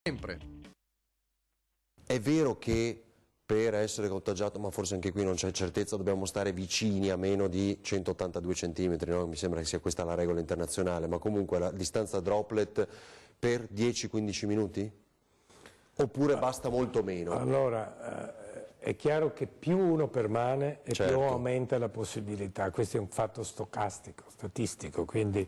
sempre. È vero che per essere contagiato, ma forse anche qui non c'è certezza, dobbiamo stare vicini a meno di 182 centimetri, no? Mi sembra che sia questa la regola internazionale, ma comunque la distanza droplet per 10-15 minuti? Oppure basta molto meno? Allora, è chiaro che più uno permane e Certo. più aumenta la possibilità, questo è un fatto stocastico, statistico, quindi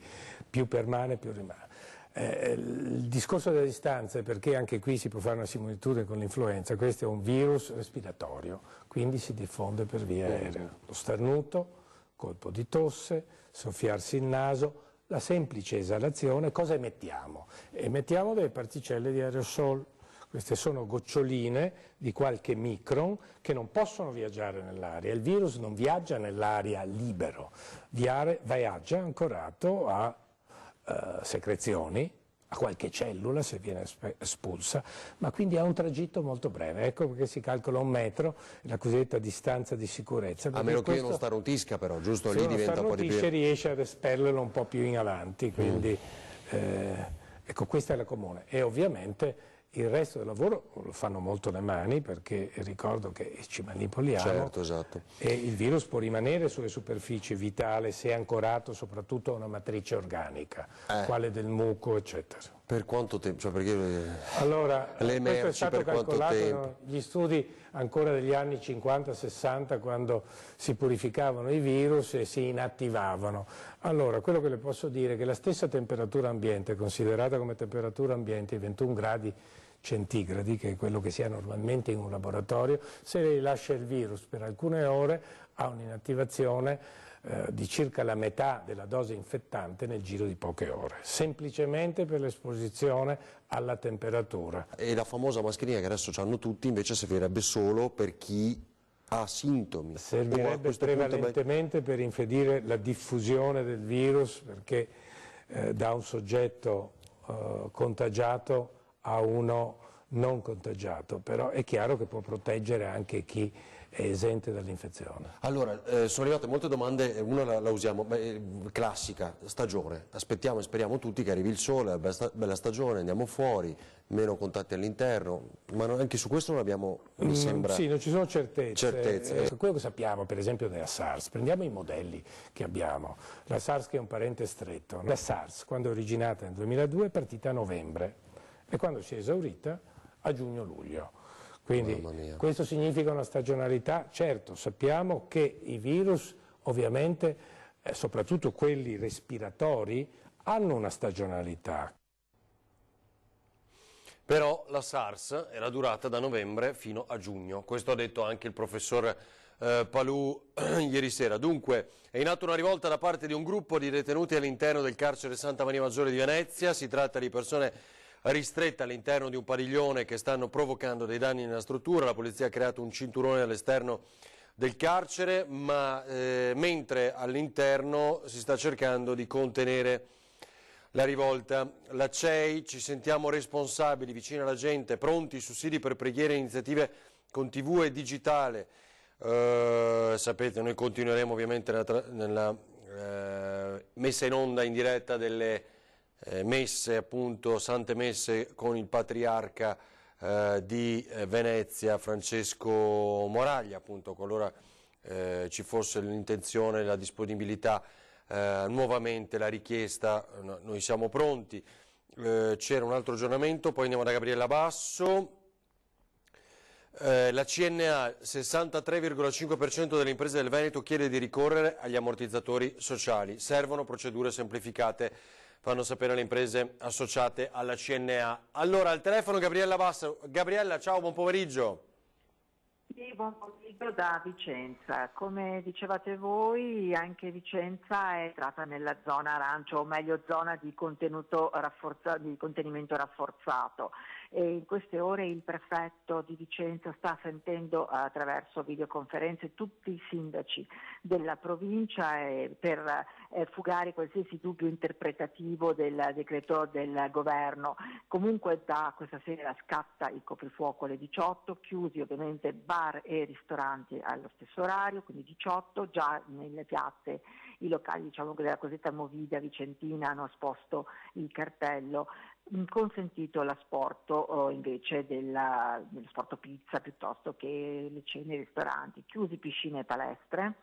più permane più rimane. Il discorso della distanza è perché anche qui si può fare una similitudine con l'influenza, questo è un virus respiratorio, quindi si diffonde per via aerea. Lo starnuto, colpo di tosse, soffiarsi il naso, la semplice esalazione, cosa emettiamo? Emettiamo delle particelle di aerosol. Queste sono goccioline di qualche micron che non possono viaggiare nell'aria. Il virus non viaggia nell'aria libero, viaggia ancorato a secrezioni, a qualche cellula se viene espulsa, ma quindi ha un tragitto molto breve. Ecco perché si calcola 1 metro, la cosiddetta distanza di sicurezza. A meno che io non starnutisca però, giusto? Lì diventa un po' di più. Se riesce ad esperlerlo un po' più in avanti, quindi ecco, questa è la comune. E ovviamente il resto del lavoro lo fanno molto le mani, perché ricordo che ci manipoliamo. Certo, esatto. E il virus può rimanere sulle superfici vitale se è ancorato soprattutto a una matrice organica, quale del muco, eccetera. Per quanto tempo? Cioè, perché Allora, le questo è merci stato per quanto calcolato tempo? gli studi ancora degli anni 50-60, quando si purificavano i virus e si inattivavano. Allora, quello che le posso dire è che la stessa temperatura ambiente, considerata come temperatura ambiente i 21 gradi centigradi, che è quello che si ha normalmente in un laboratorio, se lei lascia il virus per alcune ore ha un'inattivazione di circa la metà della dose infettante nel giro di poche ore, semplicemente per l'esposizione alla temperatura. E la famosa mascherina che adesso hanno tutti invece servirebbe solo per chi ha sintomi. Servirebbe prevalentemente per impedire la diffusione del virus, perché da un soggetto contagiato a uno non contagiato, però è chiaro che può proteggere anche chi è esente dall'infezione. Allora, sono arrivate molte domande, una la usiamo, classica, stagione, aspettiamo e speriamo tutti che arrivi il sole, bella stagione, andiamo fuori, meno contatti all'interno, ma anche su questo non abbiamo, mi sembra... Sì, non ci sono certezze. Quello che sappiamo per esempio della SARS, prendiamo i modelli che abbiamo, la SARS che è un parente stretto, la SARS quando è originata nel 2002 è partita a novembre e quando si è esaurita a giugno-luglio. Quindi questo significa una stagionalità. Certo, sappiamo che i virus ovviamente, soprattutto quelli respiratori, hanno una stagionalità. Però la SARS era durata da novembre fino a giugno, questo ha detto anche il professor Palù ieri sera. Dunque è in atto una rivolta da parte di un gruppo di detenuti all'interno del carcere Santa Maria Maggiore di Venezia. Si tratta di persone ristrette all'interno di un padiglione che stanno provocando dei danni nella struttura. La polizia ha creato un cinturone all'esterno del carcere, ma mentre all'interno si sta cercando di contenere la rivolta. La CEI, ci sentiamo responsabili, vicini alla gente, pronti, sussidi per preghiere e iniziative con TV e digitale. Sapete, noi continueremo ovviamente nella messa in onda in diretta delle messe, appunto, sante messe con il patriarca di Venezia, Francesco Moraglia, appunto, qualora ci fosse l'intenzione, la disponibilità, nuovamente la richiesta, noi siamo pronti. C'era un altro aggiornamento, poi andiamo da Gabriella Basso. La CNA, 63,5% delle imprese del Veneto chiede di ricorrere agli ammortizzatori sociali. Servono procedure semplificate, fanno sapere le imprese associate alla CNA. Allora, al telefono Gabriella Basso. Gabriella, ciao, buon pomeriggio. Sì, buon pomeriggio da Vicenza. Come dicevate voi, anche Vicenza è entrata nella zona arancia, o meglio zona di contenimento rafforzato. E in queste ore il prefetto di Vicenza sta sentendo attraverso videoconferenze tutti i sindaci della provincia per fugare qualsiasi dubbio interpretativo del decreto del governo. Comunque da questa sera scatta il coprifuoco alle 18, chiusi ovviamente bar e ristoranti allo stesso orario, quindi 18, già nelle piazze i locali diciamo della cosiddetta Movida vicentina hanno esposto il cartello. Consentito l'asporto invece dell'asporto pizza piuttosto che le cene e i ristoranti, chiusi piscine e palestre.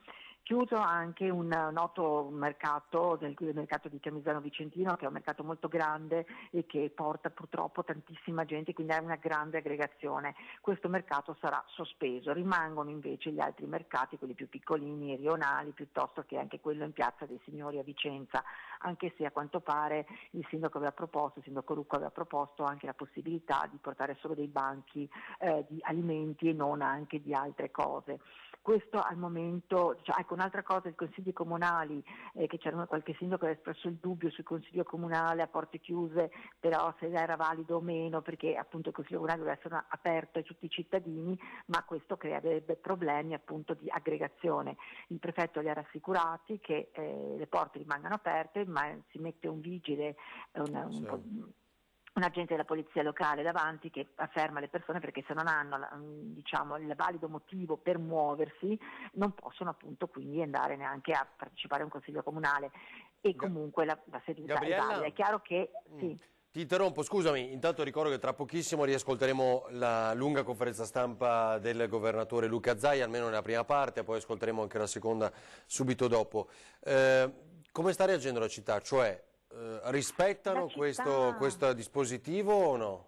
Chiuso anche un noto mercato, il mercato di Camisano Vicentino, che è un mercato molto grande e che porta purtroppo tantissima gente, quindi è una grande aggregazione. Questo mercato sarà sospeso, rimangono invece gli altri mercati, quelli più piccolini, rionali, piuttosto che anche quello in Piazza dei Signori a Vicenza, anche se a quanto pare il sindaco Rucco aveva proposto anche la possibilità di portare solo dei banchi di alimenti e non anche di altre cose. Questo al momento, ecco un'altra cosa, i consigli comunali, che c'era qualche sindaco che aveva espresso il dubbio sul consiglio comunale a porte chiuse, però se era valido o meno, perché appunto il consiglio comunale deve essere aperto a tutti i cittadini, ma questo creerebbe problemi appunto di aggregazione. Il prefetto li ha rassicurati che le porte rimangano aperte, ma si mette un vigile, un agente della polizia locale davanti che afferma alle persone, perché se non hanno diciamo, il valido motivo per muoversi non possono appunto quindi andare neanche a partecipare a un consiglio comunale e comunque la seduta Gabriella? è valida. È chiaro che sì. Ti interrompo, scusami, intanto ricordo che tra pochissimo riascolteremo la lunga conferenza stampa del governatore Luca Zaia, almeno nella prima parte, poi ascolteremo anche la seconda subito dopo. Come sta reagendo la città? Cioè, rispettano questo dispositivo o no?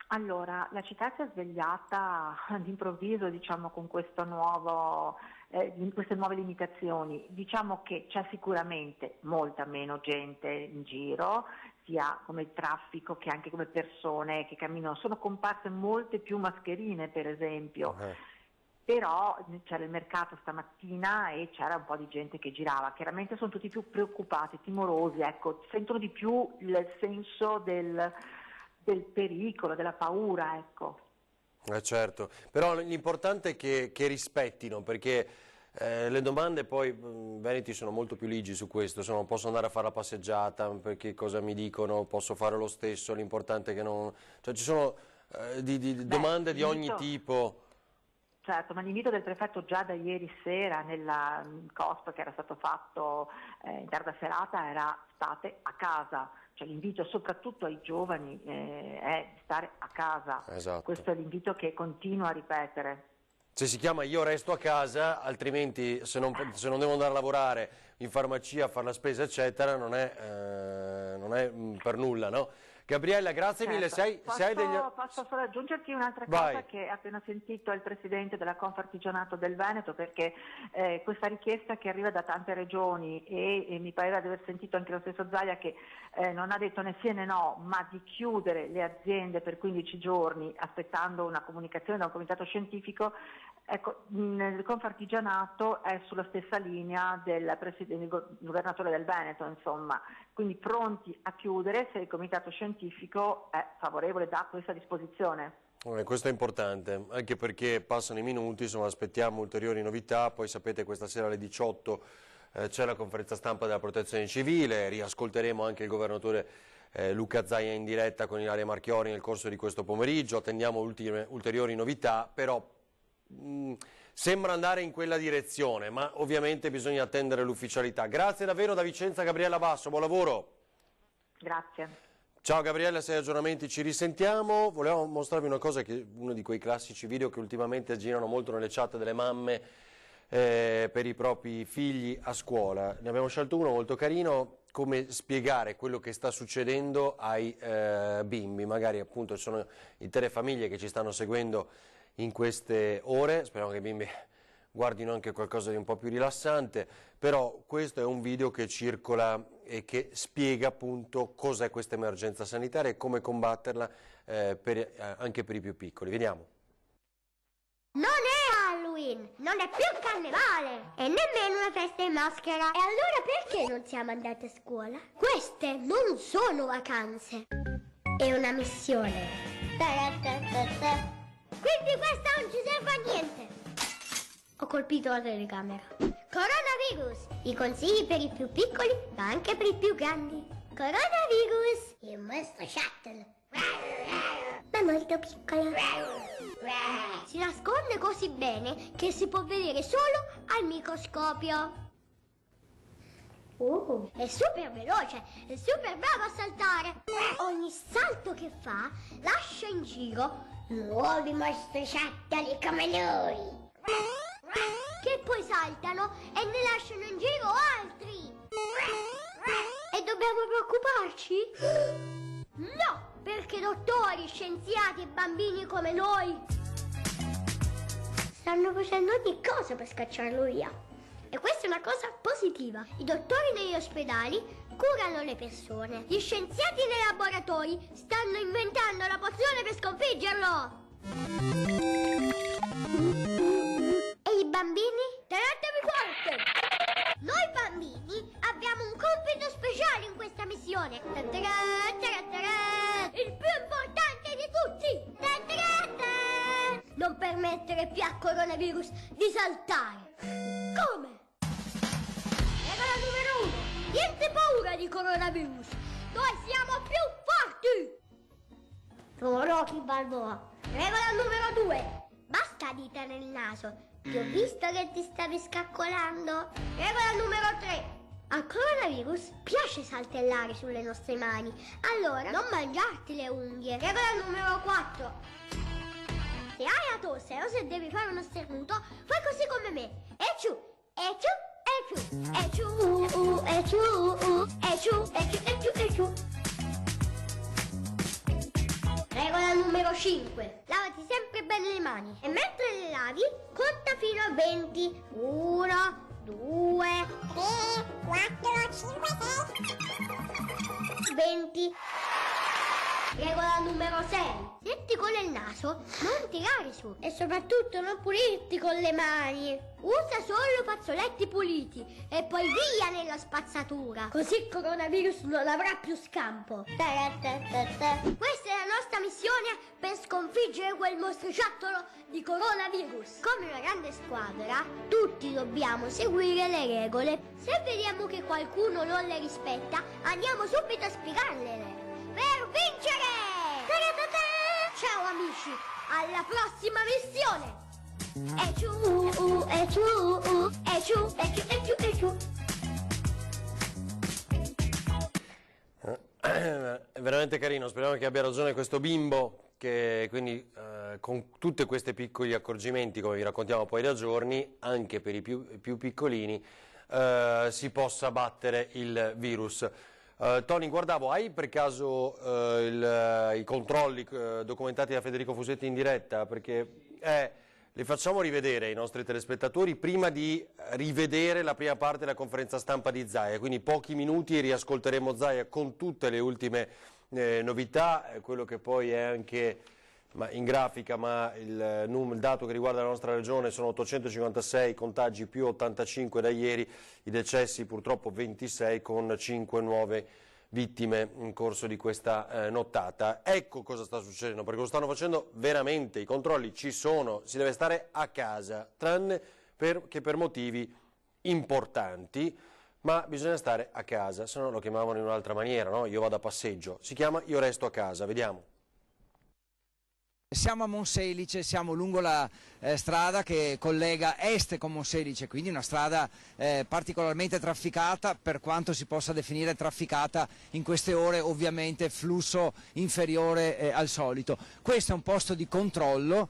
Allora, la città si è svegliata d'improvviso, diciamo, con queste nuove limitazioni. Diciamo che c'è sicuramente molta meno gente in giro, sia come traffico che anche come persone che camminano. Sono comparse molte più mascherine, per esempio. Però c'era il mercato stamattina e c'era un po' di gente che girava, chiaramente sono tutti più preoccupati, timorosi, ecco, sentono di più il senso del pericolo, della paura, ecco. Certo, però l'importante è che rispettino, perché le domande poi, veneti sono molto più ligi su questo, insomma, posso andare a fare la passeggiata, perché cosa mi dicono, posso fare lo stesso, l'importante è che non... Cioè ci sono domande di ogni tipo. Certo, ma l'invito del prefetto già da ieri sera nella COSP che era stato fatto in tarda serata era state a casa, cioè l'invito soprattutto ai giovani è stare a casa. Esatto. Questo è l'invito che continuo a ripetere. Se si chiama io resto a casa, altrimenti se non devo andare a lavorare in farmacia a fare la spesa eccetera non è per nulla, no? Gabriella, grazie mille. Posso solo aggiungerti un'altra cosa che ho appena sentito il presidente della Confartigianato del Veneto, perché questa richiesta che arriva da tante regioni e mi pareva di aver sentito anche lo stesso Zaia che non ha detto né sì né no, ma di chiudere le aziende per 15 giorni aspettando una comunicazione da un comitato scientifico. Ecco, il Confartigianato è sulla stessa linea del governatore del Veneto, insomma, quindi pronti a chiudere se il comitato scientifico è favorevole da questa disposizione. Questo è importante, anche perché passano i minuti, insomma, aspettiamo ulteriori novità, poi sapete questa sera alle 18 c'è la conferenza stampa della Protezione Civile, riascolteremo anche il governatore Luca Zaia in diretta con Ilaria Marchiori nel corso di questo pomeriggio, attendiamo ulteriori novità, però sembra andare in quella direzione, ma ovviamente bisogna attendere l'ufficialità. Grazie davvero da Vicenza, Gabriella Basso, buon lavoro. Grazie. Ciao Gabriella, 6 aggiornamenti, ci risentiamo. Volevo mostrarvi una cosa, che uno di quei classici video che ultimamente girano molto nelle chat delle mamme per i propri figli a scuola. Ne abbiamo scelto uno molto carino, come spiegare quello che sta succedendo ai bimbi. Magari appunto ci sono intere famiglie che ci stanno seguendo in queste ore, speriamo che i bimbi guardino anche qualcosa di un po' più rilassante, però questo è un video che circola e che spiega appunto cos'è questa emergenza sanitaria e come combatterla anche per i più piccoli. Vediamo. Non è Halloween, non è più carnevale e nemmeno una festa in maschera. E allora perché non siamo andati a scuola? Queste non sono vacanze, è una missione. Quindi questa non ci serve a niente. Ho colpito la telecamera. Coronavirus, i consigli per i più piccoli ma anche per i più grandi. Coronavirus, il mostro shuttle. Ma molto piccolo. Si nasconde così bene che si può vedere solo al microscopio. È super veloce, è super bravo a saltare. Ogni salto che fa lascia in giro nuovi mostriciattoli come lui, che poi saltano e ne lasciano in giro altri. E dobbiamo preoccuparci? No, perché dottori, scienziati e bambini come noi stanno facendo ogni cosa per scacciarlo via. E questa è una cosa positiva. I dottori negli ospedali curano le persone. Gli scienziati nei laboratori stanno inventando la pozione per sconfiggerlo. E i bambini? Tenetevi forte! Noi bambini abbiamo un compito speciale in questa missione. Il più importante di tutti. Non permettere più al coronavirus di saltare. Come? Regola numero 1. Niente paura di coronavirus. Noi siamo più forti. Sono Rocky Balboa. Regola numero 2. Basta dita nel naso. Ti ho visto che ti stavi scaccolando. Regola numero 3. Al coronavirus piace saltellare sulle nostre mani. Allora non mangiarti le unghie. Regola numero 4. Se hai la tosse o se devi fare uno starnuto, fai così come me. E ciù, e ciù, e ciù, e ciù, e ciù, e ciù, e ciù, e ciù, e ciù. Regola numero 5. Lavati sempre bene le mani. E mentre le lavi, conta fino a 20. 1, 2, 3, 4, 5, 6, 20. Regola numero 6. Se ti cola il naso, non tirare su. E soprattutto non pulirti con le mani. Usa solo fazzoletti puliti e poi via nella spazzatura. Così il coronavirus non avrà più scampo. Questa è la nostra missione per sconfiggere quel mostriciattolo di coronavirus. Come una grande squadra, tutti dobbiamo seguire le regole. Se vediamo che qualcuno non le rispetta, andiamo subito a spiegargliele. Per vincere! Ciao amici, alla prossima missione! E ciù, e ciù, e ciù, e ciù, e ciù, e ciù. È veramente carino, speriamo che abbia ragione questo bimbo, che quindi con tutti questi piccoli accorgimenti, come vi raccontiamo poi da giorni, anche per i più piccolini, si possa battere il virus. Tony, guardavo, hai per caso i controlli documentati da Federico Fusetti in diretta? Perché li facciamo rivedere ai nostri telespettatori prima di rivedere la prima parte della conferenza stampa di Zaia, quindi pochi minuti e riascolteremo Zaia con tutte le ultime novità, quello che poi è anche in grafica, ma il dato che riguarda la nostra regione sono 856 contagi più 85 da ieri, i decessi purtroppo 26 con 5 nuove vittime in corso di questa nottata. Ecco cosa sta succedendo, perché lo stanno facendo veramente, i controlli ci sono, si deve stare a casa, tranne che per motivi importanti, ma bisogna stare a casa, se no lo chiamavano in un'altra maniera, no? Io vado a passeggio, si chiama io resto a casa, vediamo. Siamo a Monselice, siamo lungo la strada che collega est con Monselice, quindi una strada particolarmente trafficata, per quanto si possa definire trafficata in queste ore, ovviamente flusso inferiore al solito. Questo è un posto di controllo,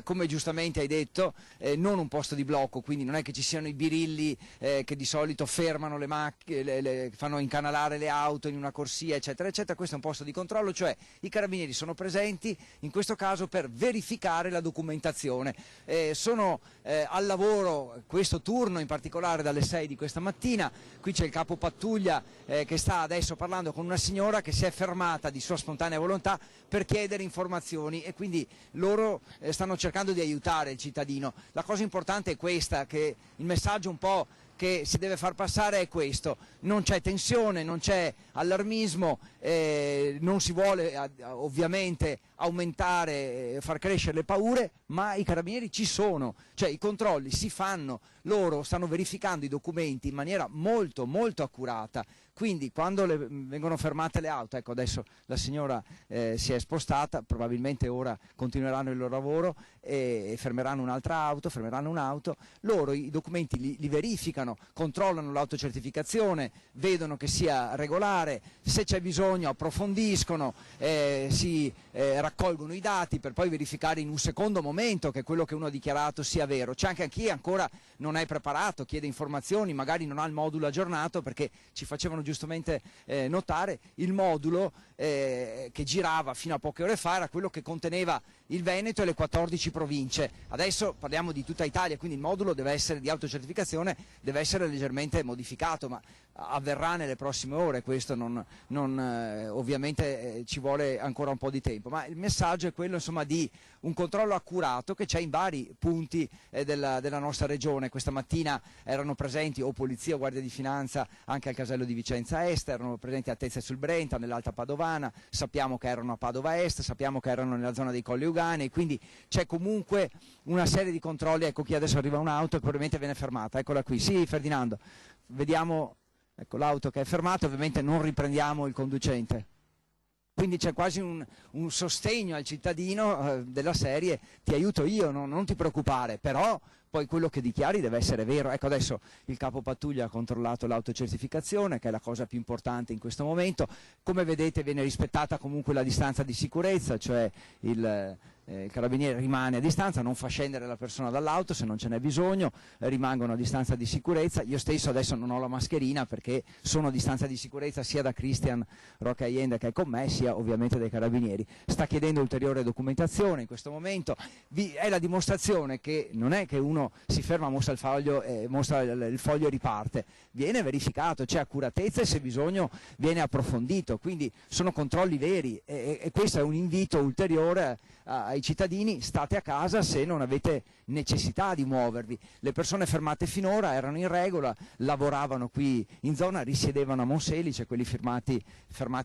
come giustamente hai detto, non un posto di blocco, quindi non è che ci siano i birilli che di solito fermano le macchine, fanno incanalare le auto in una corsia, eccetera, eccetera. Questo è un posto di controllo, cioè i carabinieri sono presenti, in questo caso per verificare la documentazione. Sono al lavoro questo turno in particolare dalle 6 di questa mattina. Qui c'è il capo pattuglia che sta adesso parlando con una signora che si è fermata di sua spontanea volontà per chiedere informazioni, e quindi loro stanno cercando di aiutare il cittadino. La cosa importante è questa, che il messaggio un po' che si deve far passare è questo: non c'è tensione, non c'è allarmismo, non si vuole ovviamente aumentare, far crescere le paure, ma i carabinieri ci sono, cioè i controlli si fanno, loro stanno verificando i documenti in maniera molto molto accurata, quindi quando vengono fermate le auto, ecco adesso la signora si è spostata, probabilmente ora continueranno il loro lavoro e fermeranno un'auto, loro i documenti li verificano, controllano l'autocertificazione, vedono che sia regolare, se c'è bisogno approfondiscono, si raccolgono i dati per poi verificare in un secondo momento che quello che uno ha dichiarato sia vero. C'è anche chi ancora non è preparato, chiede informazioni, magari non ha il modulo aggiornato, perché ci facevano giustamente notare il modulo che girava fino a poche ore fa era quello che conteneva il Veneto e le 14 province. Adesso parliamo di tutta Italia, quindi il modulo di autocertificazione deve essere leggermente modificato, ma avverrà nelle prossime ore, questo ovviamente ci vuole ancora un po' di tempo, ma il messaggio è quello insomma di un controllo accurato che c'è in vari punti della nostra regione. Questa mattina erano presenti o Polizia o Guardia di Finanza anche al casello di Vicenza Est, erano presenti a Tezze sul Brenta, nell'Alta Padovana, sappiamo che erano a Padova Est, sappiamo che erano nella zona dei Colli Euganei, quindi c'è comunque una serie di controlli. Ecco, qui adesso arriva un'auto e probabilmente viene fermata, eccola qui. Sì, Ferdinando, vediamo, ecco l'auto che è fermata, ovviamente non riprendiamo il conducente. Quindi c'è quasi un sostegno al cittadino della serie ti aiuto io, non ti preoccupare, però poi quello che dichiari deve essere vero. Ecco, adesso il capo pattuglia ha controllato l'autocertificazione, che è la cosa più importante in questo momento. Come vedete viene rispettata comunque la distanza di sicurezza, cioè il carabiniere rimane a distanza, non fa scendere la persona dall'auto se non ce n'è bisogno, rimangono a distanza di sicurezza. Io stesso adesso non ho la mascherina perché sono a distanza di sicurezza sia da Cristian Roca Allende che è con me, sia ovviamente dai carabinieri. Sta chiedendo ulteriore documentazione in questo momento, è la dimostrazione che non è che uno si ferma, mostra il foglio e riparte, viene verificato, c'è accuratezza e se bisogno viene approfondito, quindi sono controlli veri e questo è un invito ulteriore ai cittadini: state a casa se non avete necessità di muovervi. Le persone fermate finora erano in regola, lavoravano qui in zona, risiedevano a Monselice, quelli fermati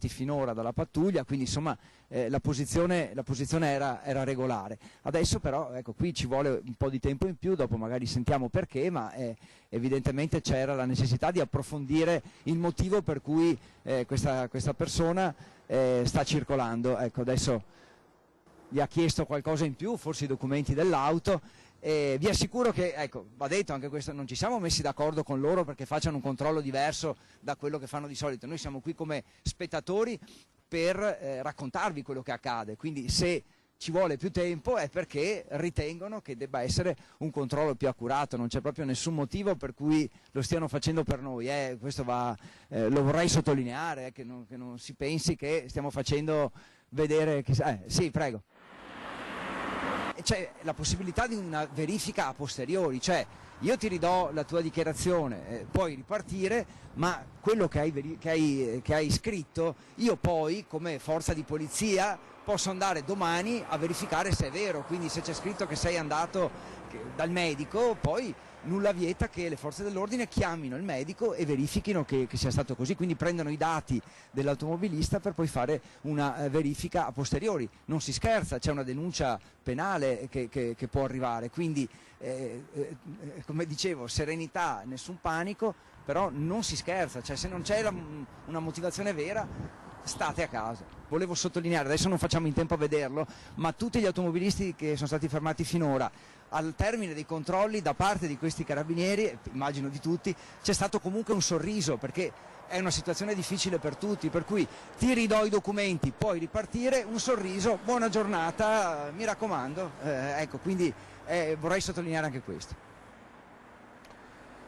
finora dalla pattuglia, quindi insomma la posizione era regolare. Adesso però ecco, qui ci vuole un po' di tempo in più, dopo magari sentiamo perché, ma evidentemente c'era la necessità di approfondire il motivo per cui questa persona sta circolando. Ecco, adesso vi ha chiesto qualcosa in più, forse i documenti dell'auto. Vi assicuro che, ecco, va detto anche questo, non ci siamo messi d'accordo con loro perché facciano un controllo diverso da quello che fanno di solito. Noi siamo qui come spettatori per raccontarvi quello che accade, quindi se ci vuole più tempo è perché ritengono che debba essere un controllo più accurato, non c'è proprio nessun motivo per cui lo stiano facendo per noi, questo lo vorrei sottolineare, che non si pensi che stiamo facendo vedere che... sì, prego. C'è la possibilità di una verifica a posteriori, cioè io ti ridò la tua dichiarazione, puoi ripartire, ma quello che hai scritto io poi come forza di polizia posso andare domani a verificare se è vero, quindi se c'è scritto che sei andato dal medico, poi nulla vieta che le forze dell'ordine chiamino il medico e verifichino che sia stato così, quindi prendono i dati dell'automobilista per poi fare una verifica a posteriori. Non si scherza, c'è una denuncia penale che può arrivare, quindi come dicevo, serenità, nessun panico, però non si scherza, cioè se non c'è una motivazione vera state a casa. Volevo sottolineare, adesso non facciamo in tempo a vederlo, ma tutti gli automobilisti che sono stati fermati finora, al termine dei controlli da parte di questi carabinieri, immagino di tutti, c'è stato comunque un sorriso, perché è una situazione difficile per tutti, per cui ti ridò i documenti, puoi ripartire, un sorriso, buona giornata, mi raccomando, ecco, quindi vorrei sottolineare anche questo.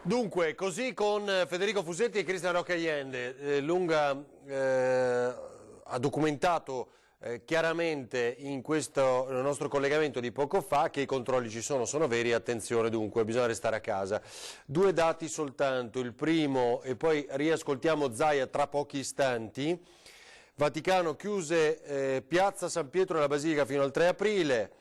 Dunque, così con Federico Fusetti e Cristian Roca Allende, Lunga ha documentato chiaramente in questo nostro collegamento di poco fa che i controlli ci sono veri, attenzione dunque, bisogna restare a casa. Due dati soltanto, il primo, e poi riascoltiamo Zaia tra pochi istanti. Vaticano chiuse Piazza San Pietro e la Basilica fino al 3 aprile,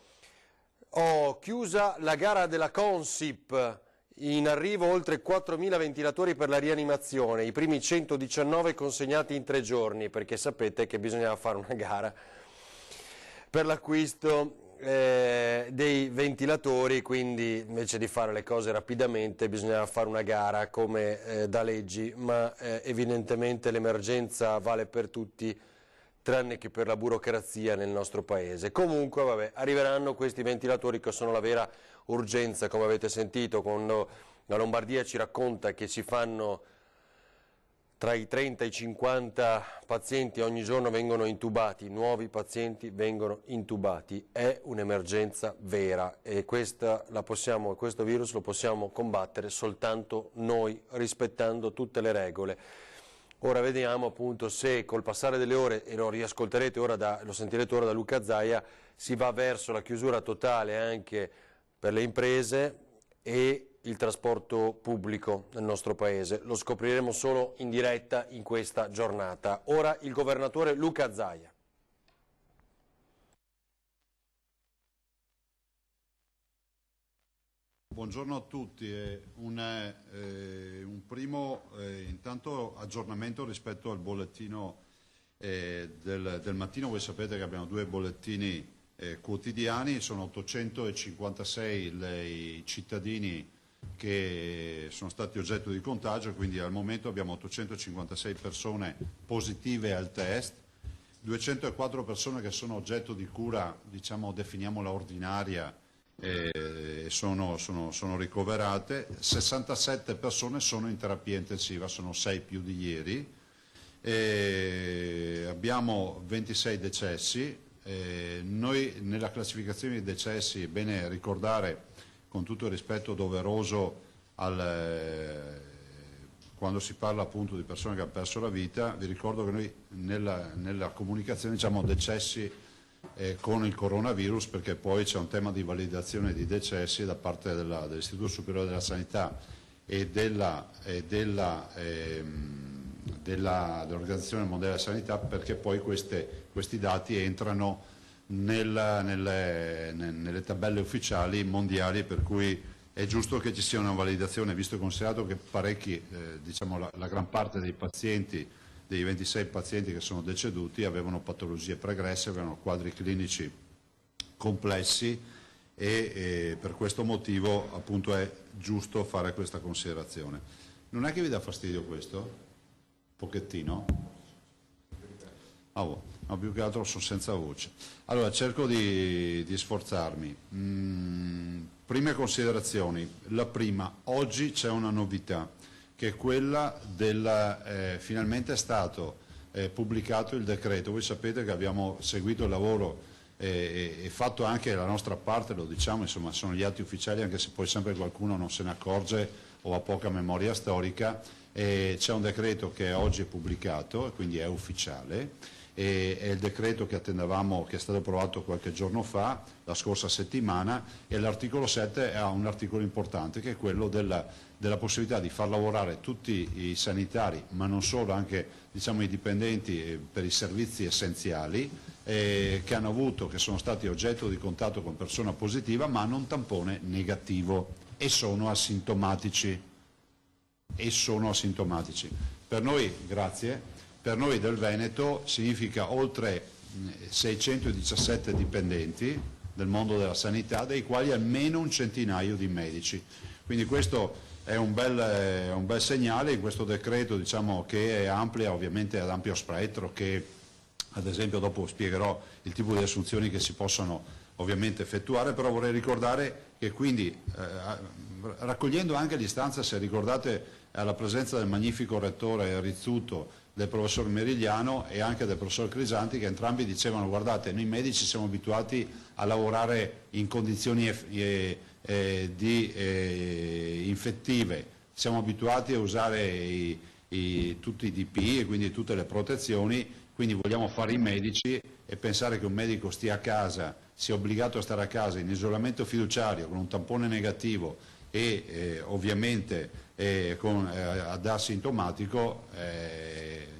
chiusa la gara della Consip, in arrivo oltre 4.000 ventilatori per la rianimazione, i primi 119 consegnati in 3 giorni, perché sapete che bisognava fare una gara per l'acquisto dei ventilatori, quindi invece di fare le cose rapidamente bisognava fare una gara come da leggi, ma evidentemente l'emergenza vale per tutti tranne che per la burocrazia nel nostro paese. Comunque vabbè, arriveranno questi ventilatori che sono la vera urgenza, come avete sentito quando la Lombardia ci racconta che si fanno tra i 30 e i 50 pazienti ogni giorno vengono intubati, nuovi pazienti vengono intubati, è un'emergenza vera e questo virus lo possiamo combattere soltanto noi, rispettando tutte le regole. Ora vediamo appunto se col passare delle ore, e lo riascolterete ora, lo sentirete ora da Luca Zaia, si va verso la chiusura totale anche per le imprese e il trasporto pubblico nel nostro paese. Lo scopriremo solo in diretta in questa giornata. Ora il governatore Luca Zaia. Buongiorno a tutti, un primo intanto aggiornamento rispetto al bollettino del mattino. Voi sapete che abbiamo 2 bollettini quotidiani, sono 856 i cittadini che sono stati oggetto di contagio, quindi al momento abbiamo 856 persone positive al test, 204 persone che sono oggetto di cura, diciamo, definiamola ordinaria, sono ricoverate, 67 persone sono in terapia intensiva, sono 6 più di ieri, abbiamo 26 decessi, noi nella classificazione dei decessi è bene ricordare, con tutto il rispetto doveroso quando si parla appunto di persone che hanno perso la vita, vi ricordo che noi nella comunicazione diciamo decessi con il coronavirus, perché poi c'è un tema di validazione di decessi da parte dell'Istituto Superiore della Sanità e dell'Organizzazione Mondiale della Sanità, perché poi questi dati entrano nelle tabelle ufficiali mondiali, per cui è giusto che ci sia una validazione, visto e considerato che parecchi, diciamo la gran parte dei pazienti, dei 26 pazienti che sono deceduti, avevano patologie pregresse, avevano quadri clinici complessi e per questo motivo appunto è giusto fare questa considerazione. Non è che vi dà fastidio questo? Un pochettino? No, più che altro sono senza voce. Allora cerco di sforzarmi. Prime considerazioni. La prima, oggi c'è una novità, che è quella finalmente è stato pubblicato il decreto. Voi sapete che abbiamo seguito il lavoro e fatto anche la nostra parte, lo diciamo, insomma sono gli atti ufficiali, anche se poi sempre qualcuno non se ne accorge o ha poca memoria storica. C'è un decreto che oggi è pubblicato, quindi è ufficiale. È il decreto che attendevamo, che è stato approvato qualche giorno fa, la scorsa settimana, e l'articolo 7 ha un articolo importante che è quello della possibilità di far lavorare tutti i sanitari, ma non solo, anche diciamo, i dipendenti per i servizi essenziali che sono stati oggetto di contatto con persona positiva ma hanno un tampone negativo e sono asintomatici. Per noi, grazie. Per noi del Veneto significa oltre 617 dipendenti del mondo della sanità, dei quali almeno un centinaio di medici. Quindi questo è un bel segnale in questo decreto, diciamo, che amplia ovviamente ad ampio spettro, che ad esempio dopo spiegherò il tipo di assunzioni che si possono ovviamente effettuare, però vorrei ricordare che quindi raccogliendo anche l'istanza, se ricordate, alla presenza del magnifico rettore Rizzuto, del professor Merigliano e anche del professor Crisanti, che entrambi dicevano: guardate, noi medici siamo abituati a lavorare in condizioni infettive, siamo abituati a usare tutti i DP e quindi tutte le protezioni, quindi vogliamo fare i medici, e pensare che un medico stia a casa, sia obbligato a stare a casa in isolamento fiduciario con un tampone negativo e ovviamente ad asintomatico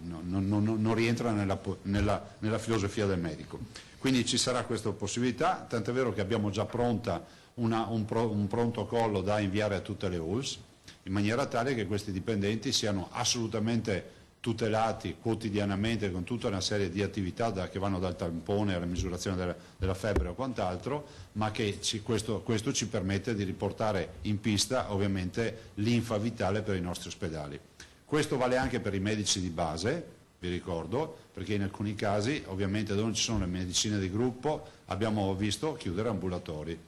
non rientra nella filosofia del medico. Quindi ci sarà questa possibilità, tant'è vero che abbiamo già pronta un protocollo da inviare a tutte le ULSS, in maniera tale che questi dipendenti siano assolutamente tutelati quotidianamente con tutta una serie di attività che vanno dal tampone alla misurazione della febbre o quant'altro, ma che questo ci permette di riportare in pista ovviamente linfa vitale per i nostri ospedali. Questo vale anche per i medici di base, vi ricordo, perché in alcuni casi ovviamente dove non ci sono le medicine di gruppo abbiamo visto chiudere ambulatori.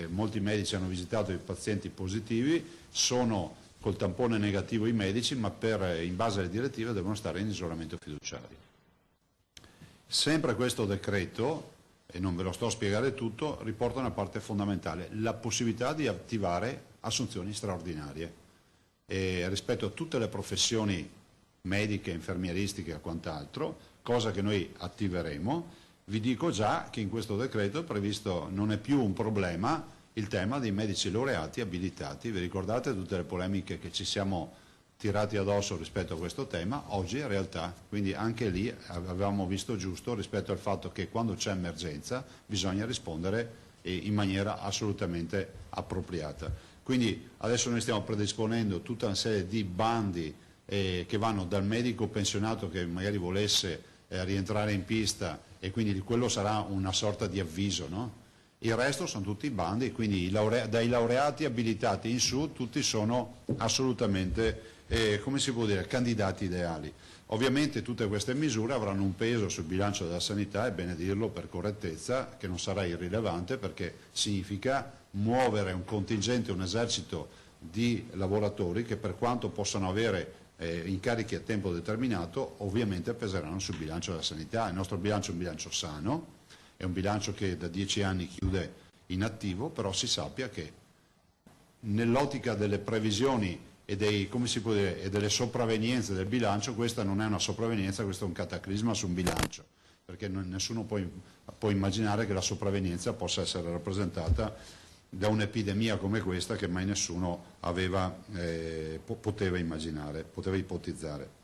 Molti medici hanno visitato i pazienti positivi, sono col tampone negativo i medici, ma in base alle direttive devono stare in isolamento fiduciario. Sempre questo decreto, e non ve lo sto a spiegare tutto, riporta una parte fondamentale, la possibilità di attivare assunzioni straordinarie. E rispetto a tutte le professioni mediche, infermieristiche e quant'altro, cosa che noi attiveremo, vi dico già che in questo decreto è previsto, non è più un problema, il tema dei medici laureati abilitati. Vi ricordate tutte le polemiche che ci siamo tirati addosso rispetto a questo tema? Oggi è realtà, quindi anche lì avevamo visto giusto rispetto al fatto che quando c'è emergenza bisogna rispondere in maniera assolutamente appropriata. Quindi adesso noi stiamo predisponendo tutta una serie di bandi che vanno dal medico pensionato che magari volesse rientrare in pista, e quindi quello sarà una sorta di avviso, no? Il resto sono tutti bandi, quindi dai laureati abilitati in su tutti sono assolutamente, come si può dire, candidati ideali. Ovviamente tutte queste misure avranno un peso sul bilancio della sanità, è bene dirlo per correttezza, che non sarà irrilevante, perché significa muovere un contingente, un esercito di lavoratori che, per quanto possano avere incarichi a tempo determinato, ovviamente peseranno sul bilancio della sanità. Il nostro bilancio è un bilancio sano, è un bilancio che da 10 anni chiude in attivo, però si sappia che nell'ottica delle previsioni e delle sopravvenienze del bilancio, questa non è una sopravvenienza, questo è un cataclisma su un bilancio, perché nessuno può immaginare che la sopravvenienza possa essere rappresentata da un'epidemia come questa che mai nessuno poteva immaginare, poteva ipotizzare.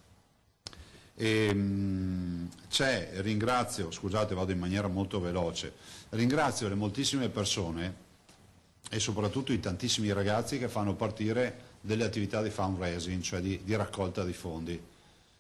Ringrazio, scusate, vado in maniera molto veloce, ringrazio le moltissime persone e soprattutto i tantissimi ragazzi che fanno partire delle attività di fundraising, cioè di raccolta di fondi.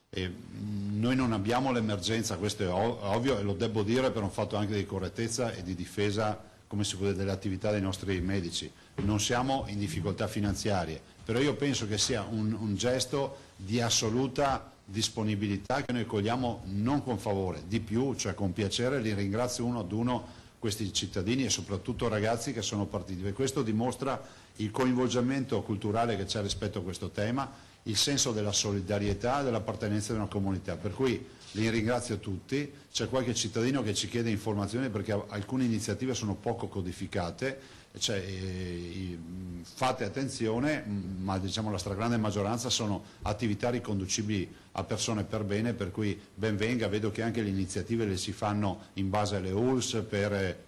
Noi non abbiamo l'emergenza, questo è ovvio, e lo devo dire per un fatto anche di correttezza e di difesa, come si può dire, delle attività dei nostri medici. Non siamo in difficoltà finanziarie, però io penso che sia un gesto di assoluta disponibilità che noi cogliamo non con favore, di più, cioè con piacere. Li ringrazio uno ad uno questi cittadini e soprattutto ragazzi che sono partiti, e questo dimostra il coinvolgimento culturale che c'è rispetto a questo tema, il senso della solidarietà e dell'appartenenza di una comunità, per cui li ringrazio tutti. C'è qualche cittadino che ci chiede informazioni perché alcune iniziative sono poco codificate, fate attenzione, ma diciamo la stragrande maggioranza sono attività riconducibili a persone per bene, per cui ben venga. Vedo che anche le iniziative le si fanno in base alle ULS per,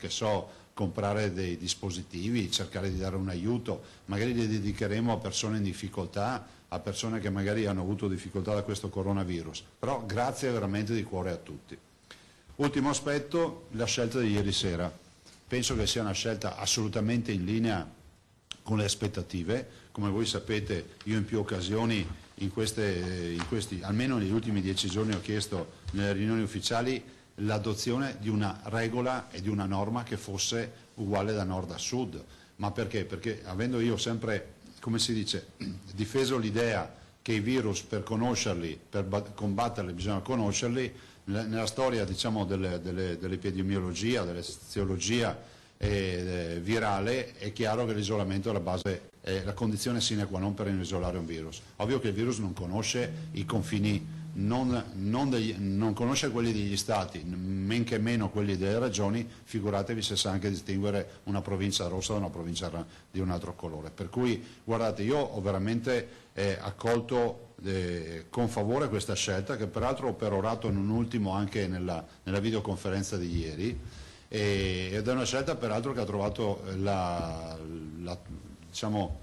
comprare dei dispositivi, cercare di dare un aiuto, magari li dedicheremo a persone in difficoltà, a persone che magari hanno avuto difficoltà da questo coronavirus, però grazie veramente di cuore a tutti. Ultimo aspetto, la scelta di ieri sera. Penso che sia una scelta assolutamente in linea con le aspettative. Come voi sapete, io in più occasioni, almeno negli ultimi 10 giorni, ho chiesto nelle riunioni ufficiali l'adozione di una regola e di una norma che fosse uguale da nord a sud. Ma perché? Perché avendo io sempre, come si dice, difeso l'idea che i virus, per conoscerli, per combatterli bisogna conoscerli, nella storia, diciamo, dell'epidemiologia, dell'eziologia virale, è chiaro che l'isolamento è la base, è la condizione sine qua non per isolare un virus. Ovvio che il virus non conosce i confini, non conosce quelli degli stati, men che meno quelli delle regioni, figuratevi se sa anche distinguere una provincia rossa da una provincia di un altro colore. Per cui, guardate, io ho veramente accolto con favore questa scelta, che peraltro ho perorato non ultimo anche nella videoconferenza di ieri, ed è una scelta peraltro che ha trovato diciamo,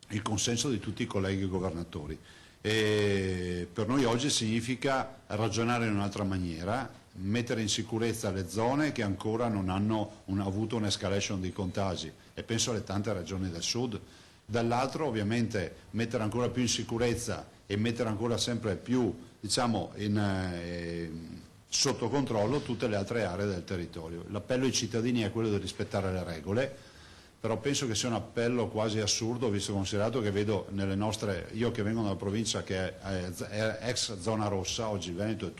il consenso di tutti i colleghi governatori. E per noi oggi significa ragionare in un'altra maniera, mettere in sicurezza le zone che ancora non hanno avuto un'escalation di contagi, e penso alle tante regioni del sud. Dall'altro ovviamente mettere ancora più in sicurezza e mettere ancora sempre più, diciamo, sotto controllo tutte le altre aree del territorio. L'appello ai cittadini è quello di rispettare le regole, però penso che sia un appello quasi assurdo, visto considerato che vedo nelle nostre, io che vengo da una provincia che è ex zona rossa, oggi il Veneto è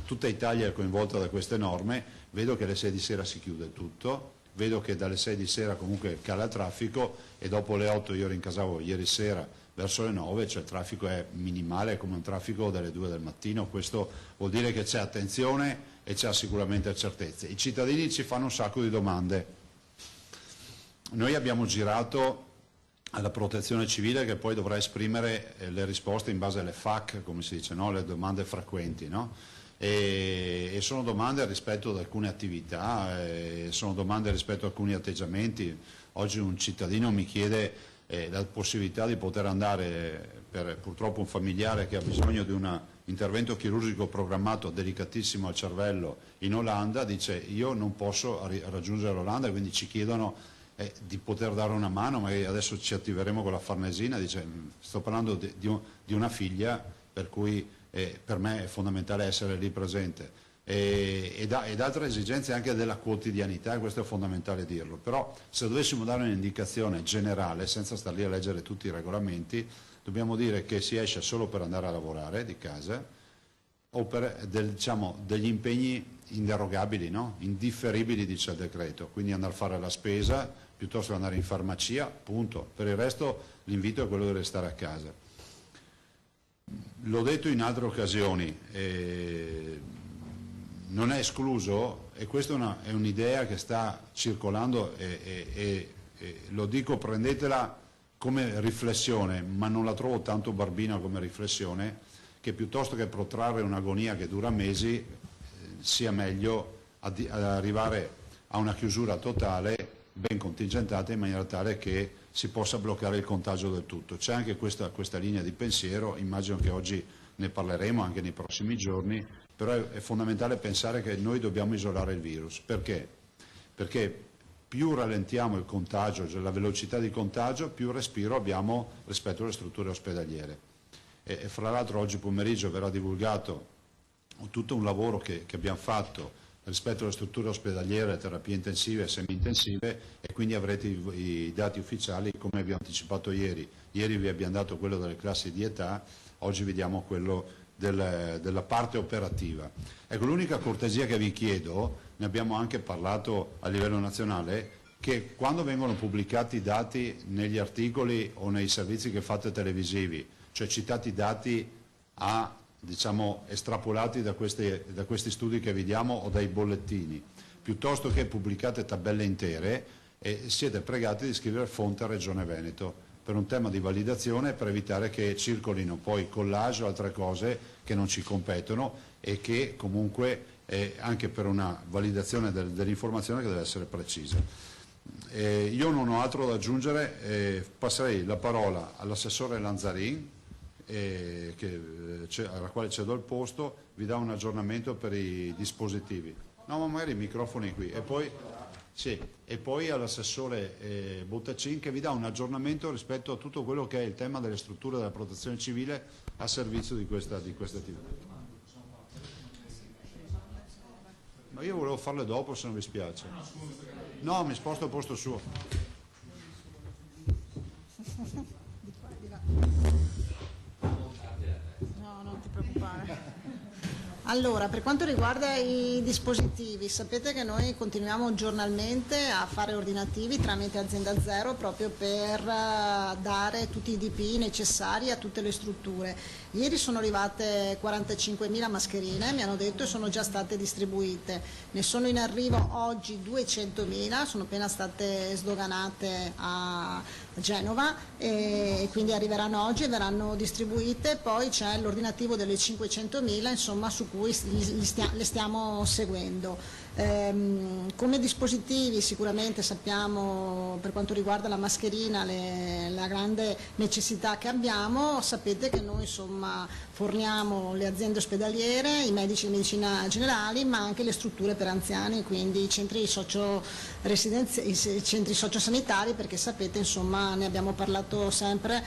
tutta Italia è coinvolta da queste norme, vedo che alle 6 di sera si chiude tutto, vedo che dalle 6 di sera comunque cala il traffico e dopo le 8 io rincasavo ieri sera verso le 9, cioè il traffico è minimale, come un traffico delle 2 del mattino, questo vuol dire che c'è attenzione e c'è sicuramente certezze. I cittadini ci fanno un sacco di domande. Noi abbiamo girato alla protezione civile che poi dovrà esprimere le risposte in base alle FAQ, come si dice, no? Le domande frequenti, no? E sono domande rispetto ad alcune attività, sono domande rispetto ad alcuni atteggiamenti. Oggi un cittadino mi chiede la possibilità di poter andare per purtroppo un familiare che ha bisogno di un intervento chirurgico programmato delicatissimo al cervello in Olanda, dice io non posso raggiungere l'Olanda, quindi ci chiedono di poter dare una mano, magari adesso ci attiveremo con la Farnesina, dice sto parlando di una figlia per cui per me è fondamentale essere lì presente. Ed altre esigenze anche della quotidianità, questo è fondamentale dirlo, però se dovessimo dare un'indicazione generale senza star lì a leggere tutti i regolamenti, dobbiamo dire che si esce solo per andare a lavorare di casa o per degli impegni inderogabili, no? Indifferibili, dice il decreto, quindi andare a fare la spesa piuttosto che andare in farmacia, punto. Per il resto l'invito è quello di restare a casa. L'ho detto in altre occasioni, non è escluso, e questa è un'idea che sta circolando e lo dico, prendetela come riflessione, ma non la trovo tanto barbina come riflessione, che piuttosto che protrarre un'agonia che dura mesi sia meglio arrivare a una chiusura totale, ben contingentata, in maniera tale che si possa bloccare il contagio del tutto. C'è anche questa linea di pensiero, immagino che oggi ne parleremo anche nei prossimi giorni, però è fondamentale pensare che noi dobbiamo isolare il virus. Perché? Perché più rallentiamo il contagio, cioè la velocità di contagio, più respiro abbiamo rispetto alle strutture ospedaliere. E fra l'altro oggi pomeriggio verrà divulgato tutto un lavoro che abbiamo fatto rispetto alle strutture ospedaliere, terapie intensive e semi-intensive, e quindi avrete i dati ufficiali come abbiamo anticipato ieri. Ieri vi abbiamo dato quello delle classi di età, oggi vediamo quello della parte operativa. Ecco, l'unica cortesia che vi chiedo, ne abbiamo anche parlato a livello nazionale, che quando vengono pubblicati i dati negli articoli o nei servizi che fate televisivi, cioè citati dati diciamo, estrapolati da questi studi che vediamo o dai bollettini, piuttosto che pubblicate tabelle intere, siete pregati di scrivere fonte Regione Veneto, per un tema di validazione, per evitare che circolino poi collage o altre cose che non ci competono e che comunque anche per una validazione dell'informazione che deve essere precisa. Io non ho altro da aggiungere, passerei la parola all'assessore Lanzarin, alla quale cedo il posto, vi dà un aggiornamento per i dispositivi. No, ma magari i microfoni qui. E poi all'assessore Bottacin che vi dà un aggiornamento rispetto a tutto quello che è il tema delle strutture della protezione civile a servizio di questa attività. Ma io volevo farle dopo, se non vi spiace. No, mi sposto al posto suo. No, non ti preoccupare. Allora, per quanto riguarda i dispositivi, sapete che noi continuiamo giornalmente a fare ordinativi tramite Azienda Zero proprio per dare tutti i DPI necessari a tutte le strutture. Ieri sono arrivate 45.000 mascherine, mi hanno detto, e sono già state distribuite. Ne sono in arrivo oggi 200.000, sono appena state sdoganate a Genova e quindi arriveranno oggi e verranno distribuite. Poi c'è l'ordinativo delle 500.000, insomma, su cui le stiamo seguendo. Come dispositivi sicuramente sappiamo, per quanto riguarda la mascherina, la grande necessità che abbiamo. Sapete che noi insomma forniamo le aziende ospedaliere, i medici di medicina generali, ma anche le strutture per anziani, quindi i centri sociosanitari, perché sapete, insomma, ne abbiamo parlato sempre,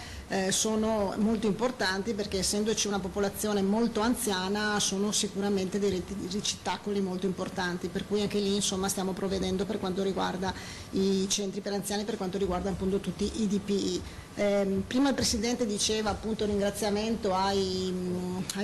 sono molto importanti, perché essendoci una popolazione molto anziana sono sicuramente dei ricettacoli molto importanti, per cui anche lì insomma stiamo provvedendo per quanto riguarda i centri per anziani, per quanto riguarda appunto tutti i DPI. Prima il Presidente diceva appunto ringraziamento ai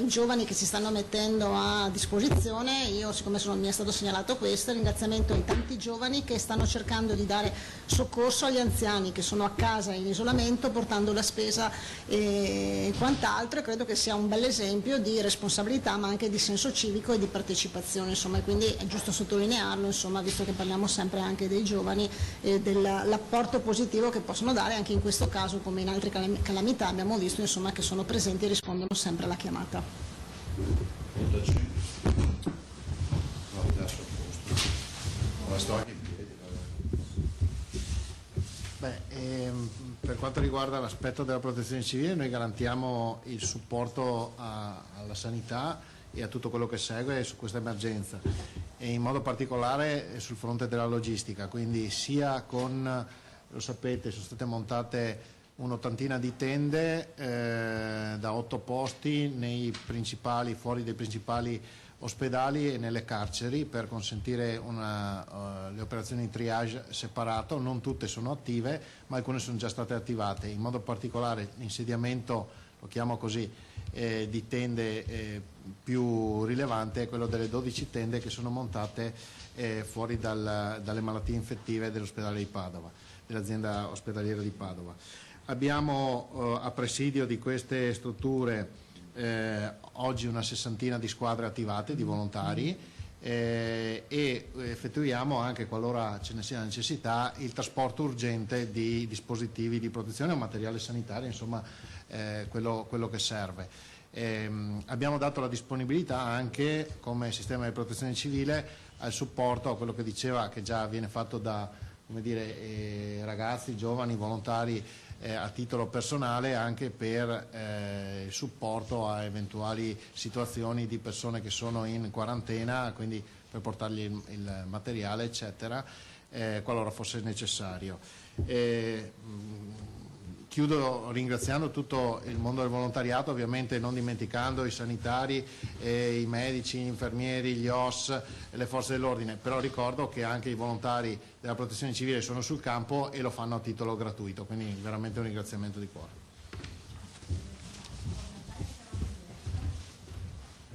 giovani che si stanno mettendo a disposizione. Io, siccome mi è stato segnalato questo, ringraziamento ai tanti giovani che stanno cercando di dare soccorso agli anziani che sono a casa in isolamento, portando la spesa e quant'altro, e credo che sia un bel esempio di responsabilità, ma anche di senso civico e di partecipazione, insomma, e quindi è giusto sottolinearlo, insomma, visto che parliamo sempre anche dei giovani e dell'apporto positivo che possono dare anche in questo caso, come in altre calamità abbiamo visto, insomma, che sono presenti e rispondono sempre alla chiamata. Per quanto riguarda l'aspetto della protezione civile, noi garantiamo il supporto alla sanità e a tutto quello che segue su questa emergenza, e in modo particolare sul fronte della logistica, quindi sia con, lo sapete, sono state montate un'ottantina di tende da 8 posti fuori dai principali ospedali e nelle carceri, per consentire le operazioni di triage separato. Non tutte sono attive, ma alcune sono già state attivate. In modo particolare l'insediamento, lo chiamo così, di tende più rilevante è quello delle 12 tende che sono montate fuori dalle malattie infettive dell'ospedale di Padova, dell'azienda ospedaliera di Padova. Abbiamo a presidio di queste strutture oggi una 60ina di squadre attivate, di volontari, e effettuiamo anche, qualora ce ne sia la necessità, il trasporto urgente di dispositivi di protezione o materiale sanitario, insomma quello che serve. Abbiamo dato la disponibilità anche come sistema di protezione civile al supporto a quello che diceva, che già viene fatto da, come dire, ragazzi, giovani, volontari a titolo personale, anche per il supporto a eventuali situazioni di persone che sono in quarantena, quindi per portargli il materiale eccetera, qualora fosse necessario. Chiudo ringraziando tutto il mondo del volontariato, ovviamente non dimenticando i sanitari, i medici, gli infermieri, gli OS e le forze dell'ordine, però ricordo che anche i volontari della protezione civile sono sul campo e lo fanno a titolo gratuito, quindi veramente un ringraziamento di cuore.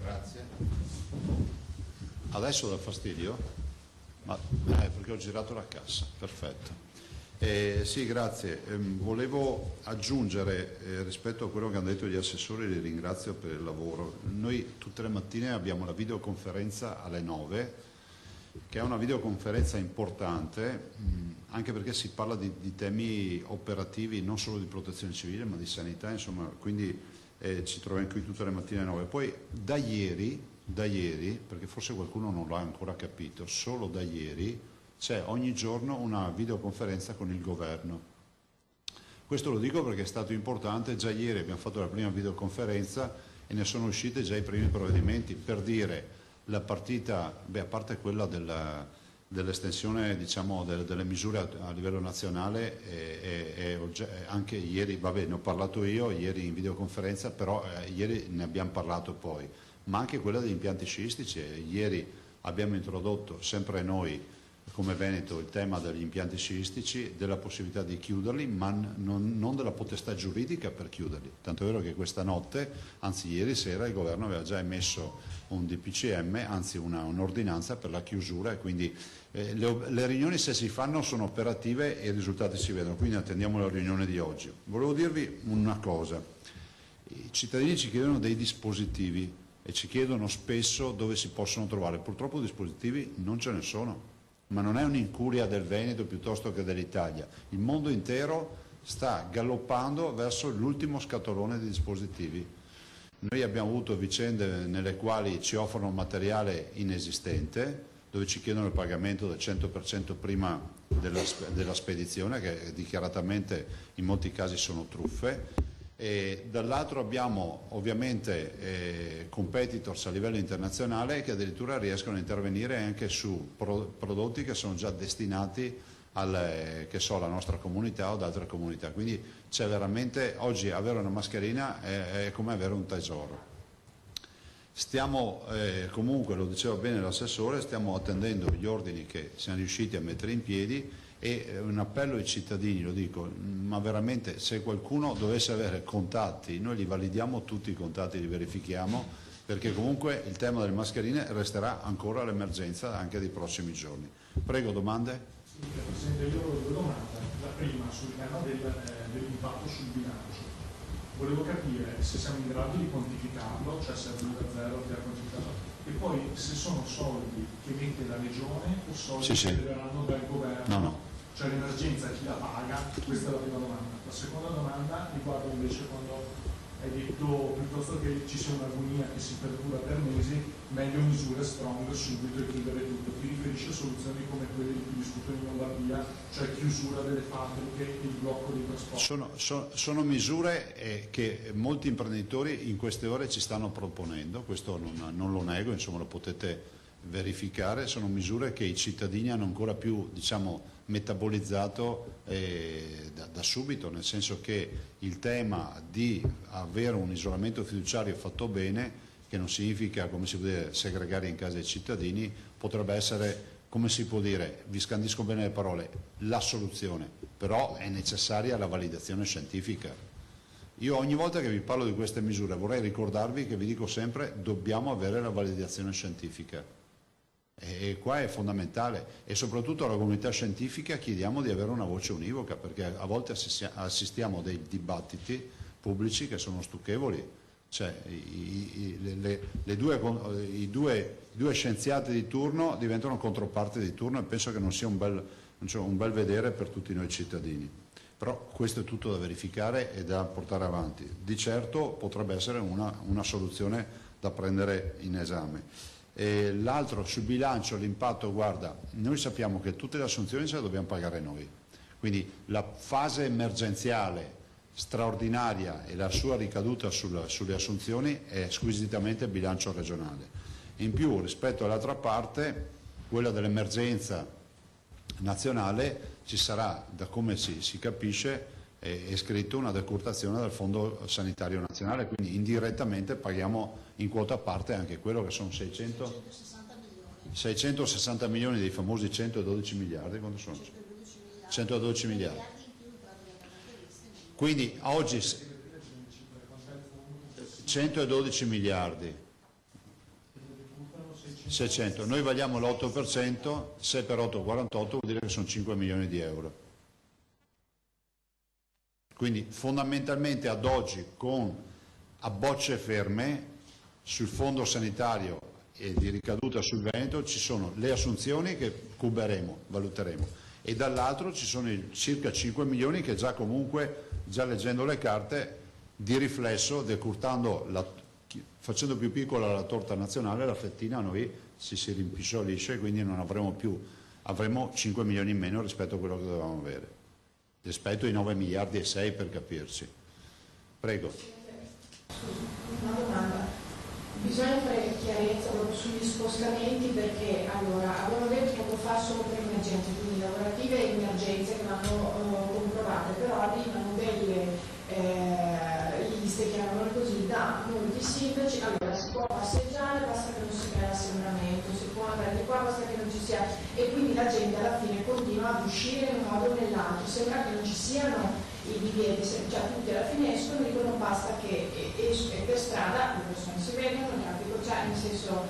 Grazie. Adesso dà fastidio? Perché ho girato la cassa, perfetto. Sì, grazie. Volevo aggiungere rispetto a quello che hanno detto gli assessori, li ringrazio per il lavoro. Noi tutte le mattine abbiamo la videoconferenza alle 9, che è una videoconferenza importante, anche perché si parla di temi operativi, non solo di protezione civile ma di sanità, insomma, quindi ci troviamo qui tutte le mattine alle 9. Poi da ieri, perché forse qualcuno non l'ha ancora capito, solo da ieri c'è ogni giorno una videoconferenza con il governo. Questo lo dico perché è stato importante. Già ieri abbiamo fatto la prima videoconferenza e ne sono uscite già i primi provvedimenti, per dire la partita, a parte quella dell'estensione, diciamo, delle misure a livello nazionale, anche ieri, ne ho parlato io ieri in videoconferenza, però ieri ne abbiamo parlato poi, ma anche quella degli impianti sciistici. Ieri abbiamo introdotto, sempre noi come Veneto, il tema degli impianti sciistici, della possibilità di chiuderli, ma non della potestà giuridica per chiuderli. Tanto è vero che questa notte, anzi ieri sera, il governo aveva già emesso un DPCM, anzi un'ordinanza per la chiusura, e quindi le riunioni, se si fanno, sono operative e i risultati si vedono, quindi attendiamo la riunione di oggi. Volevo dirvi una cosa: i cittadini ci chiedono dei dispositivi e ci chiedono spesso dove si possono trovare. Purtroppo dispositivi non ce ne sono. Ma non è un'incuria del Veneto piuttosto che dell'Italia. Il mondo intero sta galoppando verso l'ultimo scatolone di dispositivi. Noi abbiamo avuto vicende nelle quali ci offrono materiale inesistente, dove ci chiedono il pagamento del 100% prima della spedizione, che dichiaratamente in molti casi sono truffe. E dall'altro abbiamo ovviamente competitors a livello internazionale che addirittura riescono a intervenire anche su prodotti che sono già destinati alla nostra comunità o ad altre comunità. Quindi c'è veramente, oggi avere una mascherina è come avere un tesoro. Stiamo comunque, lo diceva bene l'assessore, stiamo attendendo gli ordini che siamo riusciti a mettere in piedi, e un appello ai cittadini, lo dico, ma veramente se qualcuno dovesse avere contatti, noi li validiamo tutti i contatti, li verifichiamo, perché comunque il tema delle mascherine resterà ancora l'emergenza anche dei prossimi giorni. Prego, domande? Presidente, io ho due domande. La prima sul tema dell'impatto sul bilancio. Volevo capire se siamo in grado di quantificarlo, cioè se è da zero già quantificato, e poi se sono soldi che mette la regione o soldi che arriveranno dal governo. No. Cioè l'emergenza chi la paga? Questa è la prima domanda. La seconda domanda riguarda invece quando hai detto piuttosto che ci sia un'agonia che si perdura per mesi, meglio misure strong subito e chiudere tutto. Ti riferisci a soluzioni come quelle di cui discutono in Lombardia, cioè chiusura delle fabbriche e il blocco dei trasporti? Sono misure che molti imprenditori in queste ore ci stanno proponendo, questo non lo nego, insomma lo potete verificare, sono misure che i cittadini hanno ancora più, diciamo, metabolizzato da subito, nel senso che il tema di avere un isolamento fiduciario fatto bene, che non significa, come si può dire, segregare in casa i cittadini, potrebbe essere, come si può dire, vi scandisco bene le parole, la soluzione, però è necessaria la validazione scientifica. Io ogni volta che vi parlo di queste misure vorrei ricordarvi che vi dico sempre dobbiamo avere la validazione scientifica. E qua è fondamentale, e soprattutto alla comunità scientifica chiediamo di avere una voce univoca, perché a volte assistiamo a dei dibattiti pubblici che sono stucchevoli, cioè i due scienziati di turno diventano controparti di turno, e penso che non sia un bel vedere per tutti noi cittadini. Però questo è tutto da verificare e da portare avanti. Di certo potrebbe essere una soluzione da prendere in esame. L'altro sul bilancio, l'impatto, guarda, noi sappiamo che tutte le assunzioni ce le dobbiamo pagare noi, quindi la fase emergenziale straordinaria e la sua ricaduta sulle assunzioni è squisitamente bilancio regionale. In più, rispetto all'altra parte, quella dell'emergenza nazionale, ci sarà, da come si capisce, è scritto una decurtazione del Fondo Sanitario Nazionale, quindi indirettamente paghiamo in quota parte anche quello che sono 660 milioni dei famosi 112 miliardi, quando sono? 112 miliardi. Quindi oggi 112 miliardi, 600, noi valiamo l'8%, 6 per 8 48, vuol dire che sono 5 milioni di euro. Quindi fondamentalmente ad oggi, a bocce ferme sul fondo sanitario e di ricaduta sul Veneto, ci sono le assunzioni che cuberemo, valuteremo, e dall'altro ci sono circa 5 milioni che già comunque, già leggendo le carte, di riflesso, facendo più piccola la torta nazionale, la fettina a noi si rimpicciolisce, e quindi non avremo 5 milioni in meno rispetto a quello che dovevamo avere, rispetto ai 9 miliardi e 6 per capirci. Prego. Una domanda. Bisogna fare chiarezza sugli spostamenti, perché allora abbiamo detto poco fa solo per emergenze, quindi lavorative e emergenze che vanno comprovate, però arrivano delle liste, chiamiamole così, da molti sindaci. Allora si può passeggiare, basta che non si crea assembramento, si può andare di qua, basta che non ci sia, e quindi la gente alla fine continua ad uscire in un modo o nell'altro, sembra che non ci siano i divieti, cioè tutti alla fine escono e dicono basta che per strada le persone si vedono, il traffico c'è, nel senso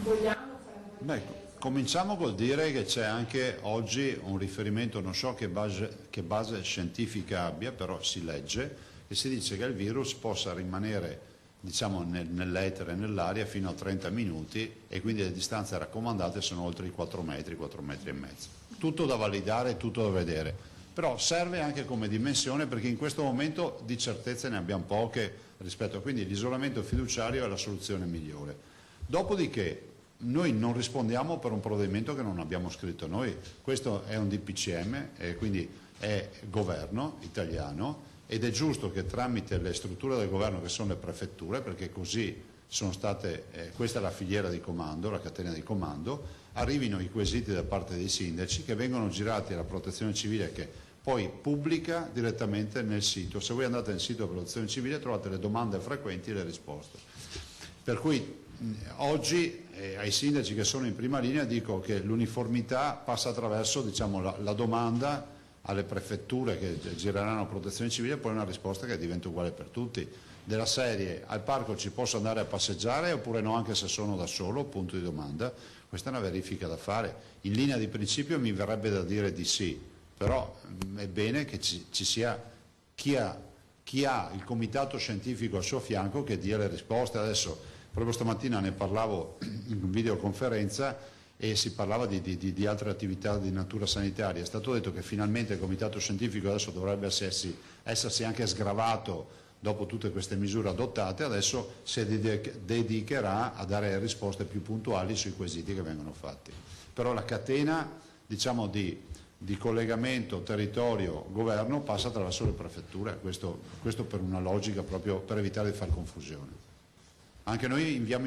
vogliamo fare un po' di chiarezza. Cominciamo col dire che c'è anche oggi un riferimento, non so che base scientifica abbia, però si legge, e si dice che il virus possa rimanere, diciamo, nell'etere, nell'aria fino a 30 minuti, e quindi le distanze raccomandate sono oltre i 4 metri, 4 metri e mezzo. Tutto da validare, tutto da vedere, però serve anche come dimensione, perché in questo momento di certezze ne abbiamo poche rispetto a, quindi l'isolamento fiduciario è la soluzione migliore. Dopodiché noi non rispondiamo per un provvedimento che non abbiamo scritto noi. Questo è un DPCM e quindi è governo italiano, ed è giusto che tramite le strutture del governo, che sono le prefetture, perché così sono state, questa è la filiera di comando, la catena di comando, arrivino i quesiti da parte dei sindaci che vengono girati alla Protezione Civile, che poi pubblica direttamente nel sito. Se voi andate nel sito della Protezione Civile trovate le domande frequenti e le risposte. Per cui oggi ai sindaci che sono in prima linea dico che l'uniformità passa attraverso, diciamo, la domanda alle prefetture che gireranno a Protezione Civile e poi una risposta che diventa uguale per tutti. Della serie: al parco ci posso andare a passeggiare oppure no, anche se sono da solo, punto di domanda. Questa è una verifica da fare. In linea di principio mi verrebbe da dire di sì, però è bene che ci sia chi ha il comitato scientifico al suo fianco che dia le risposte. Adesso, proprio stamattina ne parlavo in videoconferenza e si parlava di altre attività di natura sanitaria. È stato detto che finalmente il comitato scientifico adesso dovrebbe essersi anche sgravato dopo tutte queste misure adottate, adesso si dedicherà a dare risposte più puntuali sui quesiti che vengono fatti. Però la catena, diciamo, di collegamento territorio-governo passa attraverso le prefetture, questo per una logica proprio per evitare di far confusione. Anche noi inviamo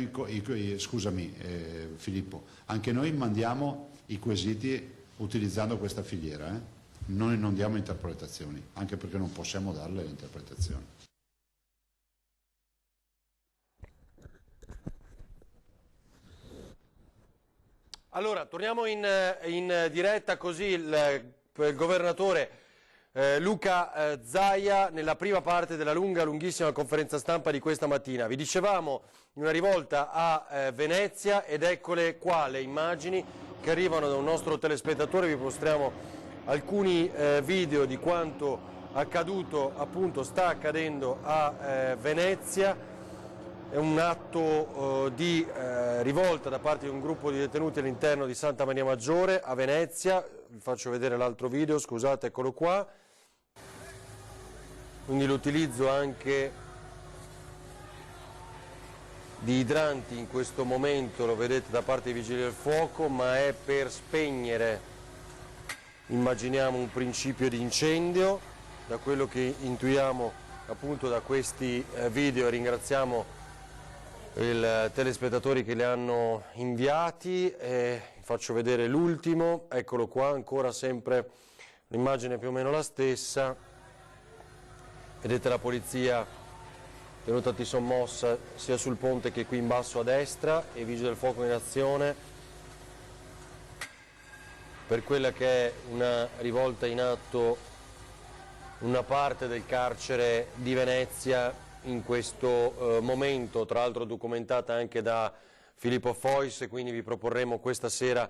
Filippo, anche noi mandiamo i quesiti utilizzando questa filiera, Noi non diamo interpretazioni, anche perché non possiamo darle le interpretazioni. Allora, torniamo in diretta, così il governatore Luca Zaia nella prima parte della lunghissima conferenza stampa di questa mattina. Vi dicevamo una rivolta a Venezia, ed eccole qua le immagini che arrivano da un nostro telespettatore. Vi mostriamo alcuni video di quanto accaduto, appunto sta accadendo a Venezia. È un atto di rivolta da parte di un gruppo di detenuti all'interno di Santa Maria Maggiore a Venezia. Vi faccio vedere l'altro video, scusate, eccolo qua. Quindi l'utilizzo anche di idranti in questo momento, lo vedete, da parte dei vigili del fuoco, ma è per spegnere, immaginiamo, un principio di incendio. Da quello che intuiamo appunto da questi video, ringraziamo i telespettatori che li hanno inviati. Faccio vedere l'ultimo, eccolo qua, ancora sempre l'immagine più o meno la stessa. Vedete la polizia tenutati sommossa sia sul ponte che qui in basso a destra, e i vigili del fuoco in azione per quella che è una rivolta in atto una parte del carcere di Venezia in questo momento, tra l'altro documentata anche da Filippo Fois, quindi vi proporremo questa sera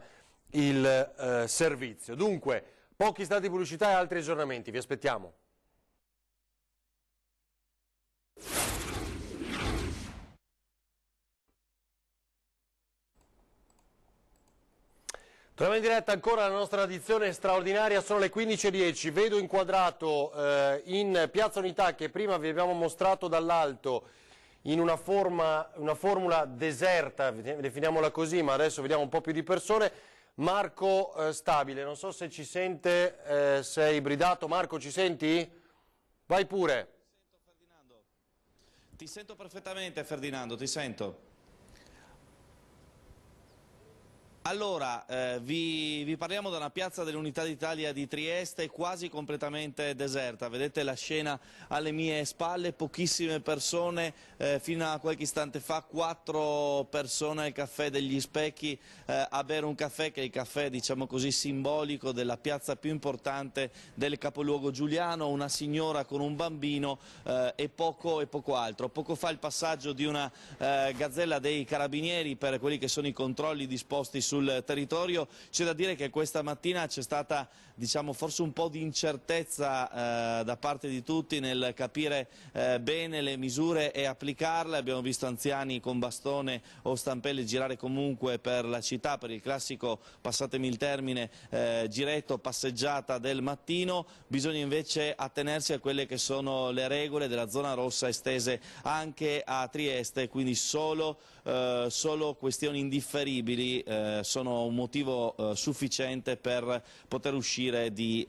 il servizio. Dunque, pochi istanti di pubblicità e altri aggiornamenti, vi aspettiamo. Torniamo in diretta ancora alla nostra edizione straordinaria, sono le 15:10, vedo inquadrato in Piazza Unità, che prima vi abbiamo mostrato dall'alto in una formula deserta, definiamola così, ma adesso vediamo un po' più di persone, Marco Stabile. Non so se ci sente, se è ibridato. Marco, ci senti? Vai pure. Ti sento perfettamente, Ferdinando, ti sento. Allora, vi parliamo da una piazza dell'Unità d'Italia di Trieste quasi completamente deserta. Vedete la scena alle mie spalle, pochissime persone, fino a qualche istante fa 4 persone al Caffè degli Specchi a bere un caffè, che è il caffè, diciamo così, simbolico della piazza più importante del capoluogo giuliano, una signora con un bambino e poco altro. Poco fa il passaggio di una gazzella dei carabinieri per quelli che sono i controlli disposti sul territorio. C'è da dire che questa mattina c'è stata, diciamo, forse un po' di incertezza da parte di tutti nel capire bene le misure e applicarle. Abbiamo visto anziani con bastone o stampelle girare comunque per la città per il classico, passatemi il termine, giretto, passeggiata del mattino. Bisogna invece attenersi a quelle che sono le regole della zona rossa estese anche a Trieste, quindi solo solo questioni indifferibili sono un motivo sufficiente per poter uscire di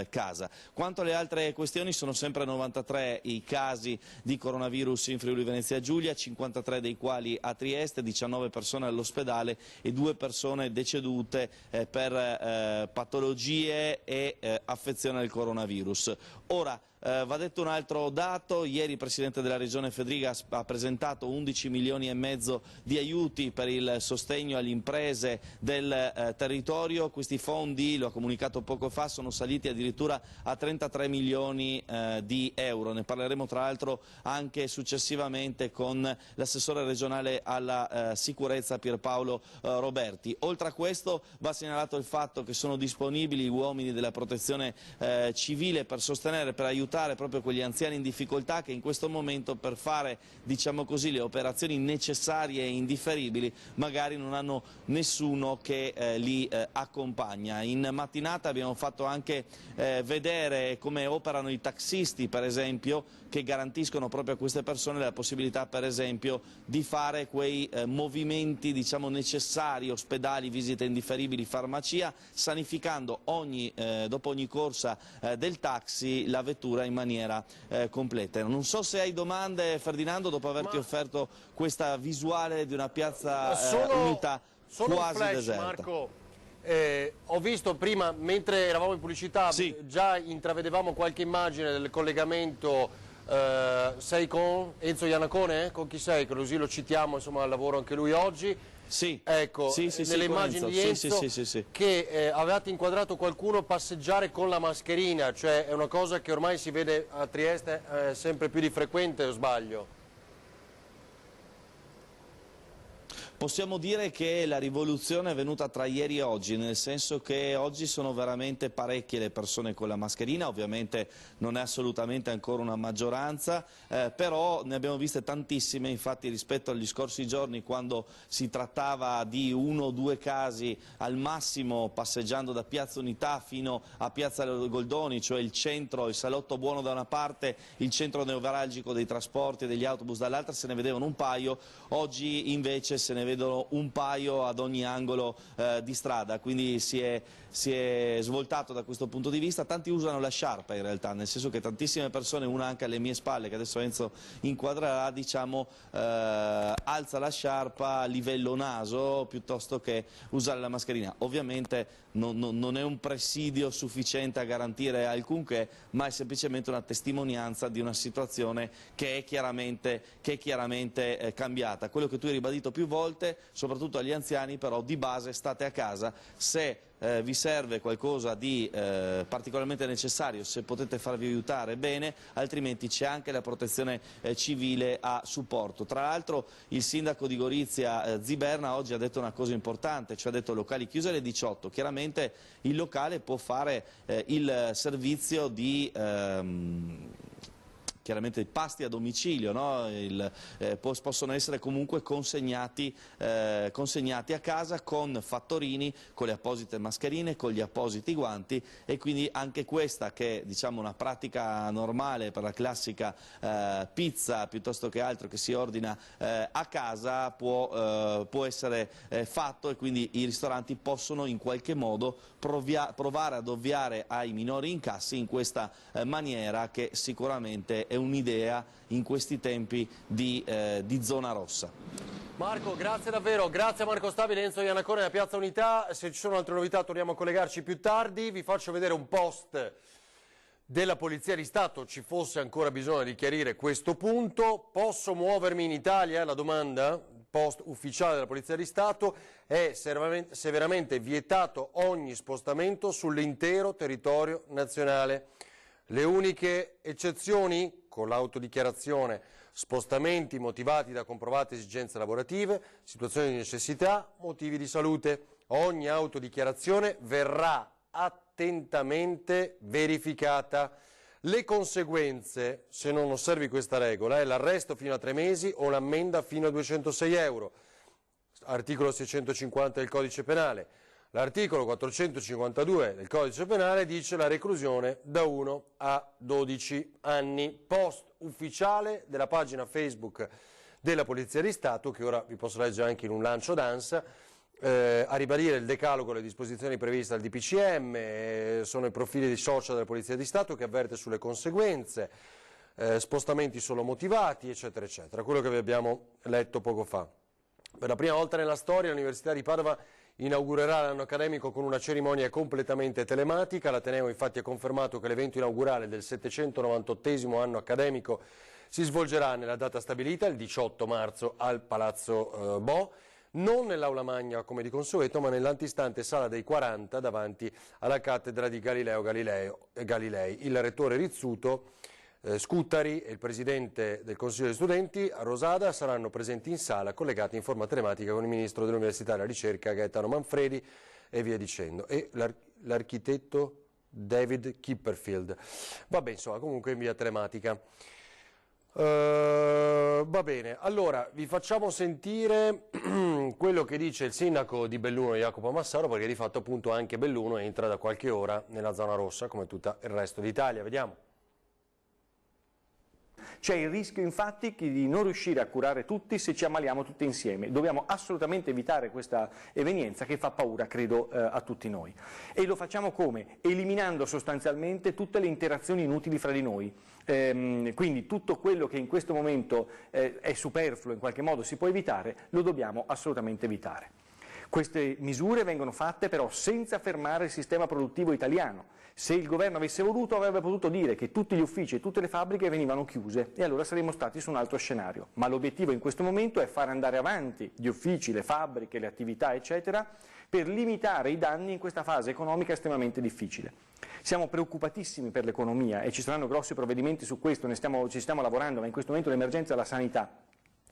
casa. Quanto alle altre questioni, sono sempre 93 i casi di coronavirus in Friuli Venezia Giulia, 53 dei quali a Trieste, 19 persone all'ospedale e 2 persone decedute per patologie e affezione al coronavirus. Ora, va detto un altro dato: ieri il Presidente della Regione Fedriga ha presentato 11 milioni e mezzo di aiuti per il sostegno alle imprese del territorio. Questi fondi, lo ha comunicato poco fa, sono saliti addirittura a 33 milioni di euro. Ne parleremo tra l'altro anche successivamente con l'assessore regionale alla sicurezza Pierpaolo Roberti. Oltre a questo va segnalato il fatto che sono disponibili uomini della protezione civile per sostenere, per aiutare proprio quegli anziani in difficoltà che in questo momento, per fare, diciamo così, le operazioni necessarie e indifferibili, magari non hanno nessuno che li accompagna. In mattinata abbiamo fatto anche vedere come operano i taxisti, per esempio, che garantiscono proprio a queste persone la possibilità, per esempio, di fare quei movimenti, diciamo, necessari: ospedali, visite indifferibili, farmacia, sanificando dopo ogni corsa del taxi la vettura in maniera completa. Non so se hai domande, Ferdinando, dopo averti offerto questa visuale di una piazza Unità quasi deserta. Marco. Ho visto prima, mentre eravamo in pubblicità, sì, già intravedevamo qualche immagine del collegamento. Sei con Enzo Iannacone? Con chi sei? Così lo citiamo, insomma, al lavoro anche lui oggi. Sì, ecco, sì, nelle immagini di Enzo, che avevate inquadrato qualcuno passeggiare con la mascherina, cioè è una cosa che ormai si vede a Trieste sempre più di frequente, o sbaglio? Possiamo dire che la rivoluzione è venuta tra ieri e oggi, nel senso che oggi sono veramente parecchie le persone con la mascherina. Ovviamente non è assolutamente ancora una maggioranza, però ne abbiamo viste tantissime. Infatti, rispetto agli scorsi giorni, quando si trattava di 1 o 2 casi al massimo passeggiando da Piazza Unità fino a Piazza Goldoni, cioè il centro, il salotto buono da una parte, il centro nevralgico dei trasporti e degli autobus dall'altra, se ne vedevano un paio. Oggi invece se ne vedono un paio ad ogni angolo di strada, quindi si è svoltato da questo punto di vista. Tanti usano la sciarpa in realtà, nel senso che tantissime persone, una anche alle mie spalle che adesso Enzo inquadrerà, diciamo, alza la sciarpa a livello naso piuttosto che usare la mascherina. Ovviamente non è un presidio sufficiente a garantire alcunché, ma è semplicemente una testimonianza di una situazione che è chiaramente cambiata. Quello che tu hai ribadito più volte, soprattutto agli anziani, però di base state a casa. Se vi serve qualcosa di particolarmente necessario, se potete farvi aiutare, bene, altrimenti c'è anche la protezione civile a supporto. Tra l'altro il sindaco di Gorizia Ziberna oggi ha detto una cosa importante, cioè ha detto locali chiusi alle 18, chiaramente il locale può fare il servizio di chiaramente i pasti a domicilio, no? Possono essere comunque consegnati a casa con fattorini, con le apposite mascherine, con gli appositi guanti, e quindi anche questa, che è, diciamo, una pratica normale per la classica pizza piuttosto che altro che si ordina a casa, può essere fatto, e quindi i ristoranti possono in qualche modo provare ad ovviare ai minori incassi in questa maniera, che sicuramente è un'idea in questi tempi di zona rossa. Marco, grazie davvero, grazie a Marco Stabile, Enzo Iannacone da Piazza Unità. Se ci sono altre novità torniamo a collegarci più tardi. Vi faccio vedere un post della Polizia di Stato, ci fosse ancora bisogno di chiarire questo punto. Posso muovermi in Italia? La domanda, post ufficiale della Polizia di Stato: è severamente vietato ogni spostamento sull'intero territorio nazionale. Le uniche eccezioni, con l'autodichiarazione, spostamenti motivati da comprovate esigenze lavorative, situazioni di necessità, motivi di salute. Ogni autodichiarazione verrà attentamente verificata. Le conseguenze, se non osservi questa regola, è l'arresto fino a 3 mesi o l'ammenda fino a 206 euro. Articolo 650 del Codice Penale. L'articolo 452 del Codice Penale dice la reclusione da 1 a 12 anni. Post ufficiale della pagina Facebook della Polizia di Stato, che ora vi posso leggere anche in un lancio d'ANSA, a ribadire il decalogo e le disposizioni previste dal DPCM, sono i profili di social della Polizia di Stato che avverte sulle conseguenze, spostamenti solo motivati, eccetera, eccetera, quello che vi abbiamo letto poco fa. Per la prima volta nella storia l'Università di Padova inaugurerà l'anno accademico con una cerimonia completamente telematica. L'Ateneo infatti ha confermato che l'evento inaugurale del 798esimo anno accademico si svolgerà nella data stabilita, il 18 marzo, al Palazzo Bo, non nell'Aula Magna come di consueto, ma nell'antistante Sala dei 40 davanti alla cattedra di Galileo Galilei. Il rettore Rizzuto Scuttari e il presidente del Consiglio degli Studenti Rosada saranno presenti in sala, collegati in forma telematica con il ministro dell'Università e della Ricerca Gaetano Manfredi e via dicendo, e l'architetto David Kipperfield. Vabbè, insomma, comunque in via telematica. Va bene, allora vi facciamo sentire quello che dice il sindaco di Belluno Jacopo Massaro, perché di fatto appunto anche Belluno entra da qualche ora nella zona rossa come tutto il resto d'Italia. Vediamo. C'è il rischio infatti di non riuscire a curare tutti se ci ammaliamo tutti insieme. Dobbiamo assolutamente evitare questa evenienza che fa paura, credo, a tutti noi. E lo facciamo come? Eliminando sostanzialmente tutte le interazioni inutili fra di noi. Quindi tutto quello che in questo momento è superfluo, in qualche modo si può evitare, lo dobbiamo assolutamente evitare. Queste misure vengono fatte però senza fermare il sistema produttivo italiano. Se il governo avesse voluto avrebbe potuto dire che tutti gli uffici e tutte le fabbriche venivano chiuse e allora saremmo stati su un altro scenario. Ma l'obiettivo in questo momento è far andare avanti gli uffici, le fabbriche, le attività eccetera per limitare i danni in questa fase economica estremamente difficile. Siamo preoccupatissimi per l'economia e ci saranno grossi provvedimenti su questo, ci stiamo lavorando, ma in questo momento l'emergenza è la sanità.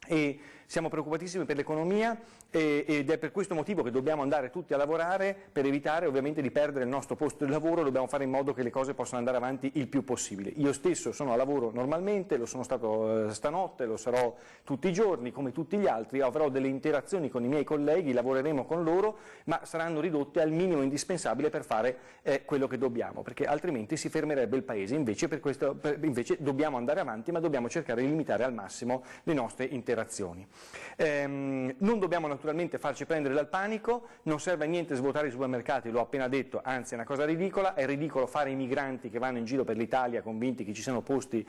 E siamo preoccupatissimi per l'economia ed è per questo motivo che dobbiamo andare tutti a lavorare per evitare ovviamente di perdere il nostro posto di lavoro. Dobbiamo fare in modo che le cose possano andare avanti il più possibile. Io stesso sono a lavoro normalmente, lo sono stato stanotte, lo sarò tutti i giorni come tutti gli altri, avrò delle interazioni con i miei colleghi, lavoreremo con loro, ma saranno ridotte al minimo indispensabile per fare quello che dobbiamo, perché altrimenti si fermerebbe il Paese. Invece dobbiamo andare avanti, ma dobbiamo cercare di limitare al massimo le nostre interazioni. Non dobbiamo naturalmente farci prendere dal panico, non serve a niente svuotare i supermercati, l'ho appena detto, anzi è una cosa ridicola, è ridicolo fare i migranti che vanno in giro per l'Italia convinti che ci siano posti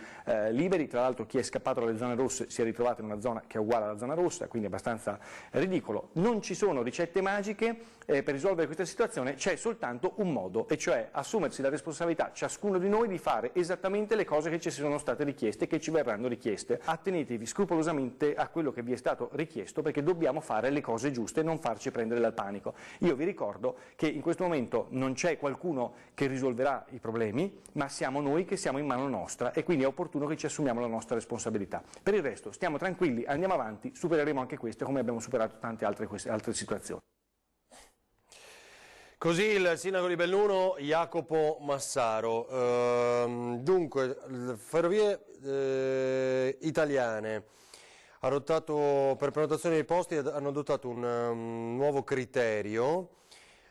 liberi, tra l'altro chi è scappato dalle zone rosse si è ritrovato in una zona che è uguale alla zona rossa, quindi è abbastanza ridicolo. Non ci sono ricette magiche per risolvere questa situazione, c'è soltanto un modo, e cioè assumersi la responsabilità ciascuno di noi di fare esattamente le cose che ci sono state richieste e che ci verranno richieste. Attenetevi scrupolosamente a quello che vi è stato richiesto, perché dobbiamo fare le cose giuste e non farci prendere dal panico. Io vi ricordo che in questo momento non c'è qualcuno che risolverà i problemi, ma siamo noi che siamo in mano nostra e quindi è opportuno che ci assumiamo la nostra responsabilità. Per il resto stiamo tranquilli, andiamo avanti, supereremo anche queste come abbiamo superato tante altre situazioni. Così il sindaco di Belluno Jacopo Massaro. Dunque, Ferrovie Italiane per prenotazione dei posti hanno adottato un nuovo criterio,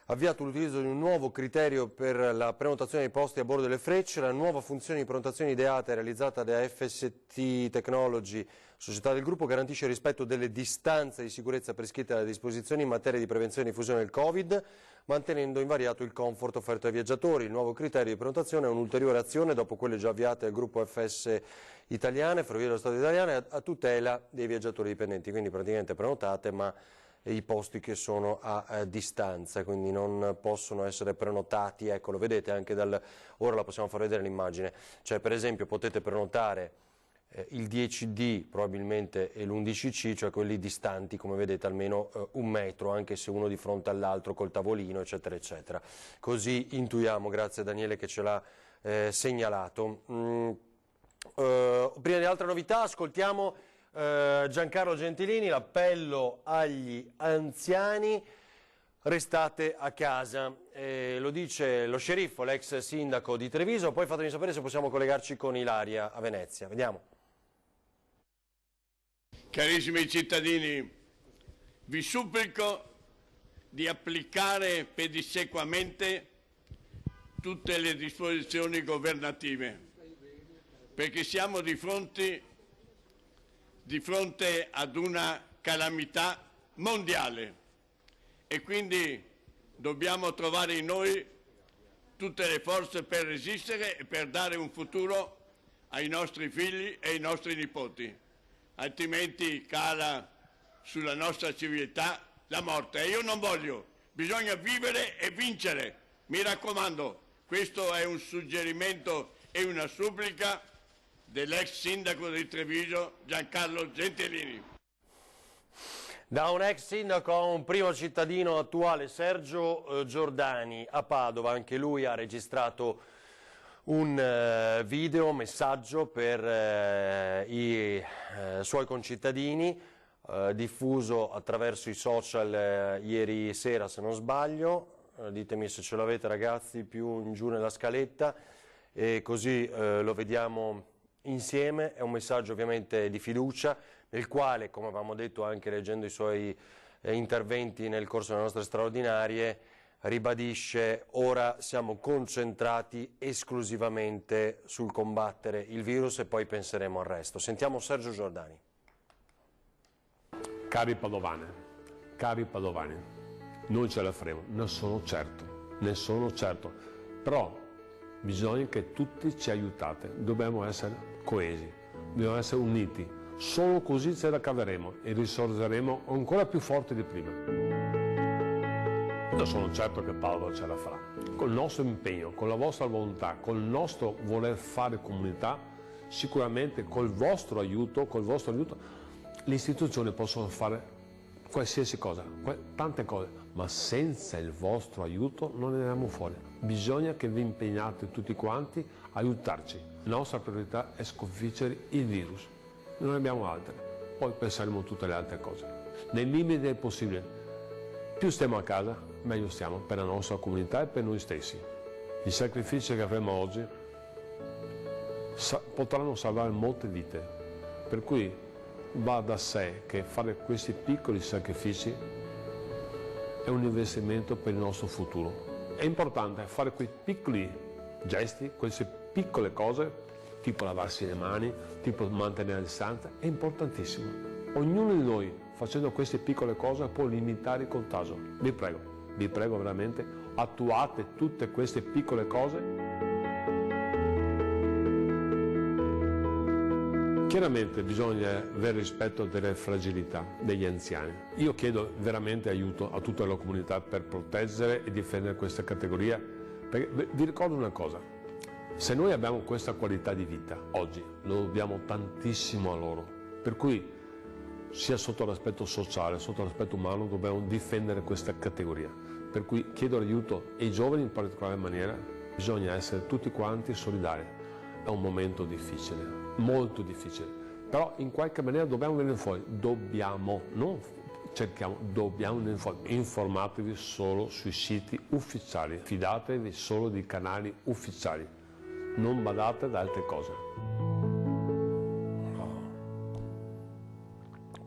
avviato l'utilizzo di un nuovo criterio per la prenotazione dei posti a bordo delle Frecce. La nuova funzione di prenotazione ideata e realizzata da FST Technology, società del gruppo, garantisce il rispetto delle distanze di sicurezza prescritte dalle disposizioni in materia di prevenzione e diffusione del Covid, mantenendo invariato il comfort offerto ai viaggiatori. Il nuovo criterio di prenotazione è un'ulteriore azione, dopo quelle già avviate dal gruppo FS Italiane, Ferrovie dello Stato Italiane, a tutela dei viaggiatori dipendenti, quindi praticamente prenotate, ma i posti che sono a distanza, quindi non possono essere prenotati, ecco, lo vedete anche ora la possiamo far vedere l'immagine, cioè per esempio potete prenotare il 10D probabilmente e l'11C, cioè quelli distanti, come vedete, almeno 1 metro, anche se uno di fronte all'altro col tavolino, eccetera, eccetera. Così intuiamo, grazie a Daniele che ce l'ha segnalato. Prima di altre novità, ascoltiamo Giancarlo Gentilini, l'appello agli anziani: restate a casa. Lo dice lo sceriffo, l'ex sindaco di Treviso. Poi fatemi sapere se possiamo collegarci con Ilaria a Venezia. Vediamo. Carissimi cittadini, vi supplico di applicare pedissequamente tutte le disposizioni governative, perché siamo di fronte di fronte ad una calamità mondiale e quindi dobbiamo trovare in noi tutte le forze per resistere e per dare un futuro ai nostri figli e ai nostri nipoti, altrimenti cala sulla nostra civiltà la morte. E io non voglio, bisogna vivere e vincere. Mi raccomando, questo è un suggerimento e una supplica dell'ex sindaco di Treviso Giancarlo Gentilini. Da un ex sindaco a un primo cittadino attuale, Sergio Giordani a Padova, anche lui ha registrato un video, un messaggio per i suoi concittadini, diffuso attraverso i social ieri sera se non sbaglio. Ditemi se ce l'avete ragazzi più in giù nella scaletta e così lo vediamo insieme. È un messaggio ovviamente di fiducia nel quale, come avevamo detto anche leggendo i suoi interventi nel corso delle nostre straordinarie, ribadisce: ora siamo concentrati esclusivamente sul combattere il virus e poi penseremo al resto. Sentiamo Sergio Giordani. Cari padovani, non ce la faremo, ne sono certo, però bisogna che tutti ci aiutate, dobbiamo essere coesi, dobbiamo essere uniti, solo così ce la caveremo e risorgeremo ancora più forti di prima. Io sono certo che Padova ce la farà, col nostro impegno, con la vostra volontà, col nostro voler fare comunità, sicuramente col vostro aiuto, le istituzioni possono fare qualsiasi cosa, tante cose, ma senza il vostro aiuto non ne andiamo fuori. Bisogna che vi impegnate tutti quanti a aiutarci. La nostra priorità è sconfiggere il virus, non ne abbiamo altre, poi penseremo a tutte le altre cose. Nei limiti del possibile, più stiamo a casa, meglio stiamo per la nostra comunità e per noi stessi. I sacrifici che avremo oggi potranno salvare molte vite, per cui va da sé che fare questi piccoli sacrifici è un investimento per il nostro futuro. È importante fare quei piccoli gesti, queste piccole cose, tipo lavarsi le mani, tipo mantenere la distanza, è importantissimo. Ognuno di noi facendo queste piccole cose può limitare il contagio. Vi prego veramente, attuate tutte queste piccole cose. Chiaramente bisogna avere rispetto delle fragilità degli anziani. Io chiedo veramente aiuto a tutta la comunità per proteggere e difendere questa categoria, perché vi ricordo una cosa: se noi abbiamo questa qualità di vita oggi, lo dobbiamo tantissimo a loro, per cui sia sotto l'aspetto sociale, sotto l'aspetto umano dobbiamo difendere questa categoria, per cui chiedo aiuto ai giovani in particolare maniera, bisogna essere tutti quanti solidari. È un momento difficile, molto difficile, però in qualche maniera dobbiamo venire fuori, dobbiamo venire fuori. Informatevi solo sui siti ufficiali, fidatevi solo di canali ufficiali, non badate ad altre cose.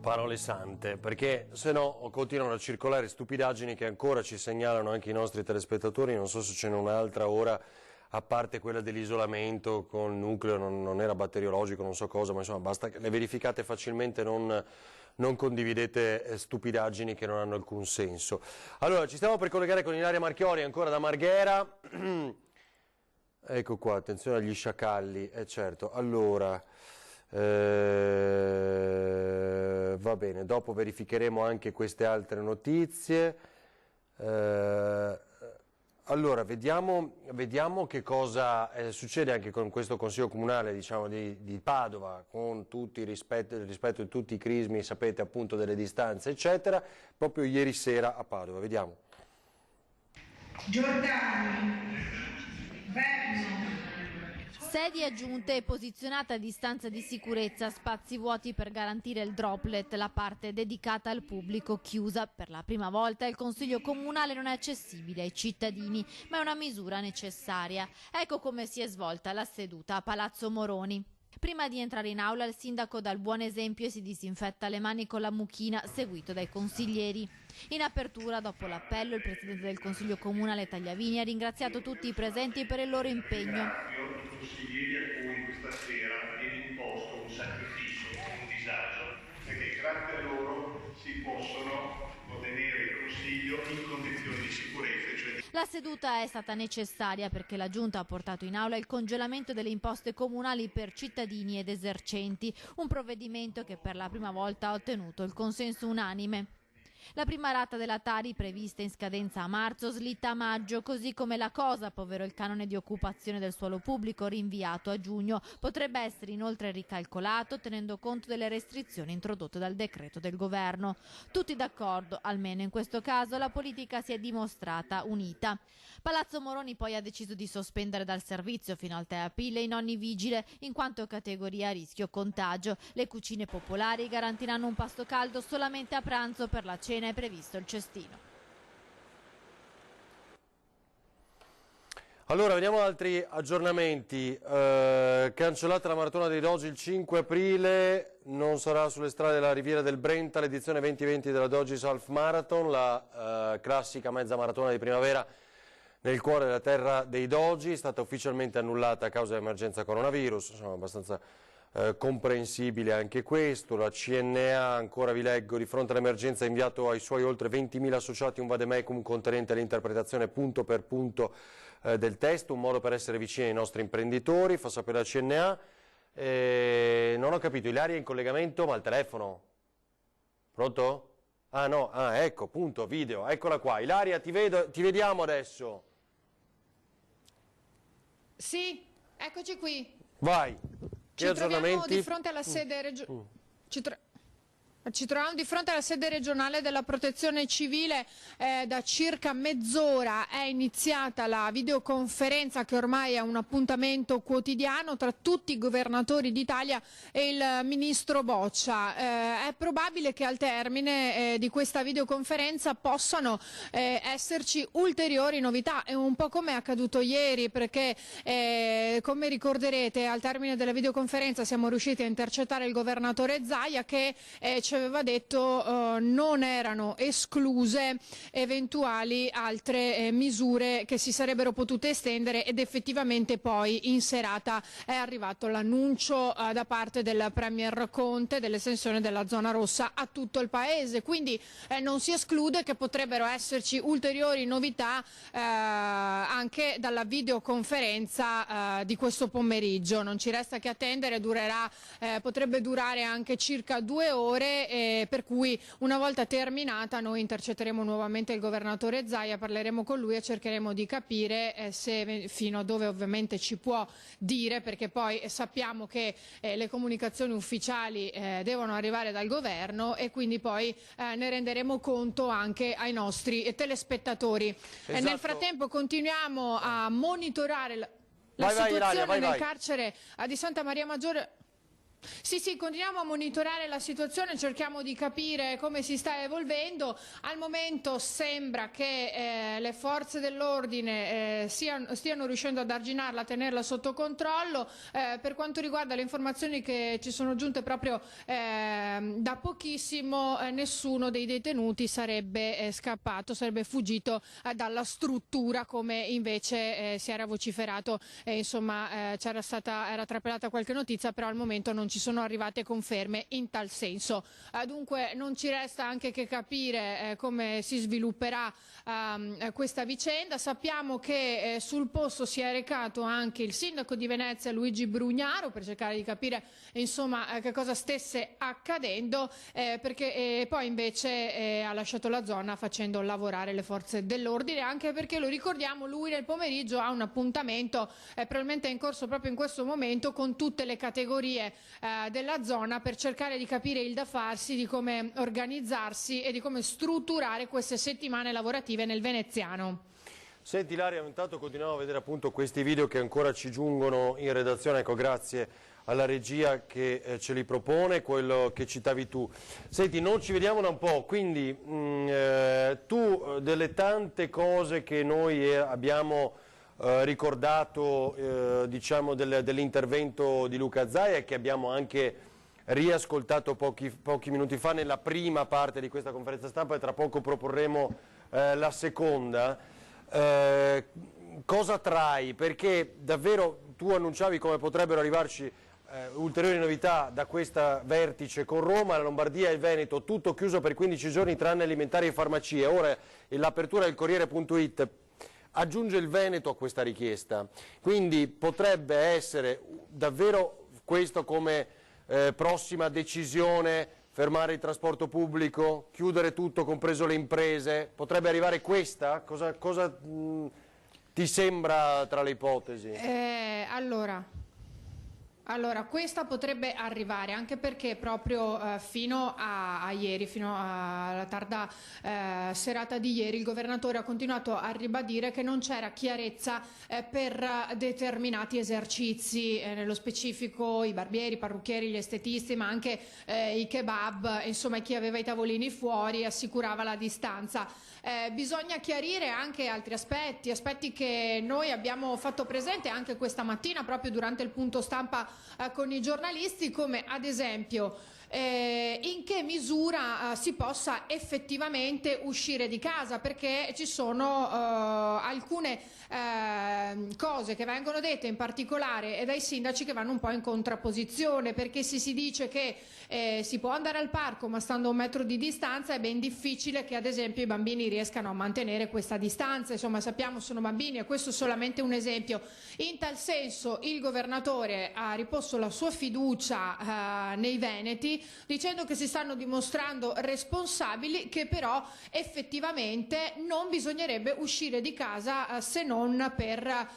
Parole sante, perché se no continuano a circolare stupidaggini che ancora ci segnalano anche i nostri telespettatori. Non so se ce n'è un'altra ora, a parte quella dell'isolamento con nucleo, non era batteriologico, non so cosa, ma insomma basta che le verificate facilmente, non condividete stupidaggini che non hanno alcun senso. Allora, ci stiamo per collegare con Ilaria Marchiori, ancora da Marghera. Ecco qua, attenzione agli sciacalli, certo. Allora, va bene, dopo verificheremo anche queste altre notizie. Allora, vediamo che cosa succede anche con questo Consiglio Comunale, diciamo, di Padova, con tutto il rispetto di tutti i crismi, sapete, appunto, delle distanze, eccetera, proprio ieri sera a Padova. Vediamo. Giordani, Verno. Sedie aggiunte e posizionate a distanza di sicurezza, spazi vuoti per garantire il droplet, la parte dedicata al pubblico chiusa. Per la prima volta il Consiglio Comunale non è accessibile ai cittadini, ma è una misura necessaria. Ecco come si è svolta la seduta a Palazzo Moroni. Prima di entrare in aula il sindaco dà il buon esempio e si disinfetta le mani con la mucchina, seguito dai consiglieri. In apertura, dopo l'appello, il presidente del Consiglio Comunale Tagliavini ha ringraziato tutti i presenti per il loro impegno. I consiglieri a cui questa sera viene imposto un sacrificio, un disagio possono ottenere il consiglio in condizioni di sicurezza. Cioè La seduta è stata necessaria perché la Giunta ha portato in aula il congelamento delle imposte comunali per cittadini ed esercenti, un provvedimento che per la prima volta ha ottenuto il consenso unanime. La prima rata della Tari, prevista in scadenza a marzo, slitta a maggio, così come la COSAP, ovvero il canone di occupazione del suolo pubblico, rinviato a giugno. Potrebbe essere inoltre ricalcolato tenendo conto delle restrizioni introdotte dal decreto del governo. Tutti d'accordo, almeno in questo caso la politica si è dimostrata unita. Palazzo Moroni poi ha deciso di sospendere dal servizio fino al 3 aprile i nonni vigile, in quanto categoria a rischio contagio. Le cucine popolari garantiranno un pasto caldo solamente a pranzo, per la cena è previsto il cestino. Allora, vediamo altri aggiornamenti. Cancellata la maratona dei Dogi il 5 aprile, non sarà sulle strade della Riviera del Brenta l'edizione 2020 della Dogis Half Marathon, la classica mezza maratona di primavera nel cuore della terra dei Dogi. È stata ufficialmente annullata a causa dell'emergenza coronavirus, insomma, abbastanza comprensibile anche questo. La CNA, ancora vi leggo, di fronte all'emergenza ha inviato ai suoi oltre 20.000 associati un vademecum contenente l'interpretazione punto per punto del testo, un modo per essere vicini ai nostri imprenditori, fa sapere la CNA. Non ho capito, Ilaria è in collegamento ma al telefono? Pronto? Ah no, ecco, punto, video, eccola qua. Ilaria, ti vediamo adesso. Sì, eccoci qui. Vai. Ci troviamo di fronte alla sede regionale. Ci troviamo di fronte alla sede regionale della Protezione Civile. Da circa mezz'ora è iniziata la videoconferenza che ormai è un appuntamento quotidiano tra tutti i governatori d'Italia e il ministro Boccia. È probabile che al termine di questa videoconferenza possano esserci ulteriori novità, è un po' come è accaduto ieri, perché come ricorderete al termine della videoconferenza siamo riusciti a intercettare il governatore Zaia che ci aveva detto non erano escluse eventuali altre misure che si sarebbero potute estendere, ed effettivamente poi in serata è arrivato l'annuncio da parte del Premier Conte dell'estensione della zona rossa a tutto il paese, quindi non si esclude che potrebbero esserci ulteriori novità anche dalla videoconferenza di questo pomeriggio. Non ci resta che attendere, potrebbe durare anche circa 2 ore, per cui una volta terminata noi intercetteremo nuovamente il governatore Zaia, parleremo con lui e cercheremo di capire fino a dove ovviamente ci può dire, perché poi sappiamo che le comunicazioni ufficiali devono arrivare dal governo e quindi poi ne renderemo conto anche ai nostri telespettatori. Esatto. Nel frattempo continuiamo a monitorare la situazione nel carcere di Santa Maria Maggiore. Sì, continuiamo a monitorare la situazione, cerchiamo di capire come si sta evolvendo. Al momento sembra che le forze dell'ordine stiano riuscendo ad arginarla, a tenerla sotto controllo. Per quanto riguarda le informazioni che ci sono giunte proprio da pochissimo, nessuno dei detenuti sarebbe scappato, sarebbe fuggito dalla struttura come invece si era vociferato. Insomma, era trapelata qualche notizia, però al momento non ci sono arrivate conferme in tal senso. Dunque non ci resta anche che capire come si svilupperà questa vicenda. Sappiamo che sul posto si è recato anche il sindaco di Venezia Luigi Brugnaro per cercare di capire insomma che cosa stesse accadendo, perché poi invece ha lasciato la zona facendo lavorare le forze dell'ordine, anche perché lo ricordiamo, lui nel pomeriggio ha un appuntamento probabilmente in corso proprio in questo momento con tutte le categorie della zona per cercare di capire il da farsi, di come organizzarsi e di come strutturare queste settimane lavorative nel veneziano. Senti Ilaria, intanto continuiamo a vedere appunto questi video che ancora ci giungono in redazione, ecco, grazie alla regia che ce li propone, quello che citavi tu. Senti, non ci vediamo da un po', quindi tu delle tante cose che noi abbiamo ricordato diciamo dell'intervento di Luca Zaia e che abbiamo anche riascoltato pochi minuti fa nella prima parte di questa conferenza stampa, e tra poco proporremo la seconda. Cosa trai? Perché davvero tu annunciavi come potrebbero arrivarci ulteriori novità da questa vertice con Roma, la Lombardia e il Veneto tutto chiuso per 15 giorni tranne alimentari e farmacie. Ora l'apertura del Corriere.it aggiunge il Veneto a questa richiesta, quindi potrebbe essere davvero questo come prossima decisione, fermare il trasporto pubblico, chiudere tutto compreso le imprese, potrebbe arrivare questa? Cosa ti sembra tra le ipotesi? Allora, questa potrebbe arrivare, anche perché proprio fino a ieri, fino alla tarda serata di ieri, il governatore ha continuato a ribadire che non c'era chiarezza per determinati esercizi, nello specifico i barbieri, i parrucchieri, gli estetisti, ma anche i kebab, insomma chi aveva i tavolini fuori assicurava la distanza. Bisogna chiarire anche altri aspetti che noi abbiamo fatto presente anche questa mattina proprio durante il punto stampa con i giornalisti, come ad esempio in che misura si possa effettivamente uscire di casa, perché ci sono alcune cose che vengono dette in particolare dai sindaci che vanno un po' in contrapposizione, perché se si dice che si può andare al parco ma stando a 1 metro di distanza, è ben difficile che ad esempio i bambini riescano a mantenere questa distanza. Insomma, sappiamo sono bambini e questo è solamente un esempio. In tal senso il governatore ha riposto la sua fiducia nei veneti, dicendo che si stanno dimostrando responsabili, che però effettivamente non bisognerebbe uscire di casa se non per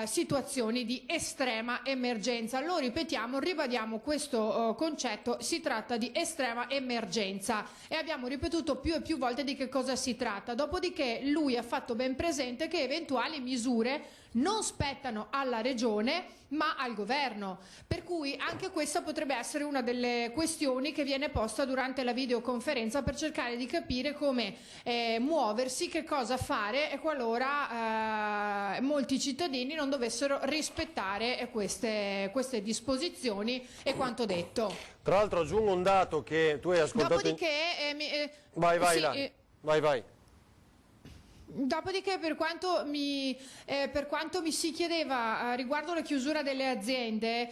situazioni di estrema emergenza. Lo ripetiamo, ribadiamo questo concetto, si tratta di estrema emergenza e abbiamo ripetuto più e più volte di che cosa si tratta. Dopodiché lui ha fatto ben presente che eventuali misure non spettano alla Regione ma al governo, per cui anche questa potrebbe essere una delle questioni che viene posta durante la videoconferenza per cercare di capire come muoversi, che cosa fare qualora molti cittadini non dovessero rispettare queste disposizioni e quanto detto. Tra l'altro aggiungo un dato che tu hai ascoltato. Dopodiché vai. Dopodiché per quanto mi si chiedeva riguardo la chiusura delle aziende,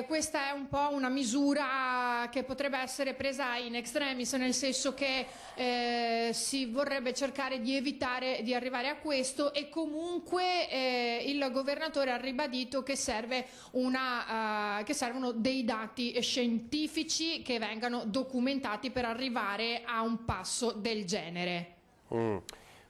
questa è un po' una misura che potrebbe essere presa in extremis, nel senso che si vorrebbe cercare di evitare di arrivare a questo, e comunque il governatore ha ribadito che servono dei dati scientifici che vengano documentati per arrivare a un passo del genere.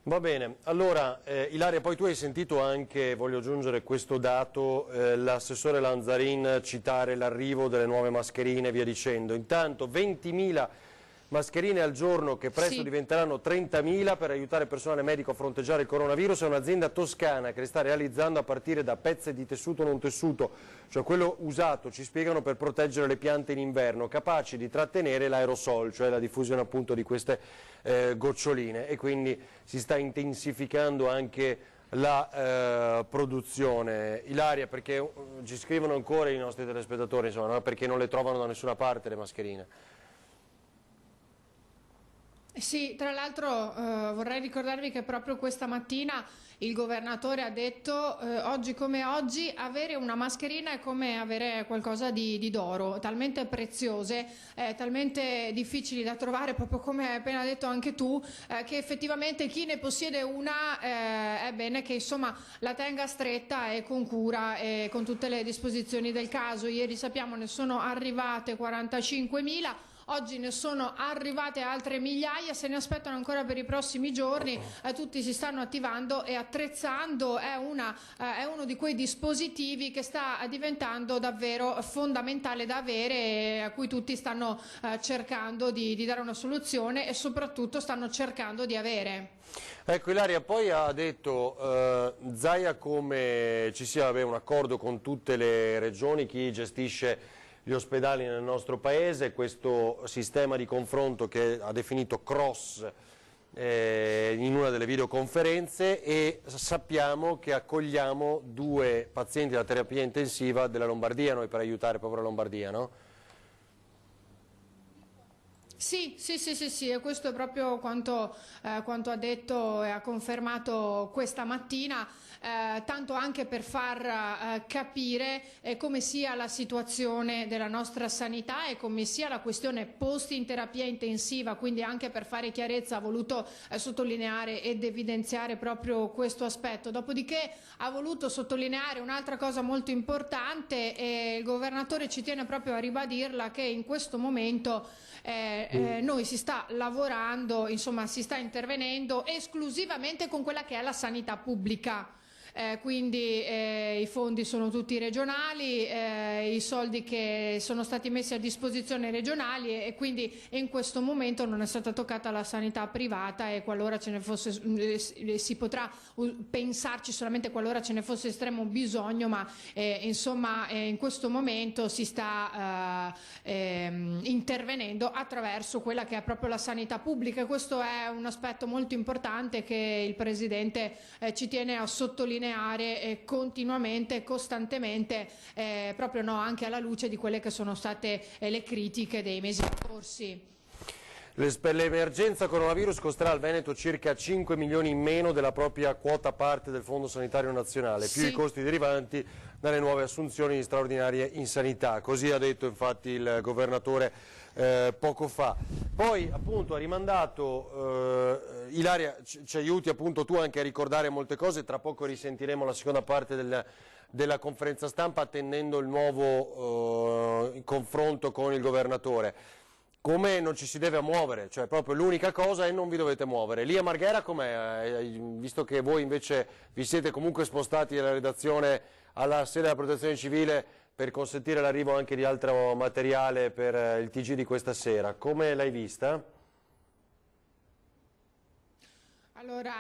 Va bene, allora Ilaria, poi tu hai sentito anche, voglio aggiungere questo dato, l'assessore Lanzarin citare l'arrivo delle nuove mascherine e via dicendo. Intanto 20.000 mascherine al giorno che presto diventeranno 30.000 per aiutare il personale medico a fronteggiare il coronavirus. È un'azienda toscana che le sta realizzando a partire da pezzi di tessuto non tessuto, cioè quello usato, ci spiegano, per proteggere le piante in inverno, capaci di trattenere l'aerosol, cioè la diffusione appunto di queste goccioline, e quindi si sta intensificando anche la produzione. Ilaria, perché ci scrivono ancora i nostri telespettatori, insomma, no? Perché non le trovano da nessuna parte le mascherine. Sì, tra l'altro vorrei ricordarvi che proprio questa mattina il governatore ha detto oggi come oggi avere una mascherina è come avere qualcosa di d'oro, talmente preziose, talmente difficili da trovare, proprio come hai appena detto anche tu, che effettivamente chi ne possiede una è bene che insomma la tenga stretta e con cura e con tutte le disposizioni del caso. Ieri sappiamo ne sono arrivate 45.000. Oggi ne sono arrivate altre migliaia, se ne aspettano ancora per i prossimi giorni, tutti si stanno attivando e attrezzando, è uno di quei dispositivi che sta diventando davvero fondamentale da avere e a cui tutti stanno cercando di dare una soluzione e soprattutto stanno cercando di avere. Ecco, Ilaria, poi ha detto Zaia come ci sia un accordo con tutte le regioni, chi gestisce gli ospedali nel nostro paese, questo sistema di confronto che ha definito cross in una delle videoconferenze, e sappiamo che accogliamo 2 pazienti da terapia intensiva della Lombardia noi per aiutare proprio la Lombardia, no? Sì, e questo è proprio quanto ha detto e ha confermato questa mattina, tanto anche per far capire come sia la situazione della nostra sanità e come sia la questione posti in terapia intensiva, quindi anche per fare chiarezza ha voluto sottolineare ed evidenziare proprio questo aspetto. Dopodiché ha voluto sottolineare un'altra cosa molto importante e il governatore ci tiene proprio a ribadirla, che in questo momento noi si sta lavorando, insomma si sta intervenendo esclusivamente con quella che è la sanità pubblica. Quindi i fondi sono tutti regionali, i soldi che sono stati messi a disposizione regionali e quindi in questo momento non è stata toccata la sanità privata e qualora ce ne fosse, si potrà pensarci solamente qualora ce ne fosse estremo bisogno, ma insomma in questo momento si sta intervenendo attraverso quella che è proprio la sanità pubblica, e questo è un aspetto molto importante che il Presidente ci tiene a sottolineare continuamente, costantemente, proprio anche alla luce di quelle che sono state le critiche dei mesi scorsi. L'emergenza coronavirus costerà al Veneto circa 5 milioni in meno della propria quota parte del Fondo Sanitario Nazionale, più i costi derivanti dalle nuove assunzioni straordinarie in sanità. Così ha detto infatti il governatore poco fa. Poi appunto ha rimandato, Ilaria ci aiuti appunto tu anche a ricordare molte cose, tra poco risentiremo la seconda parte della conferenza stampa attendendo il nuovo confronto con il governatore. Come non ci si deve muovere, cioè proprio l'unica cosa è non vi dovete muovere. Lì a Marghera com'è? Visto che voi invece vi siete comunque spostati dalla redazione alla sede della Protezione Civile per consentire l'arrivo anche di altro materiale per il TG di questa sera, come l'hai vista? Allora,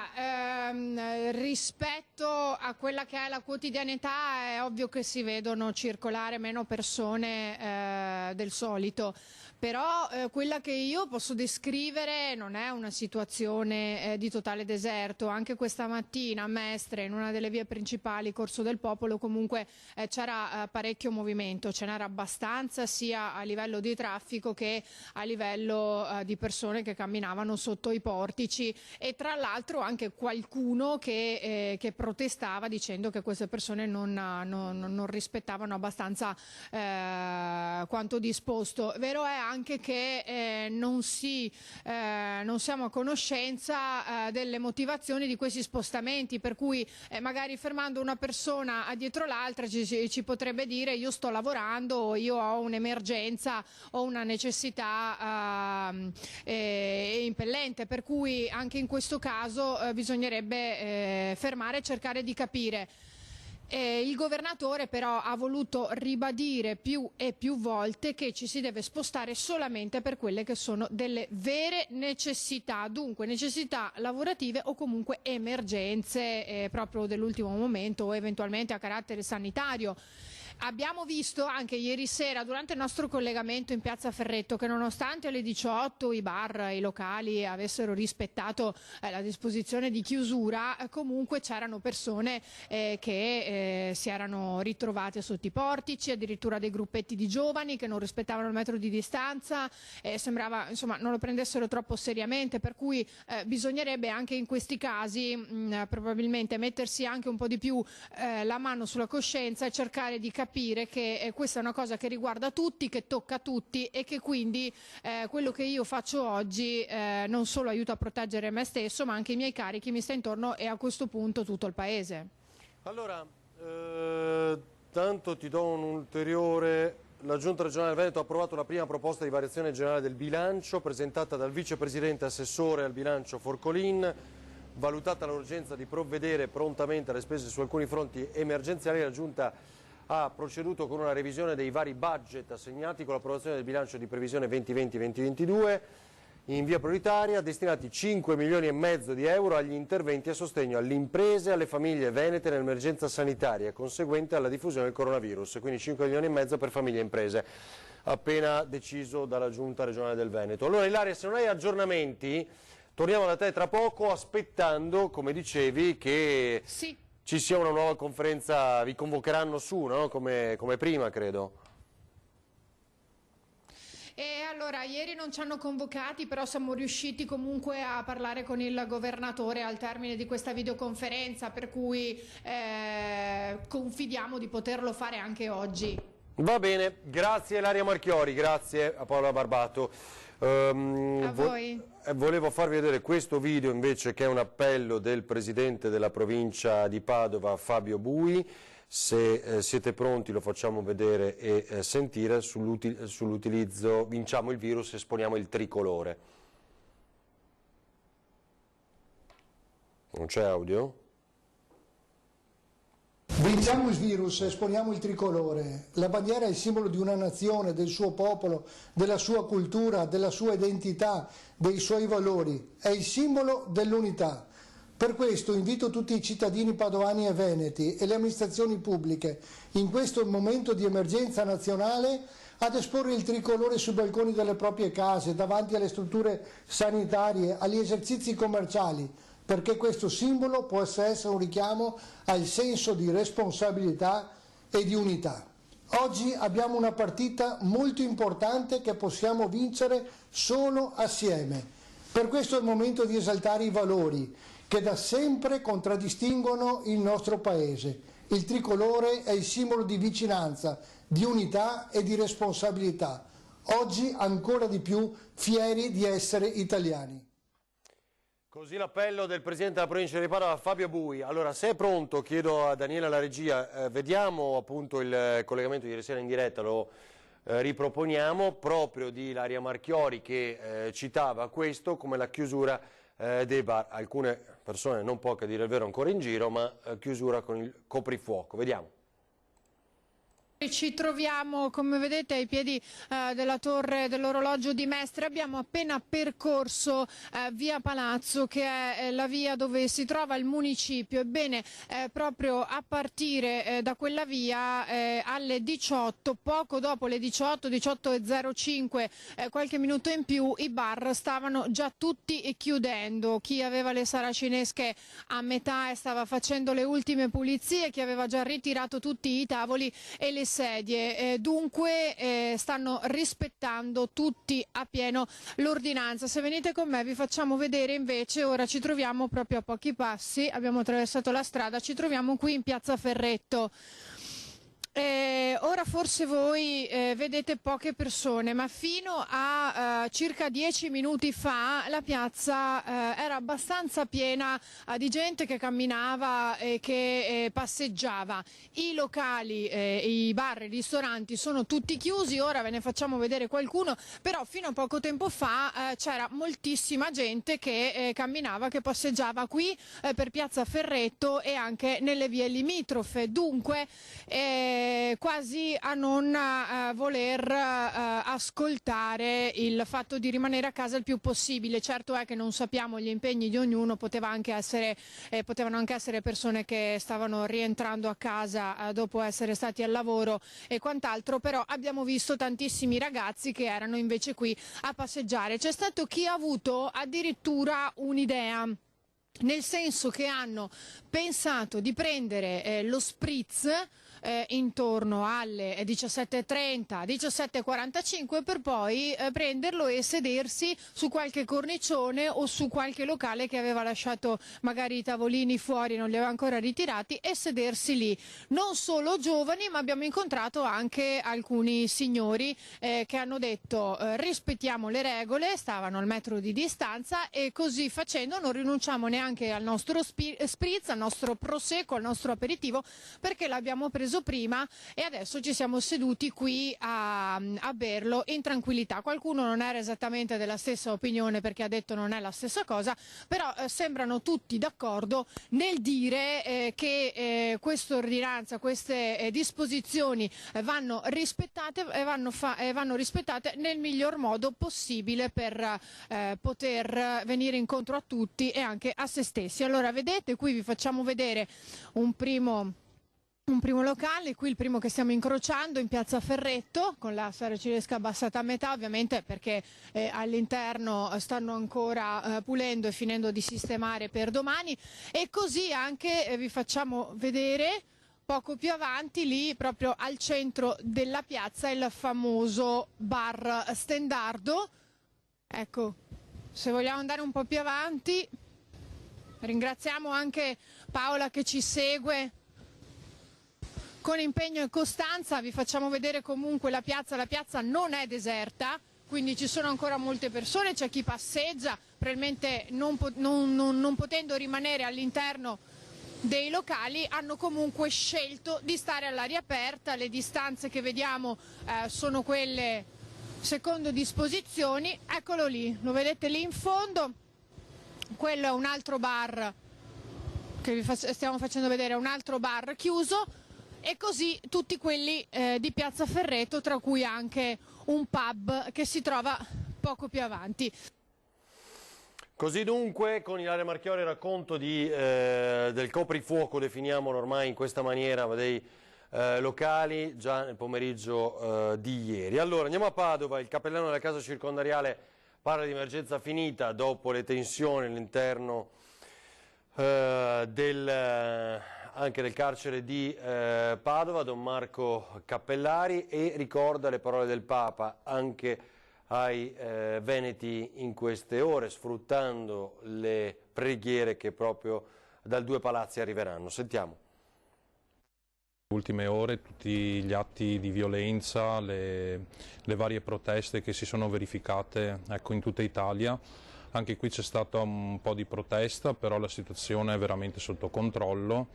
rispetto a quella che è la quotidianità è ovvio che si vedono circolare meno persone del solito, però quella che io posso descrivere non è una situazione di totale deserto. Anche questa mattina a Mestre, in una delle vie principali, Corso del Popolo, comunque c'era parecchio movimento, ce n'era abbastanza sia a livello di traffico che a livello di persone che camminavano sotto i portici, e tra l'altro anche qualcuno che protestava dicendo che queste persone non rispettavano abbastanza quanto disposto. Vero è anche che non siamo a conoscenza delle motivazioni di questi spostamenti, per cui magari fermando una persona dietro l'altra ci potrebbe dire io sto lavorando, io ho un'emergenza o una necessità impellente, per cui anche in questo caso bisognerebbe fermare e cercare di capire. Il governatore però ha voluto ribadire più e più volte che ci si deve spostare solamente per quelle che sono delle vere necessità, dunque necessità lavorative o comunque emergenze proprio dell'ultimo momento o eventualmente a carattere sanitario. Abbiamo visto anche ieri sera durante il nostro collegamento in Piazza Ferretto che nonostante alle 18 i bar, i locali avessero rispettato la disposizione di chiusura, comunque c'erano persone che si erano ritrovate sotto i portici, addirittura dei gruppetti di giovani che non rispettavano il metro di distanza, sembrava insomma non lo prendessero troppo seriamente, per cui bisognerebbe anche in questi casi probabilmente mettersi anche un po' di più la mano sulla coscienza e cercare di capire che questa è una cosa che riguarda tutti, che tocca tutti e che quindi quello che io faccio oggi non solo aiuta a proteggere me stesso ma anche i miei cari, chi mi sta intorno e a questo punto tutto il paese. Allora, tanto ti do un ulteriore. La Giunta regionale del Veneto ha approvato la prima proposta di variazione generale del bilancio presentata dal vicepresidente assessore al bilancio Forcolin. Valutata l'urgenza di provvedere prontamente alle spese su alcuni fronti emergenziali, la Giunta ha proceduto con una revisione dei vari budget assegnati con l'approvazione del bilancio di previsione 2020-2022 in via prioritaria, destinati 5 milioni e mezzo di euro agli interventi a sostegno alle imprese e alle famiglie venete nell'emergenza sanitaria conseguente alla diffusione del coronavirus, quindi 5 milioni e mezzo per famiglie e imprese, appena deciso dalla Giunta regionale del Veneto. Allora Ilaria, se non hai aggiornamenti, torniamo da te tra poco aspettando, come dicevi, che ci sia una nuova conferenza, vi convocheranno su, no? Come prima credo. E allora ieri non ci hanno convocati, però siamo riusciti comunque a parlare con il governatore al termine di questa videoconferenza, per cui confidiamo di poterlo fare anche oggi. Va bene, grazie Ilaria Marchiori, grazie a Paola Barbato. A voi. Volevo farvi vedere questo video invece, che è un appello del presidente della provincia di Padova, Fabio Bui. Se siete pronti lo facciamo vedere e sentire sull'utilizzo "Vinciamo il virus, esponiamo il tricolore". Non c'è audio? Vinciamo il virus, esponiamo il tricolore. La bandiera è il simbolo di una nazione, del suo popolo, della sua cultura, della sua identità, dei suoi valori. È il simbolo dell'unità. Per questo invito tutti i cittadini padovani e veneti e le amministrazioni pubbliche, in questo momento di emergenza nazionale, ad esporre il tricolore sui balconi delle proprie case, davanti alle strutture sanitarie, agli esercizi commerciali, perché questo simbolo possa essere un richiamo al senso di responsabilità e di unità. Oggi abbiamo una partita molto importante che possiamo vincere solo assieme. Per questo è il momento di esaltare i valori che da sempre contraddistinguono il nostro Paese. Il tricolore è il simbolo di vicinanza, di unità e di responsabilità. Oggi ancora di più fieri di essere italiani. Così l'appello del presidente della provincia di Padova, Fabio Bui. Allora, se è pronto, chiedo a Daniela la regia, vediamo appunto il collegamento di ieri sera in diretta, lo riproponiamo, proprio di Ilaria Marchiori, che citava questo come la chiusura dei bar. Alcune persone, non poche a dire il vero, ancora in giro, ma chiusura con il coprifuoco. Vediamo. Ci troviamo, come vedete, ai piedi della torre dell'orologio di Mestre. Abbiamo appena percorso via Palazzo, che è la via dove si trova il municipio. Ebbene, proprio a partire da quella via alle 18, poco dopo le 18:05, qualche minuto in più, i bar stavano già tutti chiudendo. Chi aveva le saracinesche a metà e stava facendo le ultime pulizie, chi aveva già ritirato tutti i tavoli e le sedie, dunque stanno rispettando tutti appieno l'ordinanza. Se venite con me vi facciamo vedere invece, ora ci troviamo proprio a pochi passi, abbiamo attraversato la strada, ci troviamo qui in piazza Ferretto. Ora forse voi vedete poche persone, ma fino a circa 10 minuti fa la piazza era abbastanza piena di gente che camminava e che passeggiava. I locali, i bar, i ristoranti sono tutti chiusi, ora ve ne facciamo vedere qualcuno, però fino a poco tempo fa c'era moltissima gente che camminava, che passeggiava qui per piazza Ferretto e anche nelle vie limitrofe, dunque quasi a non voler ascoltare il fatto di rimanere a casa il più possibile. Certo è che non sappiamo gli impegni di ognuno, potevano anche essere persone che stavano rientrando a casa dopo essere stati al lavoro e quant'altro, però abbiamo visto tantissimi ragazzi che erano invece qui a passeggiare. C'è stato chi ha avuto addirittura un'idea, nel senso che hanno pensato di prendere lo spritz intorno alle 17:30, 17:45 per poi prenderlo e sedersi su qualche cornicione o su qualche locale che aveva lasciato magari i tavolini fuori, non li aveva ancora ritirati, e sedersi lì. Non solo giovani, ma abbiamo incontrato anche alcuni signori che hanno detto rispettiamo le regole, stavano al metro di distanza e così facendo non rinunciamo neanche al nostro spritz, al nostro prosecco, al nostro aperitivo, perché l'abbiamo preso prima e adesso ci siamo seduti qui a berlo in tranquillità. Qualcuno non era esattamente della stessa opinione perché ha detto non è la stessa cosa, però sembrano tutti d'accordo nel dire che questa ordinanza, queste disposizioni vanno rispettate e vanno rispettate nel miglior modo possibile per poter venire incontro a tutti e anche a se stessi. Allora vedete, qui vi facciamo vedere un primo locale, qui il primo che stiamo incrociando in piazza Ferretto, con la saracinesca abbassata a metà ovviamente perché all'interno stanno ancora pulendo e finendo di sistemare per domani, e così anche vi facciamo vedere poco più avanti, lì proprio al centro della piazza, il famoso bar Stendardo. Ecco, se vogliamo andare un po' più avanti, ringraziamo anche Paola che ci segue con impegno e costanza. Vi facciamo vedere comunque la piazza non è deserta, quindi ci sono ancora molte persone, c'è chi passeggia, probabilmente non potendo rimanere all'interno dei locali, hanno comunque scelto di stare all'aria aperta. Le distanze che vediamo sono quelle secondo disposizioni. Eccolo lì, lo vedete lì in fondo, quello è un altro bar che vi stiamo facendo vedere, un altro bar chiuso, e così tutti quelli di Piazza Ferreto, tra cui anche un pub che si trova poco più avanti. Così dunque con Ilaria Marchiori racconto del coprifuoco, definiamolo ormai in questa maniera, dei locali già nel pomeriggio di ieri. Allora andiamo a Padova, il cappellano della casa circondariale parla di emergenza finita dopo le tensioni all'interno anche del carcere di Padova, Don Marco Cappellari, e ricorda le parole del Papa anche ai veneti in queste ore, sfruttando le preghiere che proprio dal Due Palazzi arriveranno. Sentiamo. Ultime ore, tutti gli atti di violenza, le varie proteste che si sono verificate, ecco, in tutta Italia. Anche qui c'è stata un po' di protesta, però la situazione è veramente sotto controllo.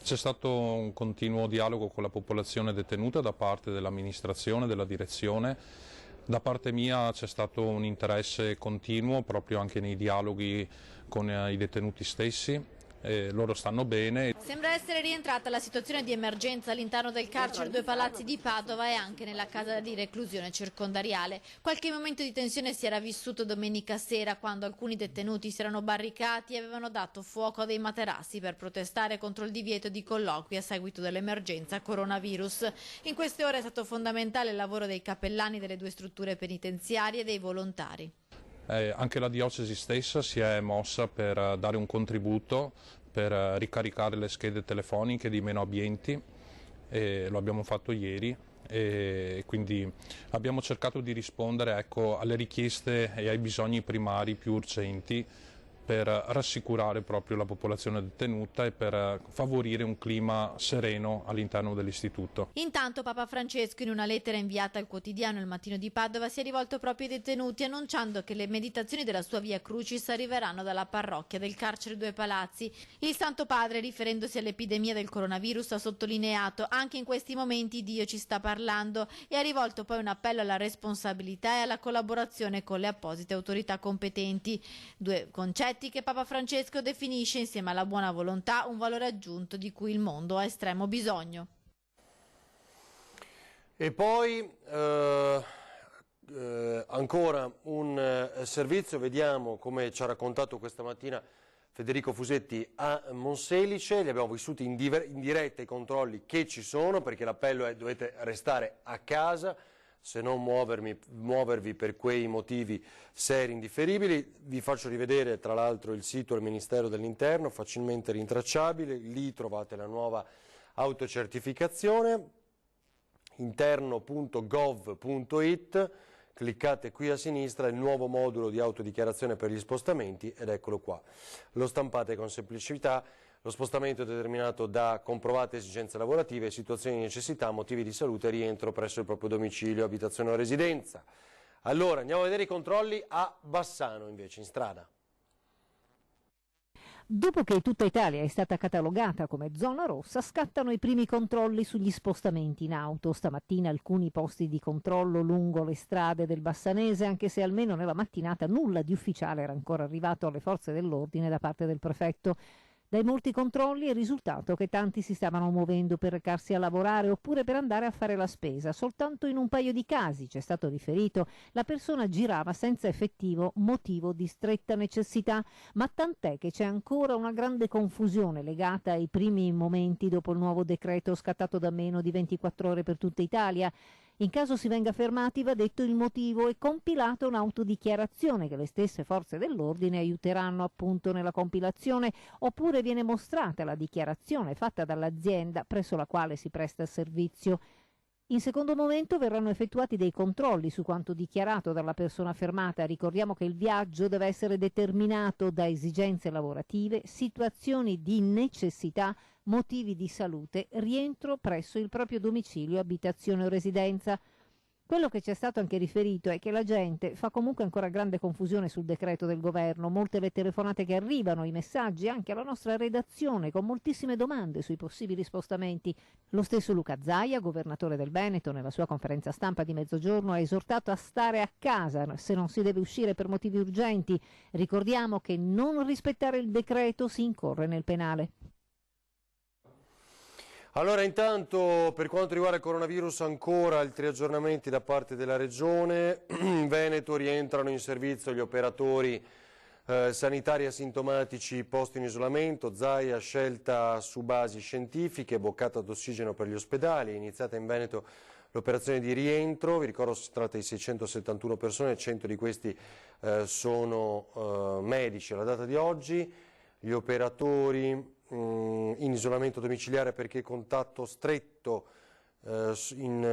C'è stato un continuo dialogo con la popolazione detenuta da parte dell'amministrazione, della direzione. Da parte mia c'è stato un interesse continuo proprio anche nei dialoghi con i detenuti stessi. Loro stanno bene. Sembra essere rientrata la situazione di emergenza all'interno del carcere Due Palazzi di Padova e anche nella casa di reclusione circondariale. Qualche momento di tensione si era vissuto domenica sera, quando alcuni detenuti si erano barricati e avevano dato fuoco a dei materassi per protestare contro il divieto di colloqui a seguito dell'emergenza coronavirus. In queste ore è stato fondamentale il lavoro dei cappellani delle due strutture penitenziarie e dei volontari. Anche la diocesi stessa si è mossa per dare un contributo per ricaricare le schede telefoniche di meno abbienti, lo abbiamo fatto ieri, e quindi abbiamo cercato di rispondere, ecco, alle richieste e ai bisogni primari più urgenti per rassicurare proprio la popolazione detenuta e per favorire un clima sereno all'interno dell'istituto. Intanto Papa Francesco, in una lettera inviata al quotidiano Il Mattino di Padova, si è rivolto proprio ai detenuti, annunciando che le meditazioni della sua Via Crucis arriveranno dalla parrocchia del carcere Due Palazzi. Il Santo Padre, riferendosi all'epidemia del coronavirus, ha sottolineato: anche in questi momenti Dio ci sta parlando, e ha rivolto poi un appello alla responsabilità e alla collaborazione con le apposite autorità competenti. Due concetti che Papa Francesco definisce, insieme alla buona volontà, un valore aggiunto di cui il mondo ha estremo bisogno. E poi ancora un servizio, vediamo come ci ha raccontato questa mattina Federico Fusetti a Monselice. Li abbiamo vissuti in diretta i controlli che ci sono, perché l'appello è: dovete restare a casa, se non muovervi per quei motivi seri, indifferibili. Vi faccio rivedere tra l'altro il sito del Ministero dell'Interno, facilmente rintracciabile. Lì trovate la nuova autocertificazione, interno.gov.it, cliccate qui a sinistra il nuovo modulo di autodichiarazione per gli spostamenti ed eccolo qua. Lo stampate con semplicità. Lo spostamento è determinato da comprovate esigenze lavorative, situazioni di necessità, motivi di salute, rientro presso il proprio domicilio, abitazione o residenza. Allora, andiamo a vedere i controlli a Bassano, invece, in strada. Dopo che tutta Italia è stata catalogata come zona rossa, scattano i primi controlli sugli spostamenti in auto. Stamattina alcuni posti di controllo lungo le strade del Bassanese, anche se almeno nella mattinata nulla di ufficiale era ancora arrivato alle forze dell'ordine da parte del prefetto. Dai molti controlli è risultato che tanti si stavano muovendo per recarsi a lavorare oppure per andare a fare la spesa. Soltanto in un paio di casi, ci è stato riferito, la persona girava senza effettivo motivo di stretta necessità, ma tant'è che c'è ancora una grande confusione legata ai primi momenti dopo il nuovo decreto scattato da meno di 24 ore per tutta Italia. In caso si venga fermati va detto il motivo e compilata un'autodichiarazione che le stesse forze dell'ordine aiuteranno appunto nella compilazione, oppure viene mostrata la dichiarazione fatta dall'azienda presso la quale si presta il servizio. In secondo momento verranno effettuati dei controlli su quanto dichiarato dalla persona fermata. Ricordiamo che il viaggio deve essere determinato da esigenze lavorative, situazioni di necessità, motivi di salute, rientro presso il proprio domicilio, abitazione o residenza. Quello che ci è stato anche riferito è che la gente fa comunque ancora grande confusione sul decreto del governo, molte le telefonate che arrivano, i messaggi anche alla nostra redazione con moltissime domande sui possibili spostamenti. Lo stesso Luca Zaia, governatore del Veneto, nella sua conferenza stampa di mezzogiorno ha esortato a stare a casa se non si deve uscire per motivi urgenti. Ricordiamo che non rispettare il decreto si incorre nel penale. Allora, intanto per quanto riguarda il coronavirus ancora altri aggiornamenti da parte della Regione. In Veneto rientrano in servizio gli operatori sanitari asintomatici posti in isolamento. Zaia scelta su basi scientifiche, boccata d'ossigeno per gli ospedali. È iniziata in Veneto l'operazione di rientro, vi ricordo si tratta di 671 persone, 100 di questi sono medici alla data di oggi. Gli operatori in isolamento domiciliare perché contatto stretto in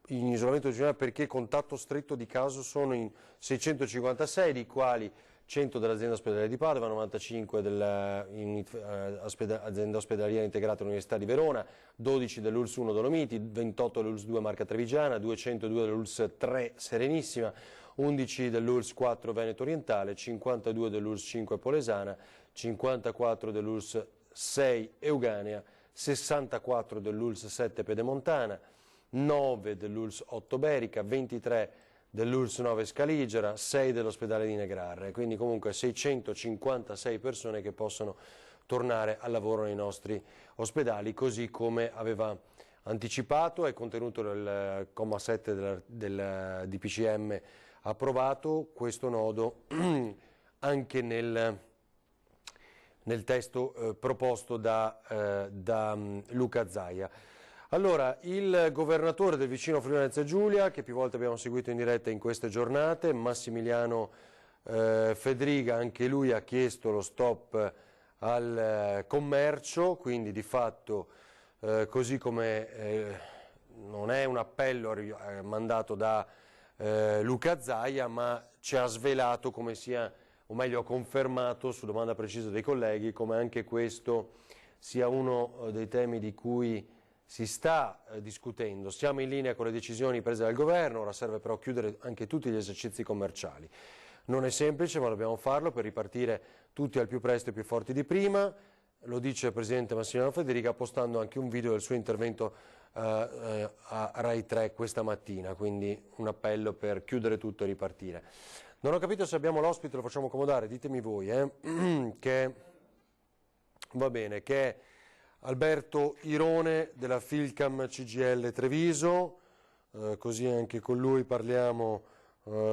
isolamento domiciliare perché contatto stretto di caso sono in 656, di quali 100 dell'azienda ospedaliera di Padova, 95 dell'azienda ospedaliera integrata all'Università di Verona, 12 dell'ULSS 1 Dolomiti, 28 dell'ULSS 2 Marca Trevigiana, 202 dell'ULSS 3 Serenissima, 11 dell'ULSS 4 Veneto Orientale, 52 dell'ULSS 5 Polesana, 54 dell'ULSS 6 Euganea, 64 dell'ULSS 7 Pedemontana, 9 dell'ULSS 8 Berica, 23 dell'ULSS 9 Scaligera, 6 dell'ospedale di Negrarre, quindi comunque 656 persone che possono tornare al lavoro nei nostri ospedali, così come aveva anticipato, è contenuto nel comma 7 del DPCM approvato questo nodo anche nel testo proposto da Luca Zaia. Allora, il governatore del vicino Friuli Venezia Giulia, che più volte abbiamo seguito in diretta in queste giornate, Massimiliano Fedriga, anche lui ha chiesto lo stop al commercio, quindi di fatto così come non è un appello mandato da Luca Zaia, ma ci ha svelato come sia, o meglio ha confermato su domanda precisa dei colleghi, come anche questo sia uno dei temi di cui si sta discutendo. Siamo in linea con le decisioni prese dal governo, ora serve però chiudere anche tutti gli esercizi commerciali. Non è semplice, ma dobbiamo farlo per ripartire tutti al più presto e più forti di prima. Lo dice il Presidente Massimiliano Fedriga postando anche un video del suo intervento a Rai 3 questa mattina, quindi un appello per chiudere tutto e ripartire. Non ho capito se abbiamo l'ospite, lo facciamo accomodare, ditemi voi, che va bene, che è Alberto Irone della Filcam CGIL Treviso, così anche con lui parliamo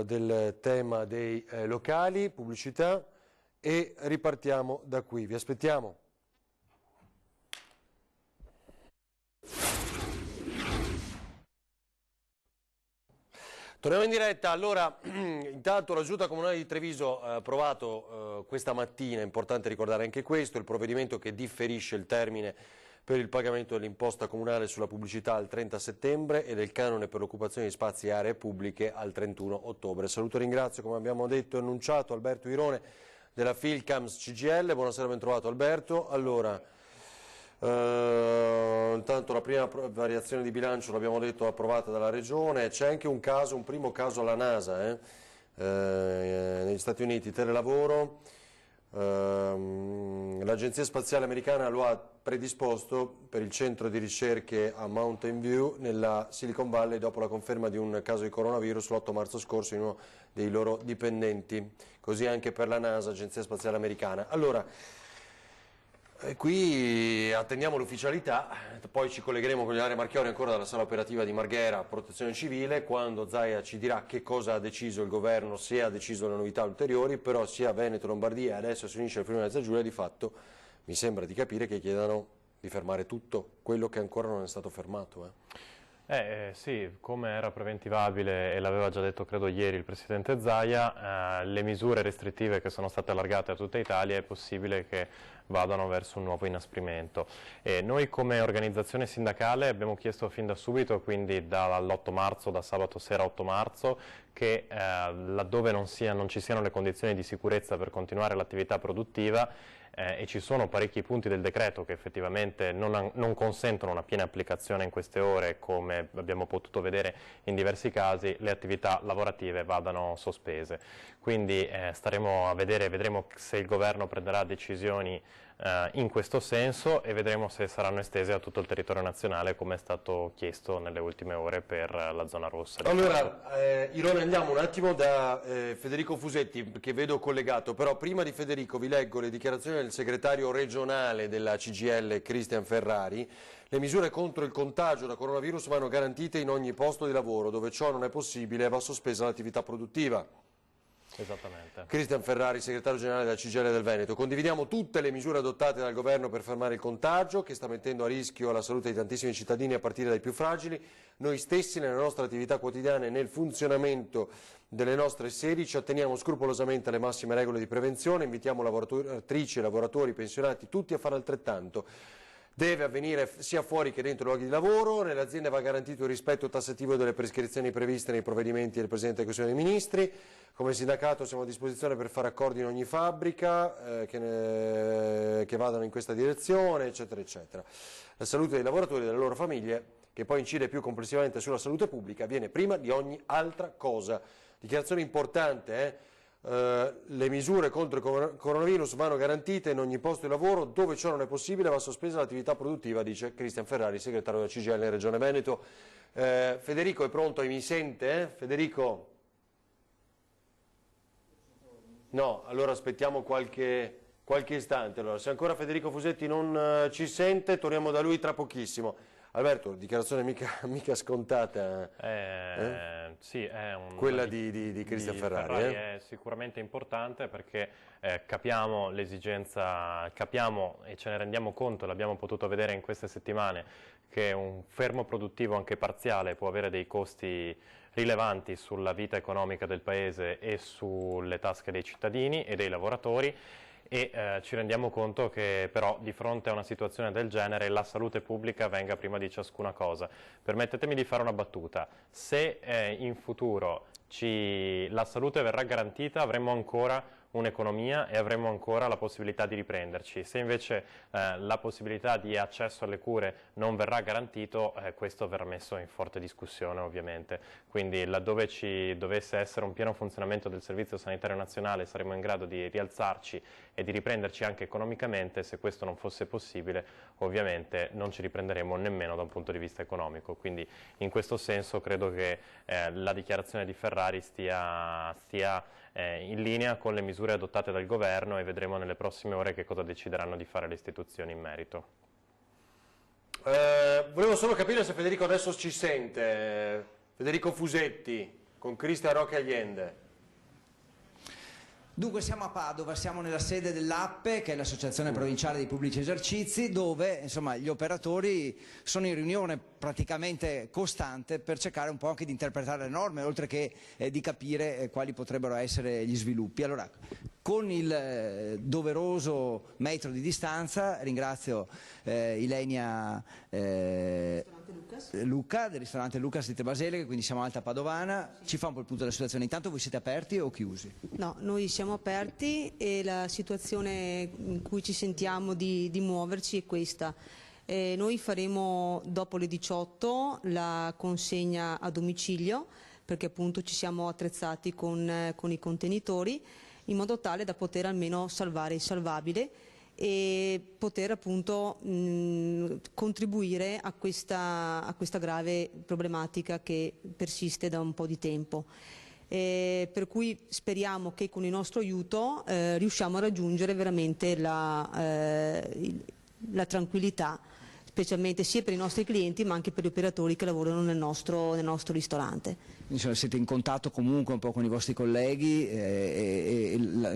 del tema dei locali, pubblicità e ripartiamo da qui. Vi aspettiamo. Torniamo in diretta. Allora, intanto la Giunta Comunale di Treviso ha approvato questa mattina, è importante ricordare anche questo, il provvedimento che differisce il termine per il pagamento dell'imposta comunale sulla pubblicità al 30 settembre e del canone per l'occupazione di spazi e aree pubbliche al 31 ottobre. Saluto e ringrazio, come abbiamo detto e annunciato, Alberto Irone della Filcams CGIL. Buonasera, ben trovato Alberto. Allora, intanto la prima variazione di bilancio, l'abbiamo detto, approvata dalla Regione. C'è anche un primo caso alla NASA negli Stati Uniti, telelavoro. L'Agenzia Spaziale Americana lo ha predisposto per il centro di ricerche a Mountain View nella Silicon Valley dopo la conferma di un caso di coronavirus l'8 marzo scorso in uno dei loro dipendenti, così anche per la NASA, Agenzia Spaziale Americana. Allora, qui attendiamo l'ufficialità, poi ci collegheremo con Ilaria Marchiori ancora dalla sala operativa di Marghera, Protezione Civile, quando Zaia ci dirà che cosa ha deciso il governo, se ha deciso le novità ulteriori, però sia Veneto, Lombardia e adesso si unisce il Friuli Venezia Giulia, di fatto mi sembra di capire che chiedano di fermare tutto quello che ancora non è stato fermato. Sì, come era preventivabile e l'aveva già detto credo ieri il Presidente Zaia, le misure restrittive che sono state allargate a tutta Italia è possibile che vadano verso un nuovo inasprimento. E noi come organizzazione sindacale abbiamo chiesto fin da subito, quindi dall'8 marzo, da sabato sera 8 marzo, che laddove non ci siano le condizioni di sicurezza per continuare l'attività produttiva, e ci sono parecchi punti del decreto che effettivamente non consentono una piena applicazione in queste ore, come abbiamo potuto vedere in diversi casi, le attività lavorative vadano sospese. Quindi staremo a vedere, vedremo se il governo prenderà decisioni in questo senso e vedremo se saranno estese a tutto il territorio nazionale come è stato chiesto nelle ultime ore per la zona rossa. Allora, Irone, andiamo un attimo da Federico Fusetti, che vedo collegato, però prima di Federico vi leggo le dichiarazioni del segretario regionale della CGIL, Cristian Ferrari. Le misure contro il contagio da coronavirus vanno garantite in ogni posto di lavoro, dove ciò non è possibile va sospesa l'attività produttiva. Esattamente. Cristian Ferrari, segretario generale della CGIL del Veneto. Condividiamo tutte le misure adottate dal governo per fermare il contagio, che sta mettendo a rischio la salute di tantissimi cittadini a partire dai più fragili. Noi stessi nelle nostre attività quotidiane e nel funzionamento delle nostre sedi ci atteniamo scrupolosamente alle massime regole di prevenzione, invitiamo lavoratrici e lavoratori pensionati tutti a fare altrettanto. Deve avvenire sia fuori che dentro i luoghi di lavoro, nelle aziende va garantito il rispetto tassativo delle prescrizioni previste nei provvedimenti del Presidente del Consiglio dei Ministri. Come sindacato siamo a disposizione per fare accordi in ogni fabbrica che vadano in questa direzione, eccetera, eccetera. La salute dei lavoratori e delle loro famiglie, che poi incide più complessivamente sulla salute pubblica, viene prima di ogni altra cosa. Dichiarazione importante, le misure contro il coronavirus vanno garantite in ogni posto di lavoro, dove ciò non è possibile va sospesa l'attività produttiva, dice Cristian Ferrari, segretario della CGIL in Regione Veneto. Federico è pronto e mi sente? Federico? No, allora aspettiamo qualche istante. Allora, se ancora Federico Fusetti non ci sente, torniamo da lui tra pochissimo. Alberto, dichiarazione mica scontata. Sì, è quella di Cristian Ferrari. È sicuramente importante perché capiamo l'esigenza, capiamo e ce ne rendiamo conto, l'abbiamo potuto vedere in queste settimane, che un fermo produttivo anche parziale può avere dei costi rilevanti sulla vita economica del Paese e sulle tasche dei cittadini e dei lavoratori. E ci rendiamo conto che però di fronte a una situazione del genere la salute pubblica venga prima di ciascuna cosa. Permettetemi di fare una battuta: se in futuro la salute verrà garantita avremo ancora un'economia e avremo ancora la possibilità di riprenderci. Se invece la possibilità di accesso alle cure non verrà garantito, questo verrà messo in forte discussione ovviamente. Quindi laddove ci dovesse essere un pieno funzionamento del Servizio Sanitario Nazionale saremo in grado di rialzarci e di riprenderci anche economicamente. Se questo non fosse possibile ovviamente non ci riprenderemo nemmeno da un punto di vista economico. Quindi in questo senso credo che la dichiarazione di Ferrari stia in linea con le misure adottate dal governo e vedremo nelle prossime ore che cosa decideranno di fare le istituzioni in merito. Volevo solo capire se Federico adesso ci sente. Federico Fusetti con Cristian Roque Allende. Dunque siamo a Padova, siamo nella sede dell'APPE, che è l'Associazione Provinciale dei Pubblici Esercizi, dove insomma, gli operatori sono in riunione praticamente costante per cercare un po' anche di interpretare le norme, oltre che di capire quali potrebbero essere gli sviluppi. Allora, con il doveroso metro di distanza, ringrazio Ilenia Luca del ristorante Lucas di Trebasele, quindi siamo Alta Padovana. Ci fa un po' il punto della situazione. Intanto voi siete aperti o chiusi? No, noi siamo aperti e la situazione in cui ci sentiamo di muoverci è questa. Noi faremo dopo le 18 la consegna a domicilio, perché appunto ci siamo attrezzati con i contenitori in modo tale da poter almeno salvare il salvabile e poter appunto contribuire a questa grave problematica che persiste da un po' di tempo. Per cui speriamo che con il nostro aiuto riusciamo a raggiungere veramente la tranquillità. specialmente sia per i nostri clienti ma anche per gli operatori che lavorano nel nostro ristorante. Insomma, siete in contatto comunque un po' con i vostri colleghi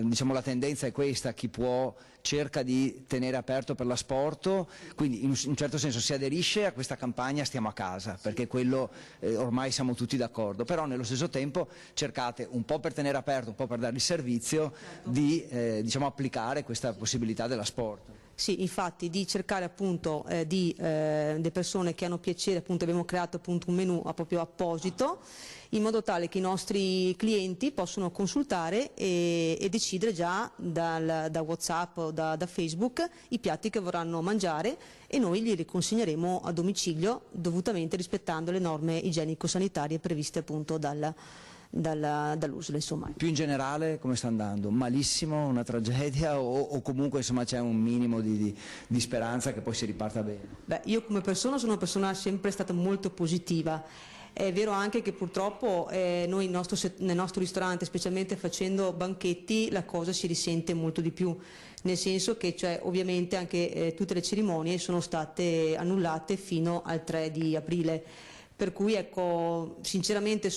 diciamo la tendenza è questa, chi può cerca di tenere aperto per l'asporto, quindi in un certo senso si aderisce a questa campagna stiamo a casa, perché quello ormai siamo tutti d'accordo, però nello stesso tempo cercate un po' per tenere aperto, un po' per dare il servizio di diciamo applicare questa possibilità dell'asporto. Sì, infatti di cercare appunto delle persone che hanno piacere, appunto abbiamo creato appunto un menu proprio apposito in modo tale che i nostri clienti possono consultare e decidere già da WhatsApp o da Facebook i piatti che vorranno mangiare e noi li consegneremo a domicilio dovutamente rispettando le norme igienico-sanitarie previste appunto dall'USL, insomma. Più in generale come sta andando? Malissimo, una tragedia o comunque insomma c'è un minimo di speranza che poi si riparta bene? Beh, io come persona sono una persona sempre stata molto positiva. È vero anche che purtroppo noi nel nostro ristorante, specialmente facendo banchetti, la cosa si risente molto di più, nel senso che ovviamente anche tutte le cerimonie sono state annullate fino al 3 di aprile. Per cui ecco, sinceramente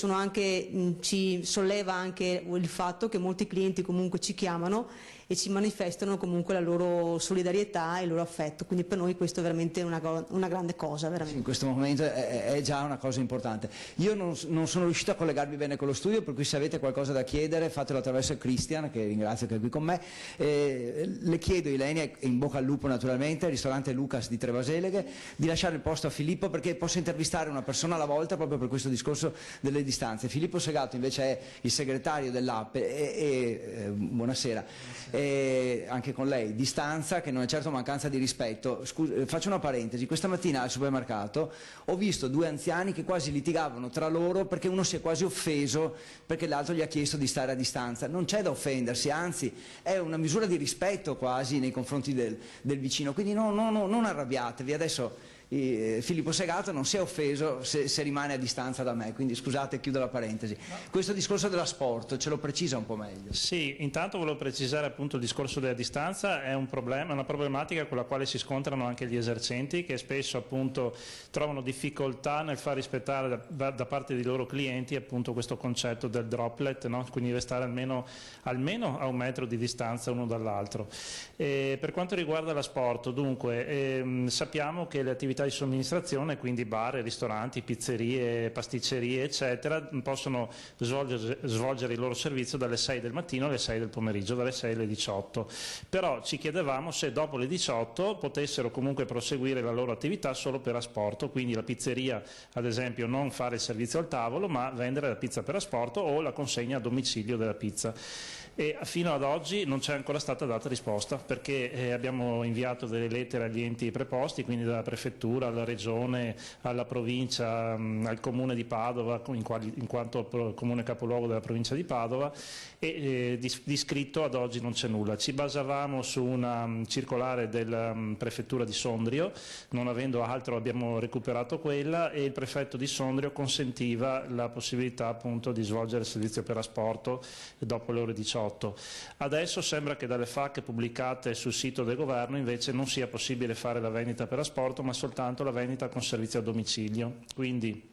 ci solleva anche il fatto che molti clienti comunque ci chiamano e ci manifestano comunque la loro solidarietà e il loro affetto, quindi per noi questo è veramente una grande cosa. Veramente. Sì, in questo momento è già una cosa importante. Io non sono riuscito a collegarmi bene con lo studio, per cui se avete qualcosa da chiedere fatelo attraverso Cristian, che ringrazio che è qui con me. Le chiedo, Ilenia, e in bocca al lupo naturalmente, al ristorante Lucas di Trevaseleghe, di lasciare il posto a Filippo perché posso intervistare una persona alla volta proprio per questo discorso delle distanze. Filippo Segato invece è il segretario dell'AP buonasera. Anche con lei, distanza che non è certo mancanza di rispetto. Faccio una parentesi, questa mattina al supermercato ho visto due anziani che quasi litigavano tra loro perché uno si è quasi offeso perché l'altro gli ha chiesto di stare a distanza. Non c'è da offendersi, anzi è una misura di rispetto quasi nei confronti del vicino, quindi non arrabbiatevi. Adesso Filippo Segato non si è offeso se rimane a distanza da me, quindi scusate, chiudo la parentesi. Questo discorso della sport ce lo precisa un po' meglio? Sì, intanto volevo precisare appunto il discorso della distanza, è un problema, è una problematica con la quale si scontrano anche gli esercenti, che spesso appunto trovano difficoltà nel far rispettare da parte dei loro clienti appunto questo concetto del droplet, no? Quindi restare almeno a 1 metro di distanza uno dall'altro. Per quanto riguarda l'asporto, dunque sappiamo che le attività di somministrazione, quindi bar, ristoranti, pizzerie, pasticcerie eccetera, possono svolgere il loro servizio dalle 6 del mattino alle 6 del pomeriggio, dalle 6 alle 18, però ci chiedevamo se dopo le 18 potessero comunque proseguire la loro attività solo per asporto, quindi la pizzeria ad esempio non fare il servizio al tavolo ma vendere la pizza per asporto o la consegna a domicilio della pizza. E fino ad oggi non c'è ancora stata data risposta perché abbiamo inviato delle lettere agli enti preposti, quindi dalla prefettura, alla regione, alla provincia, al comune di Padova in quanto comune capoluogo della provincia di Padova e di scritto ad oggi non c'è nulla. Ci basavamo su una circolare della prefettura di Sondrio, non avendo altro abbiamo recuperato quella e il prefetto di Sondrio consentiva la possibilità appunto di svolgere il servizio per asporto dopo le ore 18. Adesso sembra che dalle FAQ pubblicate sul sito del governo invece non sia possibile fare la vendita per asporto ma soltanto la vendita con servizio a domicilio, quindi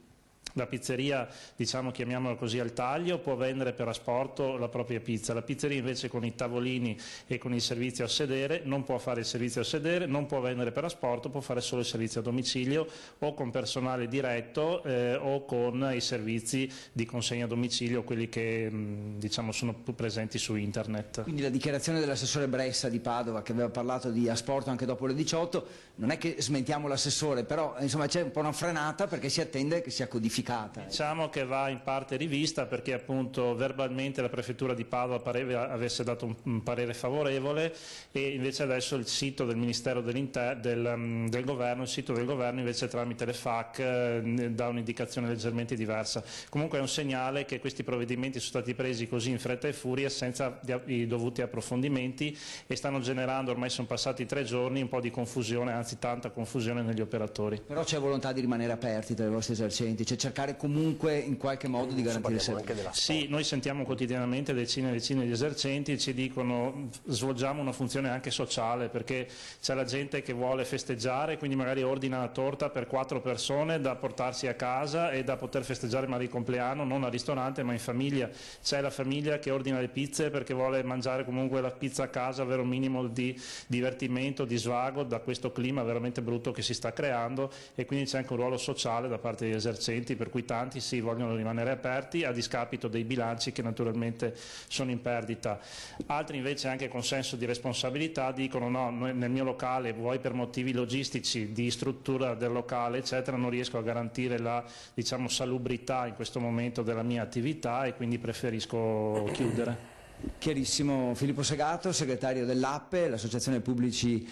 la pizzeria, diciamo chiamiamola così al taglio, può vendere per asporto la propria pizza, la pizzeria invece con i tavolini e con il servizio a sedere non può fare il servizio a sedere, non può vendere per asporto, può fare solo il servizio a domicilio o con personale diretto o con i servizi di consegna a domicilio, quelli che diciamo sono più presenti su internet. Quindi la dichiarazione dell'assessore Bressa di Padova che aveva parlato di asporto anche dopo le 18, non è che smentiamo l'assessore, però insomma c'è un po' una frenata perché si attende che sia codificata. Diciamo che va in parte rivista perché appunto verbalmente la prefettura di Padova avesse dato un parere favorevole e invece adesso il sito del Ministero del Governo, il sito del Governo invece tramite le FAQ dà un'indicazione leggermente diversa. Comunque è un segnale che questi provvedimenti sono stati presi così in fretta e furia senza i dovuti approfondimenti e stanno generando, ormai sono passati 3 giorni, un po' di confusione, anzi tanta confusione negli operatori. Però c'è volontà di rimanere aperti tra i vostri esercenti, c'è cercare comunque in qualche modo di garantire il servizio. Sì, noi sentiamo quotidianamente decine e decine di esercenti, ci dicono svolgiamo una funzione anche sociale, perché c'è la gente che vuole festeggiare, quindi magari ordina la torta per 4 persone da portarsi a casa e da poter festeggiare magari il compleanno non al ristorante ma in famiglia. C'è la famiglia che ordina le pizze perché vuole mangiare comunque la pizza a casa, avere un minimo di divertimento, di svago da questo clima veramente brutto che si sta creando, e quindi c'è anche un ruolo sociale da parte degli esercenti, per cui tanti sì vogliono rimanere aperti a discapito dei bilanci che naturalmente sono in perdita. Altri invece, anche con senso di responsabilità, dicono no, nel mio locale, vuoi per motivi logistici, di struttura del locale eccetera, non riesco a garantire la, diciamo, salubrità in questo momento della mia attività e quindi preferisco chiudere. Chiarissimo. Filippo Segato, segretario dell'APPE, l'Associazione Pubblici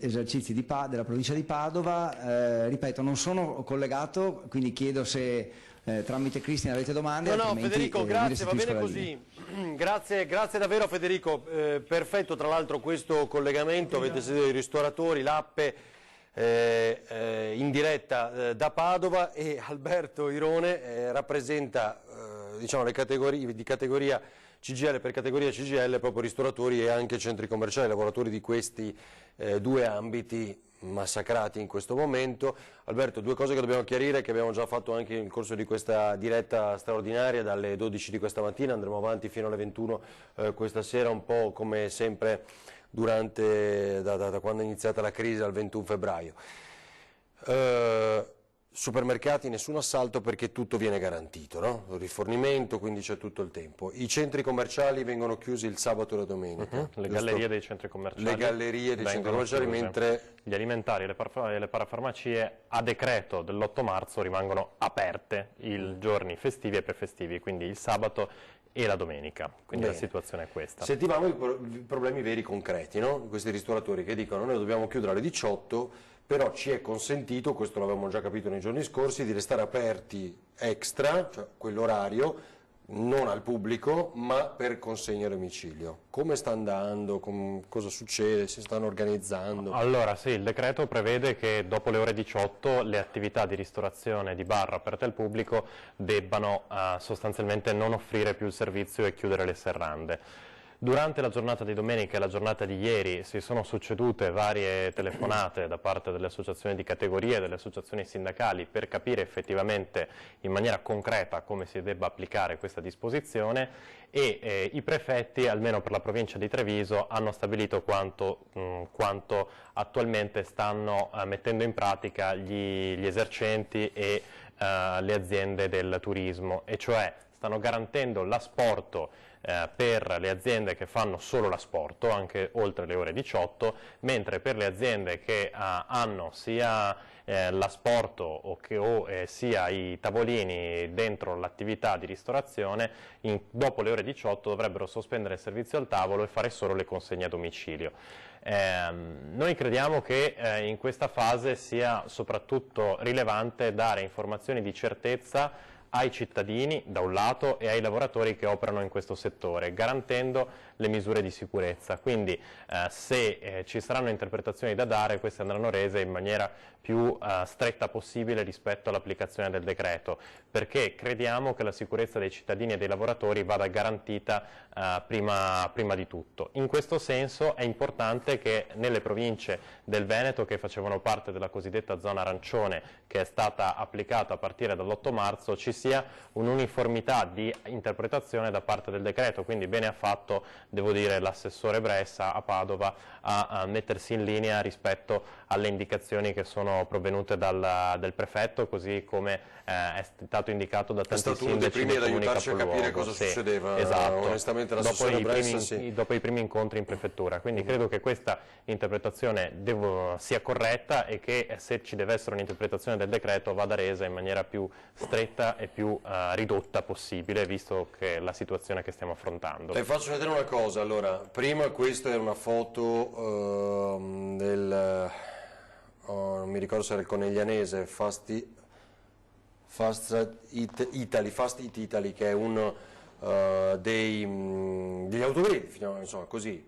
Esercizi della provincia di Padova. Ripeto, non sono collegato, quindi chiedo se tramite Cristina avete domande. No, Federico, grazie, va bene così. Grazie davvero Federico, perfetto tra l'altro questo collegamento, avete sentito i ristoratori, l'APPE in diretta da Padova, e Alberto Irone rappresenta diciamo, le categorie di categoria CGL, per categoria CGL proprio ristoratori e anche centri commerciali, lavoratori di questi 2 ambiti massacrati in questo momento. Alberto, 2 cose che dobbiamo chiarire, che abbiamo già fatto anche nel corso di questa diretta straordinaria dalle 12 di questa mattina, andremo avanti fino alle 21 questa sera, un po' come sempre durante, da quando è iniziata la crisi dal 21 febbraio. Supermercati nessun assalto perché tutto viene garantito, no? Il rifornimento, quindi c'è tutto il tempo. I centri commerciali vengono chiusi il sabato e la domenica. Le gallerie dei centri commerciali. Le gallerie dei centri commerciali, chiuse. mentre gli alimentari e le parafarmacie a decreto dell'8 marzo rimangono aperte i giorni festivi e prefestivi, quindi il sabato e la domenica, quindi Bene. La situazione è questa. Sentivamo i problemi veri concreti, no? Questi ristoratori che dicono noi dobbiamo chiudere alle 18, però ci è consentito, questo l'avevamo già capito nei giorni scorsi, di restare aperti extra, cioè quell'orario, non al pubblico, ma per consegna a domicilio. Come sta andando? Cosa succede? Si stanno organizzando? Allora sì, il decreto prevede che dopo le ore 18 le attività di ristorazione di bar aperte al pubblico debbano sostanzialmente non offrire più il servizio e chiudere le serrande. Durante la giornata di domenica e la giornata di ieri si sono succedute varie telefonate da parte delle associazioni di categoria e delle associazioni sindacali per capire effettivamente in maniera concreta come si debba applicare questa disposizione, e i prefetti, almeno per la provincia di Treviso, hanno stabilito quanto attualmente stanno mettendo in pratica gli esercenti e le aziende del turismo, e cioè stanno garantendo l'asporto per le aziende che fanno solo l'asporto, anche oltre le ore 18, mentre per le aziende che hanno sia l'asporto o sia i tavolini dentro l'attività di ristorazione, dopo le ore 18 dovrebbero sospendere il servizio al tavolo e fare solo le consegne a domicilio. Noi crediamo che in questa fase sia soprattutto rilevante dare informazioni di certezza ai cittadini da un lato e ai lavoratori che operano in questo settore, garantendo le misure di sicurezza. Quindi se ci saranno interpretazioni da dare, queste andranno rese in maniera più stretta possibile rispetto all'applicazione del decreto, perché crediamo che la sicurezza dei cittadini e dei lavoratori vada garantita prima di tutto. In questo senso è importante che nelle province del Veneto, che facevano parte della cosiddetta zona arancione, che è stata applicata a partire dall'8 marzo, ci sia un'uniformità di interpretazione da parte del decreto, quindi bene ha fatto, devo dire, l'assessore Bressa a Padova a mettersi in linea rispetto alle indicazioni che sono provenute dal prefetto, così come è stato indicato da tanti sindaci. È stato uno dei primi ad aiutarci a capire cosa succedeva, esatto, onestamente l'assessore Bressa, sì. Dopo i primi incontri in prefettura, quindi credo che questa interpretazione sia corretta e che se ci deve essere un'interpretazione del decreto vada resa in maniera più stretta e più ridotta possibile, visto che la situazione che stiamo affrontando. Le faccio vedere una cosa, allora, prima questa è una foto non mi ricordo se era il Coneglianese, Fast Eat Italy, che è uno degli autogrill, insomma, così,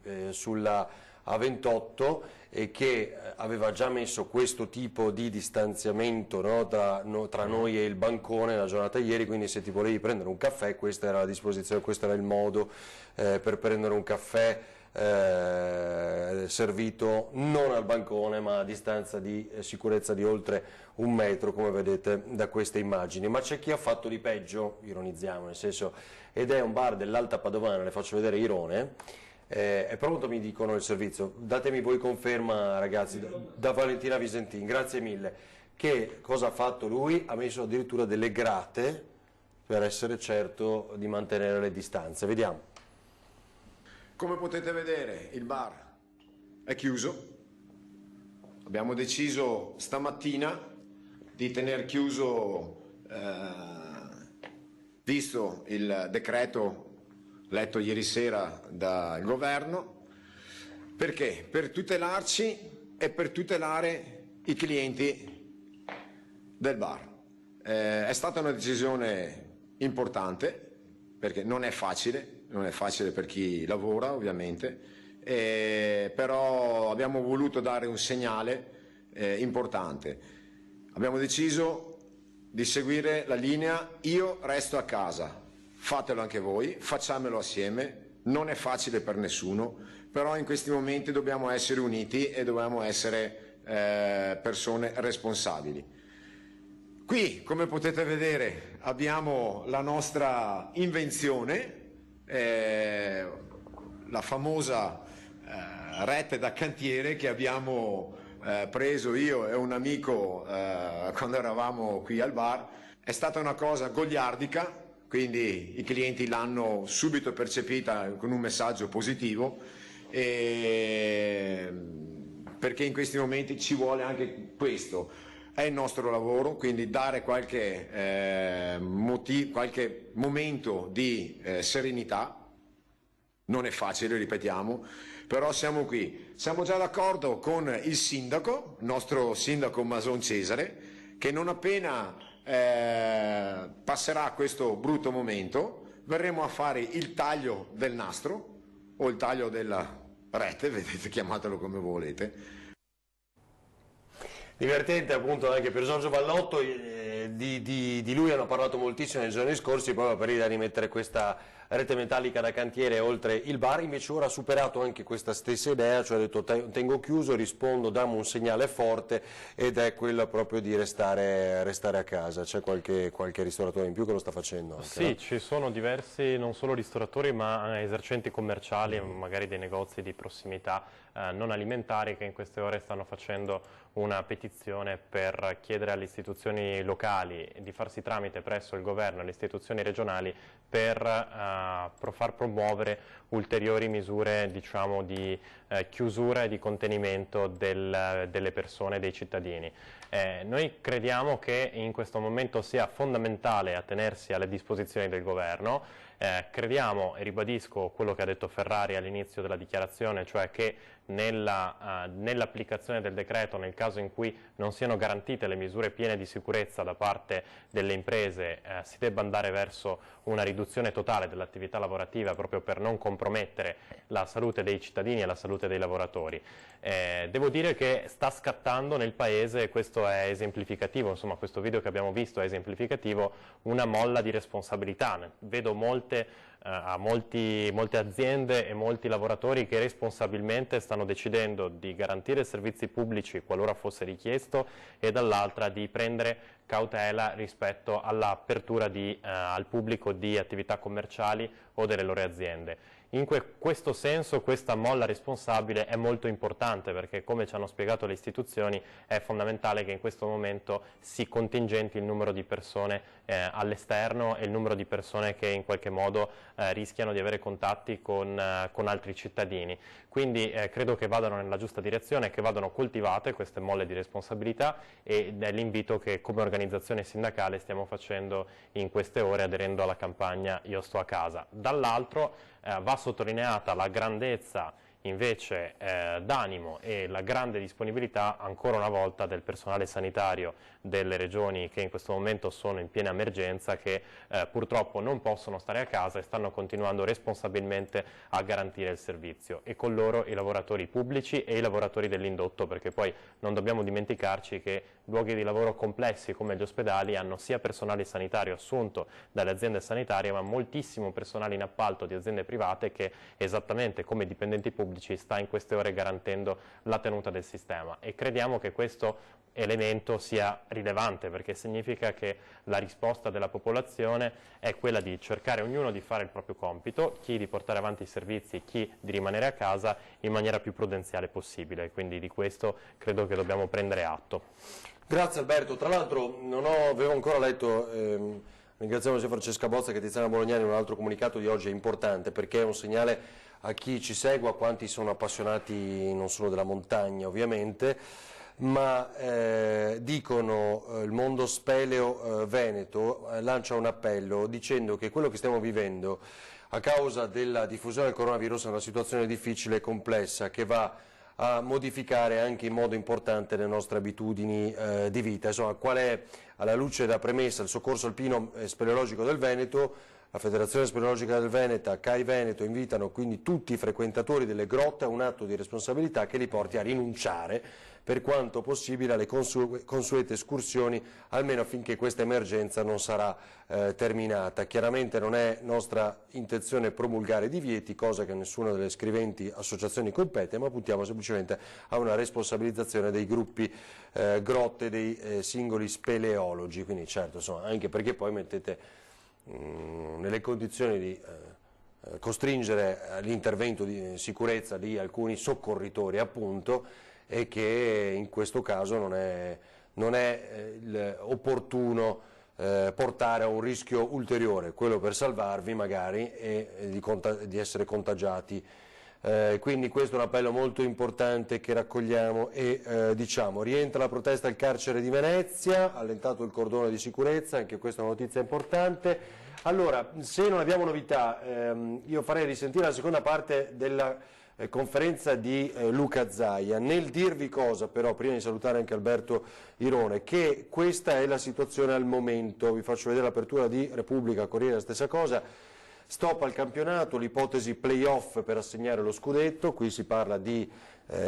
a 28 e che aveva già messo questo tipo di distanziamento, no, tra noi e il bancone la giornata ieri, quindi se ti volevi prendere un caffè questa era la disposizione, questo era il modo per prendere un caffè servito non al bancone ma a distanza di sicurezza di oltre 1 metro, come vedete da queste immagini. Ma c'è chi ha fatto di peggio, ironizziamo nel senso, ed è un bar dell'Alta Padovana, le faccio vedere Irone. È pronto, mi dicono il servizio, datemi voi conferma ragazzi, da Valentina Visentin, grazie mille. Che cosa ha fatto lui? Ha messo addirittura delle grate per essere certo di mantenere le distanze, vediamo. Come potete vedere il bar è chiuso, abbiamo deciso stamattina di tener chiuso visto il decreto letto ieri sera dal governo. Perché? Per tutelarci e per tutelare i clienti del bar. È stata una decisione importante perché non è facile per chi lavora ovviamente, però abbiamo voluto dare un segnale importante. Abbiamo deciso di seguire la linea io resto a casa. Fatelo anche voi, facciamolo assieme, non è facile per nessuno, però in questi momenti dobbiamo essere uniti e dobbiamo essere persone responsabili. Qui, come potete vedere, abbiamo la nostra invenzione, la famosa rete da cantiere che abbiamo preso io e un amico quando eravamo qui al bar. È stata una cosa goliardica, quindi i clienti l'hanno subito percepita con un messaggio positivo, perché in questi momenti ci vuole anche questo, è il nostro lavoro, quindi dare qualche momento di serenità. Non è facile, ripetiamo, però siamo qui. Siamo già d'accordo con il sindaco, il nostro sindaco Mason Cesare, che non appena passerà questo brutto momento verremo a fare il taglio del nastro o il taglio della rete, vedete, chiamatelo come volete. Divertente appunto anche per Giorgio Vallotto, di lui hanno parlato moltissimo nei giorni scorsi proprio per l'idea di mettere questa rete metallica da cantiere oltre il bar. Invece ora ha superato anche questa stessa idea, cioè ha detto tengo chiuso, rispondo, dammo un segnale forte, ed è quello proprio di restare a casa. C'è qualche ristoratore in più che lo sta facendo anche, sì, no? Ci sono diversi, non solo ristoratori ma esercenti commerciali, magari dei negozi di prossimità non alimentari, che in queste ore stanno facendo una petizione per chiedere alle istituzioni locali di farsi tramite presso il governo e le istituzioni regionali per far promuovere ulteriori misure, diciamo, di chiusura e di contenimento delle persone, dei cittadini. Noi crediamo che in questo momento sia fondamentale attenersi alle disposizioni del governo. Crediamo, e ribadisco quello che ha detto Ferrari all'inizio della dichiarazione, cioè che nell'applicazione del decreto, nel caso in cui non siano garantite le misure piene di sicurezza da parte delle imprese, si debba andare verso una riduzione totale dell'attività lavorativa proprio per non compromettere la salute dei cittadini e la salute dei lavoratori. Devo dire che sta scattando nel Paese, e questo è esemplificativo, insomma questo video che abbiamo visto è esemplificativo, una molla di responsabilità. Vedo molte aziende e molti lavoratori che responsabilmente stanno decidendo di garantire servizi pubblici qualora fosse richiesto, e dall'altra di prendere cautela rispetto all'apertura al pubblico di attività commerciali o delle loro aziende. In questo senso questa molla responsabile è molto importante, perché come ci hanno spiegato le istituzioni è fondamentale che in questo momento si contingenti il numero di persone all'esterno e il numero di persone che in qualche modo rischiano di avere contatti con altri cittadini. Quindi credo che vadano nella giusta direzione, che vadano coltivate queste molle di responsabilità, ed è l'invito che come organizzazione sindacale stiamo facendo in queste ore aderendo alla campagna Io sto a casa. Dall'altro va sottolineata la grandezza invece d'animo e la grande disponibilità ancora una volta del personale sanitario delle regioni che in questo momento sono in piena emergenza, che purtroppo non possono stare a casa e stanno continuando responsabilmente a garantire il servizio, e con loro i lavoratori pubblici e i lavoratori dell'indotto, perché poi non dobbiamo dimenticarci che luoghi di lavoro complessi come gli ospedali hanno sia personale sanitario assunto dalle aziende sanitarie, ma moltissimo personale in appalto di aziende private che, esattamente come dipendenti pubblici, sta in queste ore garantendo la tenuta del sistema, e crediamo che questo elemento sia rilevante, perché significa che la risposta della popolazione è quella di cercare ognuno di fare il proprio compito, chi di portare avanti i servizi, chi di rimanere a casa in maniera più prudenziale possibile, quindi di questo credo che dobbiamo prendere atto. Grazie Alberto, tra l'altro avevo ancora letto, ringraziamo sia Francesca Bozza che Tiziana Bolognani, un altro comunicato di oggi è importante perché è un segnale a chi ci segue, a quanti sono appassionati non solo della montagna ovviamente, ma dicono il mondo speleo veneto lancia un appello dicendo che quello che stiamo vivendo a causa della diffusione del coronavirus è una situazione difficile e complessa che va a modificare anche in modo importante le nostre abitudini di vita. Insomma, qual è, alla luce della premessa, il soccorso alpino speleologico del Veneto, la Federazione Speleologica del Veneto, CAI Veneto invitano quindi tutti i frequentatori delle grotte a un atto di responsabilità che li porti a rinunciare per quanto possibile alle consuete escursioni, almeno finché questa emergenza non sarà terminata. Chiaramente non è nostra intenzione promulgare divieti, cosa che nessuna delle scriventi associazioni compete, ma puntiamo semplicemente a una responsabilizzazione dei gruppi grotte, dei singoli speleologi, quindi certo, insomma, anche perché poi mettete nelle condizioni di costringere l'intervento di sicurezza di alcuni soccorritori appunto, e che in questo caso non è opportuno portare a un rischio ulteriore, quello per salvarvi magari e di essere contagiati. Quindi questo è un appello molto importante che raccogliamo e diciamo, rientra la protesta al carcere di Venezia, allentato il cordone di sicurezza, anche questa è una notizia importante. Allora, se non abbiamo novità, io farei risentire la seconda parte della conferenza di Luca Zaia, nel dirvi cosa però, prima di salutare anche Alberto Irone, che questa è la situazione al momento. Vi faccio vedere l'apertura di Repubblica, Corriere, la stessa cosa. Stop al campionato, l'ipotesi playoff per assegnare lo scudetto, qui si parla di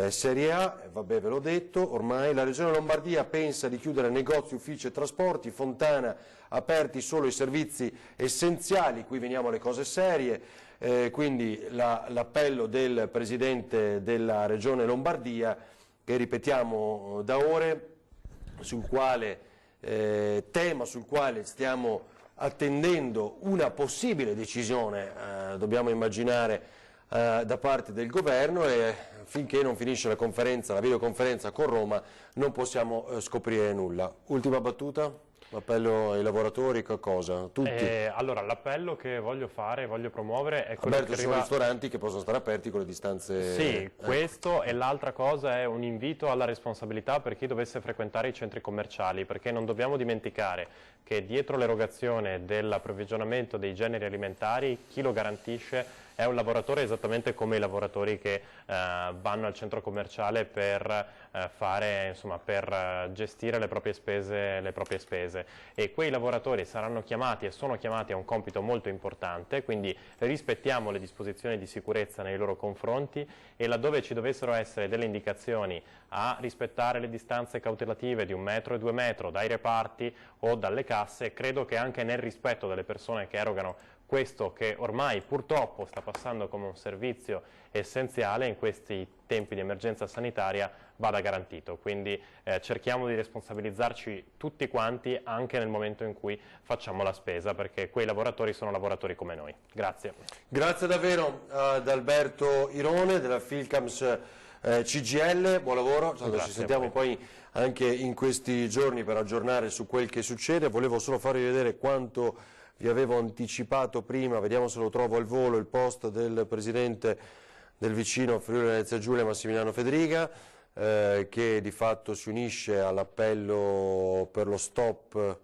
Serie A, vabbè ve l'ho detto, ormai la Regione Lombardia pensa di chiudere negozi, uffici e trasporti, Fontana aperti solo i servizi essenziali, qui veniamo alle cose serie, quindi l'appello del Presidente della Regione Lombardia, che ripetiamo da ore, tema sul quale stiamo attendendo una possibile decisione, dobbiamo immaginare, da parte del governo, e finché non finisce la videoconferenza con Roma non possiamo scoprire nulla. Ultima battuta? L'appello ai lavoratori, cosa? Tutti? Allora, l'appello che voglio promuovere è quello Alberto, che ci sono ristoranti che possono stare aperti con le distanze... Sì, questo, e l'altra cosa è un invito alla responsabilità per chi dovesse frequentare i centri commerciali, perché non dobbiamo dimenticare che dietro l'erogazione dell'approvvigionamento dei generi alimentari chi lo garantisce è un lavoratore esattamente come i lavoratori che vanno al centro commerciale per gestire le proprie spese, e quei lavoratori saranno chiamati e sono chiamati a un compito molto importante, quindi rispettiamo le disposizioni di sicurezza nei loro confronti, e laddove ci dovessero essere delle indicazioni a rispettare le distanze cautelative di 1 metro e 2 metri dai reparti o dalle casse, credo che anche nel rispetto delle persone che erogano questo, che ormai purtroppo sta passando come un servizio essenziale in questi tempi di emergenza sanitaria, vada garantito. Quindi cerchiamo di responsabilizzarci tutti quanti anche nel momento in cui facciamo la spesa, perché quei lavoratori sono lavoratori come noi. Grazie. Grazie davvero ad Alberto Irone della Filcams CGIL, buon lavoro. Ci sentiamo poi anche in questi giorni per aggiornare su quel che succede. Volevo solo farvi vedere quanto vi avevo anticipato prima, vediamo se lo trovo al volo, il post del presidente del vicino Friuli Venezia Giulia, Massimiliano Federica, che di fatto si unisce all'appello per lo stop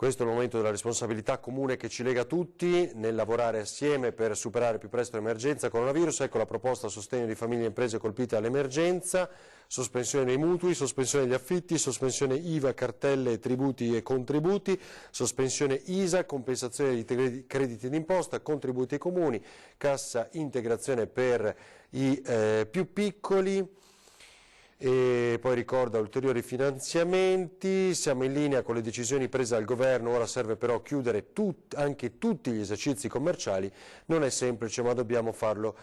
Questo è il momento della responsabilità comune che ci lega tutti nel lavorare assieme per superare più presto l'emergenza coronavirus. Ecco la proposta a sostegno di famiglie e imprese colpite dall'emergenza: sospensione dei mutui, sospensione degli affitti, sospensione IVA, cartelle, tributi e contributi, sospensione ISA, compensazione di crediti d'imposta, contributi ai comuni, cassa integrazione per i più piccoli. E poi ricorda ulteriori finanziamenti. Siamo in linea con le decisioni prese dal governo, ora serve però chiudere anche tutti gli esercizi commerciali. Non è semplice, ma dobbiamo farlo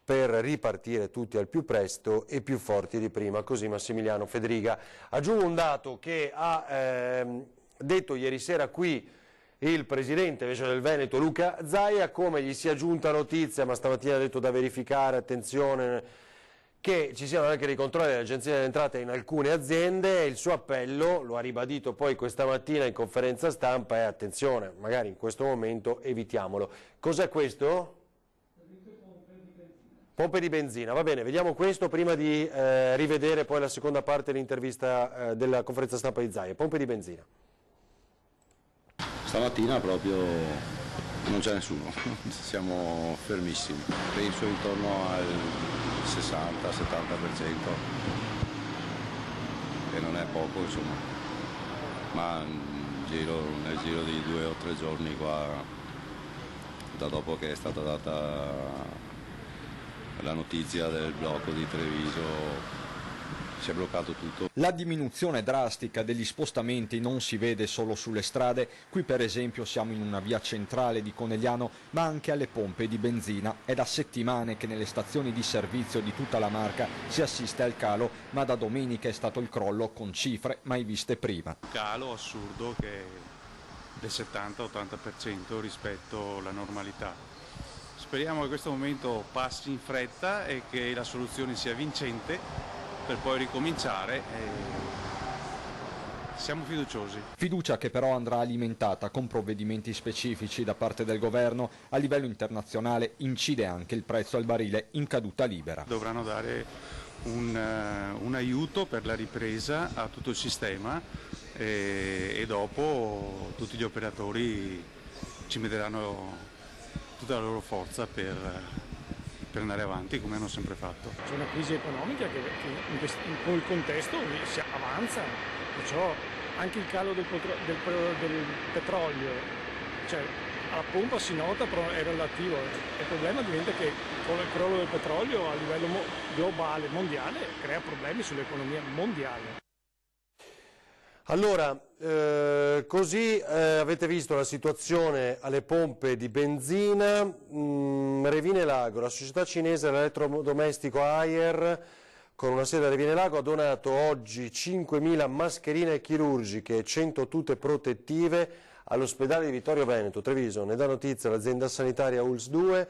per ripartire tutti al più presto e più forti di prima. Così Massimiliano Fedriga. Aggiungo un dato che ha detto ieri sera qui il presidente invece del Veneto Luca Zaia, come gli sia giunta notizia, ma stamattina ha detto da verificare, attenzione, che ci siano anche dei controlli dell'Agenzia delle Entrate in alcune aziende. Il suo appello, lo ha ribadito poi questa mattina in conferenza stampa, è attenzione, magari in questo momento evitiamolo. Cos'è questo? Pompe di benzina, va bene, vediamo questo prima di rivedere poi la seconda parte dell'intervista della conferenza stampa di Zaia. Pompe di benzina. Stamattina proprio non c'è nessuno, siamo fermissimi, penso intorno al 60-70%, e non è poco insomma, ma nel giro di 2 o 3 giorni qua, da dopo che è stata data la notizia del blocco di Treviso, si è bloccato tutto. La diminuzione drastica degli spostamenti non si vede solo sulle strade. Qui per esempio siamo in una via centrale di Conegliano, ma anche alle pompe di benzina. È da settimane che nelle stazioni di servizio di tutta la Marca si assiste al calo, ma da domenica è stato il crollo con cifre mai viste prima. Un calo assurdo che è del 70-80% rispetto alla normalità. Speriamo che questo momento passi in fretta e che la soluzione sia vincente, per poi ricominciare. Siamo fiduciosi. Fiducia che però andrà alimentata con provvedimenti specifici da parte del governo. A livello internazionale incide anche il prezzo al barile in caduta libera. Dovranno dare un aiuto per la ripresa a tutto il sistema e dopo tutti gli operatori ci metteranno tutta la loro forza per andare avanti come hanno sempre fatto. C'è una crisi economica che con il contesto si avanza, perciò anche il calo del petrolio, cioè alla pompa si nota però è relativo. Il problema diventa che con il crollo del petrolio a livello globale, mondiale, crea problemi sull'economia mondiale. Allora, così avete visto la situazione alle pompe di benzina. Revine Lago, la società cinese dell'elettrodomestico Haier, con una sede a Revine Lago, ha donato oggi 5.000 mascherine chirurgiche e 100 tute protettive all'ospedale di Vittorio Veneto, Treviso. Ne dà notizia l'azienda sanitaria ULS 2.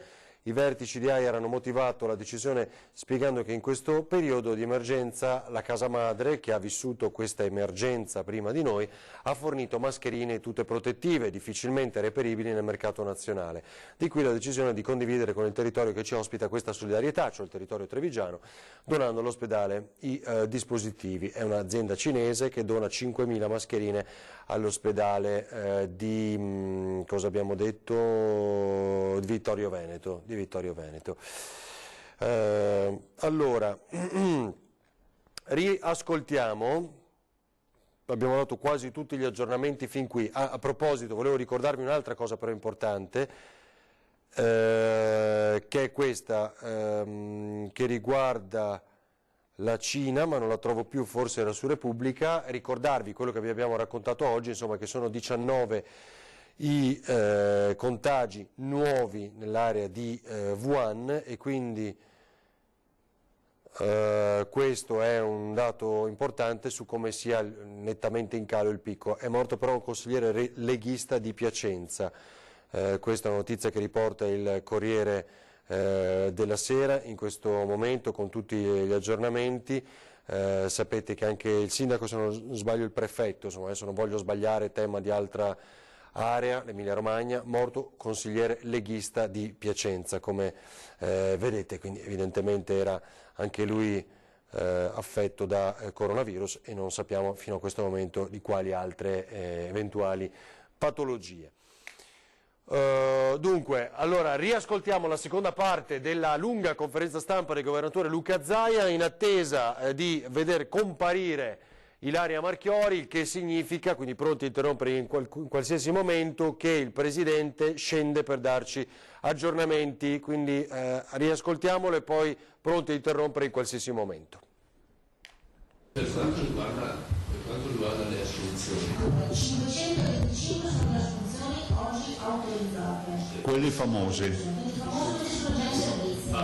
I vertici di Haier hanno motivato la decisione spiegando che in questo periodo di emergenza la casa madre, che ha vissuto questa emergenza prima di noi, ha fornito mascherine e tute protettive difficilmente reperibili nel mercato nazionale. Di qui la decisione di condividere con il territorio che ci ospita questa solidarietà, cioè il territorio trevigiano, donando all'ospedale i dispositivi. È un'azienda cinese che dona 5.000 mascherine all'ospedale di, cosa abbiamo detto, di Vittorio Veneto. Allora, riascoltiamo, abbiamo dato quasi tutti gli aggiornamenti fin qui. A proposito, volevo ricordarvi un'altra cosa però importante, che è questa, che riguarda la Cina, ma non la trovo più, forse era su Repubblica. Ricordarvi quello che vi abbiamo raccontato oggi, insomma, che sono 19 i contagi nuovi nell'area di Wuhan, e quindi questo è un dato importante su come sia nettamente in calo il picco. È morto però un consigliere leghista di Piacenza, questa è una notizia che riporta il Corriere della Sera in questo momento con tutti gli aggiornamenti. Sapete che anche il sindaco, se non sbaglio il prefetto, insomma adesso non voglio sbagliare, tema di altra area, l'Emilia Romagna, morto consigliere leghista di Piacenza, come vedete, quindi evidentemente era anche lui affetto da coronavirus, e non sappiamo fino a questo momento di quali altre eventuali patologie. Dunque, allora riascoltiamo la seconda parte della lunga conferenza stampa del governatore Luca Zaia in attesa di vedere comparire Ilaria Marchiori, il che significa, quindi pronti a interrompere in qualsiasi momento, che il Presidente scende per darci aggiornamenti, quindi riascoltiamolo e poi pronti a interrompere in qualsiasi momento. Per quanto riguarda le assunzioni, 525 sono le assunzioni oggi autorizzate. quelli famosi. Quelli famosi sono già in servizio.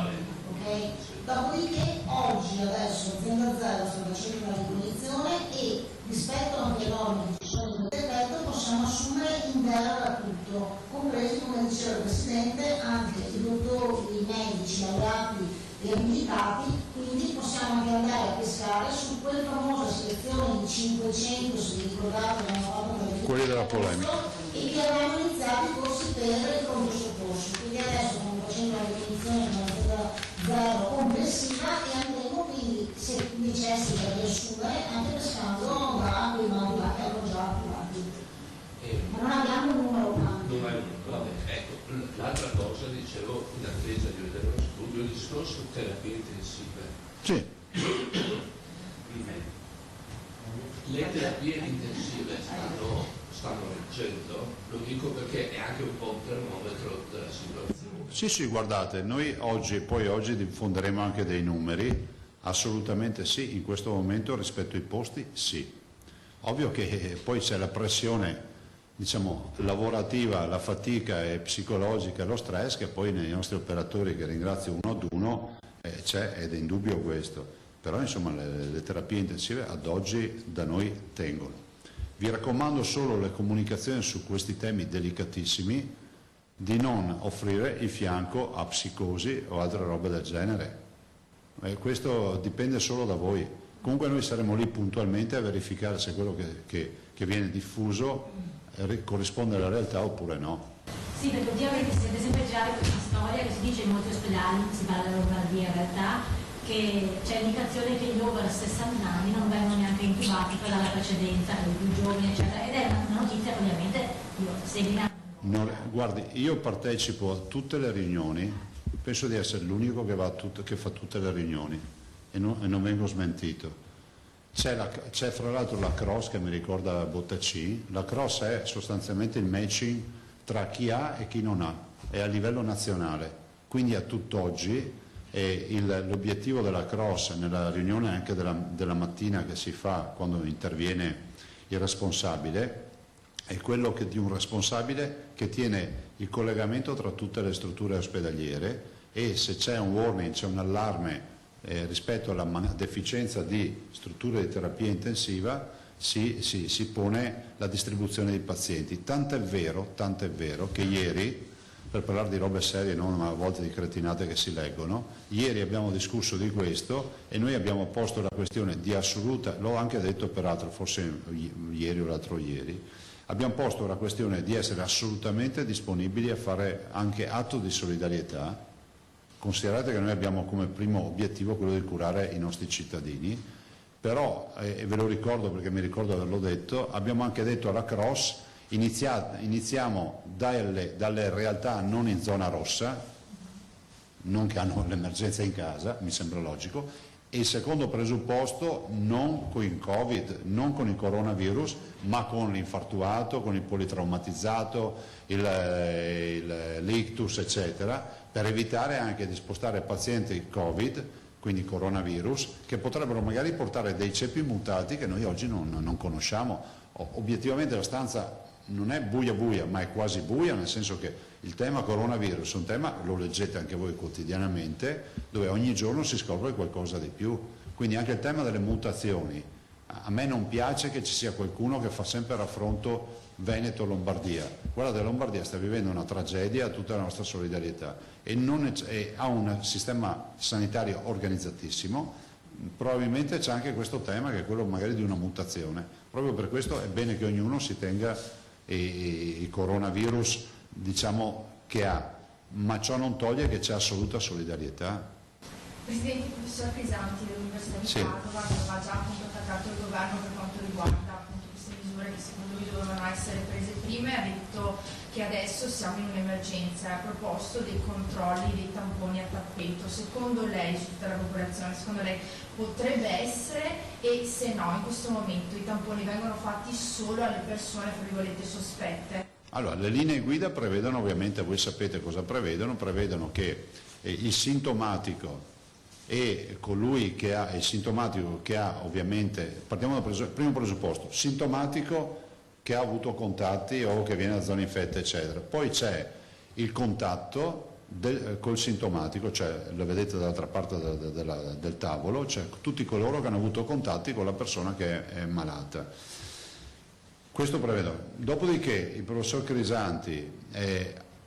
Okay? Dopodiché oggi adesso Azienda Zero sta facendo una ricognizione e rispetto anche alle norme che ci sono nel decreto possiamo assumere in deroga tutto, compresi, come diceva il Presidente, anche i dottori, i medici, laureati e abilitati, quindi possiamo anche andare a pescare su quella famosa selezione di 500, se vi ricordate, abbiamo fatto quelli della polemica, e che avevamo iniziato i corsi per il pronto soccorso. Quindi adesso stiamo facendo una definizione di una zero complessiva e andremo quindi, se necessita di assumere, anche pescando da quei modi che hanno già attivati. Ma non abbiamo un numero tanto. Ecco, l'altra cosa, dicevo, in attesa di vedere lo studio, il discorso terapie intensive. Sì. Le terapie intensive stanno reggendo, lo dico perché è anche un po' un termometro della situazione. Sì, guardate, noi oggi diffonderemo anche dei numeri, assolutamente sì, in questo momento rispetto ai posti sì. Ovvio che poi c'è la pressione, diciamo, lavorativa, la fatica e psicologica, lo stress che poi nei nostri operatori, che ringrazio uno ad uno, c'è ed è indubbio questo. Però insomma le terapie intensive ad oggi da noi tengono. Vi raccomando solo le comunicazioni su questi temi delicatissimi, di non offrire il fianco a psicosi o altre robe del genere. Questo dipende solo da voi. Comunque noi saremo lì puntualmente a verificare se quello che viene diffuso corrisponde alla realtà oppure no. Sì, perché ultimamente si sente sempre girare questa storia che si dice in molti ospedali, si parla della Lombardia in realtà, che c'è l'indicazione che gli over 60 anni non vengono neanche intubati per la precedenza, per i più giovani, eccetera, ed è una notizia che ovviamente io seguirò. Guardi, io partecipo a tutte le riunioni, penso di essere l'unico che fa tutte le riunioni e non vengo smentito. C'è fra l'altro la cross che mi ricorda Bottacci. La cross è sostanzialmente il matching tra chi ha e chi non ha, è a livello nazionale, quindi a tutt'oggi l'obiettivo della cross nella riunione anche della mattina che si fa quando interviene il responsabile è quello di un responsabile che tiene il collegamento tra tutte le strutture ospedaliere e se c'è un warning, c'è un allarme rispetto alla deficienza di strutture di terapia intensiva si pone la distribuzione dei pazienti. Tant'è vero che ieri, per parlare di robe serie, non a volte di cretinate che si leggono, ieri abbiamo discusso di questo e noi abbiamo posto la questione di assoluta, l'ho anche detto peraltro forse ieri o l'altro ieri, abbiamo posto la questione di essere assolutamente disponibili a fare anche atto di solidarietà. Considerate che noi abbiamo come primo obiettivo quello di curare i nostri cittadini, però, e ve lo ricordo perché mi ricordo averlo detto, abbiamo anche detto alla Cross, iniziamo dalle realtà non in zona rossa, non che hanno l'emergenza in casa, mi sembra logico, e il secondo presupposto non con il Covid, non con il coronavirus, ma con l'infartuato, con il politraumatizzato, l'ictus, eccetera, per evitare anche di spostare pazienti Covid, quindi coronavirus, che potrebbero magari portare dei ceppi mutati che noi oggi non conosciamo. Obiettivamente la stanza non è buia, ma è quasi buia, nel senso che il tema coronavirus è un tema, lo leggete anche voi quotidianamente, dove ogni giorno si scopre qualcosa di più. Quindi anche il tema delle mutazioni. A me non piace che ci sia qualcuno che fa sempre raffronto Veneto-Lombardia. Guardate, Lombardia sta vivendo una tragedia, tutta la nostra solidarietà, e ha un sistema sanitario organizzatissimo. Probabilmente c'è anche questo tema che è quello magari di una mutazione. Proprio per questo è bene che ognuno si tenga il coronavirus, diciamo, che ha, ma ciò non toglie che c'è assoluta solidarietà. Presidente, il professor Crisanti dell'Università di Padova aveva già appunto attaccato il governo per quanto riguarda appunto queste misure che secondo lui dovevano essere prese prima prima e ha detto che adesso siamo in un'emergenza, ha proposto dei controlli, dei tamponi a tappeto. Secondo lei, su tutta la popolazione, secondo lei potrebbe essere, e se no in questo momento i tamponi vengono fatti solo alle persone, fra virgolette, sospette? Allora, le linee guida prevedono, ovviamente voi sapete cosa prevedono che il sintomatico e colui che ha il sintomatico che ha, ovviamente, partiamo dal primo presupposto, sintomatico che ha avuto contatti o che viene da zone infette eccetera, poi c'è il contatto col sintomatico, cioè lo vedete dall'altra parte del tavolo, cioè tutti coloro che hanno avuto contatti con la persona che è malata. Questo prevedo. Dopodiché il professor Crisanti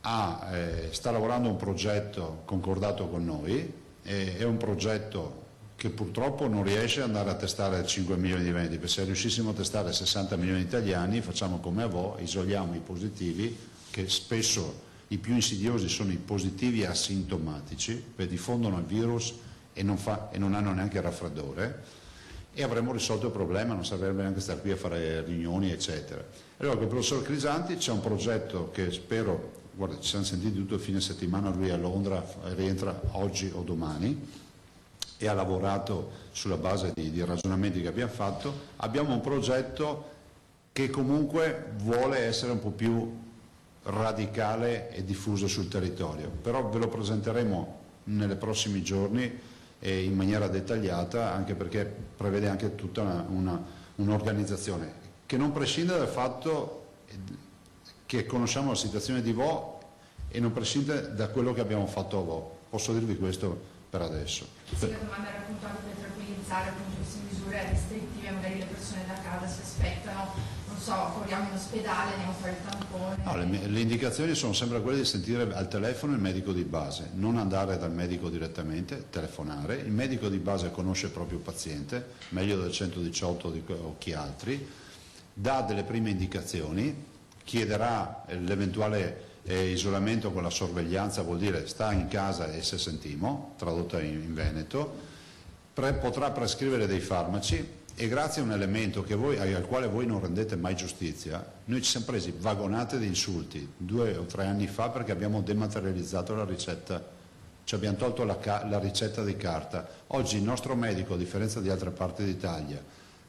sta lavorando a un progetto concordato con noi, è un progetto che purtroppo non riesce ad andare a testare 5 milioni di vendite, perché se riuscissimo a testare 60 milioni di italiani facciamo come a voi, isoliamo i positivi, che spesso i più insidiosi sono i positivi asintomatici, che diffondono il virus e non hanno neanche il raffreddore, e avremmo risolto il problema, non sarebbe neanche stare qui a fare riunioni eccetera. Allora con il professor Crisanti c'è un progetto che spero, guarda, ci siamo sentiti tutto il fine settimana, lui è a Londra, rientra oggi o domani e ha lavorato sulla base di ragionamenti che abbiamo fatto. Abbiamo un progetto che comunque vuole essere un po' più radicale e diffuso sul territorio, però ve lo presenteremo nei prossimi giorni in maniera dettagliata, anche perché prevede anche tutta un'organizzazione che non prescinde dal fatto che conosciamo la situazione di Vo e non prescinde da quello che abbiamo fatto a Vo. Posso dirvi questo per adesso. Sì, la domanda era appunto anche per tranquillizzare appunto queste misure restrittive, magari le persone da casa si aspettano, non so, corriamo in ospedale, andiamo a fare il tampone. No, le indicazioni sono sempre quelle di sentire al telefono il medico di base, non andare dal medico direttamente, telefonare. Il medico di base conosce proprio il paziente, meglio del 118 o chi altri, dà delle prime indicazioni, chiederà l'eventuale isolamento con la sorveglianza, vuol dire sta in casa e se sentimo, tradotta in veneto, potrà prescrivere dei farmaci e grazie a un elemento al quale voi non rendete mai giustizia, noi ci siamo presi vagonate di insulti 2 o 3 anni fa perché abbiamo dematerializzato la ricetta, cioè abbiamo tolto la ricetta di carta. Oggi il nostro medico, a differenza di altre parti d'Italia,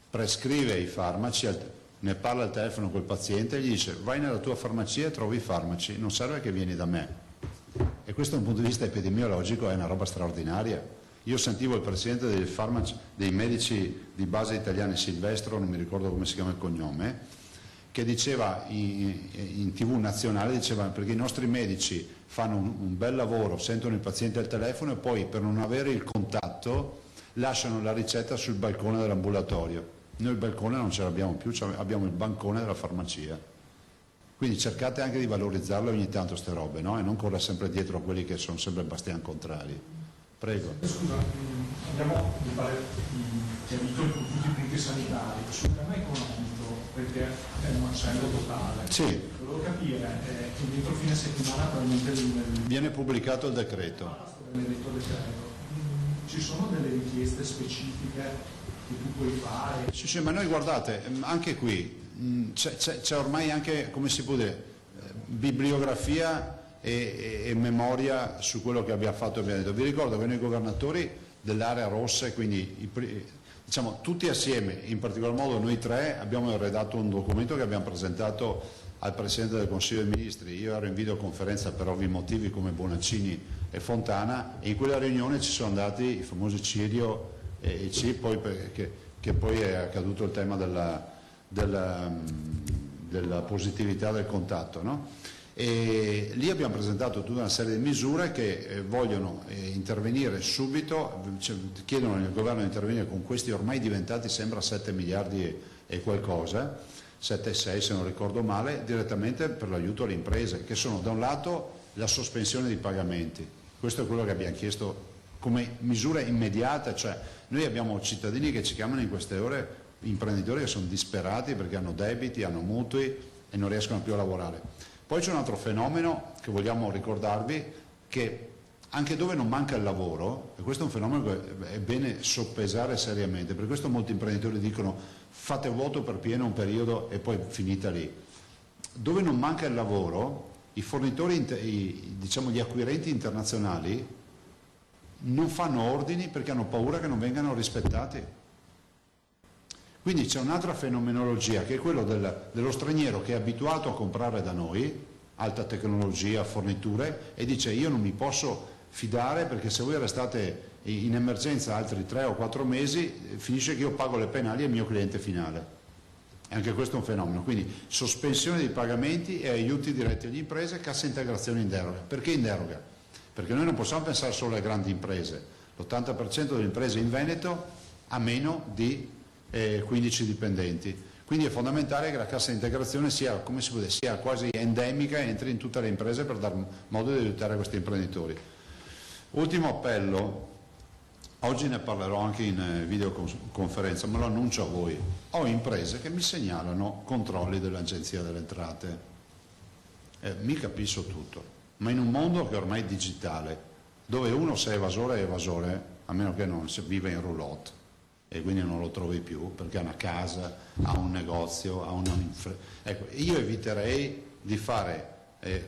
prescrive i farmaci, ne parla al telefono col paziente e gli dice vai nella tua farmacia e trovi i farmaci, non serve che vieni da me. E questo da un punto di vista epidemiologico è una roba straordinaria. Io sentivo il presidente dei medici di base italiani, Silvestro, non mi ricordo come si chiama il cognome, che diceva in TV nazionale, diceva perché i nostri medici fanno un bel lavoro, sentono il paziente al telefono e poi per non avere il contatto lasciano la ricetta sul balcone dell'ambulatorio. Noi il balcone non ce l'abbiamo più, abbiamo il bancone della farmacia. Quindi cercate anche di valorizzarle ogni tanto queste robe, no? E non correre sempre dietro a quelli che sono sempre bastian contrari. Prego. Scusa, abbiamo chiarito tutti i punti sanitari, sul tema economico, perché è un macello totale. Sì. Volevo capire che dentro fine settimana probabilmente viene pubblicato il decreto. Ci sono delle richieste specifiche che tu puoi fare? Sì, ma noi guardate, anche qui c'è ormai anche, come si può dire, bibliografia e memoria su quello che abbiamo fatto e abbiamo detto. Vi ricordo che noi governatori dell'area rossa, quindi diciamo tutti assieme, in particolar modo noi tre, abbiamo redatto un documento che abbiamo presentato al Presidente del Consiglio dei Ministri. Io ero in videoconferenza per ovvi motivi come Bonaccini e Fontana e in quella riunione ci sono andati i famosi Cirio e C, poi che poi è accaduto il tema della positività del contatto, no? E lì abbiamo presentato tutta una serie di misure che vogliono intervenire subito, chiedono al governo di intervenire con questi ormai diventati sembra 7 miliardi e qualcosa, 7,6 se non ricordo male, direttamente per l'aiuto alle imprese, che sono da un lato la sospensione dei pagamenti. Questo è quello che abbiamo chiesto come misura immediata, cioè noi abbiamo cittadini che ci chiamano in queste ore, imprenditori che sono disperati perché hanno debiti, hanno mutui e non riescono più a lavorare. Poi c'è un altro fenomeno che vogliamo ricordarvi, che anche dove non manca il lavoro, e questo è un fenomeno che è bene soppesare seriamente, per questo molti imprenditori dicono fate vuoto per pieno un periodo e poi finita lì. dove non manca il lavoro, i fornitori, diciamo gli acquirenti internazionali non fanno ordini perché hanno paura che non vengano rispettati. Quindi c'è un'altra fenomenologia che è quello dello straniero che è abituato a comprare da noi, alta tecnologia, forniture, e dice io non mi posso fidare perché se voi restate in emergenza altri 3 o 4 mesi finisce che io pago le penali al mio cliente finale. E anche questo è un fenomeno, quindi sospensione dei pagamenti e aiuti diretti alle imprese, cassa integrazione in deroga. Perché in deroga? Perché noi non possiamo pensare solo alle grandi imprese, l'80% delle imprese in Veneto ha meno di 15 dipendenti, quindi è fondamentale che la cassa integrazione sia, come si può dire, sia quasi endemica e entri in tutte le imprese per dar modo di aiutare questi imprenditori. Ultimo appello. Oggi ne parlerò anche in videoconferenza, ma lo annuncio a voi. Ho imprese che mi segnalano controlli dell'Agenzia delle Entrate. Mi capisco tutto, ma in un mondo che ormai è digitale, dove uno se è evasore è evasore, a meno che non si vive in roulotte e quindi non lo trovi più perché ha una casa, ha un negozio, ha ecco, io eviterei di fare,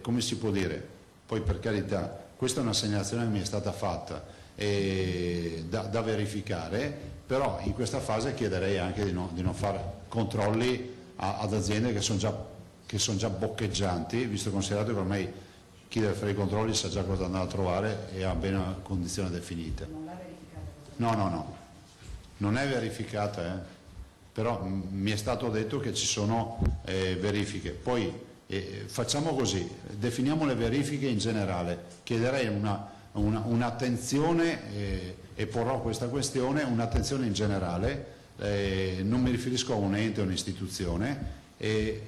come si può dire, poi per carità, questa è una segnalazione che mi è stata fatta, da verificare, però in questa fase chiederei anche di non fare controlli ad aziende che sono già boccheggianti, visto considerato che ormai chi deve fare i controlli sa già cosa andare a trovare e ha bene una condizione definita. Non l'ha verificata? No, non è verificata, però mi è stato detto che ci sono verifiche. Poi facciamo così, definiamo le verifiche in generale, chiederei un'attenzione e porrò questa questione, un'attenzione in generale, non mi riferisco a un ente o un'istituzione,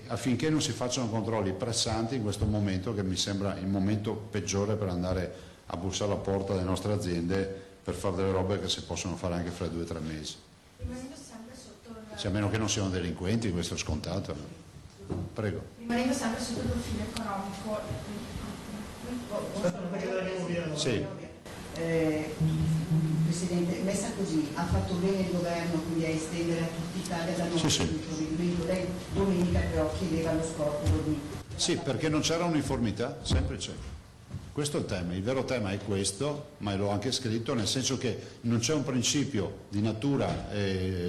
affinché non si facciano controlli pressanti in questo momento che mi sembra il momento peggiore per andare a bussare alla porta delle nostre aziende per fare delle robe che si possono fare anche fra 2 o 3 mesi. Cioè, a meno che non siano delinquenti, questo è scontato. Prego. Rimanendo sempre sotto il profilo economico, sì. Presidente, messa così, ha fatto bene il governo quindi a estendere a tutta Italia da noi il provvedimento. Lei domenica però chiedeva lo scorporo di... Sì, perché non c'era uniformità, semplice. Questo è il tema, il vero tema è questo, ma l'ho anche scritto, nel senso che non c'è un principio di natura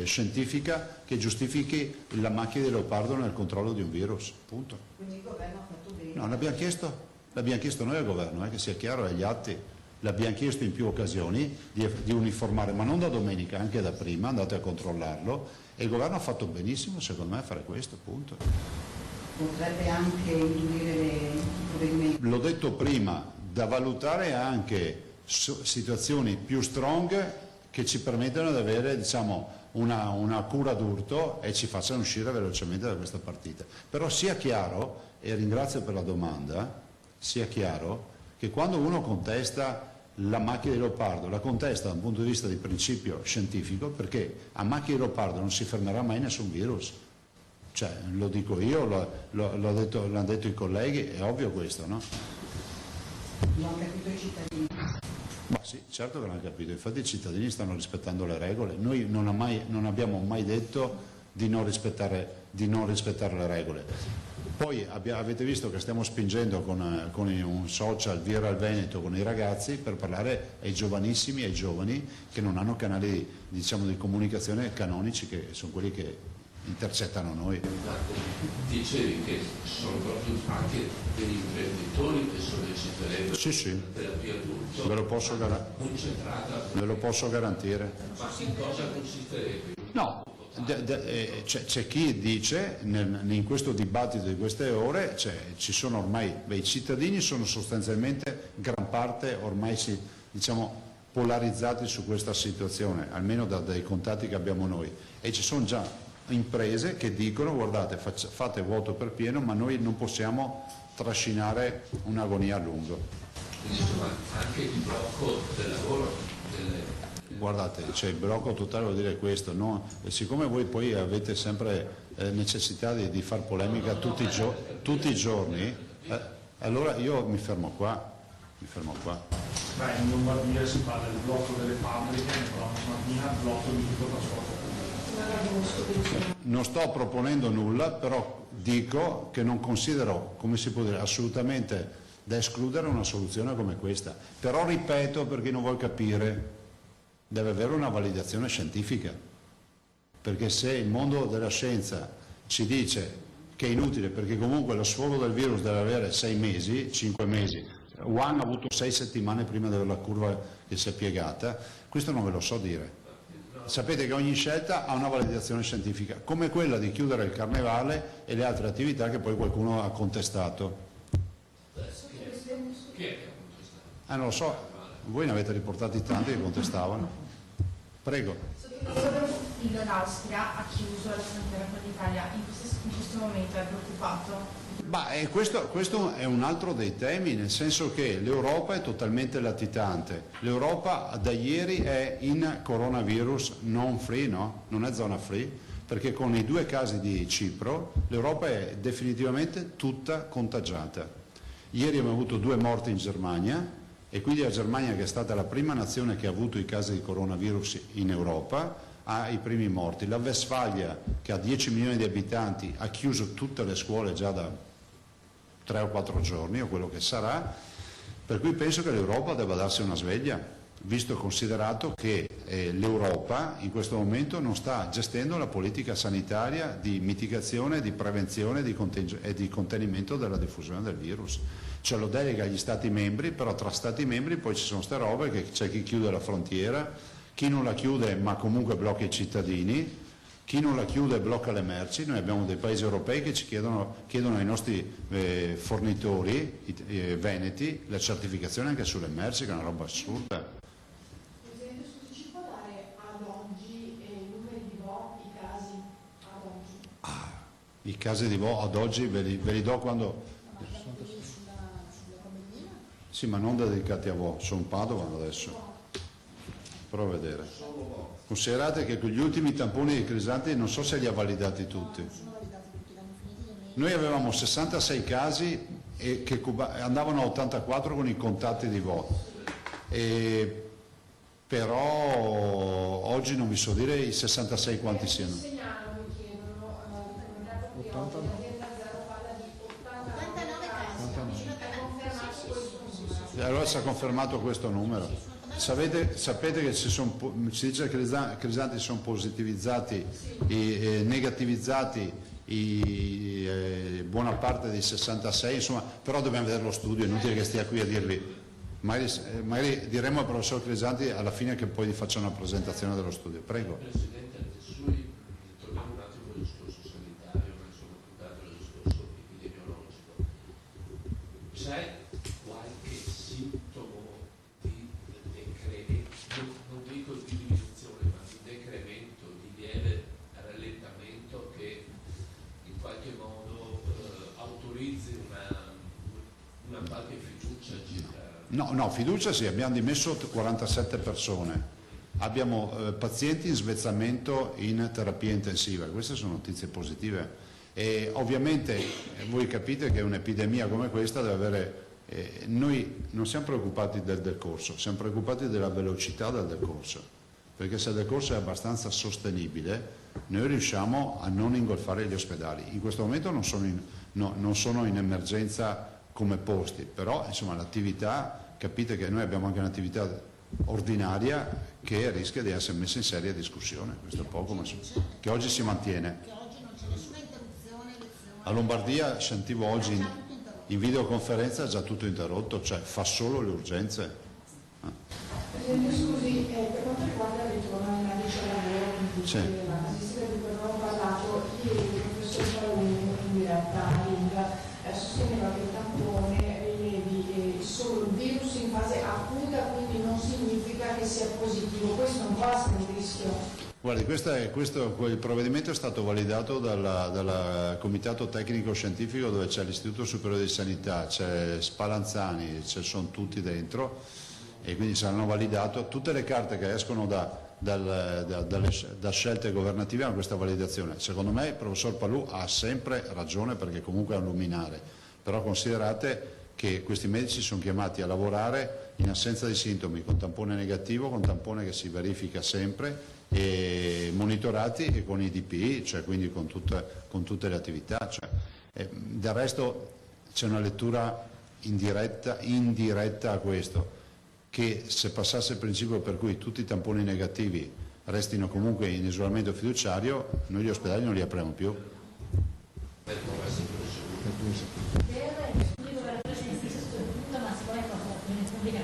scientifica che giustifichi la macchia di leopardo nel controllo di un virus, punto. Quindi il governo ha fatto bene? No, l'abbiamo chiesto noi al governo, che sia chiaro agli atti, l'abbiamo chiesto in più occasioni di uniformare, ma non da domenica, anche da prima, andate a controllarlo, e il governo ha fatto benissimo secondo me a fare questo, punto. Potrebbe anche indurire i provvedimenti? L'ho detto prima, da valutare anche situazioni più strong che ci permettano di avere, diciamo, una cura d'urto e ci facciano uscire velocemente da questa partita. Però sia chiaro, e ringrazio per la domanda, sia chiaro che quando uno contesta la macchia di leopardo, la contesta da un punto di vista di principio scientifico, perché a macchia di leopardo non si fermerà mai nessun virus. Cioè, lo dico io, l'hanno detto i colleghi, è ovvio questo, no? Non hanno capito i cittadini? Ma sì, certo che l'hanno capito, infatti i cittadini stanno rispettando le regole. Noi non abbiamo mai detto di non rispettare le regole. Poi avete visto che stiamo spingendo con un social Viral Veneto con i ragazzi per parlare ai giovanissimi, ai giovani che non hanno canali, diciamo, di comunicazione canonici, che sono quelli che intercettano noi. Dicevi che sono proprio anche degli imprenditori che solleciterebbero la terapia d'urto, ve lo posso garantire. Ma in cosa consisterebbe? No, c'è chi dice, in questo dibattito di queste ore, ci sono ormai, i cittadini sono sostanzialmente, gran parte ormai diciamo, polarizzati su questa situazione, almeno dai contatti che abbiamo noi, e ci sono già imprese che dicono guardate fate vuoto per pieno, ma noi non possiamo trascinare un'agonia a lungo. Quindi insomma anche il blocco del lavoro Guardate, il blocco totale vuol dire questo, no? E siccome voi poi avete sempre necessità di far polemica tutti i giorni, allora io mi fermo qua. Beh, in Lombardia si parla del blocco delle fabbriche, però stamattina il blocco di tutto il trasporto. Non sto proponendo nulla, però dico che non considero, come si può dire, assolutamente da escludere una soluzione come questa. Però ripeto, per chi non vuol capire, deve avere una validazione scientifica, perché se il mondo della scienza ci dice che è inutile, perché comunque lo sfogo del virus deve avere 6 mesi, 5 mesi, Wuhan ha avuto 6 settimane prima della curva che si è piegata, questo non ve lo so dire. Sapete che ogni scelta ha una validazione scientifica, come quella di chiudere il carnevale e le altre attività che poi qualcuno ha contestato. Chi è che ha contestato? Non lo so, voi ne avete riportati tanti che contestavano. Prego. L'Austria ha chiuso la frontiera con l'Italia, in questo momento è preoccupato? Questo è un altro dei temi, nel senso che l'Europa è totalmente latitante. L'Europa da ieri è in coronavirus non free, no? Non è zona free, perché con i 2 casi di Cipro l'Europa è definitivamente tutta contagiata. Ieri abbiamo avuto 2 morti in Germania e quindi la Germania, che è stata la prima nazione che ha avuto i casi di coronavirus in Europa, ha i primi morti. La Westfalia, che ha 10 milioni di abitanti, ha chiuso tutte le scuole già da 3 o 4 giorni o quello che sarà, per cui penso che l'Europa debba darsi una sveglia, visto e considerato che l'Europa in questo momento non sta gestendo la politica sanitaria di mitigazione, di prevenzione e di contenimento della diffusione del virus. Cioè lo delega agli Stati membri, però tra Stati membri poi ci sono ste robe che c'è chi chiude la frontiera, chi non la chiude ma comunque blocca i cittadini, chi non la chiude blocca le merci. Noi abbiamo dei paesi europei che ci chiedono ai nostri fornitori veneti la certificazione anche sulle merci, che è una roba assurda. Presidente, scusi, ci può dare ad oggi i numeri di VO, i casi ad oggi? I casi di VO ad oggi ve li do quando... Sì, ma non dedicati a VO, sono Padova adesso. Provo a vedere. Considerate che con gli ultimi tamponi di Crisanti non so se li ha validati tutti. Noi avevamo 66 casi che andavano a 84 con i contatti di VO. Però oggi non vi so dire i 66 quanti siano. Allora si è confermato questo numero. Sapete che si dice che i Crisanti sono positivizzati e negativizzati buona parte dei 66, insomma, però dobbiamo vedere lo studio, è inutile che stia qui a dirvi. Magari diremo al professor Crisanti alla fine che poi gli faccia una presentazione dello studio. Prego. Presidente, anche torniamo un attimo al discorso sanitario, ma soprattutto al discorso epidemiologico. C'è qualche sintomo di decremento, non dico di diminuzione, ma di decremento, di lieve rallentamento che in qualche modo autorizzi una qualche fiducia circa? No, fiducia sì, abbiamo dimesso 47 persone, abbiamo pazienti in svezzamento in terapia intensiva, queste sono notizie positive e ovviamente voi capite che un'epidemia come questa deve avere, noi non siamo preoccupati del decorso, siamo preoccupati della velocità del decorso, perché se il decorso è abbastanza sostenibile noi riusciamo a non ingolfare gli ospedali. In questo momento non sono in emergenza come posti, però insomma l'attività, capite che noi abbiamo anche un'attività ordinaria che rischia di essere messa in seria discussione, questo è poco, ma che oggi si mantiene. A Lombardia sentivo oggi in videoconferenza è già tutto interrotto, cioè fa solo le urgenze. Presidente, scusi, per quanto riguarda il ritorno ai medici al lavoro, la casistica di cui abbiamo parlato, ieri il professor Paolini in diretta a Ring sosteneva che il tampone rilevi solo il virus in fase acuta, quindi non significa che sia positivo. Questo non può essere un rischio. Guardi, il provvedimento è stato validato dal Comitato Tecnico Scientifico, dove c'è l'Istituto Superiore di Sanità, c'è Spallanzani, ci sono tutti dentro e quindi saranno validato. Tutte le carte che escono da scelte governative hanno questa validazione. Secondo me il professor Palù ha sempre ragione, perché comunque è un luminare, però considerate che questi medici sono chiamati a lavorare in assenza di sintomi, con tampone negativo, con tampone che si verifica sempre, e monitorati e con i DPI, cioè quindi con tutte le attività. Cioè, Del resto c'è una lettura indiretta a questo, che se passasse il principio per cui tutti i tamponi negativi restino comunque in isolamento fiduciario, noi gli ospedali non li apriamo più.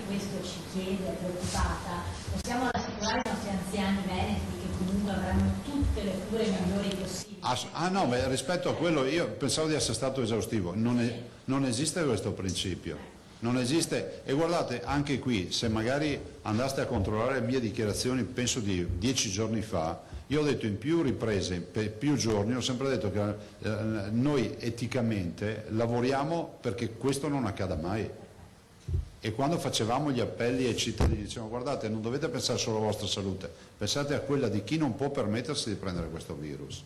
Questo ci chiede, è preoccupata, possiamo rassicurare i nostri anziani veneti che comunque avranno tutte le cure migliori possibili? No, beh, rispetto a quello io pensavo di essere stato esaustivo, non esiste questo principio, non esiste, e guardate anche qui, se magari andaste a controllare le mie dichiarazioni, penso di 10 giorni fa, io ho detto in più riprese, per più giorni, ho sempre detto che noi eticamente lavoriamo perché questo non accada mai. E quando facevamo gli appelli ai cittadini dicevamo guardate, non dovete pensare solo alla vostra salute, pensate a quella di chi non può permettersi di prendere questo virus.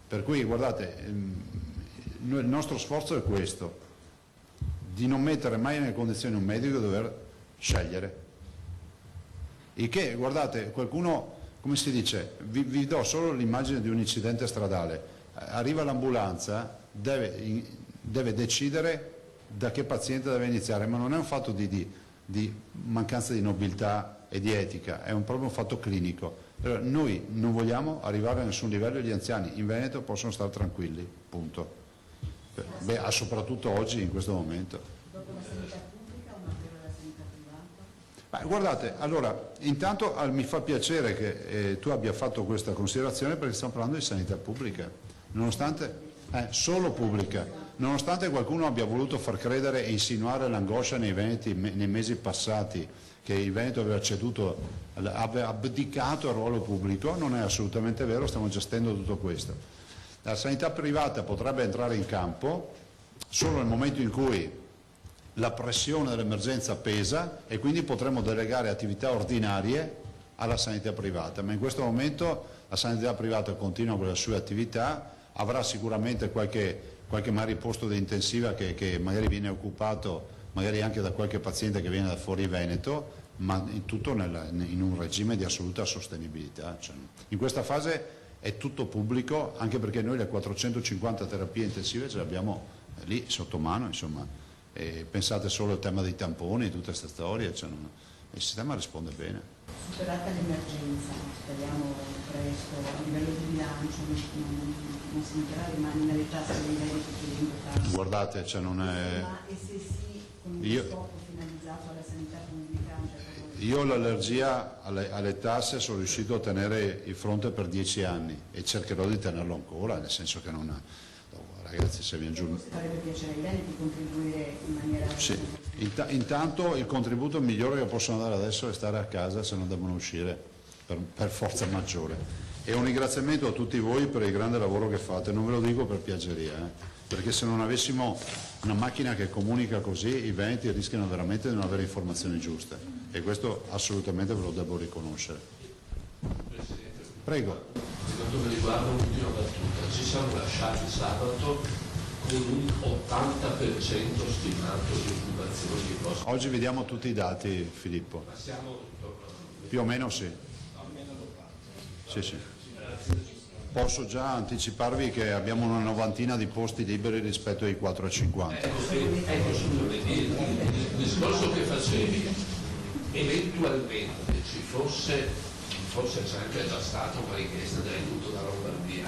Per cui guardate, il nostro sforzo è questo, di non mettere mai nelle condizioni un medico di dover scegliere. Il che, guardate, qualcuno, come si dice, vi do solo l'immagine di un incidente stradale, arriva l'ambulanza, deve decidere da che paziente deve iniziare, ma non è un fatto di mancanza di nobiltà e di etica, è proprio un fatto clinico. Allora, noi non vogliamo arrivare a nessun livello e gli anziani in Veneto possono stare tranquilli, punto. Beh, soprattutto oggi, in questo momento. Dopo la sanità pubblica o maggiore la sanità privata? Beh, guardate, allora, intanto mi fa piacere che tu abbia fatto questa considerazione perché stiamo parlando di sanità pubblica, nonostante solo pubblica. Nonostante qualcuno abbia voluto far credere e insinuare l'angoscia nei mesi passati che il Veneto aveva abdicato al ruolo pubblico, non è assolutamente vero, stiamo gestendo tutto questo. La sanità privata potrebbe entrare in campo solo nel momento in cui la pressione dell'emergenza pesa e quindi potremo delegare attività ordinarie alla sanità privata, ma in questo momento la sanità privata continua con le sue attività, avrà sicuramente qualche magari posto di intensiva che magari viene occupato magari anche da qualche paziente che viene da fuori Veneto, ma tutto in un regime di assoluta sostenibilità. Cioè, in questa fase è tutto pubblico, anche perché noi le 450 terapie intensive ce le abbiamo lì sotto mano, insomma, e pensate solo al tema dei tamponi, tutte queste storie, cioè, il sistema risponde bene. Superata l'emergenza, speriamo presto, a livello di bilancio non si metterà le mani nelle tasche dei veneti chiedendo tasse. Guardate, cioè non è... Ma e se sì, con uno scopo finalizzato alla sanità pubblica? Io ho l'allergia alle tasse, sono riuscito a tenere il fronte per 10 anni e cercherò di tenerlo ancora, nel senso che non... Ragazzi, se vi aggiungo... Farebbe piacere ai veneti contribuire in maniera... Sì. Intanto il contributo migliore che possono dare adesso è stare a casa se non devono uscire per forza maggiore. E un ringraziamento a tutti voi per il grande lavoro che fate, non ve lo dico per piaggeria, perché se non avessimo una macchina che comunica così i veneti rischiano veramente di non avere informazioni giuste e questo assolutamente ve lo devo riconoscere. Presidente, prego. Per quanto mi riguarda un'ultima battuta, ci siamo lasciati sabato con un 80% stimato di occupazioni di posti. Oggi vediamo tutti i dati, Filippo. Ma siamo più o meno sì. Sì, sì. Posso già anticiparvi che abbiamo una novantina di posti liberi rispetto ai 4,50. Ecco signore, il discorso che facevi, eventualmente ci fosse, forse c'è anche già stata una richiesta di aiuto da Lombardia,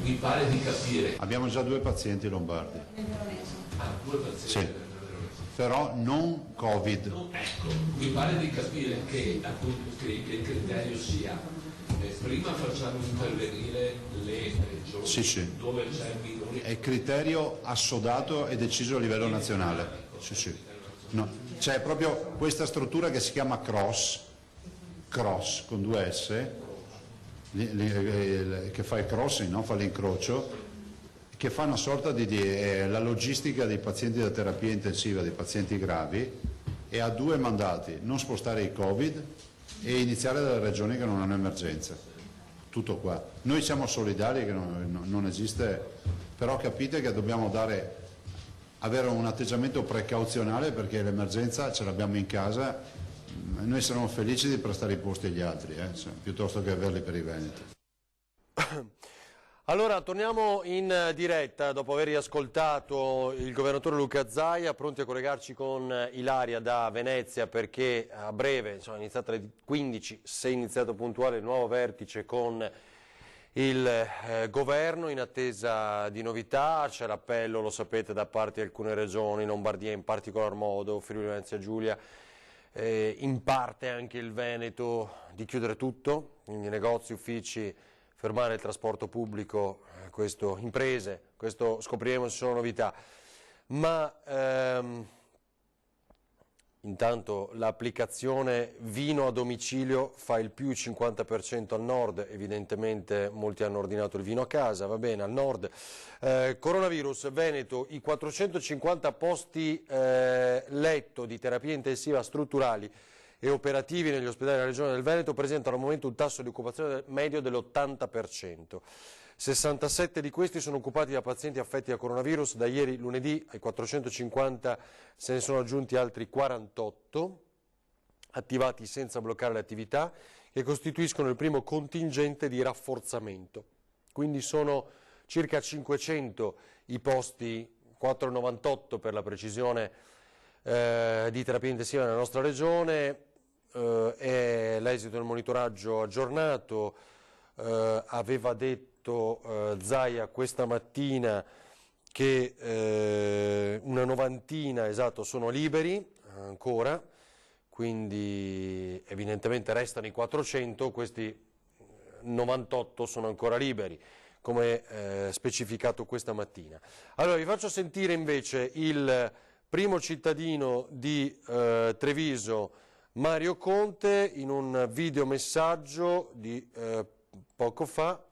mi pare di capire. Abbiamo già 2 pazienti lombardi. 2 pazienti. Sì. Però non Covid. Ecco, mi pare di capire che il criterio sia prima facciamo intervenire le regioni sì. dove c'è minore. È criterio assodato e deciso a livello nazionale. Sì. No. C'è proprio questa struttura che si chiama cross con 2 S, che fa il crossing, no? Fa l'incrocio, che fa una sorta di la logistica dei pazienti da terapia intensiva, dei pazienti gravi, e ha 2 mandati: non spostare i Covid e iniziare dalle regioni che non hanno emergenza. Tutto qua. Noi siamo solidari, che non esiste, però capite che dobbiamo avere un atteggiamento precauzionale perché l'emergenza ce l'abbiamo in casa, noi saremo felici di prestare i posti agli altri, piuttosto che averli per i veneti. Allora, torniamo in diretta dopo aver riascoltato il governatore Luca Zaia, pronti a collegarci con Ilaria da Venezia, perché a breve, insomma, è iniziato alle 15, se è iniziato puntuale il nuovo vertice con il governo in attesa di novità. C'è l'appello, lo sapete, da parte di alcune regioni, Lombardia in particolar modo, Friuli Venezia Giulia, in parte anche il Veneto, di chiudere tutto, quindi negozi, uffici, fermare il trasporto pubblico, questo, imprese, questo scopriremo se sono novità. Ma intanto l'applicazione vino a domicilio fa il più 50% al nord, evidentemente molti hanno ordinato il vino a casa, va bene, al nord. Coronavirus, Veneto, i 450 posti letto di terapia intensiva strutturali e operativi negli ospedali della Regione del Veneto presentano al momento un tasso di occupazione medio dell'80%. 67 di questi sono occupati da pazienti affetti da coronavirus. Da ieri lunedì ai 450 se ne sono aggiunti altri 48 attivati senza bloccare le attività, che costituiscono il primo contingente di rafforzamento. Quindi sono circa 500 i posti, 498 per la precisione, di terapia intensiva nella nostra regione. È l'esito del monitoraggio aggiornato. Aveva detto Zaia questa mattina che una novantina, esatto, sono liberi ancora, quindi evidentemente restano i 400, questi 98 sono ancora liberi, come specificato questa mattina. Allora vi faccio sentire invece il primo cittadino di Treviso, Mario Conte, in un videomessaggio di poco fa,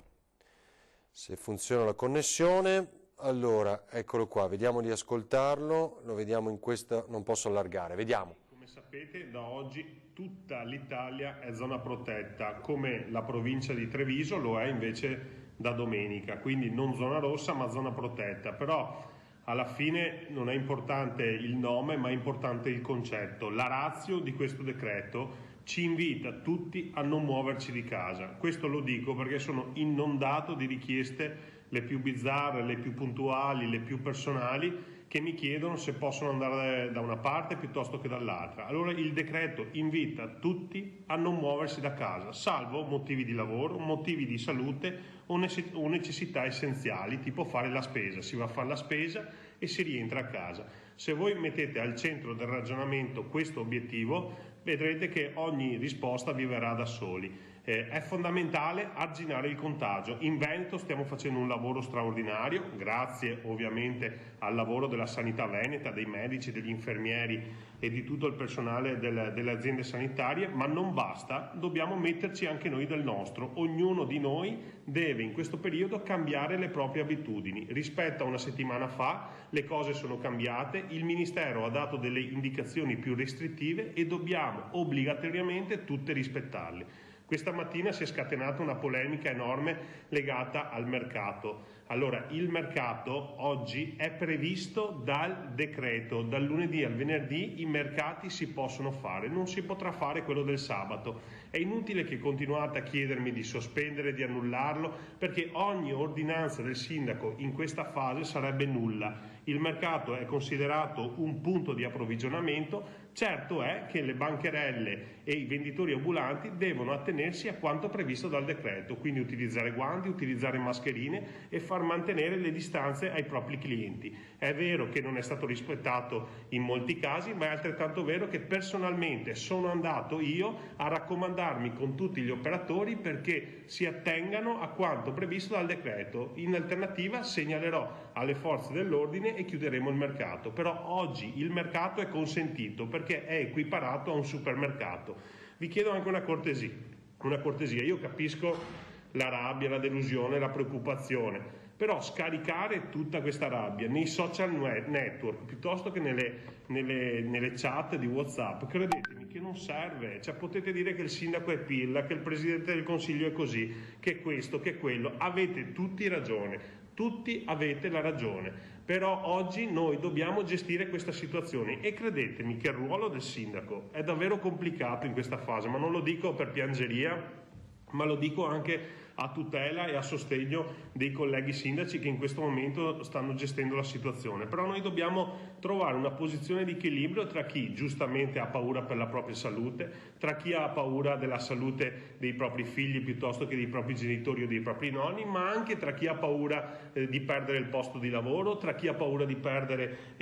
se funziona la connessione. Allora, eccolo qua, vediamo di ascoltarlo, lo vediamo in questa, non posso allargare, vediamo. Come sapete, da oggi tutta l'Italia è zona protetta, come la provincia di Treviso lo è invece da domenica, quindi non zona rossa ma zona protetta, però alla fine non è importante il nome, ma è importante il concetto. La ratio di questo decreto ci invita tutti a non muoverci di casa. Questo lo dico perché sono inondato di richieste, le più bizzarre, le più puntuali, le più personali, che mi chiedono se possono andare da una parte piuttosto che dall'altra. Allora il decreto invita tutti a non muoversi da casa, salvo motivi di lavoro, motivi di salute o necessità essenziali, tipo fare la spesa. Si va a fare la spesa e si rientra a casa. Se voi mettete al centro del ragionamento questo obiettivo, vedrete che ogni risposta vi verrà da soli. È fondamentale arginare il contagio. In Veneto stiamo facendo un lavoro straordinario, grazie ovviamente al lavoro della sanità veneta, dei medici, degli infermieri e di tutto il personale delle aziende sanitarie, ma non basta, dobbiamo metterci anche noi del nostro. Ognuno di noi deve in questo periodo cambiare le proprie abitudini. Rispetto a una settimana fa le cose sono cambiate, il Ministero ha dato delle indicazioni più restrittive e dobbiamo obbligatoriamente tutte rispettarle. Questa mattina si è scatenata una polemica enorme legata al mercato. Allora, il mercato oggi è previsto dal decreto, dal lunedì al venerdì i mercati si possono fare, non si potrà fare quello del sabato. È inutile che continuate a chiedermi di sospendere, di annullarlo, perché ogni ordinanza del sindaco in questa fase sarebbe nulla. Il mercato è considerato un punto di approvvigionamento, certo è che le bancherelle e i venditori ambulanti devono attenersi a quanto previsto dal decreto, quindi utilizzare guanti, utilizzare mascherine e far mantenere le distanze ai propri clienti. È vero che non è stato rispettato in molti casi, ma è altrettanto vero che personalmente sono andato io a raccomandarmi con tutti gli operatori perché si attengano a quanto previsto dal decreto. In alternativa segnalerò alle forze dell'ordine e chiuderemo il mercato. Però oggi il mercato è consentito perché è equiparato a un supermercato. Vi chiedo anche una cortesia. Io capisco la rabbia, la delusione, la preoccupazione, però scaricare tutta questa rabbia nei social network piuttosto che nelle chat di WhatsApp, credetemi che non serve. Cioè, potete dire che il sindaco è pilla, che il presidente del consiglio è così, che questo, che quello, avete tutti ragione. Tutti avete la ragione, però oggi noi dobbiamo gestire questa situazione e credetemi che il ruolo del sindaco è davvero complicato in questa fase, ma non lo dico per piangeria, ma lo dico anche a tutela e a sostegno dei colleghi sindaci che in questo momento stanno gestendo la situazione. Però noi dobbiamo trovare una posizione di equilibrio tra chi giustamente ha paura per la propria salute, tra chi ha paura della salute dei propri figli piuttosto che dei propri genitori o dei propri nonni, ma anche tra chi ha paura di perdere il posto di lavoro, tra chi ha paura di perdere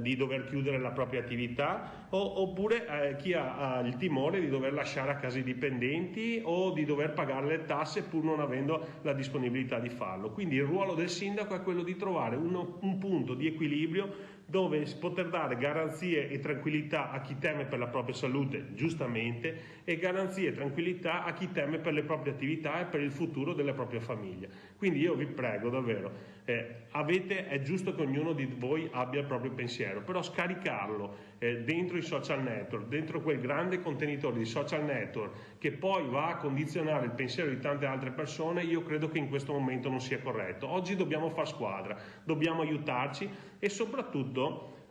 di dover chiudere la propria attività, oppure chi ha il timore di dover lasciare a casa i dipendenti o di dover pagare le tasse pur non avendo la disponibilità di farlo. Quindi il ruolo del sindaco è quello di trovare un punto di equilibrio dove poter dare garanzie e tranquillità a chi teme per la propria salute, giustamente, e garanzie e tranquillità a chi teme per le proprie attività e per il futuro della propria famiglia. Quindi io vi prego davvero, è giusto che ognuno di voi abbia il proprio pensiero, però scaricarlo dentro i social network, dentro quel grande contenitore di social network che poi va a condizionare il pensiero di tante altre persone, io credo che in questo momento non sia corretto. Oggi dobbiamo far squadra, dobbiamo aiutarci e soprattutto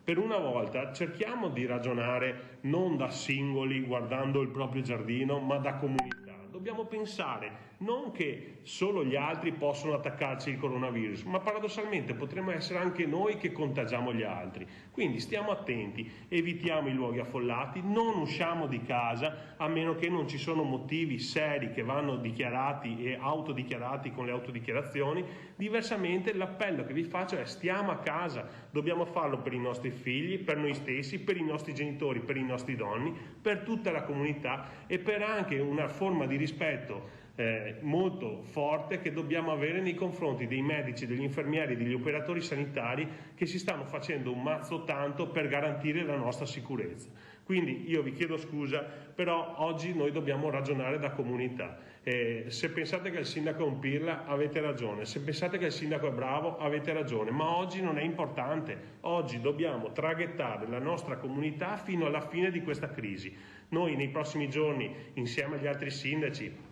per una volta cerchiamo di ragionare non da singoli guardando il proprio giardino, ma da comunità. Dobbiamo pensare non che solo gli altri possono attaccarci il coronavirus, ma paradossalmente potremmo essere anche noi che contagiamo gli altri. Quindi stiamo attenti, evitiamo i luoghi affollati, non usciamo di casa a meno che non ci sono motivi seri che vanno dichiarati e autodichiarati con le autodichiarazioni. Diversamente l'appello che vi faccio è: stiamo a casa, dobbiamo farlo per i nostri figli, per noi stessi, per i nostri genitori, per i nostri nonni, per tutta la comunità e per anche una forma di rispetto molto forte che dobbiamo avere nei confronti dei medici, degli infermieri, degli operatori sanitari che si stanno facendo un mazzo tanto per garantire la nostra sicurezza. Quindi io vi chiedo scusa, però oggi noi dobbiamo ragionare da comunità. Se pensate che il sindaco è un pirla, avete ragione. Se pensate che il sindaco è bravo, avete ragione. Ma oggi non è importante. Oggi dobbiamo traghettare la nostra comunità fino alla fine di questa crisi. Noi nei prossimi giorni, insieme agli altri sindaci,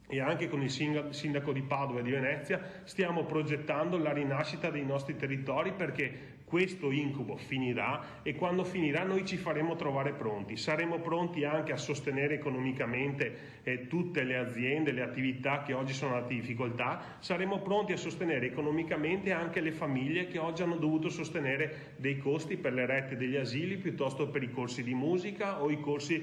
e anche con il sindaco di Padova e di Venezia, stiamo progettando la rinascita dei nostri territori, perché questo incubo finirà e quando finirà noi ci faremo trovare pronti. Saremo pronti anche a sostenere economicamente tutte le aziende, le attività che oggi sono andate in difficoltà. Saremo pronti a sostenere economicamente anche le famiglie che oggi hanno dovuto sostenere dei costi per le rette degli asili piuttosto per i corsi di musica o i corsi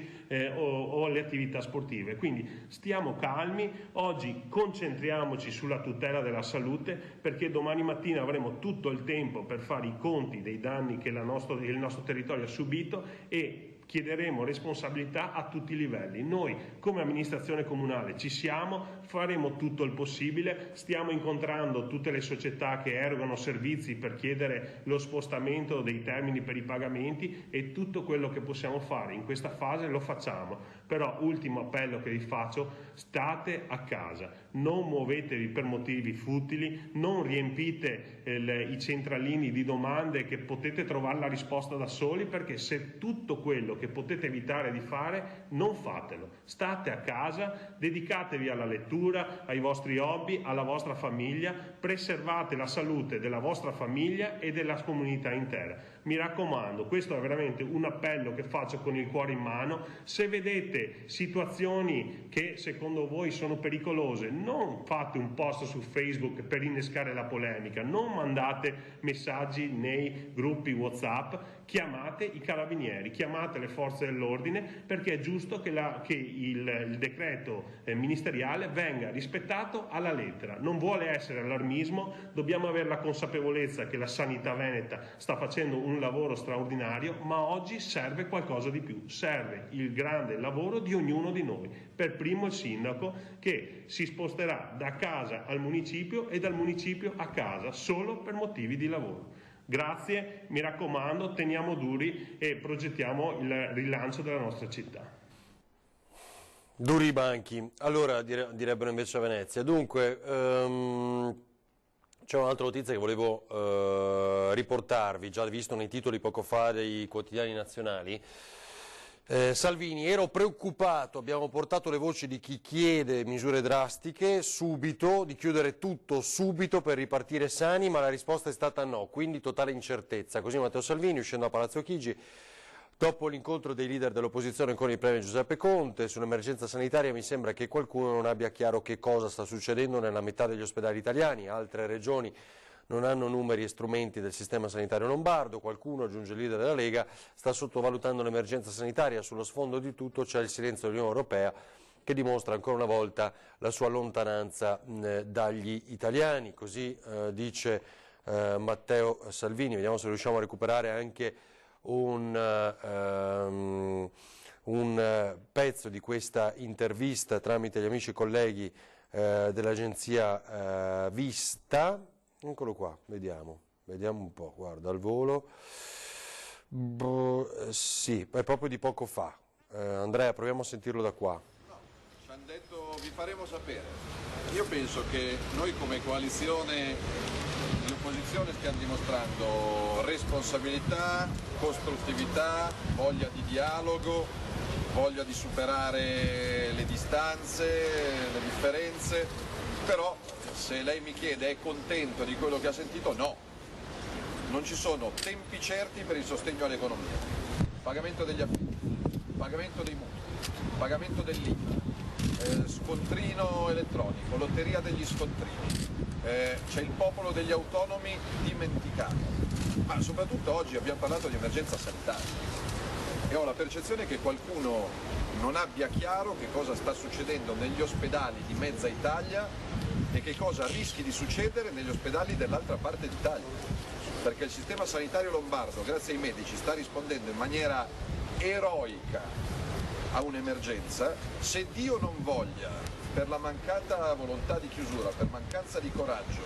o le attività sportive. Quindi stiamo calmi, oggi concentriamoci sulla tutela della salute, perché domani mattina avremo tutto il tempo per fare i conti dei danni che il nostro territorio ha subito e chiederemo responsabilità a tutti i livelli. Noi come amministrazione comunale ci siamo, faremo tutto il possibile, stiamo incontrando tutte le società che erogano servizi per chiedere lo spostamento dei termini per i pagamenti e tutto quello che possiamo fare in questa fase lo facciamo. Però ultimo appello che vi faccio: state a casa, non muovetevi per motivi futili, non riempite i centralini di domande che potete trovare la risposta da soli, perché se tutto quello che potete evitare di fare, non fatelo. State a casa, dedicatevi alla lettura, ai vostri hobby, alla vostra famiglia, preservate la salute della vostra famiglia e della comunità intera. Mi raccomando, questo è veramente un appello che faccio con il cuore in mano. Se vedete situazioni che secondo voi sono pericolose, non fate un post su Facebook per innescare la polemica, non mandate messaggi nei gruppi WhatsApp, chiamate i carabinieri, chiamate le forze dell'ordine, perché è giusto che il decreto ministeriale venga rispettato alla lettera. Non vuole essere allarmismo, dobbiamo avere la consapevolezza che la sanità veneta sta facendo un lavoro straordinario, ma oggi serve qualcosa di più, serve il grande lavoro di ognuno di noi, per primo il sindaco che si sposterà da casa al municipio e dal municipio a casa solo per motivi di lavoro. Grazie, mi raccomando, teniamo duri e progettiamo il rilancio della nostra città. Duri i banchi, allora direbbero invece a Venezia. Dunque, c'è un'altra notizia che volevo riportarvi, già visto nei titoli poco fa dei quotidiani nazionali. Salvini: ero preoccupato, abbiamo portato le voci di chi chiede misure drastiche subito, di chiudere tutto subito per ripartire sani, ma la risposta è stata no, quindi totale incertezza. Così Matteo Salvini, uscendo da Palazzo Chigi, Dopo l'incontro dei leader dell'opposizione con il premier Giuseppe Conte sull'emergenza sanitaria, mi sembra che qualcuno non abbia chiaro che cosa sta succedendo nella metà degli ospedali italiani. Altre regioni non hanno numeri e strumenti del sistema sanitario lombardo. Qualcuno, aggiunge il leader della Lega, sta sottovalutando l'emergenza sanitaria. Sullo sfondo di tutto c'è il silenzio dell'Unione Europea, che dimostra ancora una volta la sua lontananza dagli italiani. Così dice Matteo Salvini. Vediamo se riusciamo a recuperare anche un pezzo di questa intervista tramite gli amici e colleghi dell'agenzia Vista. Eccolo qua, vediamo un po', guarda, al volo. Sì, è proprio di poco fa. Andrea, proviamo a sentirlo da qua. Ci hanno detto vi faremo sapere. Io penso che noi come coalizione l'opposizione stiamo dimostrando responsabilità, costruttività, voglia di dialogo, voglia di superare le distanze, le differenze, però se lei mi chiede è contento di quello che ha sentito, no. Non ci sono tempi certi per il sostegno all'economia. Pagamento degli affitti, pagamento dei mutui, pagamento dell'IVA, scontrino elettronico, lotteria degli scontrini. C'è il popolo degli autonomi dimenticato, ma soprattutto oggi abbiamo parlato di emergenza sanitaria e ho la percezione che qualcuno non abbia chiaro che cosa sta succedendo negli ospedali di mezza Italia e che cosa rischi di succedere negli ospedali dell'altra parte d'Italia, perché il sistema sanitario lombardo, grazie ai medici, sta rispondendo in maniera eroica a un'emergenza. Se Dio non voglia, per la mancata volontà di chiusura, per mancanza di coraggio,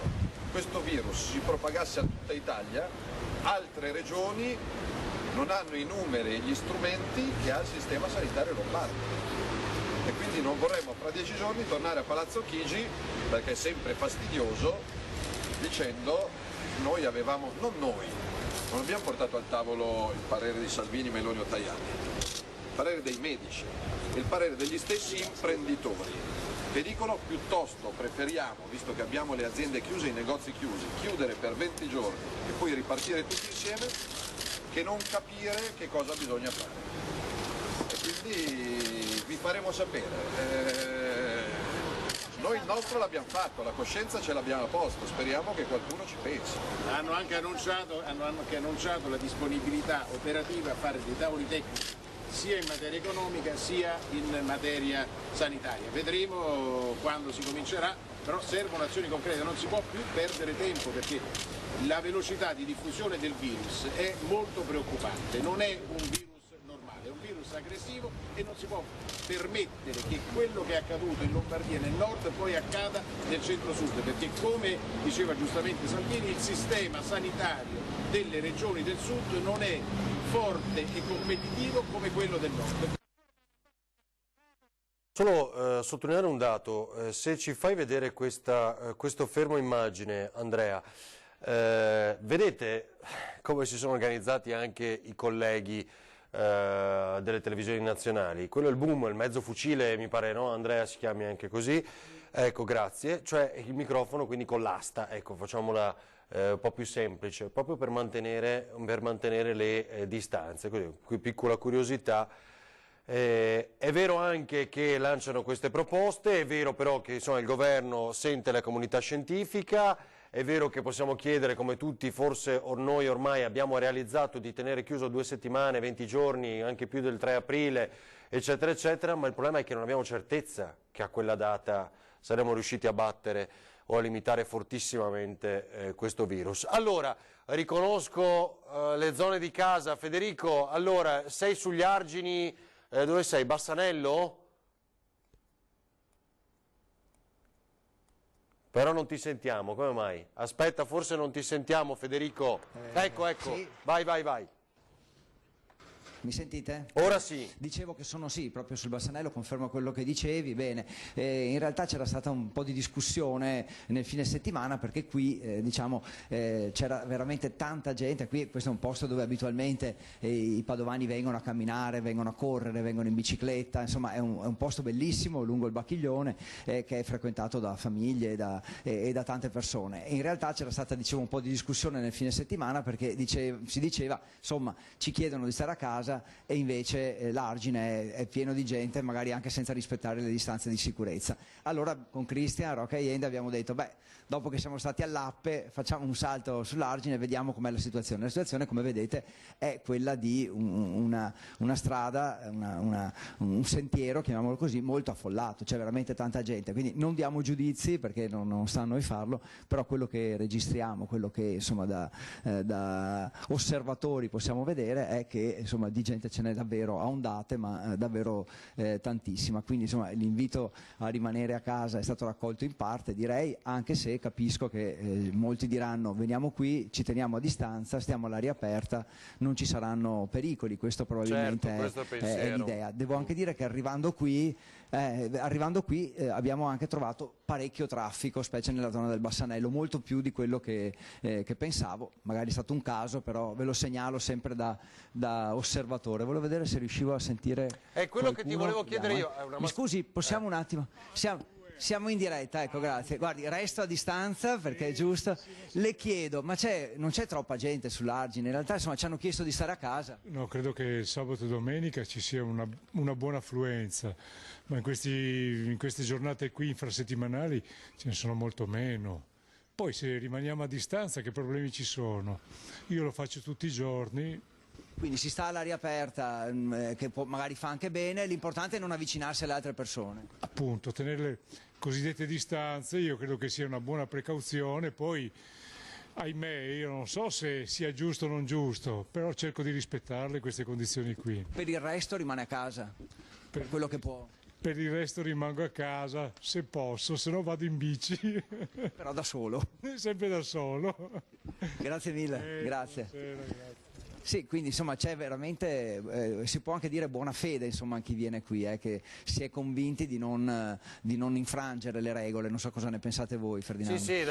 questo virus si propagasse a tutta Italia, altre regioni non hanno i numeri e gli strumenti che ha il sistema sanitario lombardo. E quindi non vorremmo fra 10 giorni tornare a Palazzo Chigi, perché è sempre fastidioso, dicendo noi avevamo, non abbiamo portato al tavolo il parere di Salvini, Meloni o Tajani, il parere dei medici, il parere degli stessi imprenditori. Che dicono piuttosto preferiamo, visto che abbiamo le aziende chiuse e i negozi chiusi, chiudere per 20 giorni e poi ripartire tutti insieme, che non capire che cosa bisogna fare. E quindi vi faremo sapere. Noi il nostro l'abbiamo fatto, la coscienza ce l'abbiamo a posto, speriamo che qualcuno ci pensi. Hanno anche annunciato la disponibilità operativa a fare dei tavoli tecnici sia in materia economica sia in materia sanitaria. Vedremo quando si comincerà, però servono azioni concrete, non si può più perdere tempo perché la velocità di diffusione del virus è molto preoccupante, non è un virus normale, è un virus aggressivo e non si può permettere che quello che è accaduto in Lombardia e nel nord poi accada nel centro-sud, perché come diceva giustamente Salvini, il sistema sanitario delle regioni del sud non è forte e competitivo come quello del nord. Solo sottolineare un dato, se ci fai vedere questo fermo immagine, Andrea, vedete come si sono organizzati anche i colleghi delle televisioni nazionali. Quello è il boom, il mezzo fucile, mi pare, no? Andrea si chiami anche così, ecco, grazie, cioè il microfono quindi con l'asta, ecco, facciamola un po' più semplice, proprio per mantenere le distanze. Così, qui piccola curiosità. È vero anche che lanciano queste proposte, è vero però che insomma, il governo sente la comunità scientifica, è vero che possiamo chiedere come tutti, forse noi ormai abbiamo realizzato di tenere chiuso 2 settimane, 20 giorni, anche più del 3 aprile, eccetera, eccetera, ma il problema è che non abbiamo certezza che a quella data saremo riusciti a battere o a limitare fortissimamente questo virus. Allora, riconosco le zone di casa. Federico, allora, sei sugli argini, dove sei? Bassanello? Però non ti sentiamo, come mai? Aspetta, forse non ti sentiamo, Federico. Ecco, sì. vai. Mi sentite? Ora sì. Dicevo che sono sì, proprio sul Bassanello, confermo quello che dicevi, bene. In realtà c'era stata un po' di discussione nel fine settimana perché qui c'era veramente tanta gente, qui questo è un posto dove abitualmente i padovani vengono a camminare, vengono a correre, vengono in bicicletta, insomma è un posto bellissimo lungo il Bacchiglione che è frequentato da famiglie e da tante persone. In realtà c'era stata un po' di discussione nel fine settimana perché si diceva, insomma, ci chiedono di stare a casa, casa e invece l'Argine è pieno di gente, magari anche senza rispettare le distanze di sicurezza. Allora con Cristian Rocca Allende abbiamo detto, beh, dopo che siamo stati all'Appe facciamo un salto sull'Argine e vediamo com'è la situazione. La situazione, come vedete, è quella di una strada, un sentiero, chiamiamolo così, molto affollato, c'è veramente tanta gente, quindi non diamo giudizi perché non sta a noi farlo, però quello che registriamo, quello che insomma da osservatori possiamo vedere è che insomma di gente ce n'è davvero a ondate, ma davvero tantissima, quindi insomma l'invito a rimanere a casa è stato raccolto in parte, direi, anche se capisco che molti diranno veniamo qui, ci teniamo a distanza, stiamo all'aria aperta, non ci saranno pericoli, questo probabilmente è l'idea. Devo anche dire che arrivando qui abbiamo anche trovato parecchio traffico, specie nella zona del Bassanello, molto più di quello che pensavo, magari è stato un caso, però ve lo segnalo sempre da osservatore. Volevo vedere se riuscivo a sentire È quello che ti volevo chiedere io. Mi scusi, possiamo un attimo? Siamo in diretta, ecco, grazie. Guardi, resto a distanza perché è giusto. Le chiedo, ma non c'è troppa gente sull'Argine? In realtà insomma ci hanno chiesto di stare a casa. No, credo che sabato e domenica ci sia una buona affluenza, ma in queste giornate qui infrasettimanali ce ne sono molto meno. Poi se rimaniamo a distanza che problemi ci sono? Io lo faccio tutti i giorni. Quindi si sta all'aria aperta, che magari fa anche bene, l'importante è non avvicinarsi alle altre persone. Appunto, tenere le cosiddette distanze, io credo che sia una buona precauzione, poi ahimè io non so se sia giusto o non giusto, però cerco di rispettarle queste condizioni qui. Per il resto rimane a casa, per quello che può. Per il resto rimango a casa, se posso, se no vado in bici. Però da solo. Sempre da solo. Grazie mille, grazie. Grazie. Sì, quindi insomma c'è veramente, si può anche dire buona fede insomma a chi viene qui, che si è convinti di non infrangere le regole, non so cosa ne pensate voi, Ferdinando. Sì,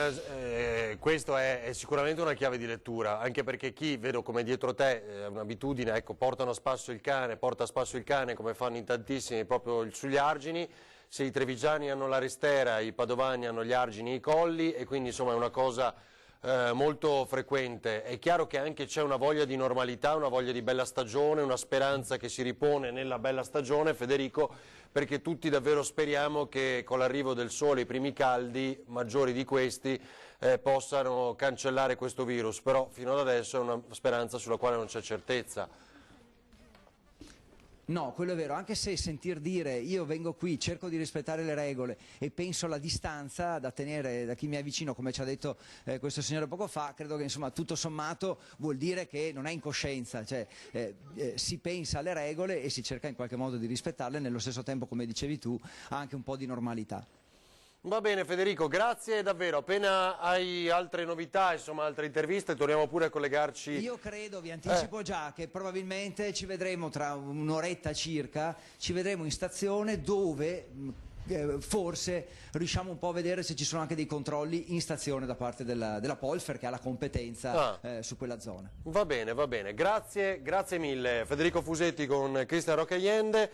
questo è sicuramente una chiave di lettura, anche perché chi, vedo come dietro te, è un'abitudine, ecco, porta a spasso il cane come fanno in tantissimi proprio sugli argini. Se i trevigiani hanno la restera, i padovani hanno gli argini e i colli, e quindi insomma è una cosa molto frequente. È chiaro che anche c'è una voglia di normalità, una voglia di bella stagione, una speranza che si ripone nella bella stagione, Federico, perché tutti davvero speriamo che con l'arrivo del sole, i primi caldi maggiori di questi, possano cancellare questo virus, però fino ad adesso è una speranza sulla quale non c'è certezza. No, quello è vero, anche se sentir dire io vengo qui, cerco di rispettare le regole e penso alla distanza da tenere da chi mi è vicino, come ci ha detto questo signore poco fa, credo che insomma tutto sommato vuol dire che non è incoscienza, cioè si pensa alle regole e si cerca in qualche modo di rispettarle, nello stesso tempo, come dicevi tu, anche un po' di normalità. Va bene Federico, grazie davvero, appena hai altre novità, insomma altre interviste, torniamo pure a collegarci. Io credo, vi anticipo già, che probabilmente ci vedremo tra un'oretta circa, ci vedremo in stazione dove forse riusciamo un po' a vedere se ci sono anche dei controlli in stazione da parte della Polfer che ha la competenza su quella zona. Va bene, grazie mille Federico Fusetti con Cristian Rocca Allende.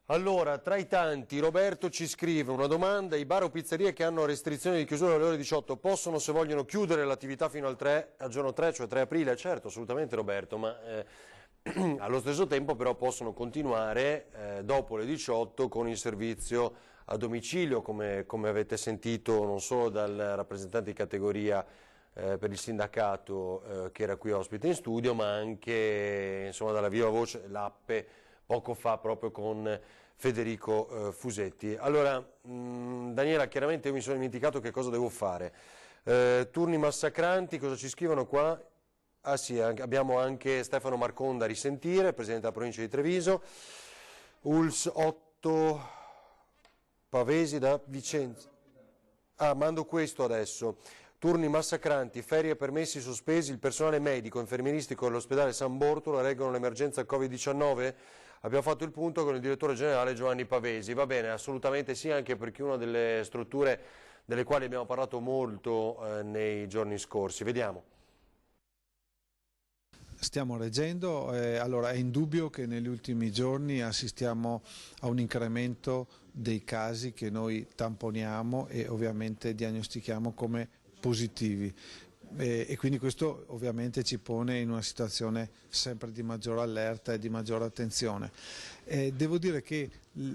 Allora, tra i tanti, Roberto ci scrive una domanda: i bar o pizzerie che hanno restrizioni di chiusura alle ore 18 possono, se vogliono, chiudere l'attività fino al giorno 3, cioè 3 aprile? Certo, assolutamente Roberto, ma allo stesso tempo però possono continuare dopo le 18 con il servizio a domicilio, come avete sentito non solo dal rappresentante di categoria per il sindacato che era qui ospite in studio, ma anche insomma dalla viva voce, l'Appe, poco fa proprio con Federico Fusetti. Allora, Daniela, chiaramente io mi sono dimenticato che cosa devo fare. Turni massacranti, cosa ci scrivono qua? Ah sì, abbiamo anche Stefano Marconda a risentire, presidente della provincia di Treviso. Uls 8 Pavesi da Vicenza. Ah, mando questo adesso. Turni massacranti, ferie e permessi sospesi, il personale medico, infermieristico dell'ospedale San Bortolo regolano l'emergenza Covid-19? Abbiamo fatto il punto con il direttore generale Giovanni Pavesi. Va bene, assolutamente sì, anche perché una delle strutture delle quali abbiamo parlato molto nei giorni scorsi. Vediamo. Stiamo reggendo, allora è indubbio che negli ultimi giorni assistiamo a un incremento dei casi che noi tamponiamo e ovviamente diagnostichiamo come positivi. e quindi questo ovviamente ci pone in una situazione sempre di maggiore allerta e di maggiore attenzione. Devo dire che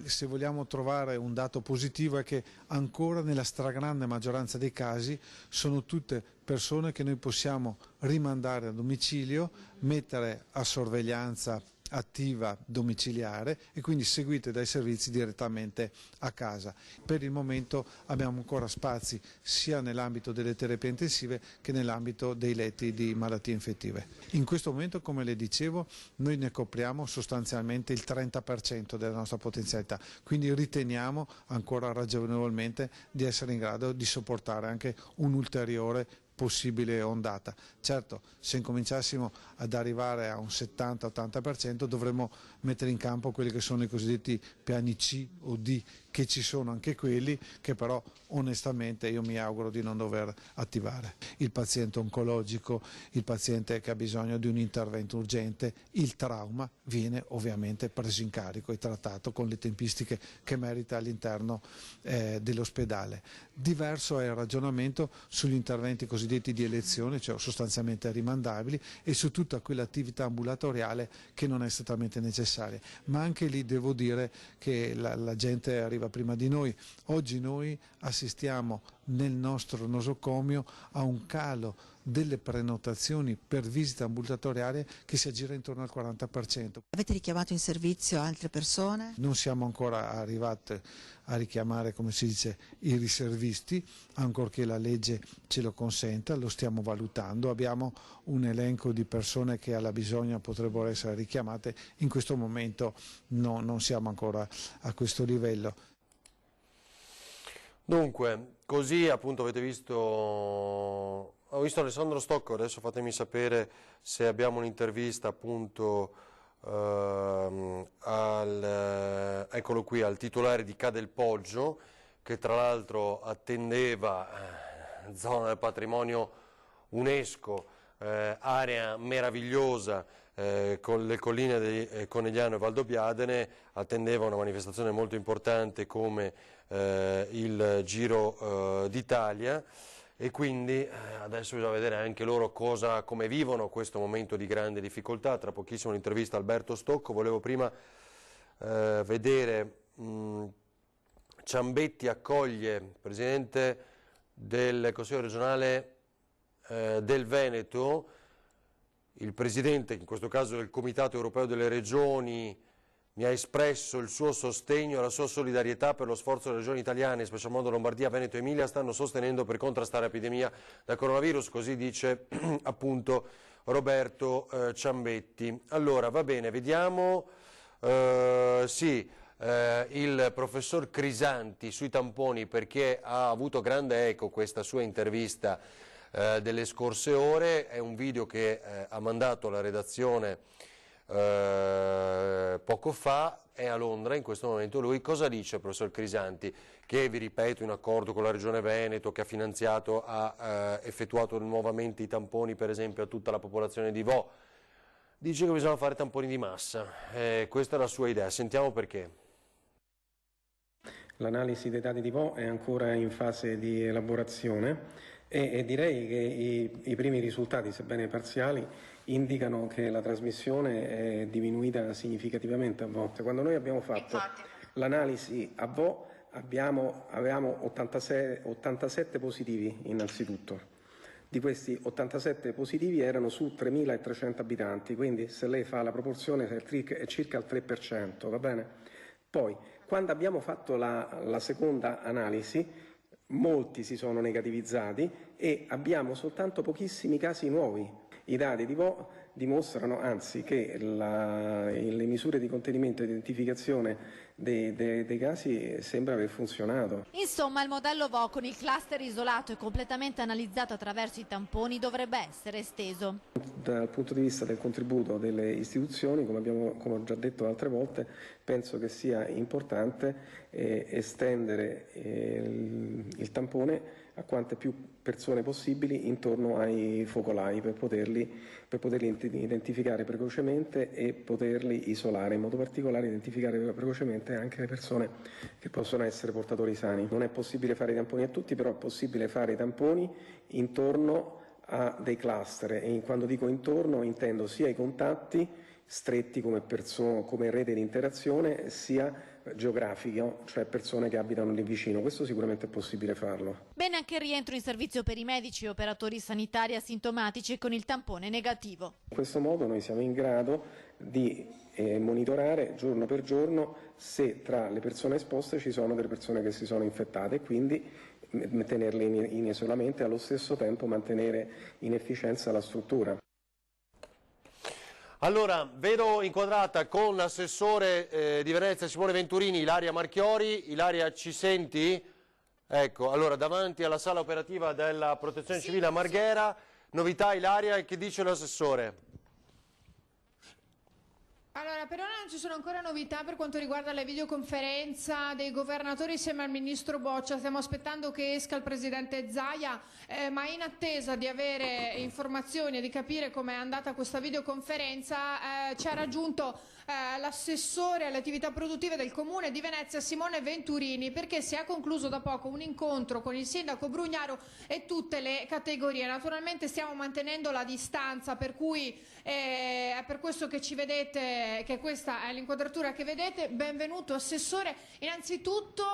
se vogliamo trovare un dato positivo è che ancora nella stragrande maggioranza dei casi sono tutte persone che noi possiamo rimandare a domicilio, mettere a sorveglianza attiva domiciliare e quindi seguite dai servizi direttamente a casa. Per il momento abbiamo ancora spazi sia nell'ambito delle terapie intensive che nell'ambito dei letti di malattie infettive. In questo momento, come le dicevo, noi ne copriamo sostanzialmente il 30% della nostra potenzialità, quindi riteniamo ancora ragionevolmente di essere in grado di sopportare anche un'ulteriore possibile ondata. Certo, se incominciassimo ad arrivare a un 70-80% dovremmo mettere in campo quelli che sono i cosiddetti piani C o D, che ci sono anche quelli, che però onestamente io mi auguro di non dover attivare. Il paziente oncologico, il paziente che ha bisogno di un intervento urgente, il trauma viene ovviamente preso in carico e trattato con le tempistiche che merita all'interno dell'ospedale. Diverso è il ragionamento sugli interventi cosiddetti di elezione, cioè sostanzialmente rimandabili, e su tutta quell'attività ambulatoriale che non è strettamente necessaria. Ma anche lì devo dire che la gente arriva prima di noi. Oggi noi assistiamo nel nostro nosocomio a un calo delle prenotazioni per visita ambulatoriale che si aggira intorno al 40%. Avete richiamato in servizio altre persone? Non siamo ancora arrivati a richiamare, come si dice, i riservisti, ancorché la legge ce lo consenta, lo stiamo valutando, abbiamo un elenco di persone che alla bisogna potrebbero essere richiamate, in questo momento non siamo ancora a questo livello. Dunque, così appunto avete visto, ho visto Alessandro Stocco, adesso fatemi sapere se abbiamo un'intervista appunto eccolo qui, al titolare di Ca del Poggio, che tra l'altro attendeva zona del patrimonio UNESCO, area meravigliosa con le colline di Conegliano e Valdobbiadene, attendeva una manifestazione molto importante come il Giro d'Italia, e quindi adesso bisogna vedere anche loro come vivono questo momento di grande difficoltà. Tra pochissimo un'intervista a Alberto Stocco. Volevo prima vedere Ciambetti accoglie, presidente del Consiglio regionale del Veneto, il presidente, in questo caso del Comitato Europeo delle Regioni, mi ha espresso il suo sostegno e la sua solidarietà per lo sforzo delle regioni italiane, in special modo Lombardia, Veneto e Emilia, stanno sostenendo per contrastare l'epidemia da coronavirus, così dice appunto Roberto Ciambetti. Allora, va bene, vediamo, il professor Crisanti sui tamponi, perché ha avuto grande eco questa sua intervista delle scorse ore, è un video che ha mandato la redazione poco fa, è a Londra in questo momento lui. Cosa dice il professor Crisanti, che vi ripeto in accordo con la Regione Veneto, che ha finanziato, ha effettuato nuovamente i tamponi per esempio a tutta la popolazione di Vo, dice che bisogna fare tamponi di massa, questa è la sua idea, sentiamo perché. L'analisi dei dati di Vo è ancora in fase di elaborazione e direi che i primi risultati, sebbene parziali, indicano che la trasmissione è diminuita significativamente a volte. Quando noi abbiamo fatto l'analisi a Vo avevamo 87 positivi innanzitutto. Di questi 87 positivi erano su 3.300 abitanti, quindi se lei fa la proporzione è circa il 3%, va bene? Poi, quando abbiamo fatto la seconda analisi, molti si sono negativizzati e abbiamo soltanto pochissimi casi nuovi. I dati di Vo dimostrano anzi che le misure di contenimento e identificazione dei casi sembra aver funzionato. Insomma, il modello Vo con il cluster isolato e completamente analizzato attraverso i tamponi dovrebbe essere esteso. Dal punto di vista del contributo delle istituzioni, come ho già detto altre volte, penso che sia importante estendere il tampone a quante più persone possibili intorno ai focolai per poterli identificare precocemente e poterli isolare, in modo particolare identificare precocemente anche le persone che possono essere portatori sani. Non è possibile fare i tamponi a tutti, però è possibile fare i tamponi intorno a dei cluster, e quando dico intorno intendo sia i contatti stretti come rete di interazione, sia geografico, cioè persone che abitano lì vicino. Questo sicuramente è possibile farlo. Bene anche il rientro in servizio per i medici e operatori sanitari asintomatici con il tampone negativo. In questo modo noi siamo in grado di monitorare giorno per giorno se tra le persone esposte ci sono delle persone che si sono infettate, e quindi tenerle in isolamento e allo stesso tempo mantenere in efficienza la struttura. Allora, vedo inquadrata con l'assessore di Venezia Simone Venturini, Ilaria Marchiori. Ilaria, ci senti? Ecco, allora, davanti alla sala operativa della Protezione Civile a Marghera, novità Ilaria, e che dice l'assessore? Allora, per ora non ci sono ancora novità per quanto riguarda la videoconferenza dei governatori insieme al ministro Boccia. Stiamo aspettando che esca il presidente Zaia, ma in attesa di avere informazioni e di capire com'è andata questa videoconferenza ci ha raggiunto l'assessore alle attività produttive del Comune di Venezia Simone Venturini, perché si è concluso da poco un incontro con il sindaco Brugnaro e tutte le categorie. Naturalmente stiamo mantenendo la distanza, per cui è per questo che ci vedete, che questa è l'inquadratura che vedete. Benvenuto assessore. Innanzitutto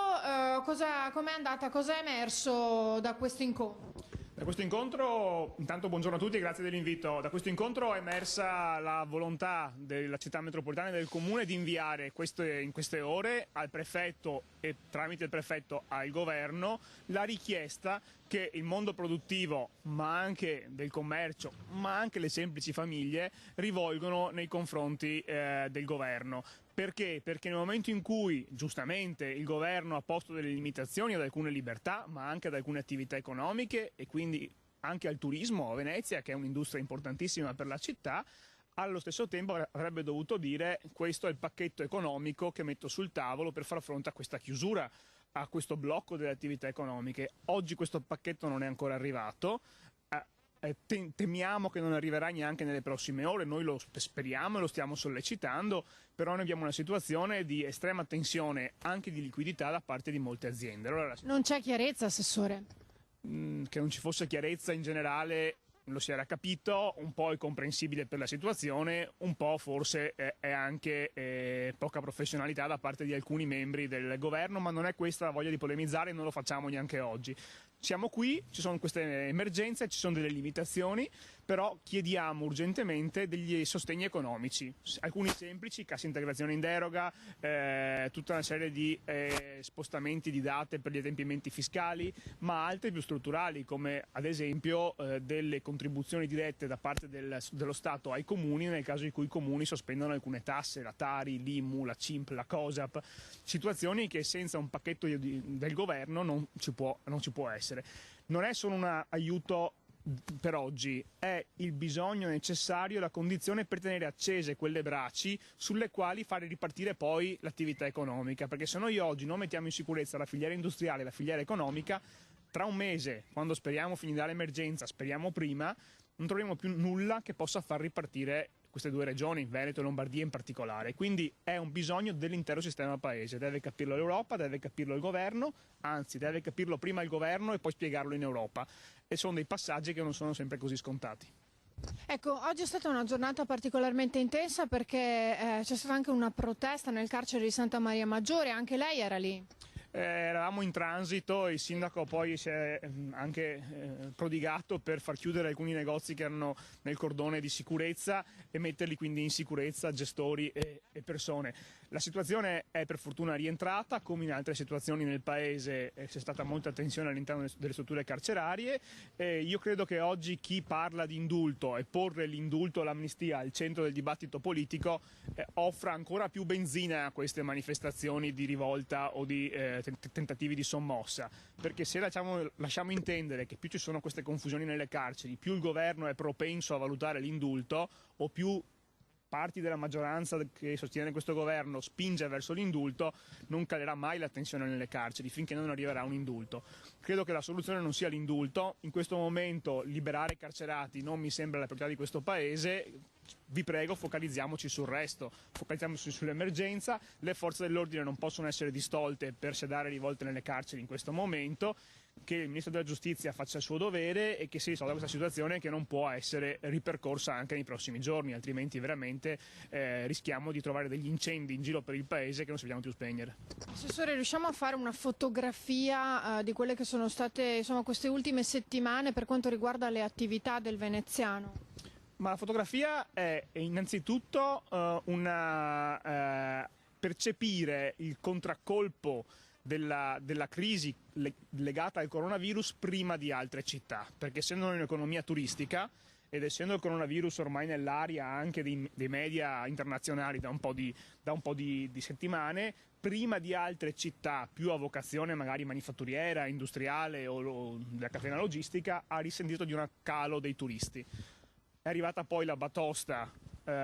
com'è andata, cosa è emerso da questo incontro? Da questo incontro, intanto buongiorno a tutti e grazie dell'invito. Da questo incontro è emersa la volontà della città metropolitana e del comune di inviare in queste ore al prefetto e tramite il prefetto al governo la richiesta che il mondo produttivo, ma anche del commercio, ma anche le semplici famiglie rivolgono nei confronti del governo. Perché? Perché nel momento in cui, giustamente, il governo ha posto delle limitazioni ad alcune libertà, ma anche ad alcune attività economiche e quindi anche al turismo a Venezia, che è un'industria importantissima per la città, allo stesso tempo avrebbe dovuto dire: questo è il pacchetto economico che metto sul tavolo per far fronte a questa chiusura, a questo blocco delle attività economiche. Oggi questo pacchetto non è ancora arrivato. Temiamo che non arriverà neanche nelle prossime ore, noi lo speriamo e lo stiamo sollecitando, però noi abbiamo una situazione di estrema tensione anche di liquidità da parte di molte aziende. Allora, non c'è chiarezza, assessore? Che non ci fosse chiarezza in generale lo si era capito, un po' è comprensibile per la situazione, un po' forse è anche poca professionalità da parte di alcuni membri del governo, ma non è questa la voglia di polemizzare e non lo facciamo neanche oggi. Siamo qui, ci sono queste emergenze, ci sono delle limitazioni, però chiediamo urgentemente degli sostegni economici, alcuni semplici, cassa integrazione in deroga, tutta una serie di spostamenti di date per gli adempimenti fiscali, ma altri più strutturali, come ad esempio delle contribuzioni dirette da parte dello Stato ai comuni nel caso in cui i comuni sospendano alcune tasse, la Tari, l'IMU, la CIMP, la COSAP, situazioni che senza un pacchetto del governo non ci può essere. Non è solo un aiuto per oggi, è il bisogno necessario, la condizione per tenere accese quelle braci sulle quali fare ripartire poi l'attività economica, perché se noi oggi non mettiamo in sicurezza la filiera industriale e la filiera economica, tra un mese, quando speriamo finirà l'emergenza, speriamo prima, non troveremo più nulla che possa far ripartire queste due regioni, Veneto e Lombardia in particolare. Quindi è un bisogno dell'intero sistema paese, deve capirlo l'Europa, deve capirlo il governo, anzi deve capirlo prima il governo e poi spiegarlo in Europa, e sono dei passaggi che non sono sempre così scontati. Ecco, oggi è stata una giornata particolarmente intensa perché c'è stata anche una protesta nel carcere di Santa Maria Maggiore, anche lei era lì? Eravamo in transito, il sindaco poi si è anche prodigato per far chiudere alcuni negozi che erano nel cordone di sicurezza e metterli quindi in sicurezza gestori e persone. La situazione è per fortuna rientrata, come in altre situazioni nel paese c'è stata molta tensione all'interno delle strutture carcerarie. Io credo che oggi chi parla di indulto e porre l'indulto e l'amnistia al centro del dibattito politico offra ancora più benzina a queste manifestazioni di rivolta o di tentativi di sommossa, perché se lasciamo intendere che più ci sono queste confusioni nelle carceri, più il governo è propenso a valutare l'indulto, o più parti della maggioranza che sostiene questo governo spinge verso l'indulto, non calerà mai la tensione nelle carceri finché non arriverà un indulto. Credo che la soluzione non sia l'indulto, in questo momento liberare i carcerati non mi sembra la priorità di questo paese. Vi prego, focalizziamoci sul resto, focalizziamoci sull'emergenza. Le forze dell'ordine non possono essere distolte per sedare rivolte nelle carceri in questo momento. che il Ministro della Giustizia faccia il suo dovere e che si risolva questa situazione che non può essere ripercorsa anche nei prossimi giorni, altrimenti veramente rischiamo di trovare degli incendi in giro per il Paese che non sappiamo più spegnere. Assessore, riusciamo a fare una fotografia di quelle che sono state queste ultime settimane per quanto riguarda le attività del veneziano? Ma la fotografia è innanzitutto percepire il contraccolpo della crisi legata al coronavirus prima di altre città, perché essendo un'economia turistica ed essendo il coronavirus ormai nell'aria anche dei media internazionali da un po' di settimane, prima di altre città più a vocazione magari manifatturiera, industriale o della catena logistica, ha risentito di un calo dei turisti. È arrivata poi la batosta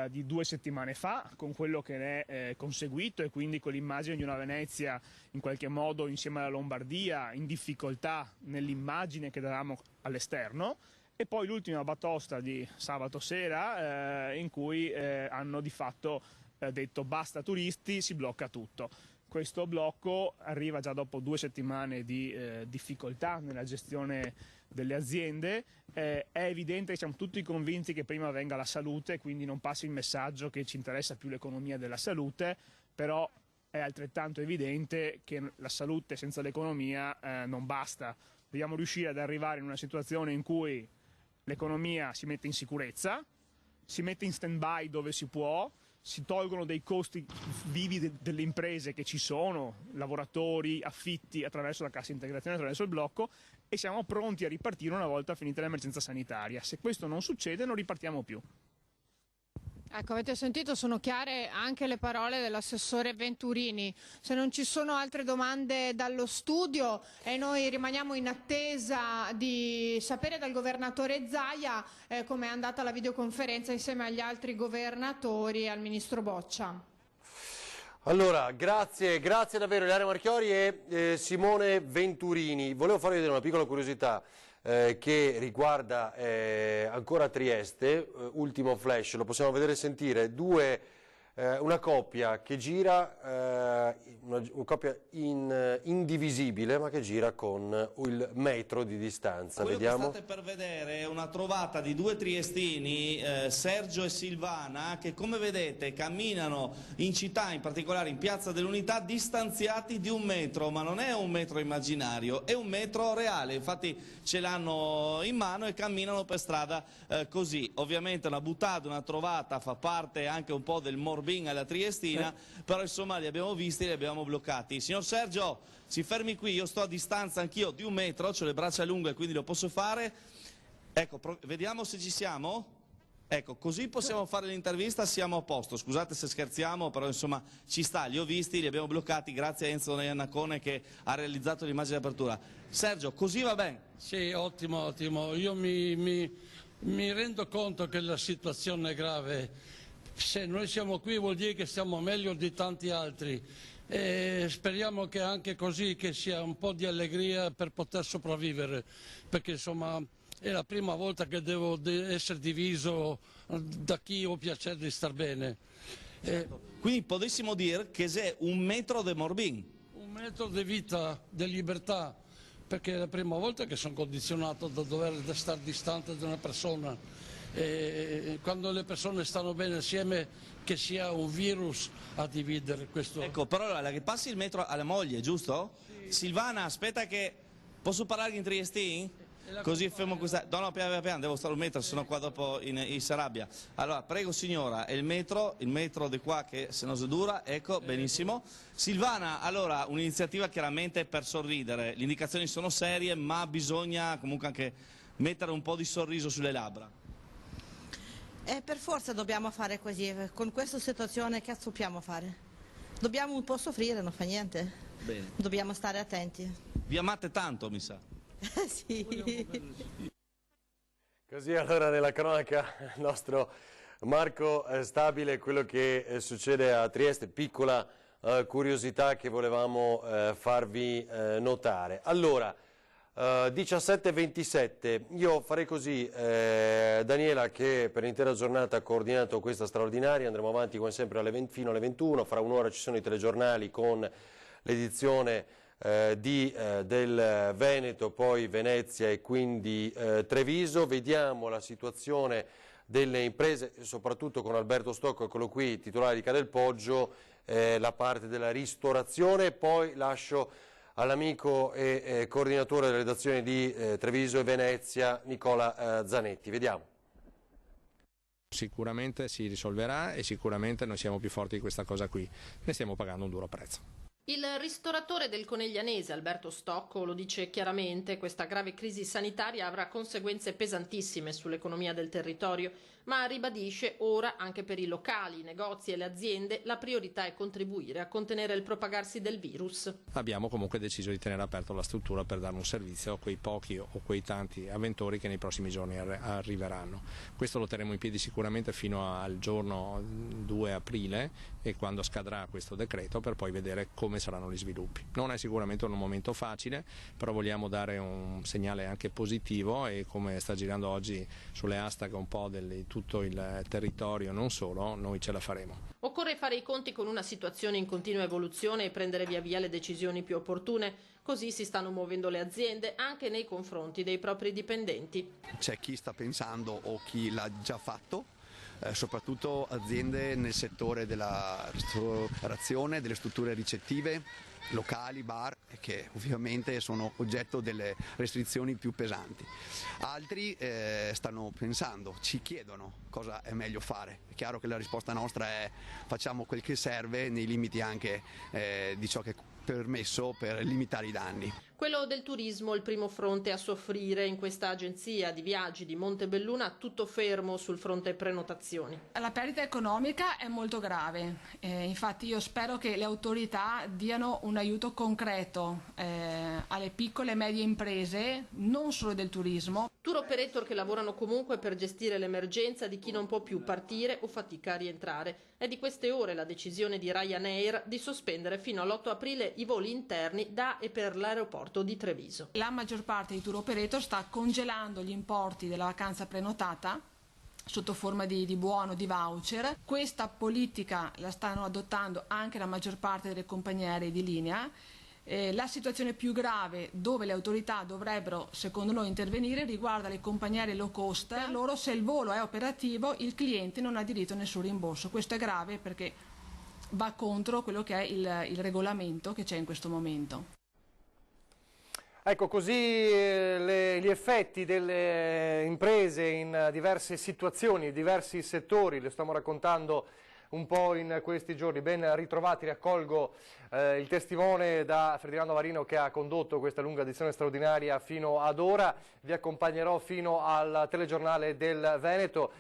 di 2 settimane fa, con quello che ne è conseguito, e quindi con l'immagine di una Venezia in qualche modo insieme alla Lombardia in difficoltà nell'immagine che davamo all'esterno, e poi l'ultima batosta di sabato sera in cui hanno di fatto detto basta turisti, si blocca tutto. Questo blocco arriva già dopo 2 settimane di difficoltà nella gestione delle aziende. È evidente che siamo tutti convinti che prima venga la salute, quindi non passi il messaggio che ci interessa più l'economia della salute, però è altrettanto evidente che la salute senza l'economia non basta. Dobbiamo riuscire ad arrivare in una situazione in cui l'economia si mette in sicurezza, si mette in stand-by dove si può, si tolgono dei costi vivi delle imprese che ci sono, lavoratori, affitti, attraverso la cassa integrazione, attraverso il blocco, e siamo pronti a ripartire una volta finita l'emergenza sanitaria. Se questo non succede non ripartiamo più. Ecco, avete sentito, sono chiare anche le parole dell'assessore Venturini. Se non ci sono altre domande dallo studio e noi rimaniamo in attesa di sapere dal governatore Zaia come è andata la videoconferenza insieme agli altri governatori e al ministro Boccia. Allora, grazie davvero Ilaria Marchiori e Simone Venturini. Volevo farvi vedere una piccola curiosità che riguarda ancora Trieste, ultimo flash, lo possiamo vedere e sentire, una coppia che gira, una coppia indivisibile ma che gira con il metro di distanza. Quello Vediamo. che state per vedere è una trovata di 2 triestini, Sergio e Silvana, che come vedete camminano in città, in particolare in Piazza dell'Unità, distanziati di 1 metro, ma non è un metro immaginario, è un metro reale, infatti ce l'hanno in mano e camminano per strada così. Ovviamente una buttata, una trovata, fa parte anche un po' del morbing alla triestina, però insomma li abbiamo visti, li abbiamo bloccati. Signor Sergio, si fermi qui, io sto a distanza anch'io di 1 metro, ho le braccia lunghe quindi lo posso fare. Ecco, vediamo se ci siamo. Ecco, così possiamo fare l'intervista, siamo a posto. Scusate se scherziamo, però insomma ci sta, li ho visti, li abbiamo bloccati grazie a Enzo Nannacone che ha realizzato l'immagine di apertura. Sergio, così va bene? Sì, ottimo, ottimo. Io mi rendo conto che la situazione è grave. Se noi siamo qui vuol dire che stiamo meglio di tanti altri e speriamo che anche così che sia un po' di allegria per poter sopravvivere, perché insomma è la prima volta che devo essere diviso da chi ho piacere di star bene. Quindi potessimo dire che è 1 metro di morbin. 1 metro di vita, di libertà, perché è la prima volta che sono condizionato da dover stare distante da una persona. E quando le persone stanno bene assieme, che sia un virus a dividere questo. Ecco, però la che passi il metro alla moglie, giusto? Sì. Silvana, aspetta che posso parlare in triestin? Così fermo questa. No, piano piano, devo stare 1 metro, sennò qua dopo in Sarabia. Allora, prego signora, è il metro di qua che se no si dura, ecco, benissimo. Silvana, allora, un'iniziativa chiaramente per sorridere, le indicazioni sono serie, ma bisogna comunque anche mettere un po' di sorriso sulle labbra. Per forza dobbiamo fare così, con questa situazione che dobbiamo fare? Dobbiamo un po' soffrire, non fa niente. Bene. Dobbiamo stare attenti. Vi amate tanto, mi sa. Sì. Così allora nella cronaca il nostro Marco Stabile, quello che succede a Trieste, piccola curiosità che volevamo farvi notare. Allora, 17:27, io farei così, Daniela che per l'intera giornata ha coordinato questa straordinaria, andremo avanti come sempre fino alle 21, fra un'ora ci sono i telegiornali con l'edizione del Veneto, poi Venezia e quindi Treviso. Vediamo la situazione delle imprese, soprattutto con Alberto Stocco, eccolo qui, titolare di Ca' Poggio, la parte della ristorazione, poi lascio all'amico e coordinatore della redazione di Treviso e Venezia, Nicola Zanetti. Vediamo. Sicuramente si risolverà e sicuramente noi siamo più forti di questa cosa qui, ne stiamo pagando un duro prezzo. Il ristoratore del Coneglianese Alberto Stocco lo dice chiaramente: questa grave crisi sanitaria avrà conseguenze pesantissime sull'economia del territorio, ma ribadisce ora anche per i locali, i negozi e le aziende la priorità è contribuire a contenere il propagarsi del virus. Abbiamo comunque deciso di tenere aperto la struttura per dare un servizio a quei pochi o quei tanti avventori che nei prossimi giorni arriveranno. Questo lo terremo in piedi sicuramente fino al giorno 2 aprile e quando scadrà questo decreto, per poi vedere come saranno gli sviluppi. Non è sicuramente un momento facile, però vogliamo dare un segnale anche positivo e come sta girando oggi sulle hashtag un po' di tutto il territorio, non solo, noi ce la faremo. Occorre fare i conti con una situazione in continua evoluzione e prendere via via le decisioni più opportune. Così si stanno muovendo le aziende anche nei confronti dei propri dipendenti. C'è chi sta pensando o chi l'ha già fatto, soprattutto aziende nel settore della ristorazione, delle strutture ricettive, locali, bar, che ovviamente sono oggetto delle restrizioni più pesanti. Altri stanno pensando, ci chiedono cosa è meglio fare. È chiaro che la risposta nostra è: facciamo quel che serve nei limiti anche di ciò che è permesso per limitare i danni. Quello del turismo, il primo fronte a soffrire. In questa agenzia di viaggi di Montebelluna tutto fermo sul fronte prenotazioni. La perdita economica è molto grave, infatti io spero che le autorità diano un aiuto concreto alle piccole e medie imprese, non solo del turismo. Tour operator che lavorano comunque per gestire l'emergenza di chi non può più partire o fatica a rientrare. È di queste ore la decisione di Ryanair di sospendere fino all'8 aprile i voli interni da e per l'aeroporto di Treviso. La maggior parte dei tour operator sta congelando gli importi della vacanza prenotata sotto forma di buono, di voucher. Questa politica la stanno adottando anche la maggior parte delle compagnie aeree di linea. La situazione più grave, dove le autorità dovrebbero secondo noi intervenire, riguarda le compagnie aeree low cost. Per loro, se il volo è operativo, il cliente non ha diritto a nessun rimborso. Questo è grave perché va contro quello che è il regolamento che c'è in questo momento. Ecco, così gli effetti delle imprese in diverse situazioni, diversi settori, le stiamo raccontando un po' in questi giorni. Ben ritrovati, raccolgo il testimone da Ferdinando Marino che ha condotto questa lunga edizione straordinaria fino ad ora. Vi accompagnerò fino al telegiornale del Veneto,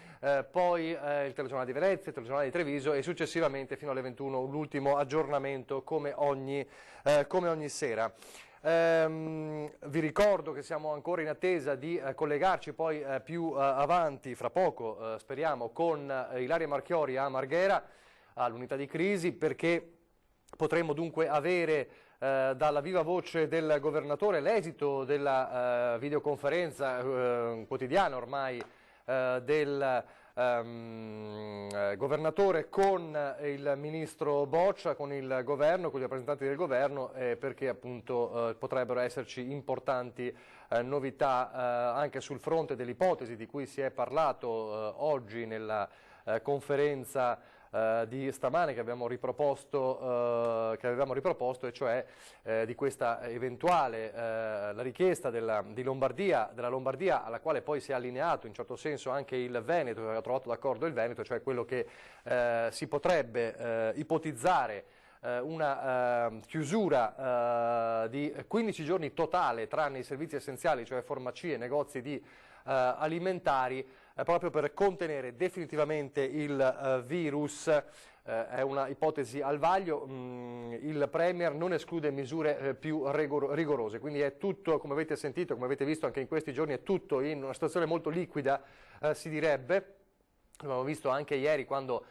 poi il telegiornale di Venezia, il telegiornale di Treviso e successivamente fino alle 21 l'ultimo aggiornamento come ogni sera. Vi ricordo che siamo ancora in attesa di collegarci poi più avanti, fra poco speriamo, con Ilaria Marchiori a Marghera, all'unità di crisi, perché potremo dunque avere dalla viva voce del governatore l'esito della videoconferenza quotidiana ormai del governatore con il ministro Boccia, con il governo, con i rappresentanti del governo, perché appunto potrebbero esserci importanti novità anche sul fronte dell'ipotesi di cui si è parlato oggi nella conferenza di stamane che avevamo riproposto, e cioè di questa eventuale la richiesta della Lombardia alla quale poi si è allineato in certo senso anche il Veneto, che aveva trovato d'accordo il Veneto, cioè quello che si potrebbe ipotizzare una chiusura di 15 giorni totale tranne i servizi essenziali, cioè farmacie, negozi di alimentari, proprio per contenere definitivamente il virus. È una ipotesi al vaglio, il Premier non esclude misure più rigorose, quindi è tutto, come avete sentito, come avete visto anche in questi giorni, è tutto in una situazione molto liquida, si direbbe. Abbiamo visto anche ieri quando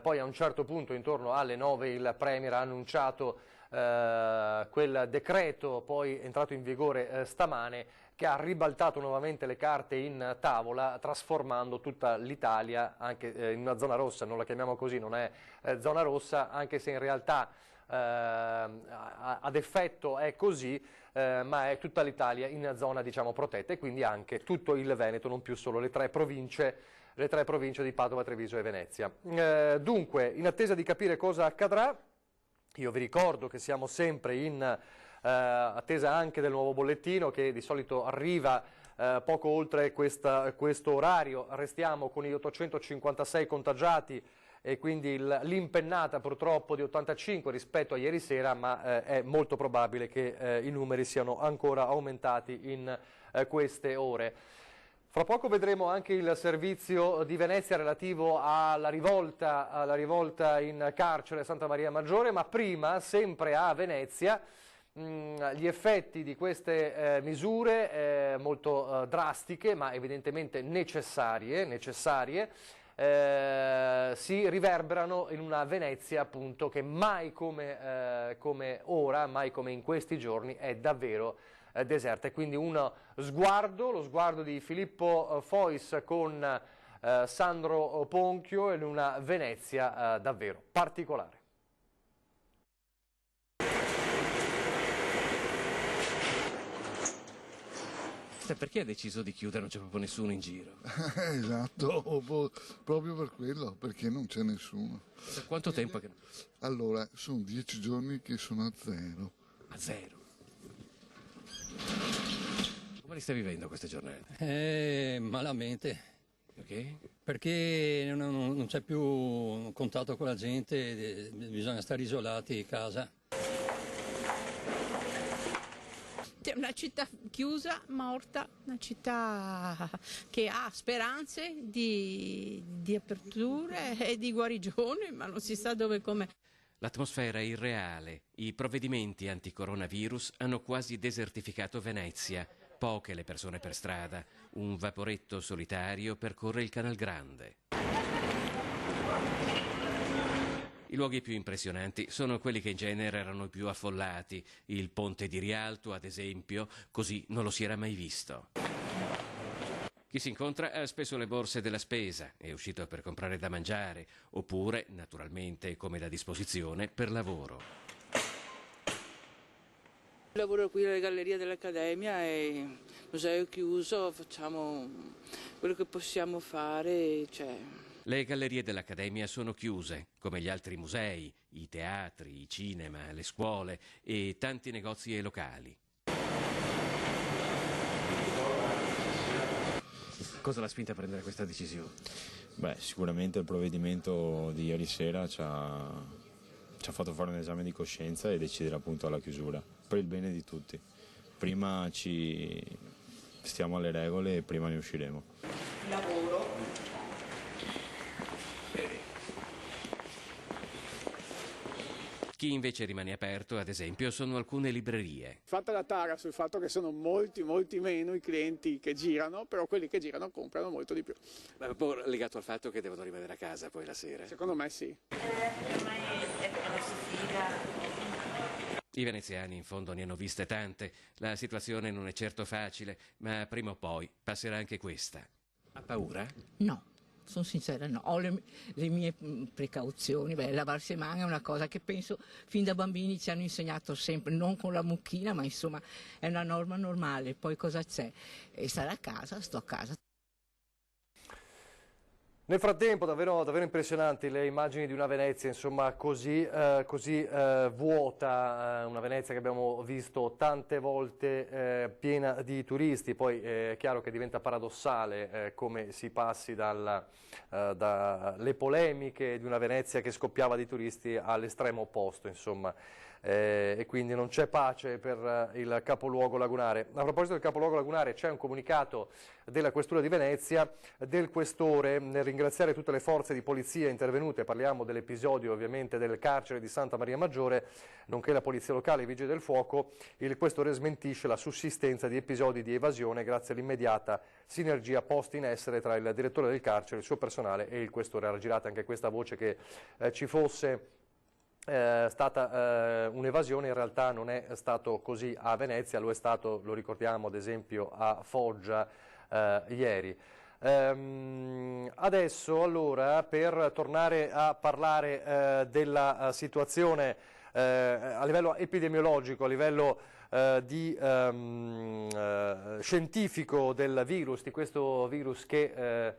poi a un certo punto intorno alle 9 il Premier ha annunciato quel decreto poi entrato in vigore stamane, che ha ribaltato nuovamente le carte in tavola, trasformando tutta l'Italia anche in una zona rossa. Non la chiamiamo così, non è zona rossa, anche se in realtà ad effetto è così, ma è tutta l'Italia in zona, diciamo, protetta, e quindi anche tutto il Veneto, non più solo le tre province di Padova, Treviso e Venezia. Dunque, in attesa di capire cosa accadrà, io vi ricordo che siamo sempre in attesa anche del nuovo bollettino, che di solito arriva poco oltre questo orario. Restiamo con gli 856 contagiati e quindi l'impennata purtroppo di 85 rispetto a ieri sera, ma è molto probabile che i numeri siano ancora aumentati in queste ore. Fra poco vedremo anche il servizio di Venezia relativo alla rivolta in carcere Santa Maria Maggiore, ma prima, sempre a Venezia, gli effetti di queste misure molto drastiche, ma evidentemente necessarie, si riverberano in una Venezia, appunto, che mai come ora, mai come in questi giorni, è davvero deserta. E quindi lo sguardo di Filippo Fois con Sandro Ponchio, in una Venezia davvero particolare. Perché ha deciso di chiudere? Non c'è proprio nessuno in giro. Esatto, proprio per quello, perché non c'è nessuno. Da quanto tempo che... Allora, sono 10 giorni che sono a zero. A zero? Come li stai vivendo queste giornate? Malamente. Perché? Perché non c'è più contatto con la gente, bisogna stare isolati in casa. È una città chiusa, morta, una città che ha speranze di aperture e di guarigione, ma non si sa dove e come. L'atmosfera è irreale. I provvedimenti anticoronavirus hanno quasi desertificato Venezia. Poche le persone per strada. Un vaporetto solitario percorre il Canal Grande. I luoghi più impressionanti sono quelli che in genere erano i più affollati. Il ponte di Rialto, ad esempio, così non lo si era mai visto. Chi si incontra ha spesso le borse della spesa, è uscito per comprare da mangiare, oppure, naturalmente, come da disposizione, per lavoro. Lavoro qui alle gallerie dell'Accademia e museo chiuso, facciamo quello che possiamo fare, Le gallerie dell'Accademia sono chiuse, come gli altri musei, i teatri, i cinema, le scuole e tanti negozi e locali. Cosa l'ha spinta a prendere questa decisione? Beh, sicuramente il provvedimento di ieri sera ci ha fatto fare un esame di coscienza e decidere appunto alla chiusura, per il bene di tutti. Prima ci stiamo alle regole e prima ne usciremo. Lavoro. Chi invece rimane aperto, ad esempio, sono alcune librerie. Fatta la tara sul fatto che sono molti meno i clienti che girano, però quelli che girano comprano molto di più. Ma è un po' legato al fatto che devono rimanere a casa poi la sera? Secondo me sì. I veneziani in fondo ne hanno viste tante. La situazione non è certo facile, ma prima o poi passerà anche questa. Ha paura? No. Sono sincera, no, ho le mie precauzioni. Lavarsi le mani è una cosa che penso fin da bambini ci hanno insegnato sempre, non con la mucchina, ma insomma è una norma normale. Poi cosa c'è? E stare a casa, sto a casa. Nel frattempo davvero impressionanti le immagini di una Venezia, insomma, così vuota, una Venezia che abbiamo visto tante volte piena di turisti. Poi è chiaro che diventa paradossale come si passi dalle polemiche di una Venezia che scoppiava di turisti all'estremo opposto, insomma. E quindi non c'è pace per il capoluogo lagunare. A proposito del capoluogo lagunare, c'è un comunicato della Questura di Venezia, del Questore, nel ringraziare tutte le forze di polizia intervenute. Parliamo dell'episodio ovviamente del carcere di Santa Maria Maggiore, nonché la polizia locale e i vigili del fuoco. Il Questore smentisce la sussistenza di episodi di evasione grazie all'immediata sinergia posta in essere tra il direttore del carcere, il suo personale e il Questore. Era girata anche questa voce che ci fosse stata un'evasione, in realtà non è stato così a Venezia, lo è stato, lo ricordiamo ad esempio a Foggia ieri. Adesso allora, per tornare a parlare della situazione a livello epidemiologico, a livello scientifico del virus, di questo virus che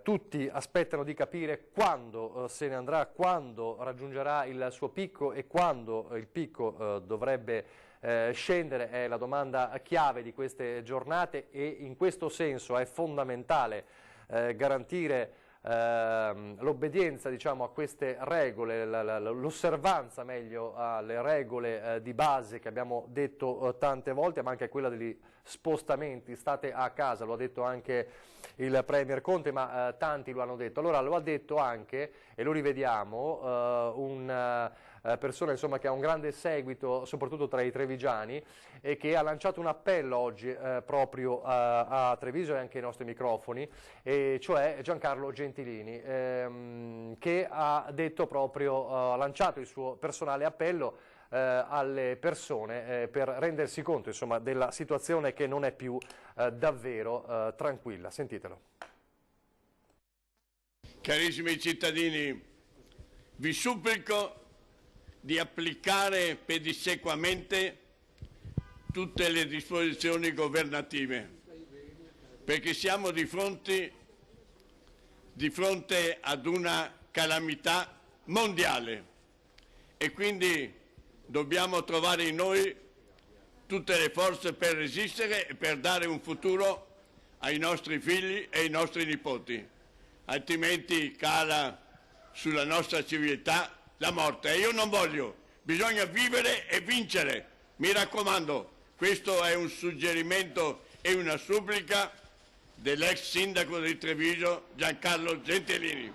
tutti aspettano di capire quando se ne andrà, quando raggiungerà il suo picco e quando il picco dovrebbe scendere, è la domanda chiave di queste giornate, e in questo senso è fondamentale garantire l'obbedienza, diciamo, a queste regole, l'osservanza meglio alle regole di base che abbiamo detto tante volte, ma anche quella degli spostamenti, state a casa, lo ha detto anche il Premier Conte, ma tanti lo hanno detto. Allora lo ha detto anche, e lo rivediamo, un persona insomma che ha un grande seguito soprattutto tra i trevigiani e che ha lanciato un appello oggi proprio a Treviso e anche ai nostri microfoni, e cioè Giancarlo Gentilini, che ha detto proprio, ha lanciato il suo personale appello alle persone per rendersi conto insomma della situazione che non è più davvero tranquilla. Sentitelo. Carissimi cittadini, vi supplico di applicare pedissequamente tutte le disposizioni governative, perché siamo di fronte ad una calamità mondiale e quindi dobbiamo trovare in noi tutte le forze per resistere e per dare un futuro ai nostri figli e ai nostri nipoti, altrimenti cala sulla nostra civiltà la morte. E io non voglio, bisogna vivere e vincere. Mi raccomando, questo è un suggerimento e una supplica dell'ex sindaco di Treviso Giancarlo Gentilini.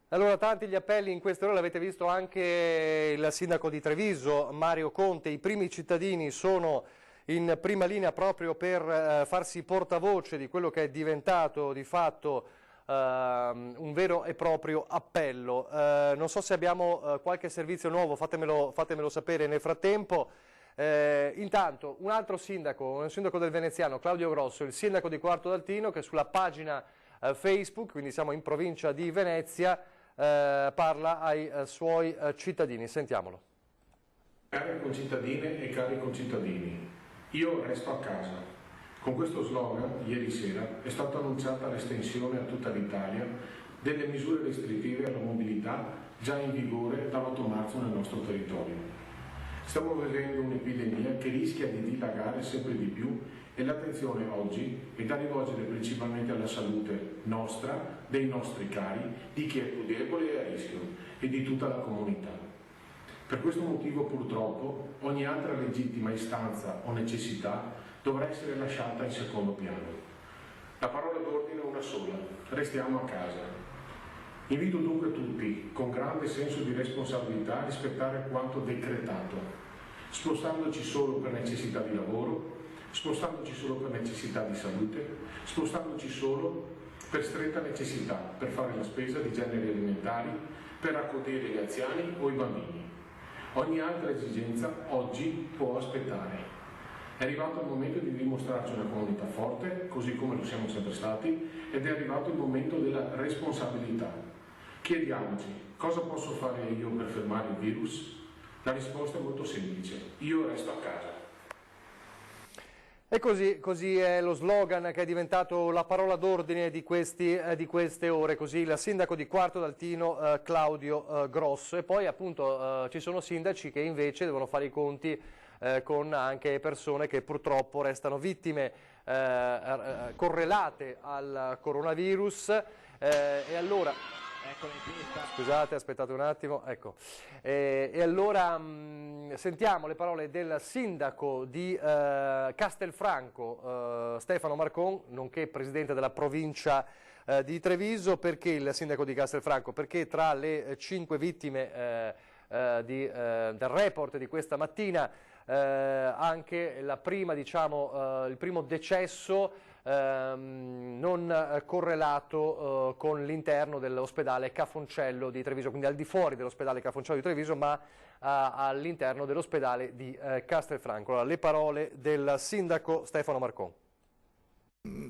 Allora, tanti gli appelli in queste ore, l'avete visto anche il sindaco di Treviso, Mario Conte. I primi cittadini sono in prima linea proprio per farsi portavoce di quello che è diventato di fatto un vero e proprio appello. Non so se abbiamo qualche servizio nuovo, fatemelo sapere nel frattempo. Intanto un altro sindaco, un sindaco del Veneziano, Claudio Grosso, il sindaco di Quarto d'Altino, che sulla pagina Facebook, quindi siamo in provincia di Venezia, parla ai suoi cittadini. Sentiamolo. Cari concittadine e cari concittadini, io resto a casa. Con questo slogan, ieri sera, è stata annunciata l'estensione a tutta l'Italia delle misure restrittive alla mobilità già in vigore dall'8 marzo nel nostro territorio. Stiamo vivendo un'epidemia che rischia di dilagare sempre di più e l'attenzione oggi è da rivolgere principalmente alla salute nostra, dei nostri cari, di chi è più debole e a rischio e di tutta la comunità. Per questo motivo, purtroppo, ogni altra legittima istanza o necessità dovrà essere lasciata in secondo piano. La parola d'ordine è una sola: restiamo a casa. Invito dunque tutti, con grande senso di responsabilità, a rispettare quanto decretato, spostandoci solo per necessità di lavoro, spostandoci solo per necessità di salute, spostandoci solo per stretta necessità, per fare la spesa di generi alimentari, per accudire gli anziani o i bambini. Ogni altra esigenza oggi può aspettare. È arrivato il momento di dimostrarci una comunità forte, così come lo siamo sempre stati, ed è arrivato il momento della responsabilità. Chiediamoci, cosa posso fare io per fermare il virus? La risposta è molto semplice: io resto a casa. E così è lo slogan che è diventato la parola d'ordine di queste ore, così il sindaco di Quarto d'Altino Claudio Grosso. E poi appunto ci sono sindaci che invece devono fare i conti con anche persone che purtroppo restano vittime correlate al coronavirus e allora... Scusate, aspettate un attimo, ecco. E allora sentiamo le parole del sindaco di Castelfranco, Stefano Marcon, nonché presidente della provincia di Treviso. Perché il sindaco di Castelfranco? Perché tra le 5 vittime del report di questa mattina anche la prima, diciamo, il primo decesso non correlato con l'interno dell'ospedale Cafoncello di Treviso, quindi al di fuori dell'ospedale Cafoncello di Treviso, ma all'interno dell'ospedale di Castelfranco. Le parole del sindaco Stefano Marcon.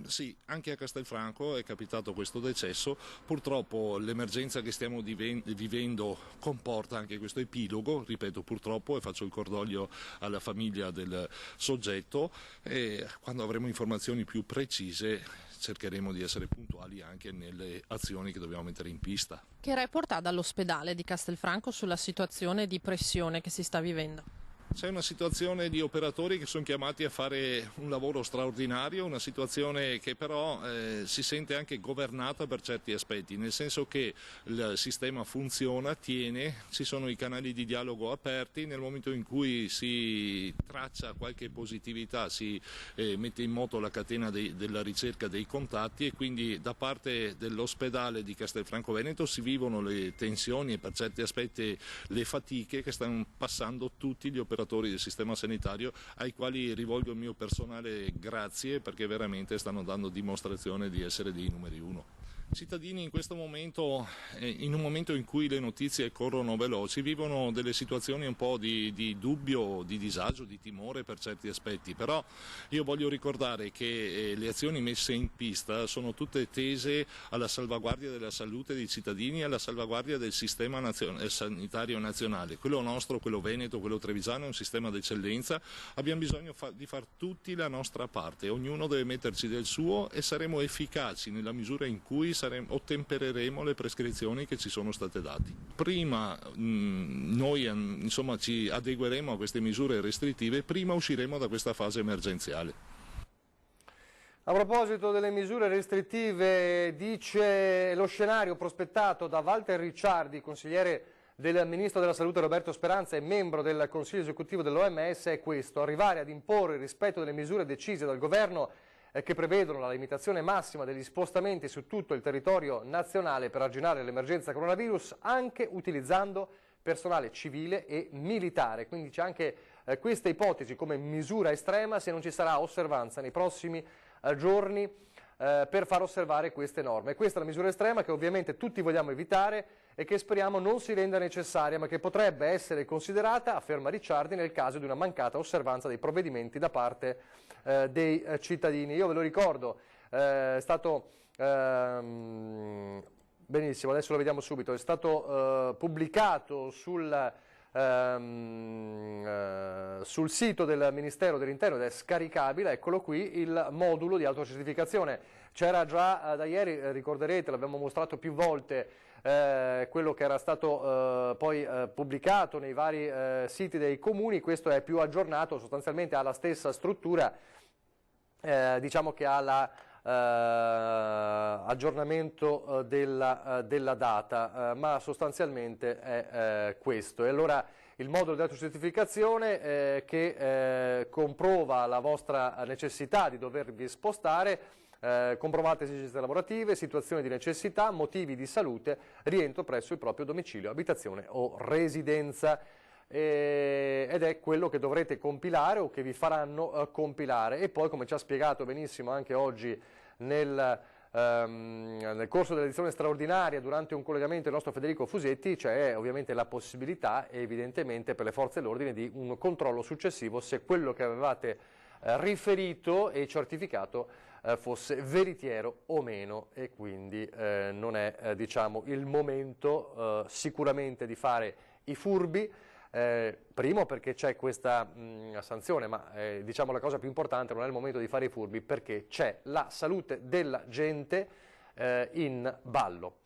Sì, anche a Castelfranco è capitato questo decesso, purtroppo l'emergenza che stiamo vivendo comporta anche questo epilogo, ripeto purtroppo, e faccio il cordoglio alla famiglia del soggetto, e quando avremo informazioni più precise cercheremo di essere puntuali anche nelle azioni che dobbiamo mettere in pista. Che report ha dall'ospedale di Castelfranco sulla situazione di pressione che si sta vivendo? C'è una situazione di operatori che sono chiamati a fare un lavoro straordinario, una situazione che però si sente anche governata per certi aspetti, nel senso che il sistema funziona, tiene, ci sono i canali di dialogo aperti, nel momento in cui si traccia qualche positività si mette in moto la catena della ricerca dei contatti, e quindi da parte dell'ospedale di Castelfranco Veneto si vivono le tensioni e per certi aspetti le fatiche che stanno passando tutti gli operatori del sistema sanitario, ai quali rivolgo il mio personale grazie, perché veramente stanno dando dimostrazione di essere dei numeri uno. I cittadini in questo momento, in un momento in cui le notizie corrono veloci, vivono delle situazioni un po' di dubbio, di disagio, di timore per certi aspetti, però io voglio ricordare che le azioni messe in pista sono tutte tese alla salvaguardia della salute dei cittadini e alla salvaguardia del sistema sanitario nazionale. Quello nostro, quello veneto, quello trevigiano è un sistema d'eccellenza, abbiamo bisogno di far tutti la nostra parte, ognuno deve metterci del suo e saremo efficaci nella misura in cui ottempereremo le prescrizioni che ci sono state date. Prima noi ci adegueremo a queste misure restrittive, prima usciremo da questa fase emergenziale. A proposito delle misure restrittive, dice lo scenario prospettato da Walter Ricciardi, consigliere del Ministro della Salute Roberto Speranza e membro del Consiglio esecutivo dell'OMS, è questo: arrivare ad imporre il rispetto delle misure decise dal Governo che prevedono la limitazione massima degli spostamenti su tutto il territorio nazionale per arginare l'emergenza coronavirus, anche utilizzando personale civile e militare. Quindi c'è anche questa ipotesi come misura estrema se non ci sarà osservanza nei prossimi giorni per far osservare queste norme. Questa è la misura estrema che ovviamente tutti vogliamo evitare e che speriamo non si renda necessaria, ma che potrebbe essere considerata, afferma Ricciardi, nel caso di una mancata osservanza dei provvedimenti da parte dei cittadini. Io ve lo ricordo, è stato benissimo, adesso lo vediamo subito, è stato pubblicato sul sito del Ministero dell'Interno ed è scaricabile, eccolo qui, il modulo di autocertificazione. C'era già da ieri, ricorderete, l'abbiamo mostrato più volte, quello che era stato poi pubblicato nei vari siti dei comuni. Questo è più aggiornato, sostanzialmente ha la stessa struttura, diciamo che ha l'aggiornamento della data, ma sostanzialmente è questo. E allora il modulo di autocertificazione che comprova la vostra necessità di dovervi spostare, comprovate esigenze lavorative, situazioni di necessità, motivi di salute, rientro presso il proprio domicilio, abitazione o residenza. Ed è quello che dovrete compilare o che vi faranno compilare. E poi, come ci ha spiegato benissimo anche oggi nel corso dell'edizione straordinaria durante un collegamento il nostro Federico Fusetti, c'è ovviamente la possibilità evidentemente per le forze dell'ordine di un controllo successivo se quello che avevate riferito e certificato fosse veritiero o meno, e quindi non è diciamo il momento sicuramente di fare i furbi. Primo perché c'è questa sanzione, ma diciamo la cosa più importante, non è il momento di fare i furbi perché c'è la salute della gente in ballo.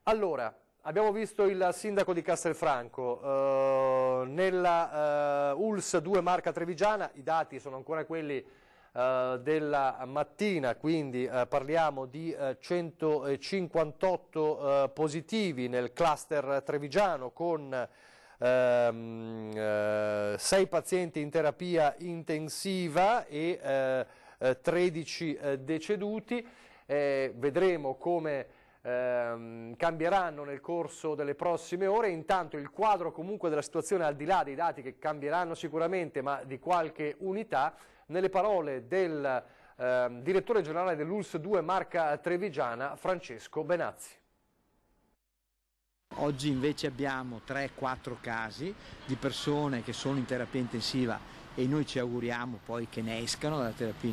Allora, abbiamo visto il sindaco di Castelfranco, nella ULSS 2 Marca Trevigiana, i dati sono ancora quelli della mattina, quindi parliamo di 158 positivi nel cluster trevigiano con 6 pazienti in terapia intensiva e 13 deceduti. Vedremo come cambieranno nel corso delle prossime ore. Intanto il quadro comunque della situazione, al di là dei dati che cambieranno sicuramente, ma di qualche unità, nelle parole del direttore generale dell'ULSS 2 Marca Trevigiana, Francesco Benazzi. Oggi invece abbiamo 3-4 casi di persone che sono in terapia intensiva e noi ci auguriamo poi che ne escano dalla terapia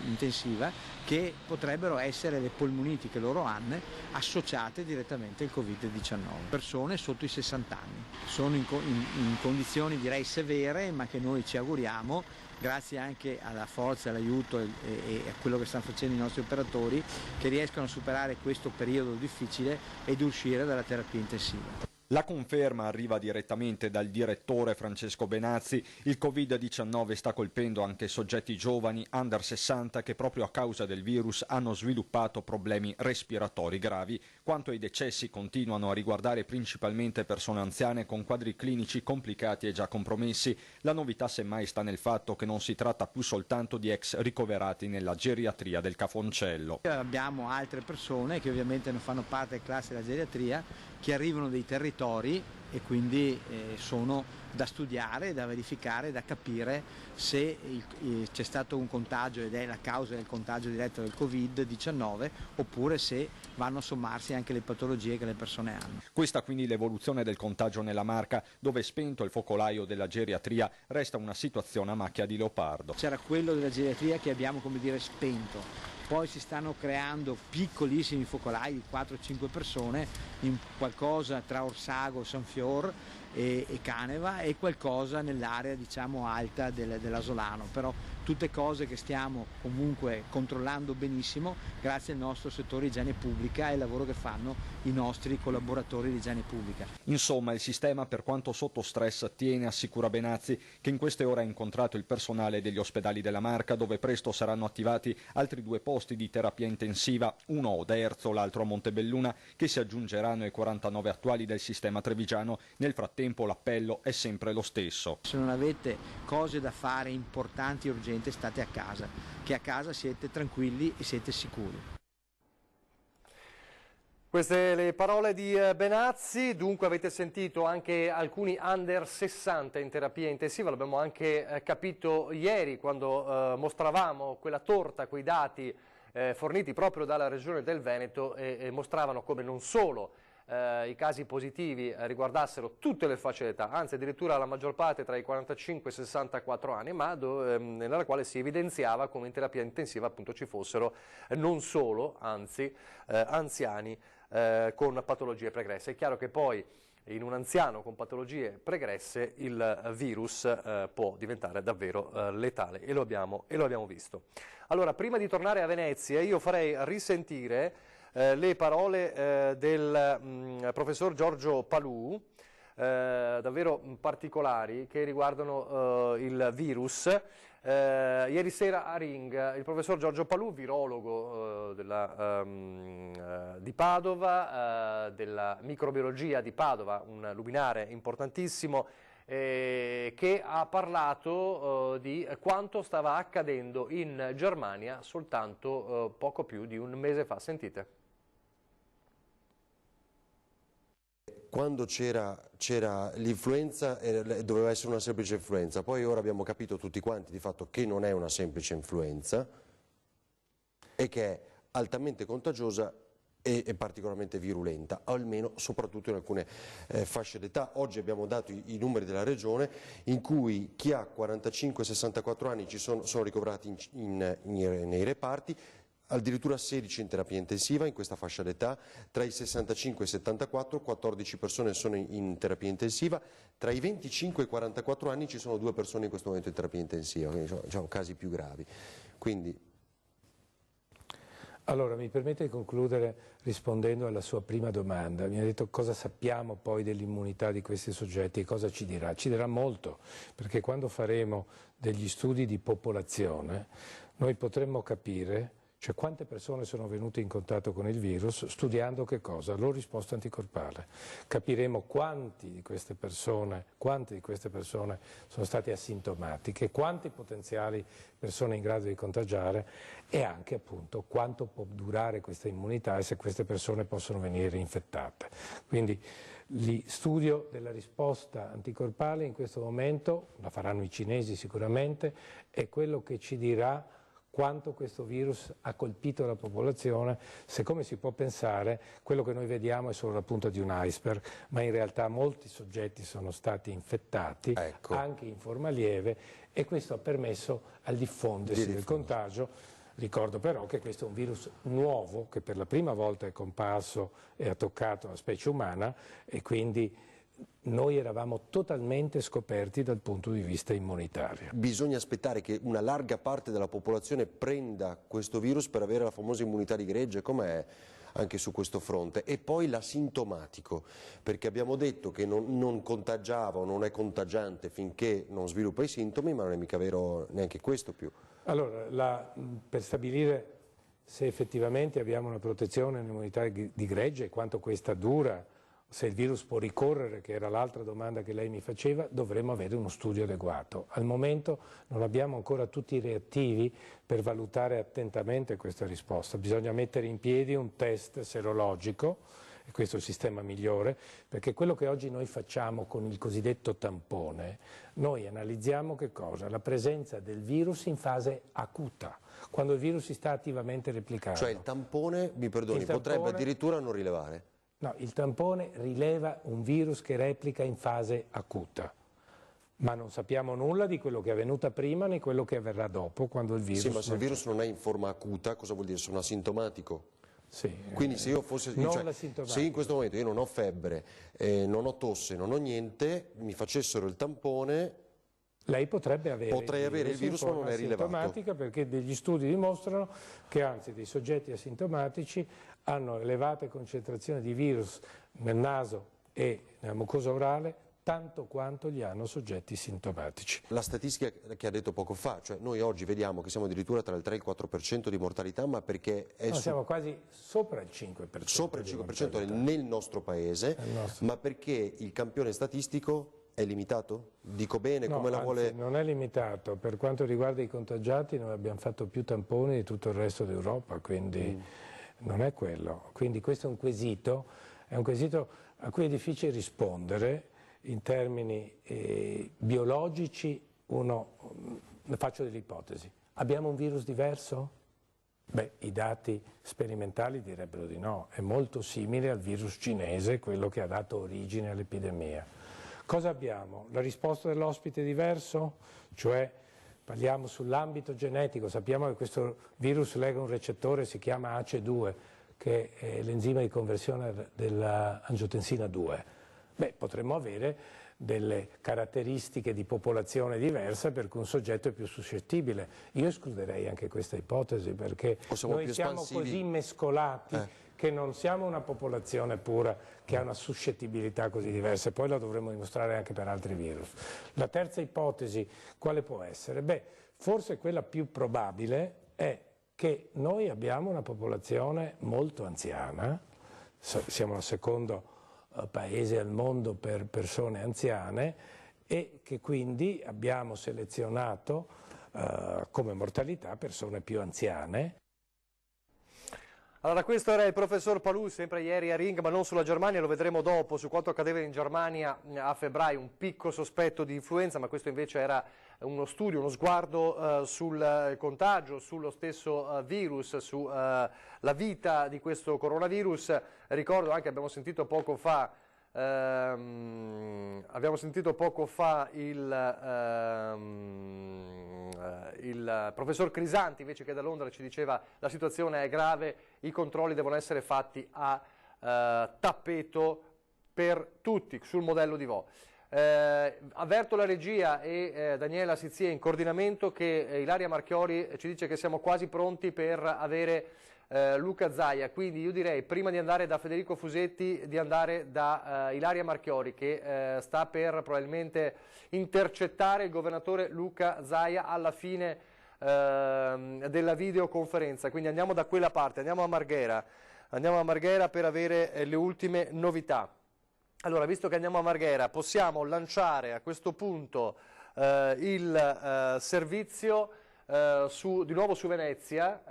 intensiva, che potrebbero essere le polmoniti che loro hanno associate direttamente al Covid-19. Persone sotto i 60 anni, sono in condizioni direi severe, ma che noi ci auguriamo, grazie anche alla forza, all'aiuto e a quello che stanno facendo i nostri operatori, che riescano a superare questo periodo difficile ed uscire dalla terapia intensiva. La conferma arriva direttamente dal direttore Francesco Benazzi. Il Covid-19 sta colpendo anche soggetti giovani, under 60, che proprio a causa del virus hanno sviluppato problemi respiratori gravi. Quanto ai decessi, continuano a riguardare principalmente persone anziane con quadri clinici complicati e già compromessi. La novità semmai sta nel fatto che non si tratta più soltanto di ex ricoverati nella geriatria del Cafoncello. Abbiamo altre persone che ovviamente non fanno parte del classe della geriatria, che arrivano dai territori e quindi sono da studiare, da verificare, da capire se c'è stato un contagio ed è la causa del contagio diretto del Covid-19 oppure se vanno a sommarsi anche le patologie che le persone hanno. Questa quindi l'evoluzione del contagio nella Marca, dove spento il focolaio della geriatria resta una situazione a macchia di leopardo. C'era quello della geriatria che abbiamo, come dire, spento. Poi si stanno creando piccolissimi focolai di 4-5 persone in qualcosa tra Orsago, Sanfior e Caneva e qualcosa nell'area diciamo alta dell'Asolano, però tutte cose che stiamo comunque controllando benissimo grazie al nostro settore igiene pubblica e al lavoro che fanno i nostri collaboratori di igiene pubblica. Insomma, il sistema, per quanto sotto stress, tiene, assicura Benazzi, che in queste ore ha incontrato il personale degli ospedali della Marca, dove presto saranno attivati altri 2 posti di terapia intensiva, uno ad Erzo, l'altro a Montebelluna, che si aggiungeranno ai 49 attuali del sistema trevigiano. Nel frattempo l'appello è sempre lo stesso. Se non avete cose da fare importanti e urgenti, state a casa, che a casa siete tranquilli e siete sicuri. Queste le parole di Benazzi. Dunque avete sentito anche alcuni under 60 in terapia intensiva, l'abbiamo anche capito ieri quando mostravamo quella torta, quei dati forniti proprio dalla Regione del Veneto e mostravano come non solo i casi positivi riguardassero tutte le fasce d'età, anzi addirittura la maggior parte tra i 45 e i 64 anni, ma nella quale si evidenziava come in terapia intensiva appunto ci fossero non solo, anzi anziani con patologie pregresse. È chiaro che poi in un anziano con patologie pregresse il virus può diventare davvero letale e lo abbiamo visto. Allora, prima di tornare a Venezia io farei risentire le parole del professor Giorgio Palù, davvero particolari, che riguardano il virus. Ieri sera a Ring il professor Giorgio Palù, virologo di Padova, della microbiologia di Padova, un luminare importantissimo, che ha parlato di quanto stava accadendo in Germania soltanto poco più di un mese fa. Sentite. Quando c'era l'influenza doveva essere una semplice influenza, poi ora abbiamo capito tutti quanti di fatto che non è una semplice influenza e che è altamente contagiosa e particolarmente virulenta, almeno soprattutto in alcune fasce d'età. Oggi abbiamo dato i numeri della regione in cui chi ha 45-64 anni sono ricoverati nei reparti, addirittura 16 in terapia intensiva in questa fascia d'età, tra i 65 e i 74 14 persone sono in terapia intensiva, tra i 25 e i 44 anni ci sono 2 persone in questo momento in terapia intensiva, quindi sono casi più gravi. Quindi... Allora, mi permette di concludere rispondendo alla sua prima domanda. Mi ha detto cosa sappiamo poi dell'immunità di questi soggetti e cosa ci dirà. Ci dirà molto, perché quando faremo degli studi di popolazione noi potremmo capire cioè quante persone sono venute in contatto con il virus, studiando che cosa? La loro risposta anticorpale. Capiremo quante di queste persone sono state asintomatiche, quante potenziali persone in grado di contagiare e anche appunto quanto può durare questa immunità e se queste persone possono venire infettate. Quindi lo studio della risposta anticorpale in questo momento, la faranno i cinesi sicuramente, è quello che ci dirà quanto questo virus ha colpito la popolazione, se come si può pensare quello che noi vediamo è solo la punta di un iceberg, ma in realtà molti soggetti sono stati infettati, anche in forma lieve, e questo ha permesso al diffondersi del contagio. Ricordo però che questo è un virus nuovo che per la prima volta è comparso e ha toccato la specie umana, e quindi noi eravamo totalmente scoperti dal punto di vista immunitario. Bisogna aspettare che una larga parte della popolazione prenda questo virus per avere la famosa immunità di gregge, com'è anche su questo fronte? E poi l'asintomatico, perché abbiamo detto che non contagiava o non è contagiante finché non sviluppa i sintomi, ma non è mica vero neanche questo più. Allora, per stabilire se effettivamente abbiamo una protezione, un'immunità di gregge e quanto questa dura, se il virus può ricorrere, che era l'altra domanda che lei mi faceva, dovremmo avere uno studio adeguato. Al momento non abbiamo ancora tutti i reattivi per valutare attentamente questa risposta. Bisogna mettere in piedi un test serologico, e questo è il sistema migliore, perché quello che oggi noi facciamo con il cosiddetto tampone, noi analizziamo che cosa? La presenza del virus in fase acuta, quando il virus si sta attivamente replicando. Cioè il tampone, mi perdoni, potrebbe addirittura non rilevare? No, il tampone rileva un virus che replica in fase acuta, ma non sappiamo nulla di quello che è avvenuto prima né quello che avverrà dopo, quando il virus... Sì, ma se il virus non è in forma acuta, cosa vuol dire? Sono asintomatico? Sì. Quindi se io fossi... se in questo momento io non ho febbre, non ho tosse, non ho niente, mi facessero il tampone... Lei potrebbe avere il virus, ma non è rilevato. Perché degli studi dimostrano che anzi dei soggetti asintomatici hanno elevate concentrazioni di virus nel naso e nella mucosa orale, tanto quanto li hanno soggetti sintomatici. La statistica che ha detto poco fa, cioè noi oggi vediamo che siamo addirittura tra il 3 e il 4% di mortalità, ma perché è siamo quasi sopra il 5%. Sopra il 5% nel nostro paese, ma perché il campione statistico è limitato? Dico bene, no, come la vuole... non è limitato. Per quanto riguarda i contagiati noi abbiamo fatto più tamponi di tutto il resto d'Europa, quindi non è quello. Quindi questo è un quesito a cui è difficile rispondere in termini biologici. Faccio delle ipotesi. Abbiamo un virus diverso? Beh, i dati sperimentali direbbero di no. È molto simile al virus cinese, quello che ha dato origine all'epidemia. Cosa abbiamo? La risposta dell'ospite è diverso? Cioè parliamo sull'ambito genetico, sappiamo che questo virus lega un recettore, si chiama ACE2, che è l'enzima di conversione dell'angiotensina 2. Beh, potremmo avere delle caratteristiche di popolazione diverse per cui un soggetto è più suscettibile. Io escluderei anche questa ipotesi perché noi siamo così mescolati che non siamo una popolazione pura che ha una suscettibilità così diversa, e poi la dovremo dimostrare anche per altri virus. La terza ipotesi quale può essere? Beh, forse quella più probabile è che noi abbiamo una popolazione molto anziana, siamo il secondo paese al mondo per persone anziane, e che quindi abbiamo selezionato come mortalità persone più anziane. Allora, questo era il professor Palù, sempre ieri a Ring, ma non sulla Germania, lo vedremo dopo, su quanto accadeva in Germania a febbraio, un picco sospetto di influenza, ma questo invece era uno studio, uno sguardo sul contagio, sullo stesso virus, sulla vita di questo coronavirus. Ricordo anche, abbiamo sentito poco fa il professor Crisanti, invece, che da Londra ci diceva la situazione è grave, i controlli devono essere fatti a tappeto per tutti, sul modello di Vo. Avverto la regia e Daniela Sizie in coordinamento che Ilaria Marchiori ci dice che siamo quasi pronti per avere Luca Zaia, quindi io direi, prima di andare da Federico Fusetti, di andare da Ilaria Marchiori, che sta per probabilmente intercettare il governatore Luca Zaia alla fine della videoconferenza. Quindi andiamo da quella parte, andiamo a Marghera per avere le ultime novità. Allora, visto che andiamo a Marghera, possiamo lanciare a questo punto il servizio di nuovo su Venezia.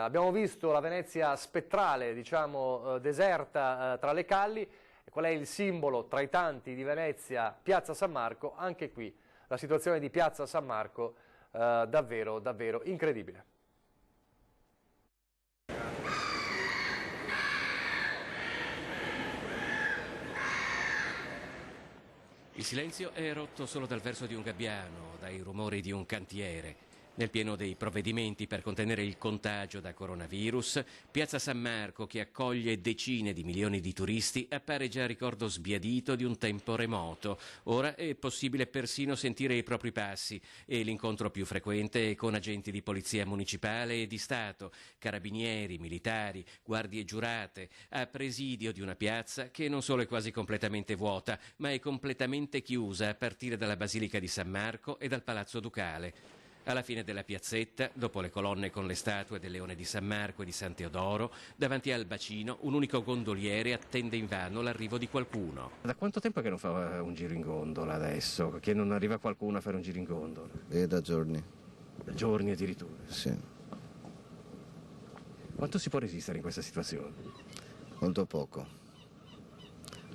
Abbiamo visto la Venezia spettrale, diciamo deserta tra le calli. Qual è il simbolo tra i tanti di Venezia? Piazza San Marco. Anche qui la situazione di Piazza San Marco davvero incredibile. Il silenzio è rotto solo dal verso di un gabbiano, dai rumori di un cantiere. Nel pieno dei provvedimenti per contenere il contagio da coronavirus, Piazza San Marco, che accoglie decine di milioni di turisti, appare già ricordo sbiadito di un tempo remoto. Ora è possibile persino sentire i propri passi e l'incontro più frequente è con agenti di polizia municipale e di Stato, carabinieri, militari, guardie giurate, a presidio di una piazza che non solo è quasi completamente vuota, ma è completamente chiusa a partire dalla Basilica di San Marco e dal Palazzo Ducale. Alla fine della piazzetta, dopo le colonne con le statue del Leone di San Marco e di San Teodoro, davanti al bacino un unico gondoliere attende invano l'arrivo di qualcuno. Da quanto tempo che non fa un giro in gondola adesso? Che non arriva qualcuno a fare un giro in gondola? Da giorni. Da giorni addirittura? Sì. Quanto si può resistere in questa situazione? Molto poco.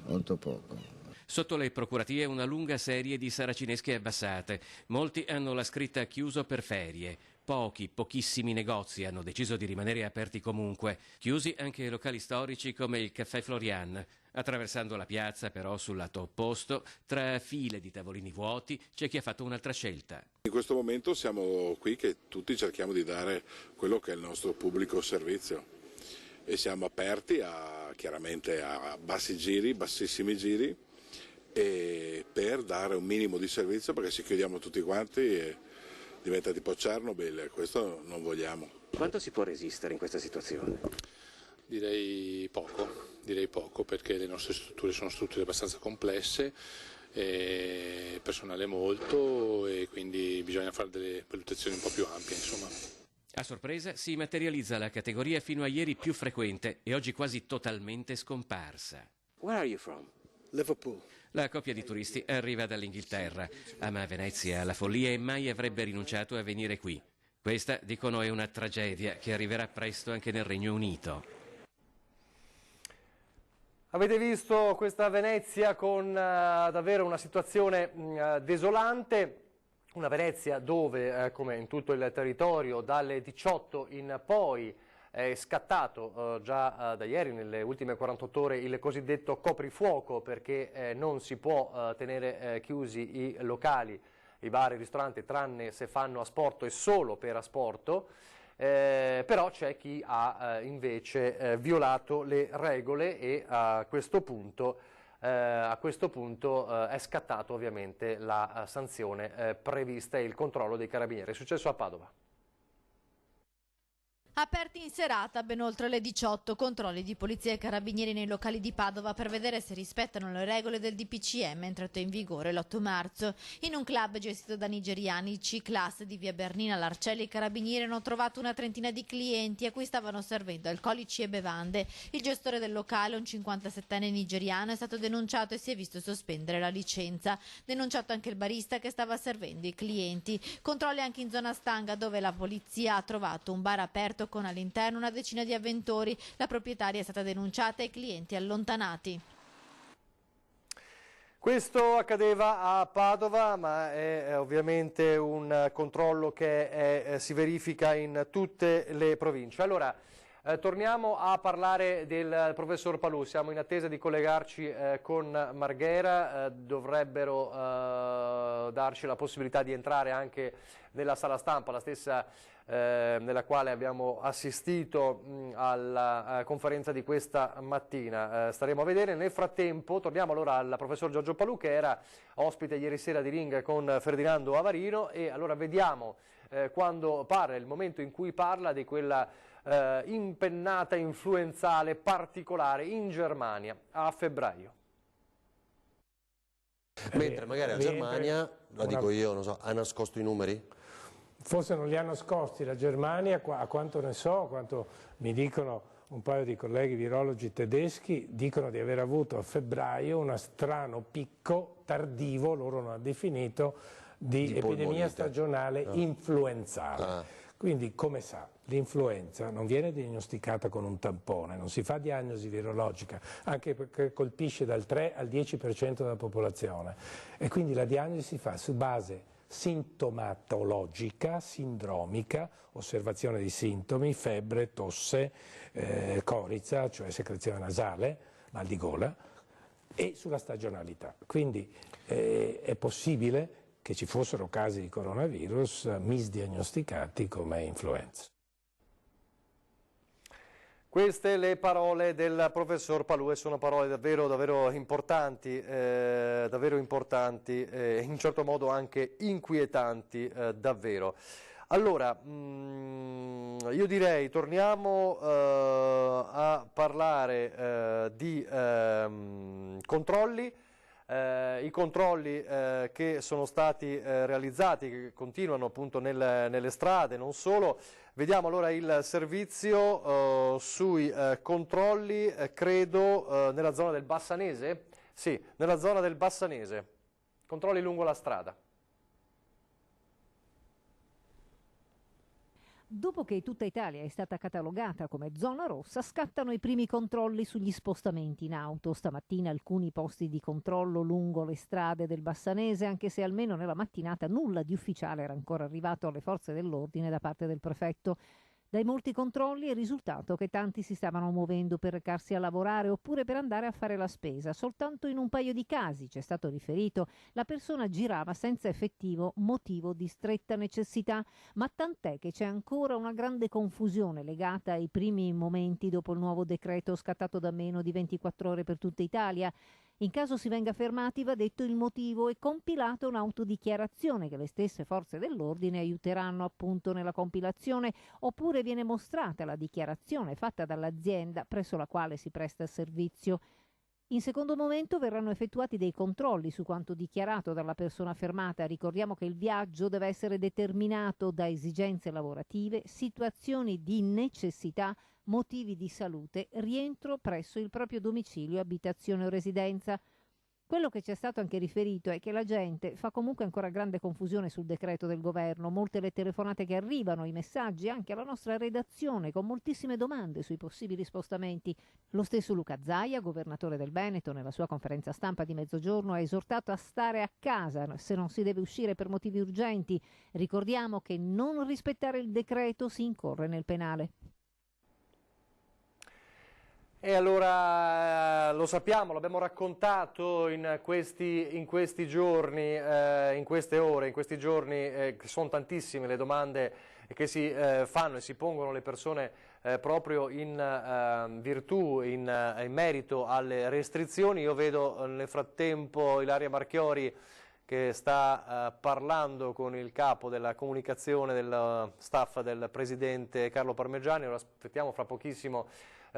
Molto poco. Sotto le procuratie una lunga serie di saracinesche abbassate. Molti hanno la scritta chiuso per ferie. Pochissimi negozi hanno deciso di rimanere aperti comunque. Chiusi anche locali storici come il Caffè Florian. Attraversando la piazza, però, sul lato opposto, tra file di tavolini vuoti, c'è chi ha fatto un'altra scelta. In questo momento siamo qui che tutti cerchiamo di dare quello che è il nostro pubblico servizio e siamo aperti chiaramente a bassi giri, bassissimi giri, e per dare un minimo di servizio, perché se chiudiamo tutti quanti diventa tipo Chernobyl e questo non vogliamo. Quanto si può resistere in questa situazione? Direi poco perché le nostre strutture sono strutture abbastanza complesse, personale molto e quindi bisogna fare delle valutazioni un po' più ampie, insomma. A sorpresa si materializza la categoria fino a ieri più frequente e oggi quasi totalmente scomparsa. Where are you from? Liverpool. La coppia di turisti arriva dall'Inghilterra, ama Venezia, la follia e mai avrebbe rinunciato a venire qui. Questa, dicono, è una tragedia che arriverà presto anche nel Regno Unito. Avete visto questa Venezia con davvero una situazione desolante, una Venezia dove, come in tutto il territorio, dalle 18 in poi è scattato già da ieri, nelle ultime 48 ore, il cosiddetto coprifuoco, perché non si può tenere chiusi i locali, i bar, i ristoranti, tranne se fanno asporto e solo per asporto. Però c'è chi ha invece violato le regole e a questo punto è scattato ovviamente la sanzione prevista e il controllo dei carabinieri. È successo a Padova. Aperti in serata, ben oltre le 18, controlli di polizia e carabinieri nei locali di Padova per vedere se rispettano le regole del DPCM entrato in vigore l'8 marzo. In un club gestito da nigeriani, il C-Class di via Bernina Larcelli, i carabinieri hanno trovato una trentina di clienti a cui stavano servendo alcolici e bevande. Il gestore del locale, un 57enne nigeriano, è stato denunciato e si è visto sospendere la licenza. Denunciato anche il barista che stava servendo i clienti. Controlli anche in zona Stanga, dove la polizia ha trovato un bar aperto con all'interno una decina di avventori. La proprietaria è stata denunciata e i clienti allontanati. Questo accadeva a Padova, ma è ovviamente un controllo che si verifica in tutte le province. Allora, torniamo a parlare del professor Palù. Siamo in attesa di collegarci con Marghera, dovrebbero darci la possibilità di entrare anche nella sala stampa, la stessa nella quale abbiamo assistito alla conferenza di questa mattina. Staremo a vedere. Nel frattempo torniamo allora al professor Giorgio Palù, che era ospite ieri sera di Ring con Ferdinando Avarino, e allora vediamo quando parla, il momento in cui parla di quella impennata influenzale particolare in Germania a febbraio. Mentre magari la Germania, lo dico io, non so, ha nascosto i numeri? Forse non li ha nascosti la Germania, a quanto ne so, a quanto mi dicono un paio di colleghi virologi tedeschi, dicono di aver avuto a febbraio un strano picco tardivo, loro lo hanno definito, di epidemia stagionale influenzale. Quindi, come sa, l'influenza non viene diagnosticata con un tampone, non si fa diagnosi virologica, anche perché colpisce dal 3 al 10% della popolazione, e quindi la diagnosi si fa su base sintomatologica, sindromica, osservazione di sintomi, febbre, tosse, coriza, cioè secrezione nasale, mal di gola, e sulla stagionalità. Quindi è possibile che ci fossero casi di coronavirus misdiagnosticati come influenza. Queste le parole del professor Palù, e sono parole davvero importanti, in un certo modo anche inquietanti, davvero. Allora, io direi torniamo a parlare di controlli. I controlli che sono stati realizzati, che continuano appunto nelle strade, non solo. Vediamo allora il servizio sui controlli, credo nella zona del Bassanese? Sì, nella zona del Bassanese. Controlli lungo la strada. Dopo che tutta Italia è stata catalogata come zona rossa, scattano i primi controlli sugli spostamenti in auto. Stamattina alcuni posti di controllo lungo le strade del Bassanese, anche se almeno nella mattinata nulla di ufficiale era ancora arrivato alle forze dell'ordine da parte del prefetto. Dai molti controlli è risultato che tanti si stavano muovendo per recarsi a lavorare oppure per andare a fare la spesa. Soltanto in un paio di casi, ci è stato riferito, la persona girava senza effettivo motivo di stretta necessità, ma tant'è che c'è ancora una grande confusione legata ai primi momenti dopo il nuovo decreto scattato da meno di 24 ore per tutta Italia. In caso si venga fermati va detto il motivo e compilata un'autodichiarazione che le stesse forze dell'ordine aiuteranno appunto nella compilazione, oppure viene mostrata la dichiarazione fatta dall'azienda presso la quale si presta il servizio. In secondo momento verranno effettuati dei controlli su quanto dichiarato dalla persona fermata. Ricordiamo che il viaggio deve essere determinato da esigenze lavorative, situazioni di necessità, motivi di salute, rientro presso il proprio domicilio, abitazione o residenza. Quello che ci è stato anche riferito è che la gente fa comunque ancora grande confusione sul decreto del governo, molte le telefonate che arrivano, i messaggi anche alla nostra redazione con moltissime domande sui possibili spostamenti. Lo stesso Luca Zaia, governatore del Veneto, nella sua conferenza stampa di mezzogiorno ha esortato a stare a casa se non si deve uscire per motivi urgenti. Ricordiamo che non rispettare il decreto si incorre nel penale. E allora lo sappiamo, l'abbiamo raccontato in questi giorni, in queste ore, in questi giorni, che sono tantissime le domande che si fanno e si pongono le persone proprio in virtù, in merito alle restrizioni. Io vedo nel frattempo Ilaria Marchiori che sta parlando con il capo della comunicazione del staff del presidente Carlo Parmigiani. Lo aspettiamo fra pochissimo.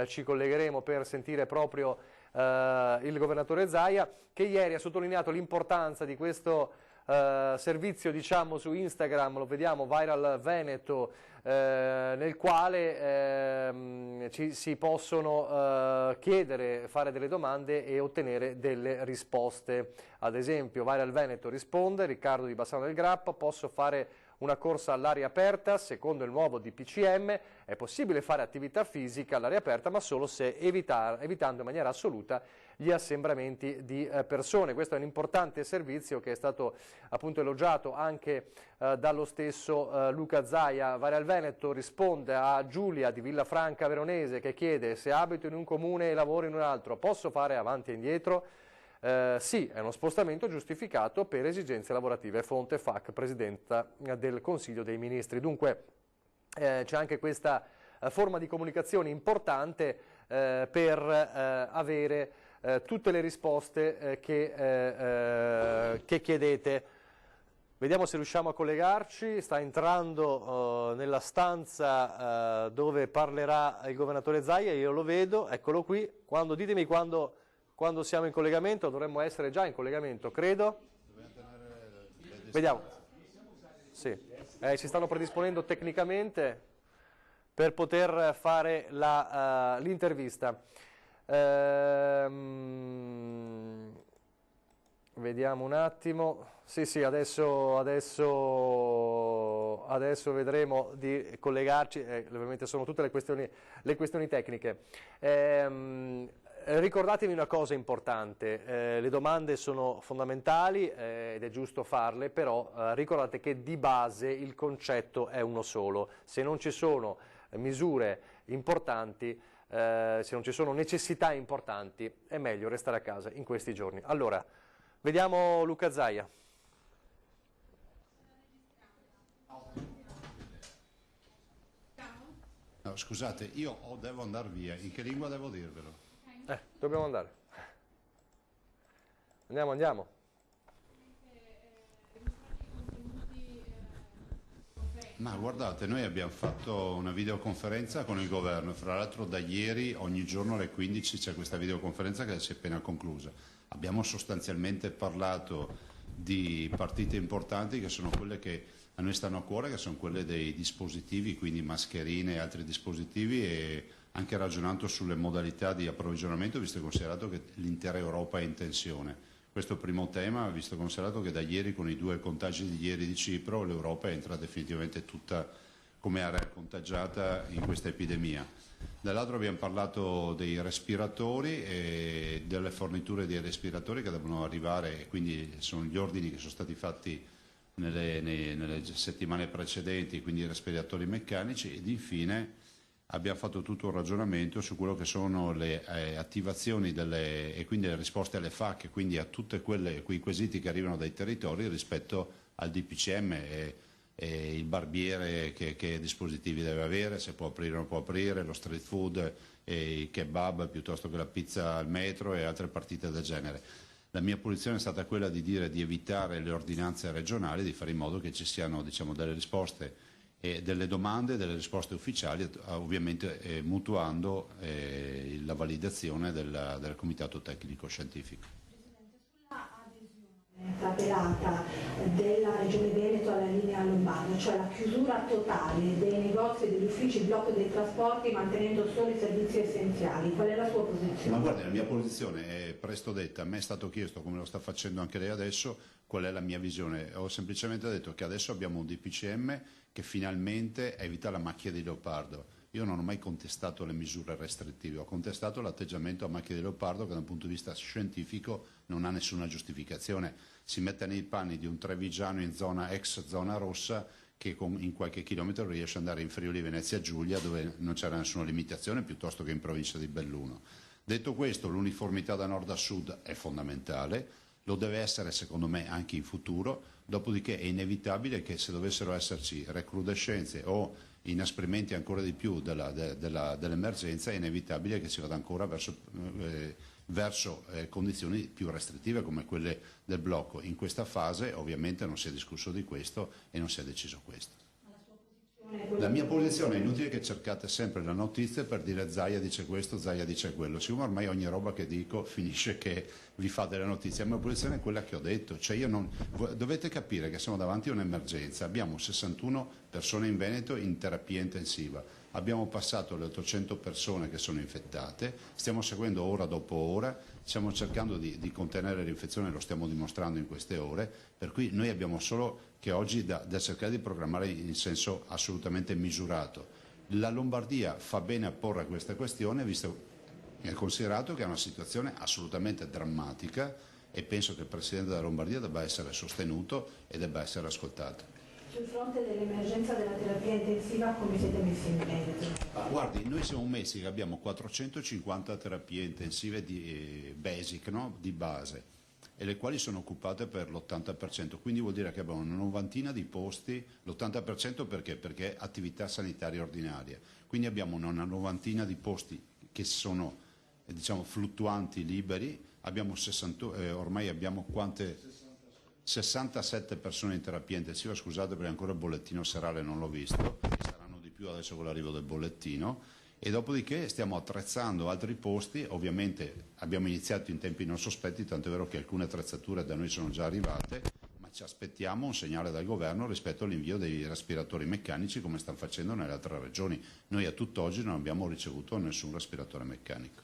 Ci collegheremo per sentire proprio il governatore Zaia, che ieri ha sottolineato l'importanza di questo servizio, diciamo, su Instagram, lo vediamo, Viral Veneto, nel quale si possono chiedere, fare delle domande e ottenere delle risposte. Ad esempio, Viral Veneto risponde: Riccardo di Bassano del Grappa, posso fare una corsa all'aria aperta? Secondo il nuovo DPCM è possibile fare attività fisica all'aria aperta, ma solo se evitando in maniera assoluta gli assembramenti di persone. Questo è un importante servizio che è stato appunto elogiato anche dallo stesso Luca Zaia. Viral Veneto risponde a Giulia di Villafranca Veronese che chiede: se abito in un comune e lavoro in un altro, posso fare avanti e indietro? Sì, è uno spostamento giustificato per esigenze lavorative, fonte FAC, Presidenza del Consiglio dei Ministri. Dunque c'è anche questa forma di comunicazione importante per avere tutte le risposte che chiedete. Vediamo se riusciamo a collegarci. Sta entrando nella stanza dove parlerà il governatore Zaia, io lo vedo, eccolo qui. Ditemi quando siamo in collegamento. Dovremmo essere già in collegamento, credo. Vediamo. Sì. Si stanno predisponendo tecnicamente per poter fare l'intervista. Vediamo un attimo. Sì, adesso vedremo di collegarci. Ovviamente sono tutte le questioni tecniche. Ricordatevi una cosa importante, le domande sono fondamentali ed è giusto farle, però ricordate che di base il concetto è uno solo. Se non ci sono misure importanti, se non ci sono necessità importanti, è meglio restare a casa in questi giorni. Allora, vediamo Luca Zaia. No, scusate, io devo andare via, in che lingua devo dirvelo? Dobbiamo andare. Andiamo. Ma guardate, noi abbiamo fatto una videoconferenza con il governo, fra l'altro da ieri ogni giorno alle 15 c'è questa videoconferenza che si è appena conclusa. Abbiamo sostanzialmente parlato di partite importanti che sono quelle che a noi stanno a cuore, che sono quelle dei dispositivi, quindi mascherine e altri dispositivi, e anche ragionando sulle modalità di approvvigionamento, visto e considerato che l'intera Europa è in tensione. Questo è il primo tema, visto e considerato che da ieri, con i 2 contagi di ieri di Cipro, l'Europa entra definitivamente tutta come area contagiata in questa epidemia. Dall'altro abbiamo parlato dei respiratori e delle forniture di respiratori che devono arrivare, e quindi sono gli ordini che sono stati fatti nelle settimane precedenti, quindi i respiratori meccanici, ed infine abbiamo fatto tutto un ragionamento su quello che sono le attivazioni e quindi le risposte alle FAQ, quindi a tutti quei quesiti che arrivano dai territori rispetto al DPCM e il barbiere che dispositivi deve avere, se può aprire o non può aprire, lo street food e i kebab piuttosto che la pizza al metro e altre partite del genere. La mia posizione è stata quella di dire di evitare le ordinanze regionali, di fare in modo che ci siano, diciamo, delle risposte e delle domande, delle risposte ufficiali, ovviamente mutuando la validazione del Comitato Tecnico Scientifico. Travelata della Regione Veneto alla linea Lombarda, cioè la chiusura totale dei negozi e degli uffici, il blocco dei trasporti, mantenendo solo i servizi essenziali. Qual è la sua posizione? Ma guardi, la mia posizione è presto detta. A me è stato chiesto, come lo sta facendo anche lei adesso, qual è la mia visione. Ho semplicemente detto che adesso abbiamo un DPCM che finalmente evita la macchia di leopardo. Io non ho mai contestato le misure restrittive, ho contestato l'atteggiamento a macchia di leopardo che dal punto di vista scientifico non ha nessuna giustificazione. Si mette nei panni di un trevigiano in zona ex zona rossa che in qualche chilometro riesce ad andare in Friuli Venezia Giulia, dove non c'era nessuna limitazione, piuttosto che in provincia di Belluno. Detto questo, l'uniformità da nord a sud è fondamentale, lo deve essere secondo me anche in futuro, dopodiché è inevitabile che se dovessero esserci recrudescenze o inasprimenti ancora di più dell'emergenza, è inevitabile che si vada ancora verso condizioni più restrittive come quelle del blocco. In questa fase ovviamente non si è discusso di questo e non si è deciso questo. La mia posizione è inutile che cercate sempre la notizia per dire Zaia dice questo, Zaia dice quello, siccome ormai ogni roba che dico finisce che vi fate le notizie. La mia posizione è quella che ho detto, cioè dovete capire che siamo davanti a un'emergenza, abbiamo 61 persone in Veneto in terapia intensiva, abbiamo passato le 800 persone che sono infettate, stiamo seguendo ora dopo ora, stiamo cercando di contenere l'infezione, lo stiamo dimostrando in queste ore, per cui noi abbiamo solo che oggi da cercare di programmare in senso assolutamente misurato. La Lombardia fa bene a porre questa questione, visto e considerato che è una situazione assolutamente drammatica, e penso che il Presidente della Lombardia debba essere sostenuto e debba essere ascoltato. Sul fronte dell'emergenza della terapia intensiva come siete messi in Veneto? Guardi, noi siamo messi che abbiamo 450 terapie intensive di basic, no? Di base, e le quali sono occupate per l'80%, quindi vuol dire che abbiamo una novantina di posti, l'80% perché? Perché è attività sanitaria ordinaria, quindi abbiamo una novantina di posti che sono, diciamo, fluttuanti, liberi, abbiamo ormai abbiamo 67 persone in terapia intensiva, scusate perché ancora il bollettino serale non l'ho visto, saranno di più adesso con l'arrivo del bollettino, e dopodiché stiamo attrezzando altri posti. Ovviamente abbiamo iniziato in tempi non sospetti, tanto è vero che alcune attrezzature da noi sono già arrivate, ma ci aspettiamo un segnale dal governo rispetto all'invio dei respiratori meccanici come stanno facendo nelle altre regioni. Noi a tutt'oggi non abbiamo ricevuto nessun respiratore meccanico.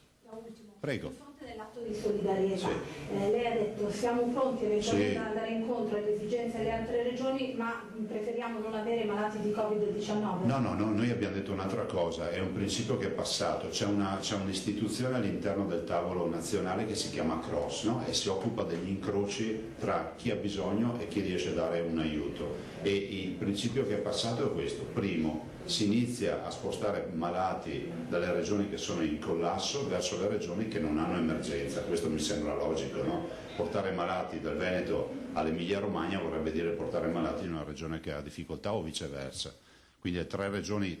Prego. Sul fronte dell'atto di di solidarietà. Lei ha detto siamo pronti eventualmente ad andare incontro alle esigenze delle altre regioni, ma preferiamo non avere malati di Covid-19. No, noi abbiamo detto un'altra cosa, è un principio che è passato, c'è un'istituzione all'interno del tavolo nazionale che si chiama CROSS, no? E si occupa degli incroci tra chi ha bisogno e chi riesce a dare un aiuto. E il principio che è passato è questo: primo, si inizia a spostare malati dalle regioni che sono in collasso verso le regioni che non hanno emergenza. Questo mi sembra logico, no? Portare malati dal Veneto all'Emilia Romagna vorrebbe dire portare malati in una regione che ha difficoltà o viceversa. Quindi le 3 regioni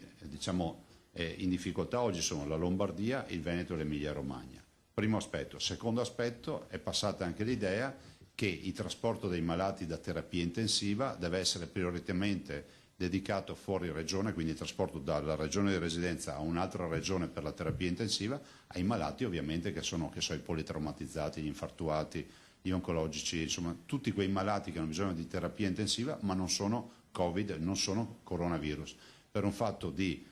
in difficoltà oggi sono la Lombardia, il Veneto e l'Emilia Romagna. Primo aspetto. Secondo aspetto, è passata anche l'idea che il trasporto dei malati da terapia intensiva deve essere prioritariamente dedicato fuori regione, quindi il trasporto dalla regione di residenza a un'altra regione per la terapia intensiva, ai malati ovviamente che sono i politraumatizzati, gli infartuati, gli oncologici, insomma tutti quei malati che hanno bisogno di terapia intensiva ma non sono Covid, non sono coronavirus, per un fatto di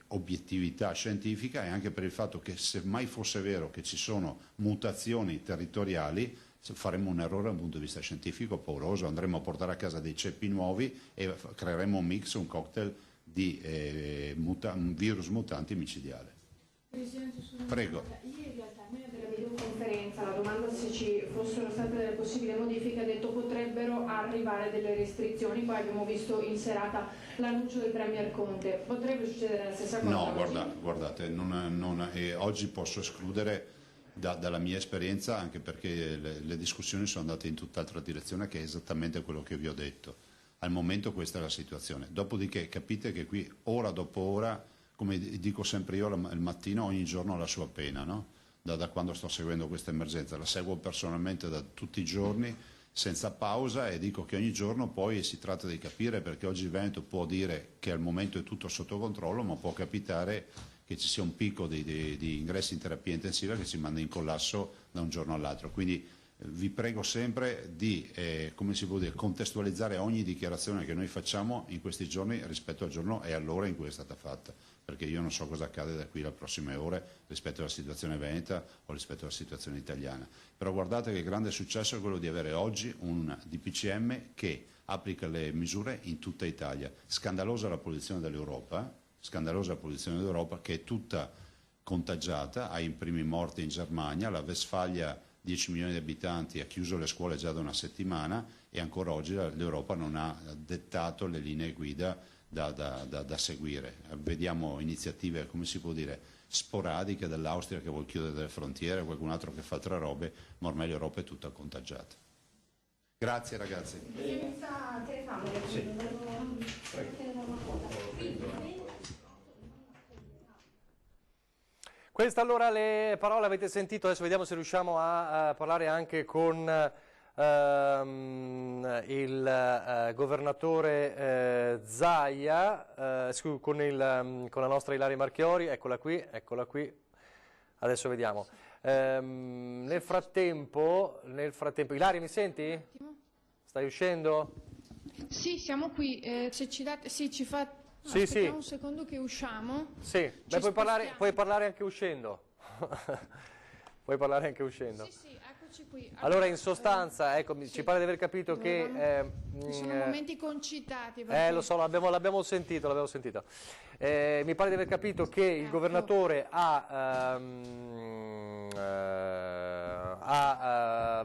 obiettività scientifica e anche per il fatto che se mai fosse vero che ci sono mutazioni territoriali faremmo un errore dal punto di vista scientifico pauroso, andremo a portare a casa dei ceppi nuovi e creeremo un mix, un cocktail di virus mutanti micidiale. Presidente, Prego. Ieri in realtà nella videoconferenza la domanda se ci fossero state delle possibili modifiche ha detto potrebbero arrivare delle restrizioni, poi abbiamo visto in serata l'annuncio del Premier Conte. Potrebbe succedere la stessa cosa? No, guardate, oggi posso escludere dalla mia esperienza, anche perché le discussioni sono andate in tutt'altra direzione, che è esattamente quello che vi ho detto. Al momento questa è la situazione. Dopodiché capite che qui ora dopo ora, come dico sempre io, il mattino ogni giorno ha la sua pena, no? Da quando sto seguendo questa emergenza. La seguo personalmente da tutti i giorni, senza pausa, e dico che ogni giorno poi si tratta di capire, perché oggi il Veneto può dire che al momento è tutto sotto controllo, ma può capitare che ci sia un picco di ingressi in terapia intensiva che ci manda in collasso da un giorno all'altro. Quindi vi prego sempre di contestualizzare ogni dichiarazione che noi facciamo in questi giorni rispetto al giorno e all'ora in cui è stata fatta, perché io non so cosa accade da qui alle prossime ore rispetto alla situazione veneta o rispetto alla situazione italiana. Però guardate che il grande successo è quello di avere oggi un DPCM che applica le misure in tutta Italia. Scandalosa la posizione dell'Europa, che è tutta contagiata, ha i primi morti in Germania, la Westfalia 10 milioni di abitanti ha chiuso le scuole già da una settimana e ancora oggi l'Europa non ha dettato le linee guida da seguire. Vediamo iniziative, sporadiche dell'Austria che vuole chiudere delle frontiere, qualcun altro che fa altre robe, ma ormai l'Europa è tutta contagiata. Grazie ragazzi. Sì. Queste allora le parole avete sentito, adesso vediamo se riusciamo a parlare anche con il governatore Zaia, con la nostra Ilaria Marchiori, eccola qui, adesso vediamo. Nel frattempo, Ilaria mi senti? Stai uscendo? Sì, siamo qui, se ci date, sì, ci fa... Sì, aspettiamo un secondo che usciamo. Sì, puoi parlare anche uscendo. Puoi parlare anche uscendo. Sì, eccoci qui. Allora, in sostanza, ci pare di aver capito che... sono momenti concitati. Lo so, l'abbiamo sentito. Mi pare di aver capito che il governatore ha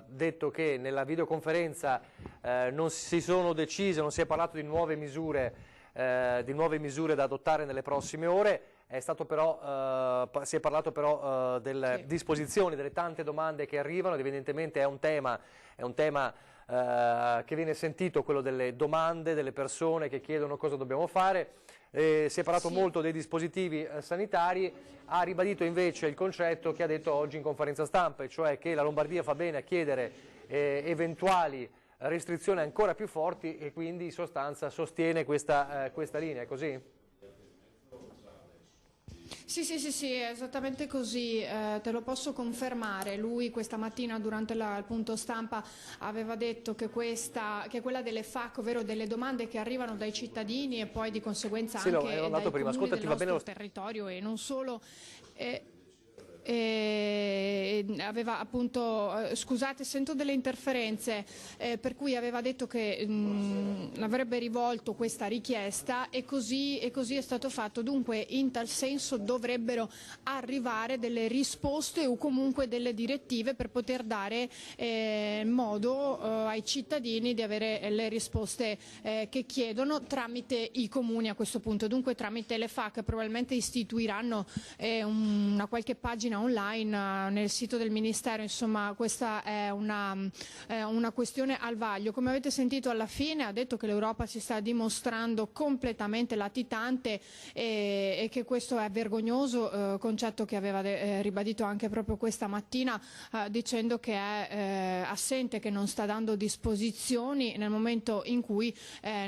detto che nella videoconferenza non si sono decise, non si è parlato di nuove misure da adottare nelle prossime ore. Si è parlato però delle disposizioni, delle tante domande che arrivano, ed evidentemente è un tema che viene sentito, quello delle domande delle persone che chiedono cosa dobbiamo fare. Si è parlato molto dei dispositivi sanitari, ha ribadito invece il concetto che ha detto oggi in conferenza stampa, e cioè che la Lombardia fa bene a chiedere eventuali restrizioni ancora più forti, e quindi in sostanza sostiene questa linea, è così? Sì, è esattamente così, te lo posso confermare. Lui questa mattina durante il punto stampa aveva detto che quella delle FAQ, ovvero delle domande che arrivano dai cittadini e poi di conseguenza anche dai comuni del nostro territorio e non solo, aveva appunto, scusate sento delle interferenze, per cui aveva detto che avrebbe rivolto questa richiesta e così è stato fatto. Dunque in tal senso dovrebbero arrivare delle risposte o comunque delle direttive per poter dare modo ai cittadini di avere le risposte che chiedono tramite i comuni a questo punto, dunque tramite le FAC. Probabilmente istituiranno una qualche pagina online nel sito del Ministero. Insomma, questa è una questione al vaglio. Come avete sentito alla fine ha detto che l'Europa si sta dimostrando completamente latitante e che questo è vergognoso, concetto che aveva ribadito anche proprio questa mattina, dicendo che è assente, che non sta dando disposizioni nel momento in cui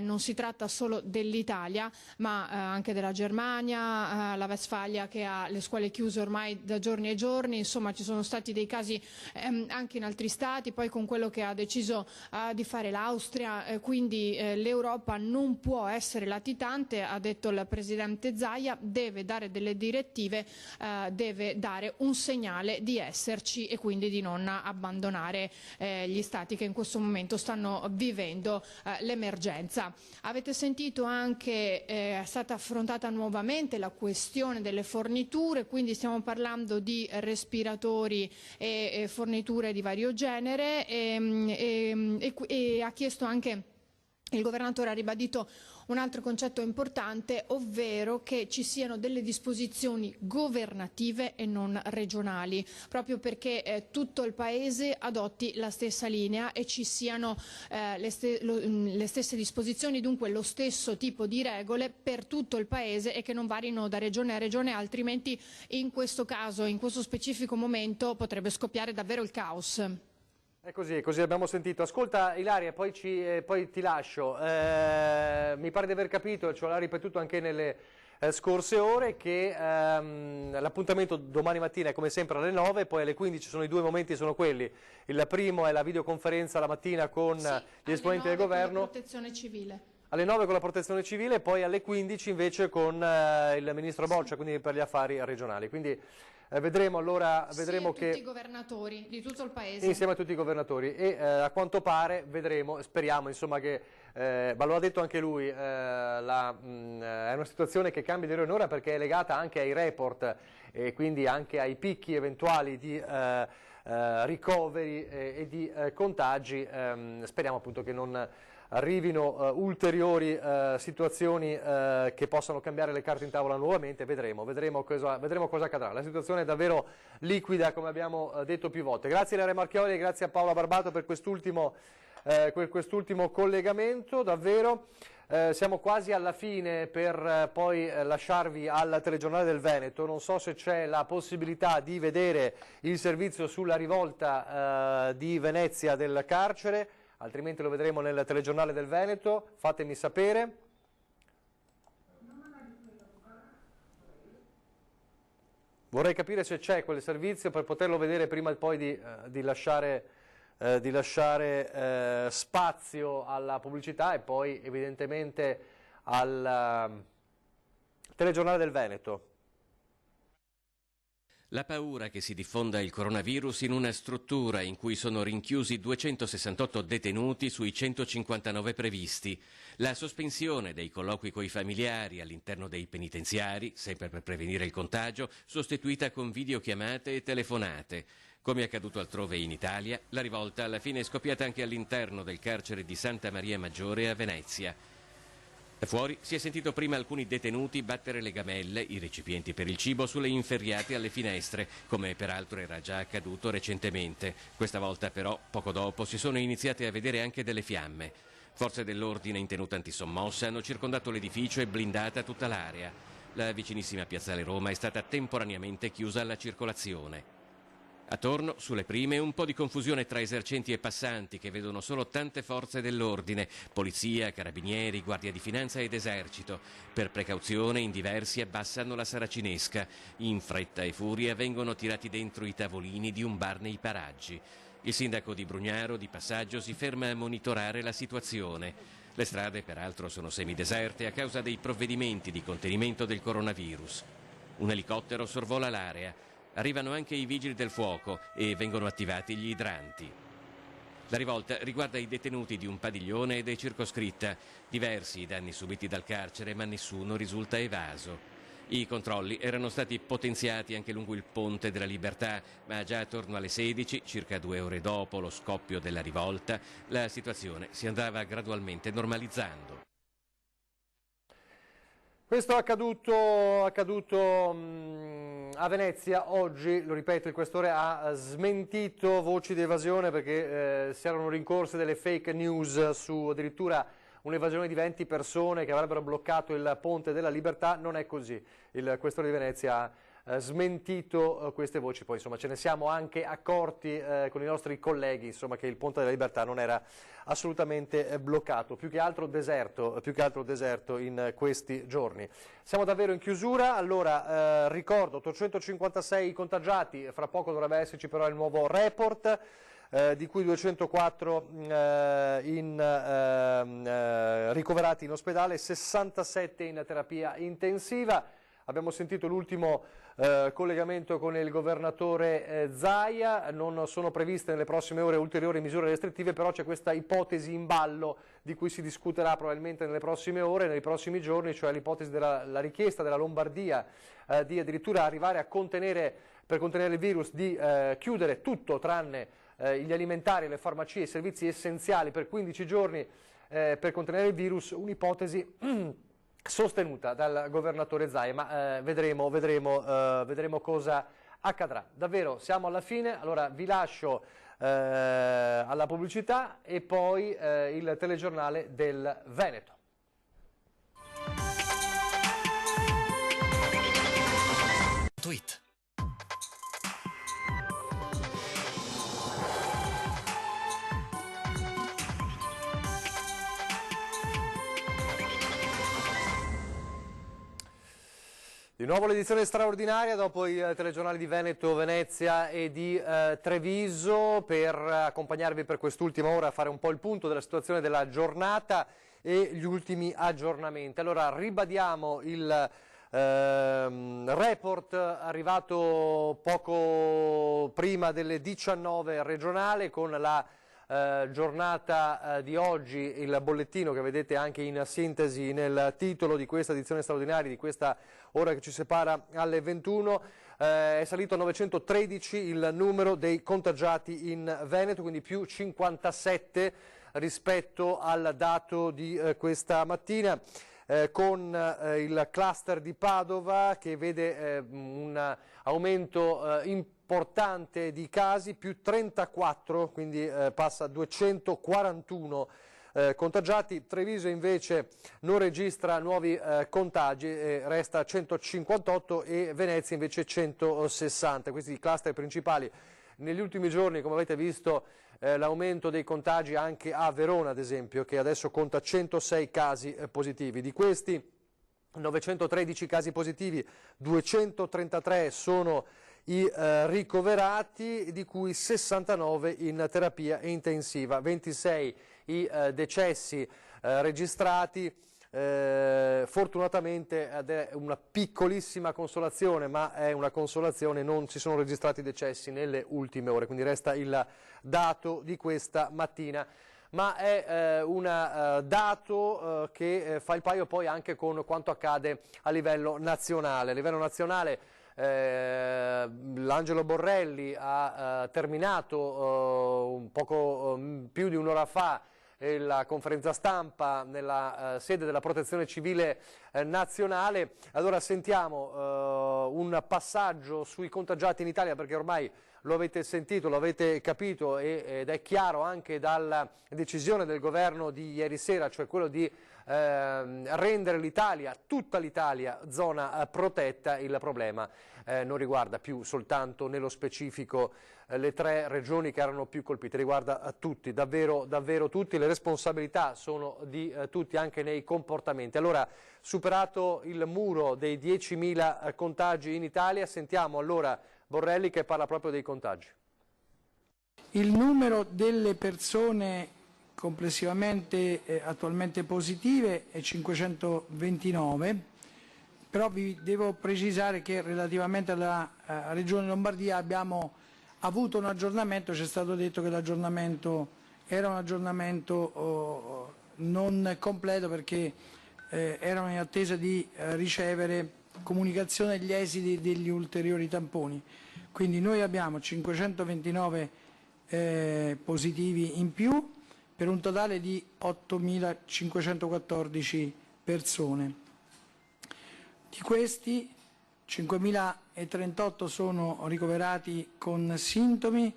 non si tratta solo dell'Italia ma anche della Germania, la Westfalia che ha le scuole chiuse ormai da giorni e giorni. Insomma, ci sono stati dei casi anche in altri stati, poi con quello che ha deciso di fare l'Austria, quindi l'Europa non può essere latitante, ha detto il Presidente Zaia, deve dare delle direttive, deve dare un segnale di esserci e quindi di non abbandonare gli stati che in questo momento stanno vivendo l'emergenza. Avete sentito anche, è stata affrontata nuovamente la questione delle forniture, quindi stiamo parlando di respiratori e forniture di vario genere e ha chiesto anche, il governatore ha ribadito un altro concetto importante, ovvero che ci siano delle disposizioni governative e non regionali, proprio perché tutto il Paese adotti la stessa linea e ci siano le stesse disposizioni, dunque lo stesso tipo di regole per tutto il Paese e che non varino da regione a regione, altrimenti in questo caso, in questo specifico momento, potrebbe scoppiare davvero il caos. È così abbiamo sentito. Ascolta Ilaria, poi ti lascio. Mi pare di aver capito, ce l'ha ripetuto anche nelle scorse ore, che l'appuntamento domani mattina è come sempre alle 9, poi alle 15 sono i due momenti, sono quelli. Il primo è la videoconferenza la mattina con gli esponenti del governo. Con la protezione civile. Alle 9 con la protezione civile e poi alle 15 invece con il ministro Boccia, quindi per gli affari regionali. Quindi vedremo allora, tutti i governatori di tutto il Paese. Insieme a tutti i governatori e a quanto pare vedremo, speriamo insomma che, ma lo ha detto anche lui, è una situazione che cambia di ora in ora perché è legata anche ai report e quindi anche ai picchi eventuali di ricoveri e di contagi. Speriamo appunto che non arrivino ulteriori situazioni che possano cambiare le carte in tavola nuovamente. Vedremo cosa accadrà. La situazione è davvero liquida, come abbiamo detto più volte. Grazie a Ilaria Marchioli e grazie a Paola Barbato per quest'ultimo collegamento, davvero. Siamo quasi alla fine per poi lasciarvi al telegiornale del Veneto. Non so se c'è la possibilità di vedere il servizio sulla rivolta di Venezia del carcere, altrimenti lo vedremo nel telegiornale del Veneto, fatemi sapere. Vorrei capire se c'è quel servizio per poterlo vedere prima poi di lasciare spazio alla pubblicità e poi evidentemente al telegiornale del Veneto. La paura che si diffonda il coronavirus in una struttura in cui sono rinchiusi 268 detenuti sui 159 previsti. La sospensione dei colloqui coi familiari all'interno dei penitenziari, sempre per prevenire il contagio, sostituita con videochiamate e telefonate. Come accaduto altrove in Italia, la rivolta alla fine è scoppiata anche all'interno del carcere di Santa Maria Maggiore a Venezia. Da fuori si è sentito prima alcuni detenuti battere le gamelle, i recipienti per il cibo, sulle inferriate alle finestre, come peraltro era già accaduto recentemente. Questa volta però, poco dopo, si sono iniziate a vedere anche delle fiamme. Forze dell'ordine in tenuta antisommossa hanno circondato l'edificio e blindata tutta l'area. La vicinissima Piazzale Roma è stata temporaneamente chiusa alla circolazione. Attorno, sulle prime, un po' di confusione tra esercenti e passanti che vedono solo tante forze dell'ordine, polizia, carabinieri, guardia di finanza ed esercito. Per precauzione in diversi abbassano la saracinesca. In fretta e furia vengono tirati dentro i tavolini di un bar nei paraggi. Il sindaco di Brugnaro, di passaggio, si ferma a monitorare la situazione. Le strade peraltro sono semideserte a causa dei provvedimenti di contenimento del coronavirus. Un elicottero sorvola l'area. Arrivano anche i vigili del fuoco e vengono attivati gli idranti. La rivolta riguarda i detenuti di un padiglione ed è circoscritta. Diversi i danni subiti dal carcere, ma nessuno risulta evaso. I controlli erano stati potenziati anche lungo il Ponte della Libertà, ma già attorno alle 16, circa 2 ore dopo lo scoppio della rivolta, la situazione si andava gradualmente normalizzando. Questo è accaduto a Venezia oggi, lo ripeto, il questore ha smentito voci di evasione perché si erano rincorse delle fake news su addirittura un'evasione di 20 persone che avrebbero bloccato il Ponte della Libertà. Non è così, il questore di Venezia ha smentito queste voci, poi insomma ce ne siamo anche accorti con i nostri colleghi, insomma, che il Ponte della Libertà non era assolutamente bloccato, più che altro deserto in questi giorni. Siamo davvero in chiusura, allora ricordo 856 contagiati, fra poco dovrebbe esserci però il nuovo report, di cui 204 ricoverati in ospedale, 67 in terapia intensiva. Abbiamo sentito l'ultimo collegamento con il governatore Zaia, non sono previste nelle prossime ore ulteriori misure restrittive, però c'è questa ipotesi in ballo di cui si discuterà probabilmente nelle prossime ore, nei prossimi giorni, cioè l'ipotesi della richiesta della Lombardia di addirittura arrivare a contenere, per contenere il virus, di chiudere tutto tranne gli alimentari, le farmacie, i servizi essenziali per 15 giorni per contenere il virus, un'ipotesi sostenuta dal governatore Zaia, ma vedremo cosa accadrà. Davvero siamo alla fine, allora vi lascio alla pubblicità e poi il telegiornale del Veneto. Tweet. Di nuovo l'edizione straordinaria dopo i telegiornali di Veneto, Venezia e di Treviso, per accompagnarvi per quest'ultima ora a fare un po' il punto della situazione della giornata e gli ultimi aggiornamenti. Allora ribadiamo il report arrivato poco prima delle 19 regionale con la giornata di oggi, il bollettino che vedete anche in sintesi nel titolo di questa edizione straordinaria, di questa ora che ci separa alle 21, è salito a 913 il numero dei contagiati in Veneto, quindi più 57 rispetto al dato di questa mattina, con il cluster di Padova che vede un aumento importante di casi, più 34, quindi passa a 241 contagiati. Treviso invece non registra nuovi contagi, resta a 158, e Venezia invece 160. Questi i cluster principali. Negli ultimi giorni, come avete visto, l'aumento dei contagi anche a Verona, ad esempio, che adesso conta 106 casi positivi. Di questi 913 casi positivi, 233 sono i ricoverati, di cui 69 in terapia intensiva, 26 i decessi registrati. Fortunatamente, ed è una piccolissima consolazione, ma è una consolazione, non si sono registrati decessi nelle ultime ore, quindi resta il dato di questa mattina. Ma è un dato che fa il paio poi anche con quanto accade a livello nazionale. A livello nazionale l'Angelo Borrelli ha terminato un poco più di un'ora fa la conferenza stampa nella sede della Protezione Civile Nazionale. Allora sentiamo un passaggio sui contagiati in Italia, perché ormai lo avete sentito, lo avete capito ed è chiaro anche dalla decisione del governo di ieri sera, cioè quello di rendere l'Italia, tutta l'Italia, zona protetta. Il problema non riguarda più soltanto nello specifico le 3 regioni che erano più colpite, riguarda tutti, davvero tutti. Le responsabilità sono di tutti anche nei comportamenti. Allora, superato il muro dei 10.000 contagi in Italia, sentiamo allora Borrelli che parla proprio dei contagi. Il numero delle persone complessivamente attualmente positive è 529, però vi devo precisare che relativamente alla Regione Lombardia abbiamo avuto un aggiornamento, ci è stato detto che l'aggiornamento era un aggiornamento non completo perché erano in attesa di ricevere comunicazione degli esiti degli ulteriori tamponi. Quindi noi abbiamo 529 positivi in più per un totale di 8.514 persone. Di questi 5.038 sono ricoverati con sintomi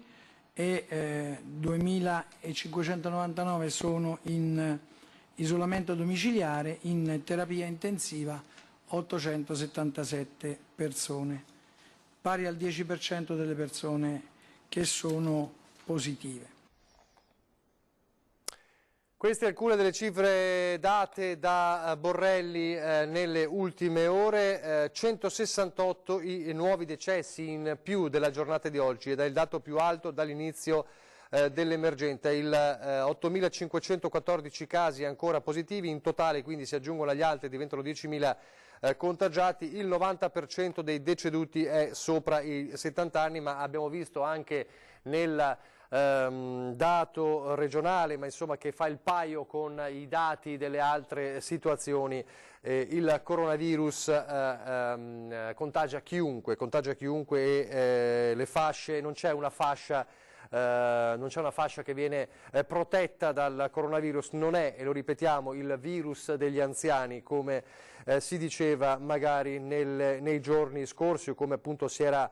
e 2.599 sono in isolamento domiciliare, in terapia intensiva 877 persone, pari al 10% delle persone che sono positive. Queste alcune delle cifre date da Borrelli nelle ultime ore, 168 i nuovi decessi in più della giornata di oggi ed è il dato più alto dall'inizio dell'emergenza, 8.514 casi ancora positivi, in totale quindi si aggiungono agli altri, diventano 10.000 contagiati, il 90% dei deceduti è sopra i 70 anni, ma abbiamo visto anche nel dato regionale, ma insomma che fa il paio con i dati delle altre situazioni, il coronavirus contagia chiunque e le fasce, non c'è una fascia che viene protetta dal coronavirus, non è, e lo ripetiamo, il virus degli anziani come si diceva magari nei giorni scorsi o come appunto si era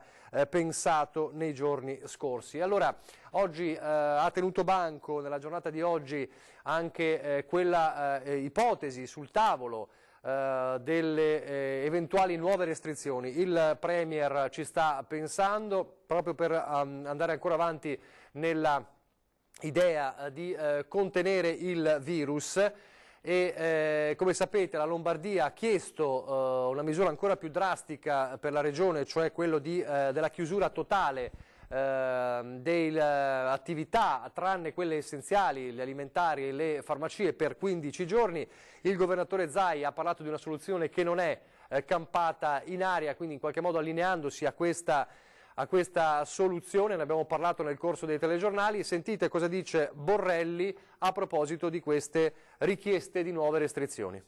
pensato nei giorni scorsi. Allora, oggi ha tenuto banco nella giornata di oggi anche quella ipotesi sul tavolo delle eventuali nuove restrizioni. Il Premier ci sta pensando proprio per andare ancora avanti nella idea di contenere il virus e come sapete la Lombardia ha chiesto una misura ancora più drastica per la regione, cioè quello della chiusura totale delle attività tranne quelle essenziali, le alimentari e le farmacie per 15 giorni. Il governatore Zaia ha parlato di una soluzione che non è campata in aria, quindi in qualche modo allineandosi a questa soluzione, ne abbiamo parlato nel corso dei telegiornali. Sentite cosa dice Borrelli a proposito di queste richieste di nuove restrizioni.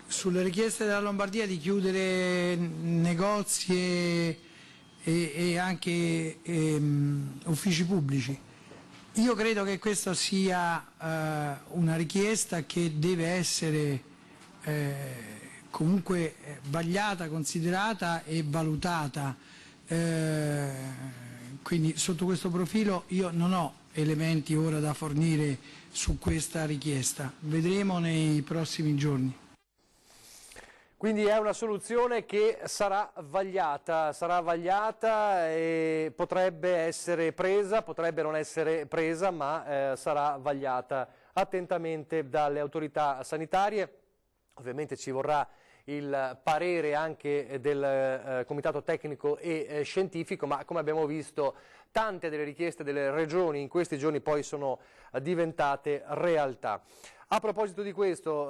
Sulle richieste della Lombardia di chiudere negozi e anche uffici pubblici, io credo che questa sia una richiesta che deve essere comunque vagliata, considerata e valutata, quindi sotto questo profilo io non ho elementi ora da fornire su questa richiesta, vedremo nei prossimi giorni. Quindi è una soluzione che sarà vagliata e potrebbe essere presa, potrebbe non essere presa, ma sarà vagliata attentamente dalle autorità sanitarie. Ovviamente ci vorrà il parere anche del Comitato Tecnico e Scientifico, ma come abbiamo visto tante delle richieste delle regioni in questi giorni poi sono diventate realtà. A proposito di questo,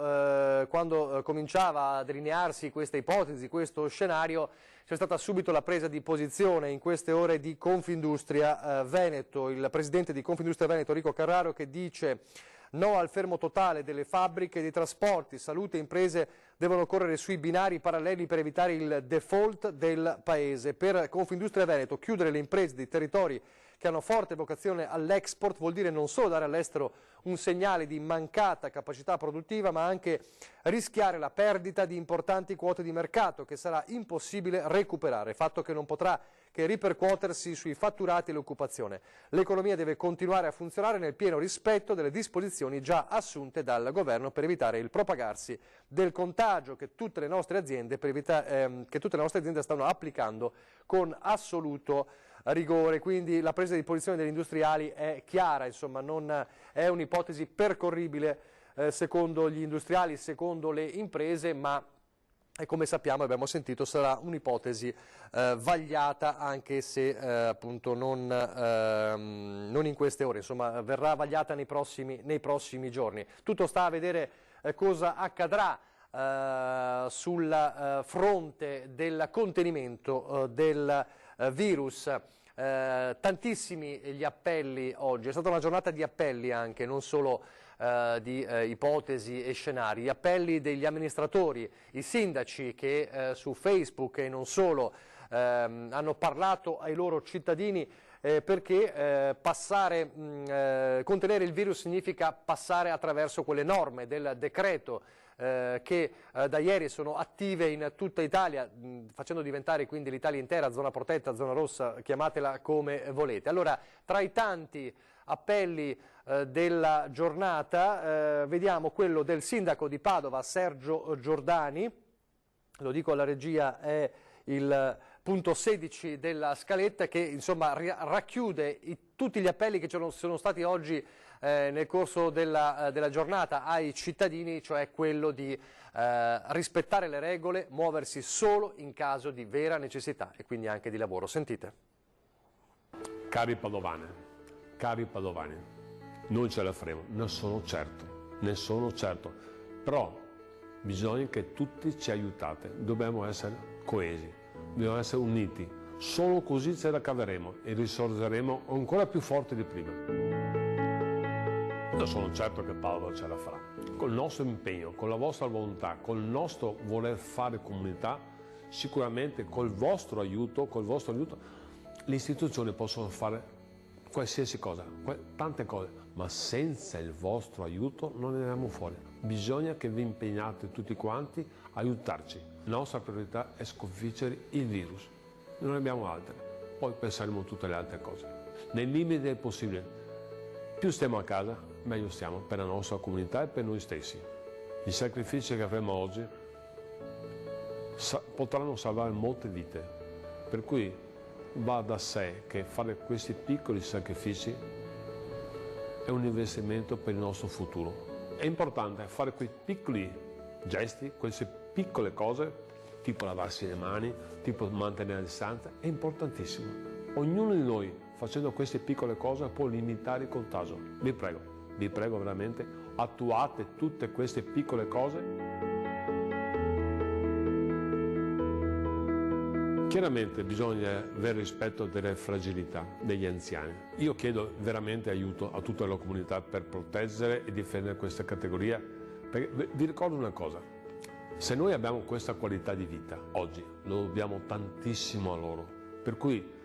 quando cominciava a delinearsi questa ipotesi, questo scenario, c'è stata subito la presa di posizione in queste ore di Confindustria Veneto, il presidente di Confindustria Veneto, Enrico Carraro, che dice: no al fermo totale delle fabbriche, dei trasporti, salute e imprese devono correre sui binari paralleli per evitare il default del Paese. Per Confindustria Veneto chiudere le imprese dei territori che hanno forte vocazione all'export vuol dire non solo dare all'estero un segnale di mancata capacità produttiva, ma anche rischiare la perdita di importanti quote di mercato che sarà impossibile recuperare, fatto che non potrà che ripercuotersi sui fatturati e l'occupazione. L'economia deve continuare a funzionare nel pieno rispetto delle disposizioni già assunte dal governo per evitare il propagarsi del contagio che tutte le nostre aziende stanno applicando con assoluto rigore. Quindi la presa di posizione degli industriali è chiara, insomma, non è un'ipotesi percorribile secondo gli industriali, secondo le imprese, ma come sappiamo, abbiamo sentito, sarà un'ipotesi vagliata, anche se appunto non in queste ore, insomma verrà vagliata nei prossimi giorni. Tutto sta a vedere cosa accadrà sul fronte del contenimento del virus. Tantissimi gli appelli oggi, è stata una giornata di appelli anche, non solo di ipotesi e scenari, gli appelli degli amministratori, i sindaci che su Facebook e non solo hanno parlato ai loro cittadini perché contenere il virus significa passare attraverso quelle norme del decreto che da ieri sono attive in tutta Italia, facendo diventare quindi l'Italia intera zona protetta, zona rossa, chiamatela come volete. Allora, tra i tanti appelli della giornata vediamo quello del sindaco di Padova, Sergio Giordani, lo dico alla regia, è il punto 16 della scaletta, che insomma racchiude tutti gli appelli che sono stati oggi nel corso della giornata ai cittadini, cioè quello di rispettare le regole, muoversi solo in caso di vera necessità e quindi anche di lavoro. Sentite. Cari padovani, non ce la faremo, ne sono certo, però bisogna che tutti ci aiutate, dobbiamo essere coesi, dobbiamo essere uniti, solo così ce la caveremo e risorgeremo ancora più forti di prima. Io sono certo che Padova ce la farà, col nostro impegno, con la vostra volontà, col nostro voler fare comunità, sicuramente col vostro aiuto, le istituzioni possono fare qualsiasi cosa, tante cose, ma senza il vostro aiuto non ne andiamo fuori. Bisogna che vi impegnate tutti quanti a aiutarci. La nostra priorità è sconfiggere il virus, non abbiamo altre, poi penseremo a tutte le altre cose. Nei limiti del possibile, più stiamo a casa, meglio stiamo per la nostra comunità e per noi stessi. I sacrifici che avremo oggi potranno salvare molte vite, per cui va da sé che fare questi piccoli sacrifici è un investimento per il nostro futuro. È importante fare quei piccoli gesti, queste piccole cose, tipo lavarsi le mani, tipo mantenere la distanza, è importantissimo. Ognuno di noi, facendo queste piccole cose, può limitare il contagio. Vi prego veramente, attuate tutte queste piccole cose. Chiaramente bisogna avere rispetto delle fragilità degli anziani. Io chiedo veramente aiuto a tutta la comunità per proteggere e difendere questa categoria, perché vi ricordo una cosa, se noi abbiamo questa qualità di vita oggi, lo dobbiamo tantissimo a loro, per cui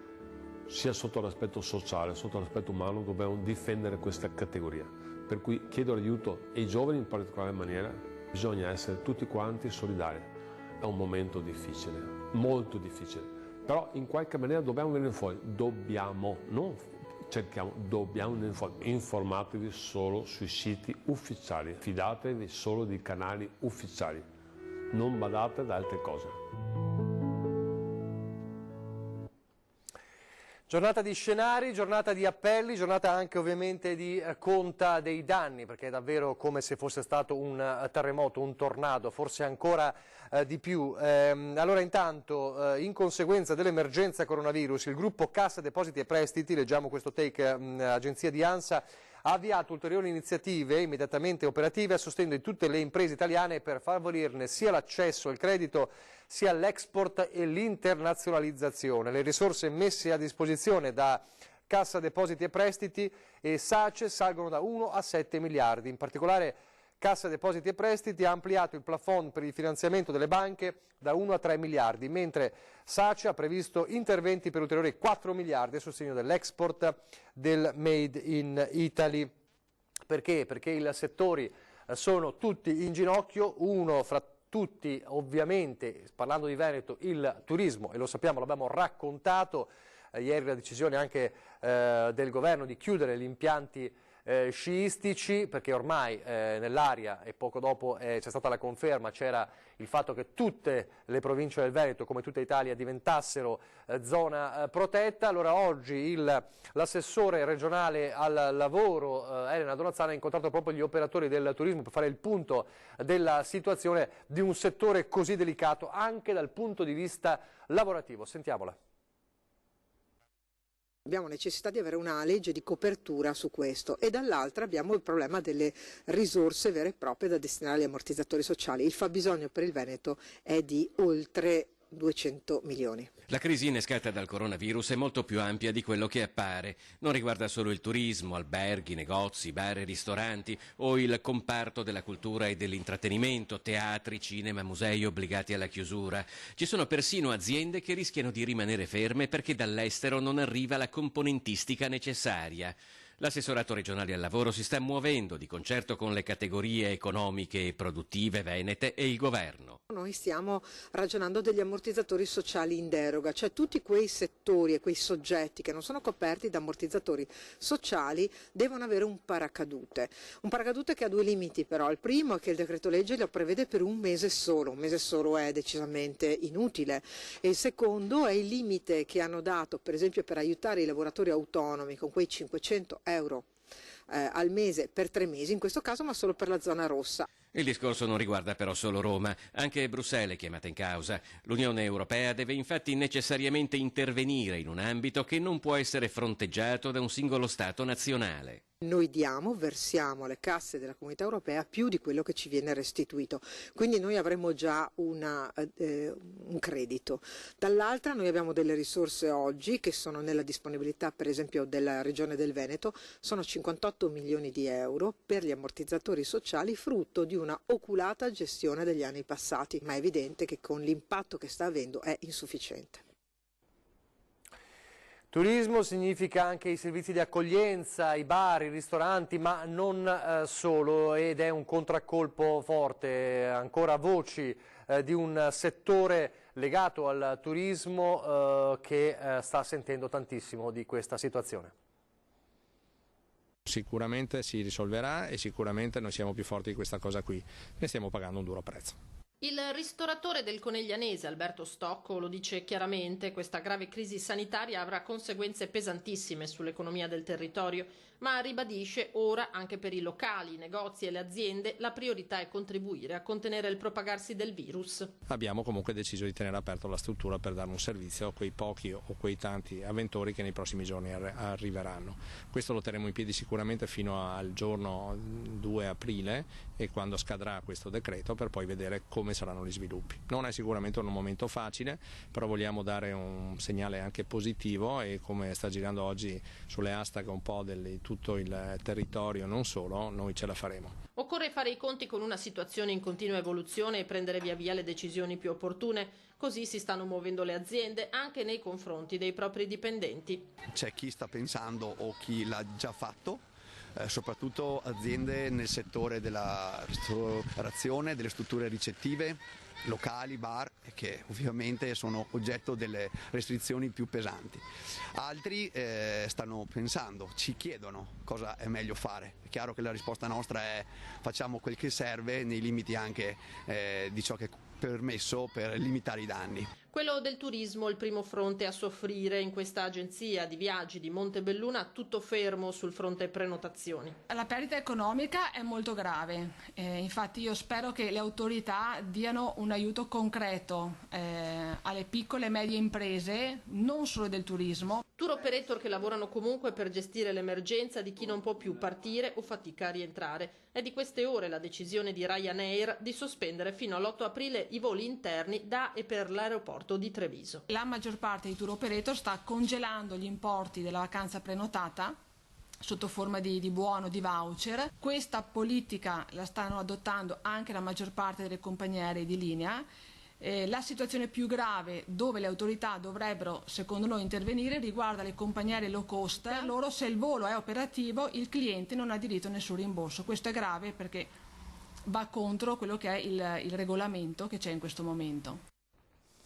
sia sotto l'aspetto sociale, sotto l'aspetto umano, dobbiamo difendere questa categoria, per cui chiedo aiuto ai giovani in particolare maniera, bisogna essere tutti quanti solidari. È un momento difficile, molto difficile, però in qualche maniera dobbiamo venire fuori, dobbiamo venire fuori. Informatevi solo sui siti ufficiali, fidatevi solo di canali ufficiali, non badate ad altre cose. Giornata di scenari, giornata di appelli, giornata anche ovviamente di conta dei danni, perché è davvero come se fosse stato un terremoto, un tornado, forse ancora di più. Allora intanto, in conseguenza dell'emergenza coronavirus, il gruppo Cassa Depositi e Prestiti, leggiamo questo take, agenzia di ANSA, ha avviato ulteriori iniziative immediatamente operative a sostegno di tutte le imprese italiane per favorirne sia l'accesso al credito sia l'export e l'internazionalizzazione. Le risorse messe a disposizione da Cassa Depositi e Prestiti e SACE salgono da 1 a 7 miliardi. In particolare Cassa Depositi e Prestiti ha ampliato il plafond per il finanziamento delle banche da 1 a 3 miliardi, mentre SACE ha previsto interventi per ulteriori 4 miliardi a sostegno dell'export del Made in Italy. Perché? Perché i settori sono tutti in ginocchio, uno fra tutti ovviamente, parlando di Veneto, il turismo, e lo sappiamo, l'abbiamo raccontato, ieri la decisione anche del governo di chiudere gli impianti sciistici, perché ormai nell'aria, e poco dopo c'è stata la conferma, c'era il fatto che tutte le province del Veneto, come tutta Italia, diventassero zona protetta. Allora oggi l'assessore regionale al lavoro Elena Donazzano ha incontrato proprio gli operatori del turismo per fare il punto della situazione di un settore così delicato anche dal punto di vista lavorativo. Sentiamola. Abbiamo necessità di avere una legge di copertura su questo e dall'altra abbiamo il problema delle risorse vere e proprie da destinare agli ammortizzatori sociali. Il fabbisogno per il Veneto è di oltre 200 milioni. La crisi innescata dal coronavirus è molto più ampia di quello che appare. Non riguarda solo il turismo, alberghi, negozi, bar e ristoranti o il comparto della cultura e dell'intrattenimento, teatri, cinema, musei obbligati alla chiusura. Ci sono persino aziende che rischiano di rimanere ferme perché dall'estero non arriva la componentistica necessaria. L'assessorato regionale al lavoro si sta muovendo di concerto con le categorie economiche e produttive venete e il governo. Noi stiamo ragionando degli ammortizzatori sociali in deroga, cioè tutti quei settori e quei soggetti che non sono coperti da ammortizzatori sociali devono avere un paracadute che ha due limiti però. Il primo è che il decreto legge lo prevede per un mese solo è decisamente inutile, e il secondo è il limite che hanno dato per esempio per aiutare i lavoratori autonomi con quei 500 euro al mese per 3 mesi, in questo caso ma solo per la zona rossa. Il discorso non riguarda però solo Roma, anche Bruxelles è chiamata in causa. L'Unione Europea deve infatti necessariamente intervenire in un ambito che non può essere fronteggiato da un singolo Stato nazionale. Noi versiamo alle casse della Comunità Europea più di quello che ci viene restituito, quindi noi avremo già un credito. Dall'altra noi abbiamo delle risorse oggi che sono nella disponibilità per esempio della Regione del Veneto, sono 58 milioni di euro per gli ammortizzatori sociali frutto di una oculata gestione degli anni passati, ma è evidente che con l'impatto che sta avendo è insufficiente. Turismo significa anche i servizi di accoglienza, i bar, i ristoranti, ma non solo, ed è un contraccolpo forte, ancora voci di un settore legato al turismo che sta sentendo tantissimo di questa situazione. Sicuramente si risolverà e sicuramente noi siamo più forti di questa cosa qui, ne stiamo pagando un duro prezzo. Il ristoratore del Coneglianese Alberto Stocco lo dice chiaramente: questa grave crisi sanitaria avrà conseguenze pesantissime sull'economia del territorio, ma ribadisce ora anche per i locali, i negozi e le aziende la priorità è contribuire a contenere il propagarsi del virus. Abbiamo comunque deciso di tenere aperto la struttura per dare un servizio a quei pochi o quei tanti avventori che nei prossimi giorni arriveranno. Questo lo terremo in piedi sicuramente fino al giorno 2 aprile e quando scadrà questo decreto, per poi vedere come saranno gli sviluppi. Non è sicuramente un momento facile, però vogliamo dare un segnale anche positivo e come sta girando oggi sulle hashtag un po' di tutto il territorio, non solo, noi ce la faremo. Occorre fare i conti con una situazione in continua evoluzione e prendere via via le decisioni più opportune. Così si stanno muovendo le aziende anche nei confronti dei propri dipendenti. C'è chi sta pensando o chi l'ha già fatto, soprattutto aziende nel settore della ristorazione, delle strutture ricettive, locali, bar, che ovviamente sono oggetto delle restrizioni più pesanti. Altri stanno pensando, ci chiedono cosa è meglio fare. È chiaro che la risposta nostra è: facciamo quel che serve nei limiti anche di ciò che è permesso per limitare i danni. Quello del turismo, il primo fronte a soffrire. In questa agenzia di viaggi di Montebelluna tutto fermo sul fronte prenotazioni. La perdita economica è molto grave, infatti io spero che le autorità diano un aiuto concreto alle piccole e medie imprese, non solo del turismo. Tour operator che lavorano comunque per gestire l'emergenza di chi non può più partire o fatica a rientrare. È di queste ore la decisione di Ryanair di sospendere fino all'8 aprile i voli interni da e per l'aeroporto di Treviso. La maggior parte dei tour operator sta congelando gli importi della vacanza prenotata sotto forma di buono, di voucher. Questa politica la stanno adottando anche la maggior parte delle compagnie aeree di linea. La situazione più grave, dove le autorità dovrebbero secondo noi intervenire, riguarda le compagnie aeree low cost. Loro, se il volo è operativo, il cliente non ha diritto a nessun rimborso. Questo è grave perché va contro quello che è il regolamento che c'è in questo momento.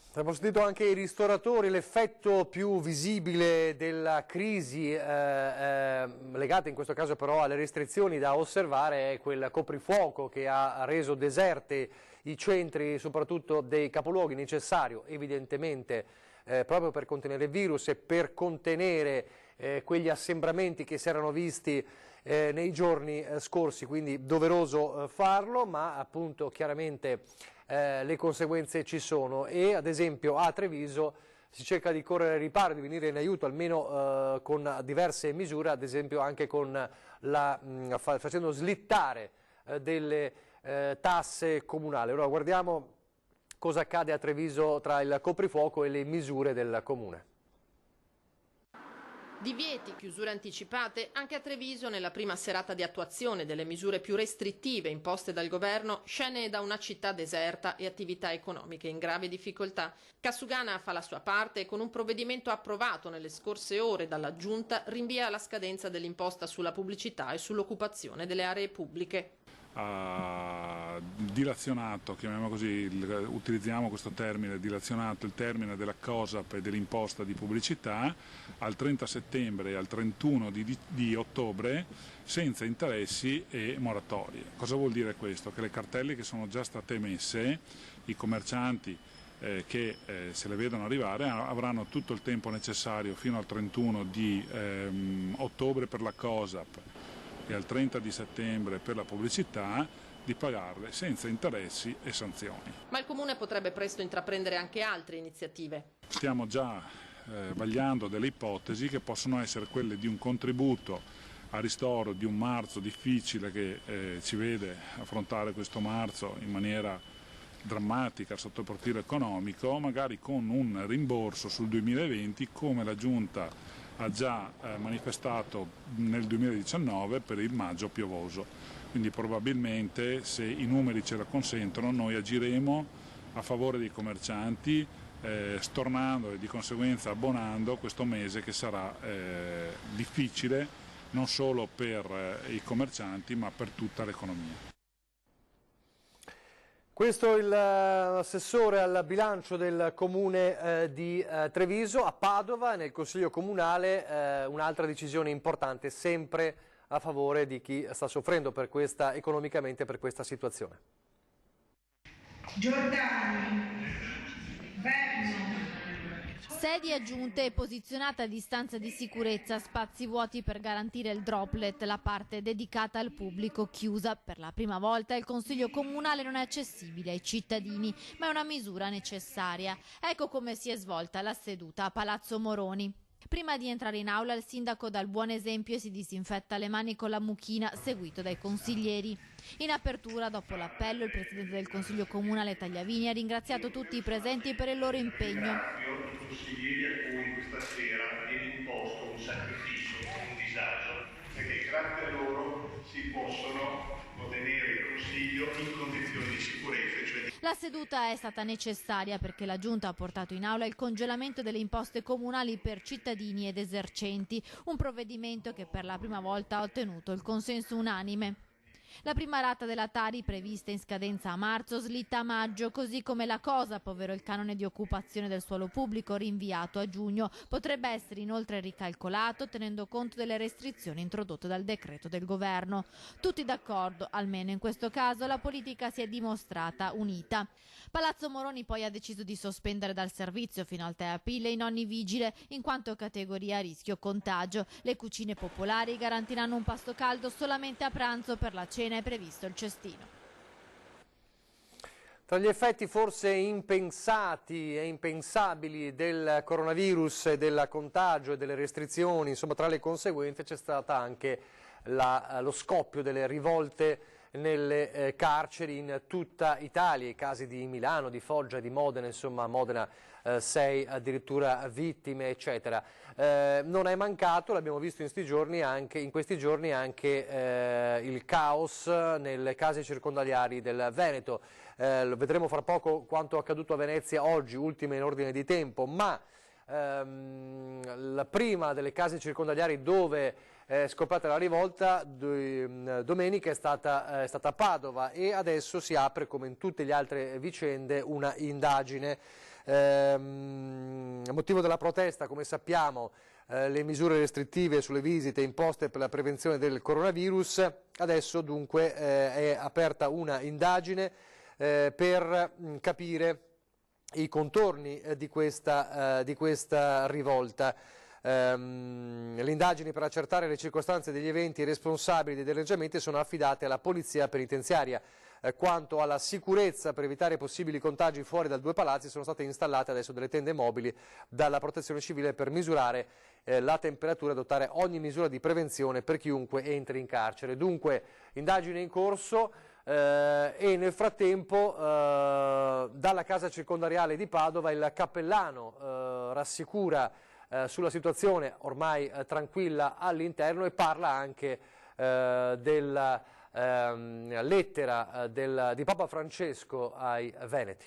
Abbiamo sentito anche i ristoratori. L'effetto più visibile della crisi legata in questo caso però alle restrizioni da osservare è quel coprifuoco che ha reso deserte i centri, soprattutto dei capoluoghi, necessario evidentemente proprio per contenere il virus e per contenere quegli assembramenti che si erano visti nei giorni scorsi, quindi doveroso farlo, ma appunto chiaramente le conseguenze ci sono e ad esempio a Treviso si cerca di correre ai ripari, di venire in aiuto almeno con diverse misure, ad esempio anche con facendo slittare delle tasse comunali. Allora guardiamo cosa accade a Treviso tra il coprifuoco e le misure del comune. Divieti, chiusure anticipate, anche a Treviso nella prima serata di attuazione delle misure più restrittive imposte dal governo, scene da una città deserta e attività economiche in grave difficoltà. Cassugana fa la sua parte e con un provvedimento approvato nelle scorse ore dalla Giunta rinvia la scadenza dell'imposta sulla pubblicità e sull'occupazione delle aree pubbliche. Ha dilazionato, chiamiamo così, utilizziamo questo termine, dilazionato il termine della COSAP e dell'imposta di pubblicità al 30 settembre e al 31 di ottobre senza interessi e moratorie. Cosa vuol dire questo? Che le cartelle che sono già state emesse, i commercianti che se le vedono arrivare avranno tutto il tempo necessario fino al 31 di ottobre per la COSAP e al 30 di settembre per la pubblicità, di pagarle senza interessi e sanzioni. Ma il Comune potrebbe presto intraprendere anche altre iniziative. Stiamo già vagliando delle ipotesi che possono essere quelle di un contributo a ristoro di un marzo difficile che ci vede affrontare questo marzo in maniera drammatica sotto il profilo economico, magari con un rimborso sul 2020 come la Giunta ha già manifestato nel 2019 per il maggio piovoso. Quindi probabilmente, se i numeri ce lo consentono, noi agiremo a favore dei commercianti, stornando e di conseguenza abbonando questo mese che sarà difficile non solo per i commercianti ma per tutta l'economia. Questo è l'assessore al bilancio del comune di Treviso. A Padova, nel Consiglio Comunale, un'altra decisione importante, sempre a favore di chi sta soffrendo economicamente per questa situazione. Giordani, Verno. Sedi aggiunte e posizionate a distanza di sicurezza, spazi vuoti per garantire il droplet, la parte dedicata al pubblico chiusa. Per la prima volta il Consiglio Comunale non è accessibile ai cittadini, ma è una misura necessaria. Ecco come si è svolta la seduta a Palazzo Moroni. Prima di entrare in aula il sindaco dà il buon esempio e si disinfetta le mani con la mucchina, seguito dai consiglieri. In apertura, dopo l'appello, il presidente del Consiglio Comunale Tagliavini ha ringraziato tutti i presenti per il loro impegno. Ringrazio i consiglieri a cui questa sera viene imposto un sacrificio, un disagio, perché grazie a loro si possono ottenere il Consiglio in condizioni di sicurezza. La seduta è stata necessaria perché la Giunta ha portato in aula il congelamento delle imposte comunali per cittadini ed esercenti, un provvedimento che per la prima volta ha ottenuto il consenso unanime. La prima rata della Tari, prevista in scadenza a marzo, slitta a maggio, così come la COSAP, ovvero il canone di occupazione del suolo pubblico, rinviato a giugno. Potrebbe essere inoltre ricalcolato tenendo conto delle restrizioni introdotte dal decreto del governo. Tutti d'accordo, almeno in questo caso la politica si è dimostrata unita. Palazzo Moroni poi ha deciso di sospendere dal servizio fino al 3 aprile i nonni vigile, in quanto categoria a rischio contagio. Le cucine popolari garantiranno un pasto caldo solamente a pranzo, per la cena è previsto il cestino. Tra gli effetti forse impensati e impensabili del coronavirus e del contagio e delle restrizioni, insomma tra le conseguenze c'è stata anche lo scoppio delle rivolte nelle carceri in tutta Italia, i casi di Milano, di Foggia, di Modena, insomma a Modena 6 addirittura vittime, eccetera. Non è mancato, l'abbiamo visto in questi giorni anche il caos nelle case circondariali del Veneto. Lo vedremo fra poco quanto accaduto a Venezia oggi, ultima in ordine di tempo, ma la prima delle case circondariali dove è scoppiata la rivolta domenica è stata a Padova e adesso si apre, come in tutte le altre vicende, una indagine. A motivo della protesta, come sappiamo, le misure restrittive sulle visite imposte per la prevenzione del coronavirus, adesso dunque è aperta una indagine per capire i contorni di questa rivolta. Le indagini per accertare le circostanze degli eventi responsabili dei danneggiamenti sono affidate alla polizia penitenziaria. Quanto alla sicurezza, per evitare possibili contagi fuori dal Due Palazzi, sono state installate adesso delle tende mobili dalla Protezione Civile per misurare la temperatura e adottare ogni misura di prevenzione per chiunque entri in carcere. Dunque, indagine in corso e nel frattempo dalla casa circondariale di Padova il cappellano rassicura sulla situazione ormai tranquilla all'interno e parla anche della lettera di Papa Francesco ai Veneti.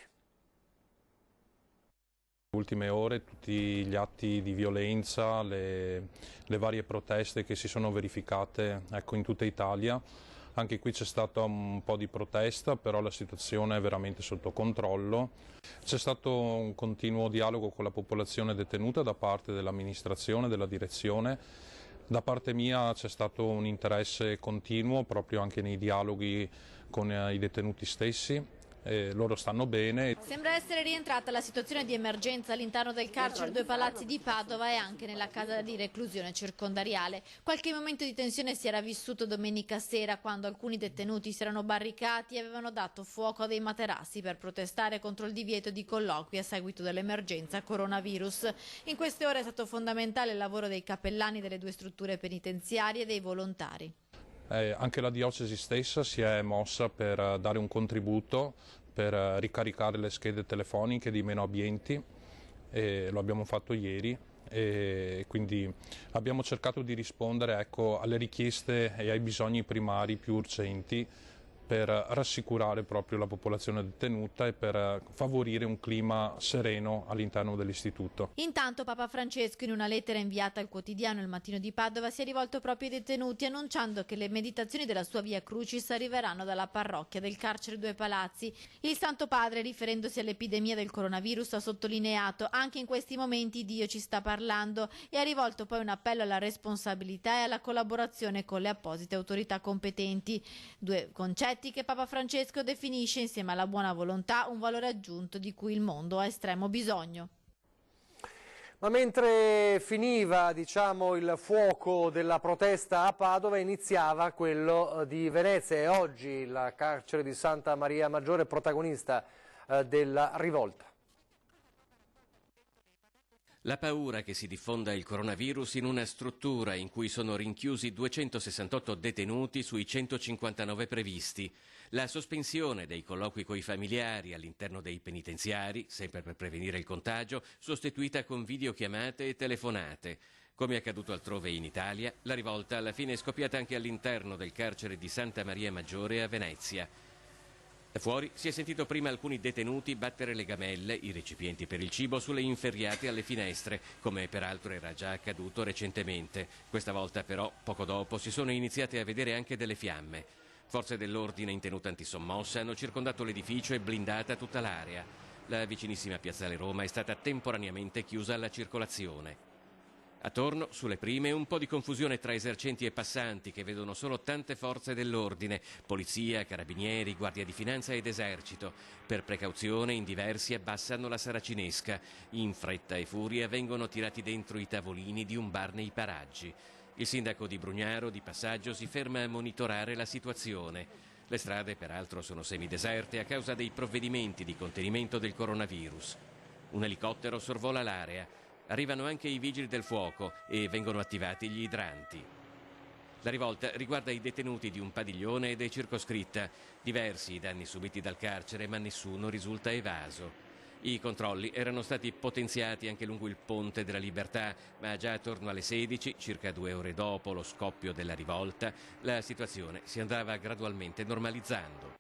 Ultime ore tutti gli atti di violenza, le varie proteste che si sono verificate, ecco, in tutta Italia. Anche qui c'è stata un po' di protesta, però la situazione è veramente sotto controllo. C'è stato un continuo dialogo con la popolazione detenuta da parte dell'amministrazione, della direzione. Da parte mia c'è stato un interesse continuo proprio anche nei dialoghi con i detenuti stessi. Loro stanno bene. Sembra essere rientrata la situazione di emergenza all'interno del carcere Due Palazzi di Padova e anche nella casa di reclusione circondariale. Qualche momento di tensione si era vissuto domenica sera quando alcuni detenuti si erano barricati e avevano dato fuoco a dei materassi per protestare contro il divieto di colloqui a seguito dell'emergenza coronavirus. In queste ore è stato fondamentale il lavoro dei cappellani delle due strutture penitenziarie e dei volontari. Anche la diocesi stessa si è mossa per dare un contributo per ricaricare le schede telefoniche di meno abbienti, lo abbiamo fatto ieri e quindi abbiamo cercato di rispondere, ecco, alle richieste e ai bisogni primari più urgenti per rassicurare proprio la popolazione detenuta e per favorire un clima sereno all'interno dell'istituto. Intanto Papa Francesco, in una lettera inviata al quotidiano Il Mattino di Padova, si è rivolto proprio ai detenuti annunciando che le meditazioni della sua Via Crucis arriveranno dalla parrocchia del carcere Due Palazzi. Il Santo Padre, riferendosi all'epidemia del coronavirus, ha sottolineato: anche in questi momenti Dio ci sta parlando, e ha rivolto poi un appello alla responsabilità e alla collaborazione con le apposite autorità competenti. Due concetti che Papa Francesco definisce, insieme alla buona volontà, un valore aggiunto di cui il mondo ha estremo bisogno. Ma mentre finiva, diciamo, il fuoco della protesta a Padova, iniziava quello di Venezia e oggi il carcere di Santa Maria Maggiore è protagonista della rivolta. La paura che si diffonda il coronavirus in una struttura in cui sono rinchiusi 268 detenuti sui 159 previsti. La sospensione dei colloqui coi familiari all'interno dei penitenziari, sempre per prevenire il contagio, sostituita con videochiamate e telefonate. Come accaduto altrove in Italia, la rivolta alla fine è scoppiata anche all'interno del carcere di Santa Maria Maggiore a Venezia. Fuori si è sentito prima alcuni detenuti battere le gamelle, i recipienti per il cibo, sulle inferriate alle finestre, come peraltro era già accaduto recentemente. Questa volta però, poco dopo, si sono iniziate a vedere anche delle fiamme. Forze dell'ordine in tenuta antisommossa hanno circondato l'edificio e blindata tutta l'area. La vicinissima Piazzale Roma è stata temporaneamente chiusa alla circolazione. Attorno, sulle prime, un po' di confusione tra esercenti e passanti che vedono solo tante forze dell'ordine, polizia, carabinieri, guardia di finanza ed esercito. Per precauzione, in diversi abbassano la saracinesca. In fretta e furia vengono tirati dentro i tavolini di un bar nei paraggi. Il sindaco di Brugnaro, di passaggio, si ferma a monitorare la situazione. Le strade, peraltro, sono semideserte a causa dei provvedimenti di contenimento del coronavirus. Un elicottero sorvola l'area. Arrivano anche i vigili del fuoco e vengono attivati gli idranti. La rivolta riguarda i detenuti di un padiglione ed è circoscritta. Diversi i danni subiti dal carcere, ma nessuno risulta evaso. I controlli erano stati potenziati anche lungo il Ponte della Libertà, ma già attorno alle 16, circa 2 ore dopo lo scoppio della rivolta, la situazione si andava gradualmente normalizzando.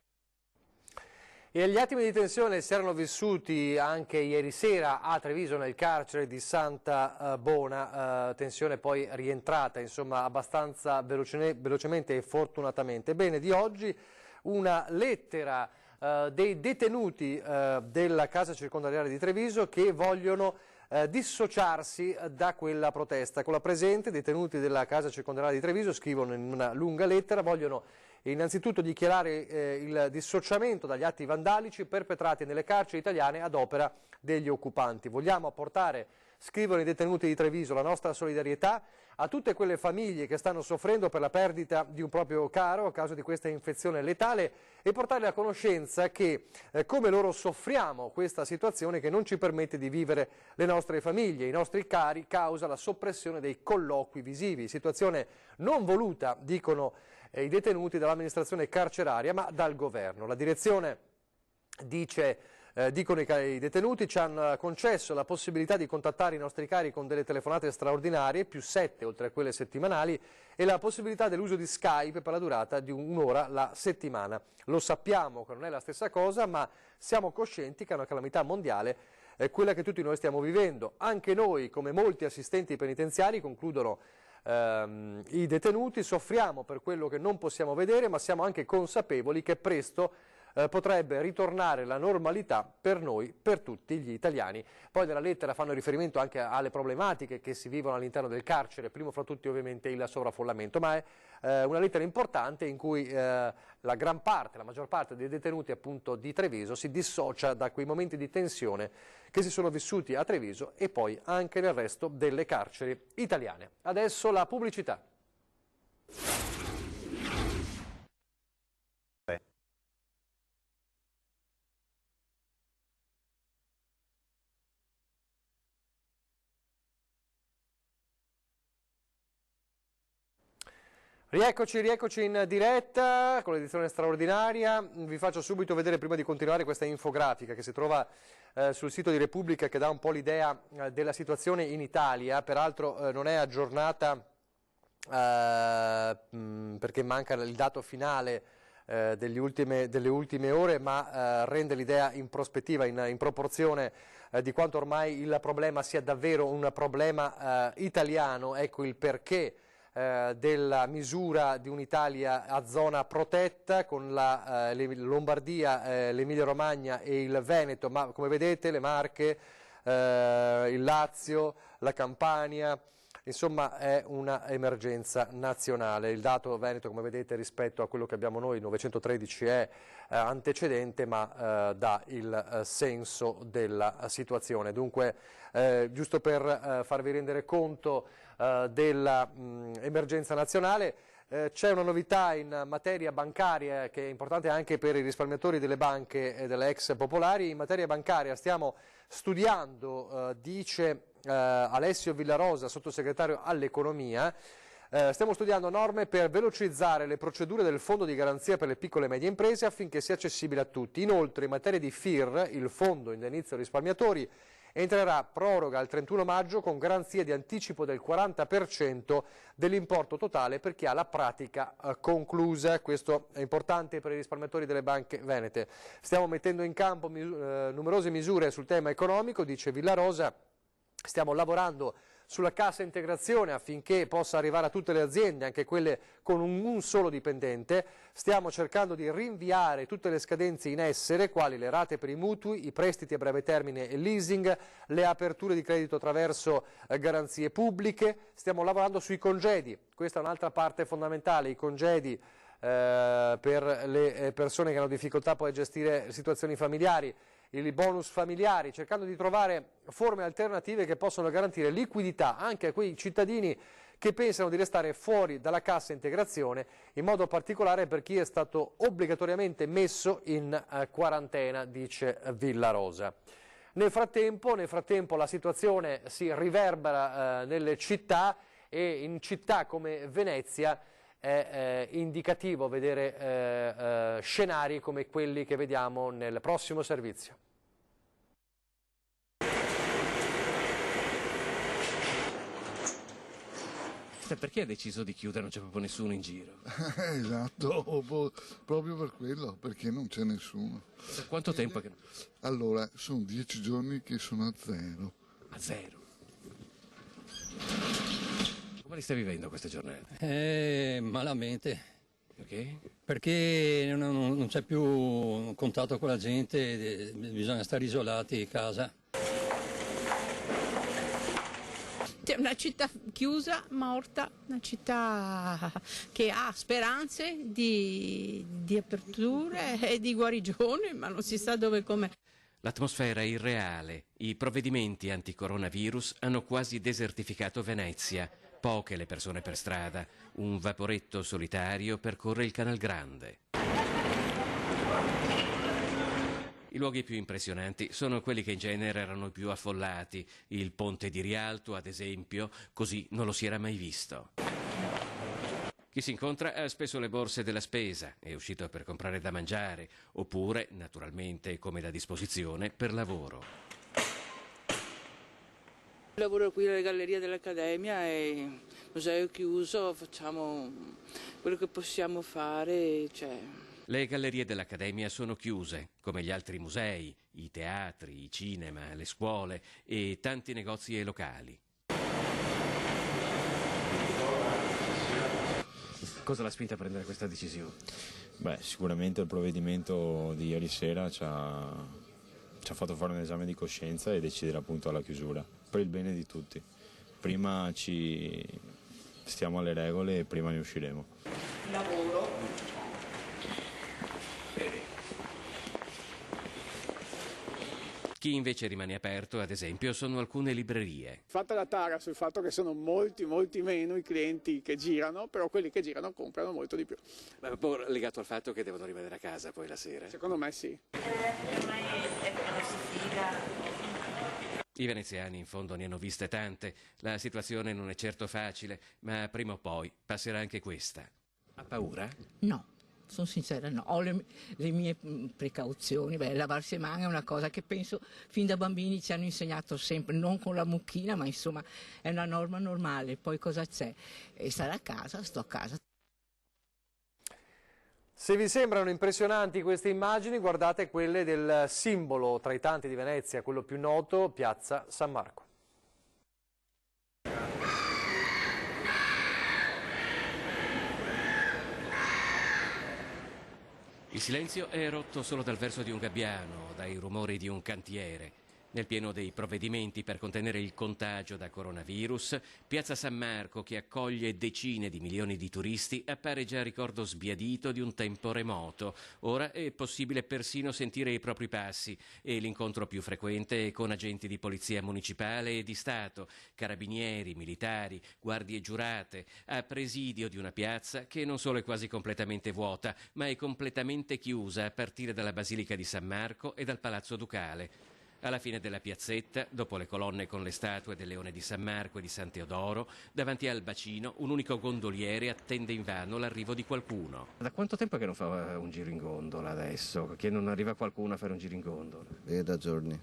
E gli attimi di tensione si erano vissuti anche ieri sera a Treviso nel carcere di Santa Bona, tensione poi rientrata insomma abbastanza velocemente e fortunatamente. Bene, di oggi una lettera dei detenuti della casa circondariale di Treviso che vogliono dissociarsi da quella protesta. Con la presente, detenuti della casa circondariale di Treviso scrivono in una lunga lettera, vogliono innanzitutto dichiarare il dissociamento dagli atti vandalici perpetrati nelle carceri italiane ad opera degli occupanti. Vogliamo apportare scrivono i detenuti di Treviso, la nostra solidarietà a tutte quelle famiglie che stanno soffrendo per la perdita di un proprio caro a causa di questa infezione letale e portarli a conoscenza che come loro soffriamo questa situazione che non ci permette di vivere le nostre famiglie, i nostri cari, causa la soppressione dei colloqui visivi, situazione non voluta, dicono i detenuti, dall'amministrazione carceraria ma dal governo. La direzione dicono i detenuti, ci hanno concesso la possibilità di contattare i nostri cari con delle telefonate straordinarie, +7 oltre a quelle settimanali, e la possibilità dell'uso di Skype per la durata di un'ora la settimana. Lo sappiamo che non è la stessa cosa, ma siamo coscienti che è una calamità mondiale, quella che tutti noi stiamo vivendo. Anche noi, come molti assistenti penitenziari, concludono i detenuti, soffriamo per quello che non possiamo vedere, ma siamo anche consapevoli che presto potrebbe ritornare la normalità per noi, per tutti gli italiani. Poi nella lettera fanno riferimento anche alle problematiche che si vivono all'interno del carcere, primo fra tutti ovviamente il sovraffollamento, ma è una lettera importante in cui la maggior parte dei detenuti appunto di Treviso si dissocia da quei momenti di tensione che si sono vissuti a Treviso e poi anche nel resto delle carceri italiane. Adesso la pubblicità. Rieccoci in diretta con l'edizione straordinaria. Vi faccio subito vedere, prima di continuare, questa infografica che si trova sul sito di Repubblica, che dà un po' l'idea della situazione in Italia. Peraltro non è aggiornata perché manca il dato finale delle ultime ore, ma rende l'idea in prospettiva, in proporzione di quanto ormai il problema sia davvero un problema italiano. Ecco il perché della misura di un'Italia a zona protetta con la Lombardia, l'Emilia Romagna e il Veneto, ma come vedete le Marche, il Lazio, la Campania, insomma è una emergenza nazionale. Il dato Veneto, come vedete, rispetto a quello che abbiamo noi, 913, è antecedente, ma dà il senso della situazione. Dunque, giusto per farvi rendere conto dell'emergenza nazionale, c'è una novità in materia bancaria che è importante anche per i risparmiatori delle banche e delle ex popolari. In materia bancaria stiamo studiando, dice Alessio Villarosa, sottosegretario all'economia, stiamo studiando norme per velocizzare le procedure del Fondo di garanzia per le piccole e medie imprese affinché sia accessibile a tutti. Inoltre, in materia di FIR, il Fondo Indennizzo Risparmiatori, entrerà proroga al 31 maggio con garanzia di anticipo del 40% dell'importo totale per chi ha la pratica conclusa. Questo è importante per i risparmiatori delle banche venete. Stiamo mettendo in campo numerose misure sul tema economico, dice Villarosa. Stiamo lavorando sulla cassa integrazione affinché possa arrivare a tutte le aziende, anche quelle con un solo dipendente. Stiamo cercando di rinviare tutte le scadenze in essere, quali le rate per i mutui, i prestiti a breve termine e leasing, le aperture di credito attraverso garanzie pubbliche. Stiamo lavorando sui congedi, questa è un'altra parte fondamentale, i congedi per le persone che hanno difficoltà poi a gestire situazioni familiari, i bonus familiari, cercando di trovare forme alternative che possono garantire liquidità anche a quei cittadini che pensano di restare fuori dalla cassa integrazione, in modo particolare per chi è stato obbligatoriamente messo in quarantena, dice Villarosa. Nel frattempo la situazione si riverbera nelle città, e in città come Venezia è indicativo vedere scenari come quelli che vediamo nel prossimo servizio. Perché ha deciso di chiudere? Non c'è proprio nessuno in giro. Esatto, proprio per quello, perché non c'è nessuno. Da quanto tempo che... Allora, sono 10 giorni che sono a zero. A zero? Come li stai vivendo queste giornate? Malamente. Perché? Perché non c'è più contatto con la gente, bisogna stare isolati in casa. C'è una città chiusa, morta, una città che ha speranze di aperture e di guarigione, ma non si sa dove e come. L'atmosfera è irreale. I provvedimenti anti-coronavirus hanno quasi desertificato Venezia. Poche le persone per strada. Un vaporetto solitario percorre il Canal Grande. I luoghi più impressionanti sono quelli che in genere erano i più affollati. Il ponte di Rialto, ad esempio, così non lo si era mai visto. Chi si incontra ha spesso le borse della spesa, è uscito per comprare da mangiare, oppure, naturalmente, come da disposizione, per lavoro. Lavoro qui alle gallerie dell'Accademia e museo chiuso, facciamo quello che possiamo fare. Le gallerie dell'Accademia sono chiuse, come gli altri musei, i teatri, i cinema, le scuole e tanti negozi e locali. Cosa l'ha spinta a prendere questa decisione? Beh, sicuramente il provvedimento di ieri sera ci ha fatto fare un esame di coscienza e decidere appunto alla chiusura, per il bene di tutti. Prima ci stiamo alle regole e prima ne usciremo. Lavoro. Chi invece rimane aperto, ad esempio, sono alcune librerie. Fatta la tara sul fatto che sono molti meno i clienti che girano, però quelli che girano comprano molto di più. Ma è un po' legato al fatto che devono rimanere a casa poi la sera? Secondo me sì. I veneziani in fondo ne hanno viste tante. La situazione non è certo facile, ma prima o poi passerà anche questa. Ha paura? No. Sono sincera, no, ho le mie precauzioni. Lavarsi le mani è una cosa che penso fin da bambini ci hanno insegnato sempre, non con la mucchina, ma insomma è una norma normale. Poi cosa c'è? E stare a casa, sto a casa. Se vi sembrano impressionanti queste immagini, guardate quelle del simbolo tra i tanti di Venezia, quello più noto, Piazza San Marco. Il silenzio è rotto solo dal verso di un gabbiano, dai rumori di un cantiere. Nel pieno dei provvedimenti per contenere il contagio da coronavirus, Piazza San Marco, che accoglie decine di milioni di turisti, appare già ricordo sbiadito di un tempo remoto. Ora è possibile persino sentire i propri passi e l'incontro più frequente è con agenti di polizia municipale e di Stato, carabinieri, militari, guardie giurate, a presidio di una piazza che non solo è quasi completamente vuota, ma è completamente chiusa a partire dalla Basilica di San Marco e dal Palazzo Ducale. Alla fine della piazzetta, dopo le colonne con le statue del Leone di San Marco e di San Teodoro, davanti al bacino un unico gondoliere attende invano l'arrivo di qualcuno. Da quanto tempo che non fa un giro in gondola adesso? Che non arriva qualcuno a fare un giro in gondola? Da giorni.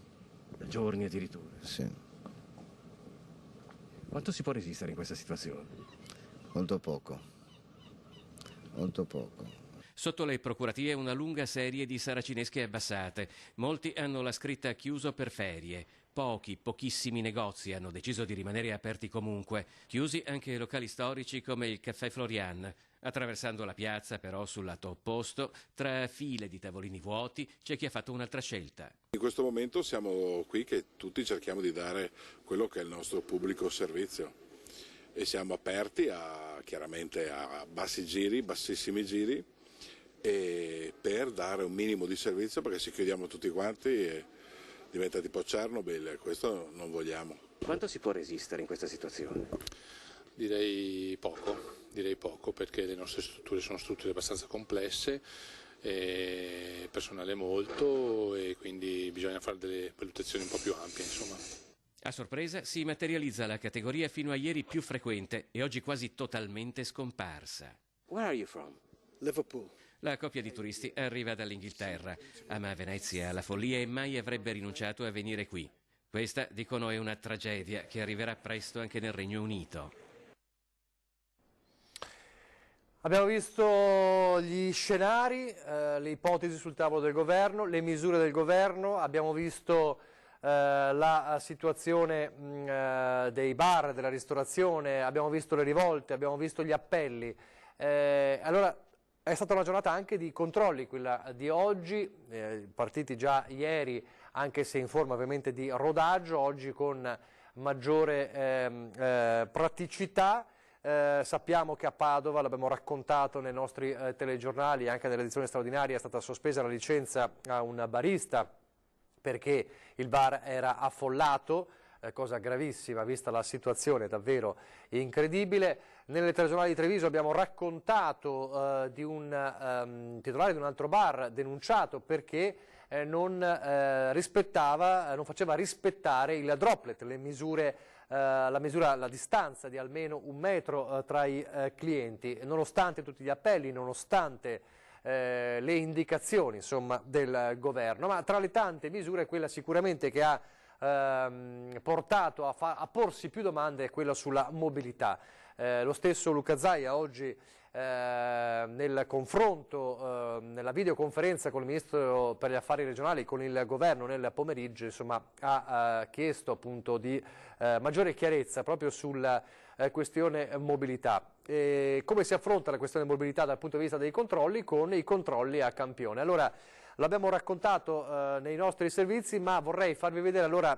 Da giorni addirittura? Sì. Quanto si può resistere in questa situazione? Molto poco. Molto poco. Sotto le procuratie una lunga serie di saracinesche abbassate. Molti hanno la scritta chiuso per ferie. Pochissimi negozi hanno deciso di rimanere aperti comunque. Chiusi anche locali storici come il Caffè Florian. Attraversando la piazza, però, sul lato opposto, tra file di tavolini vuoti, c'è chi ha fatto un'altra scelta. In questo momento siamo qui che tutti cerchiamo di dare quello che è il nostro pubblico servizio e siamo aperti chiaramente a bassissimi giri, e per dare un minimo di servizio, perché se chiudiamo tutti quanti diventa tipo Chernobyl, questo non vogliamo. Quanto si può resistere in questa situazione? Direi poco perché le nostre strutture sono strutture abbastanza complesse, personale molto e quindi bisogna fare delle valutazioni un po' più ampie, insomma. A sorpresa si materializza la categoria fino a ieri più frequente e oggi quasi totalmente scomparsa. Where are you from? Liverpool. La coppia di turisti arriva dall'Inghilterra, ama Venezia alla follia e mai avrebbe rinunciato a venire qui. Questa, dicono, è una tragedia che arriverà presto anche nel Regno Unito. Abbiamo visto gli scenari, le ipotesi sul tavolo del governo, le misure del governo, abbiamo visto la situazione dei bar, della ristorazione, abbiamo visto le rivolte, abbiamo visto gli appelli. Allora è stata una giornata anche di controlli, quella di oggi, partiti già ieri, anche se in forma ovviamente di rodaggio, oggi con maggiore praticità. Sappiamo che a Padova, l'abbiamo raccontato nei nostri telegiornali, anche nell'edizione straordinaria, è stata sospesa la licenza a un barista perché il bar era affollato, cosa gravissima vista la situazione davvero incredibile. Nelle telegiornali di Treviso abbiamo raccontato di un titolare di un altro bar denunciato perché non faceva rispettare il droplet, la distanza di almeno 1 metro tra i clienti, nonostante tutti gli appelli, nonostante le indicazioni insomma, del governo. Ma tra le tante misure quella sicuramente che ha portato a porsi più domande è quella sulla mobilità. Lo stesso Luca Zaia oggi nel confronto, nella videoconferenza con il Ministro per gli Affari Regionali, con il Governo nel pomeriggio, insomma, ha chiesto appunto di maggiore chiarezza proprio sulla questione mobilità. Come si affronta la questione mobilità dal punto di vista dei controlli? Con i controlli a campione. Allora, l'abbiamo raccontato nei nostri servizi, ma vorrei farvi vedere allora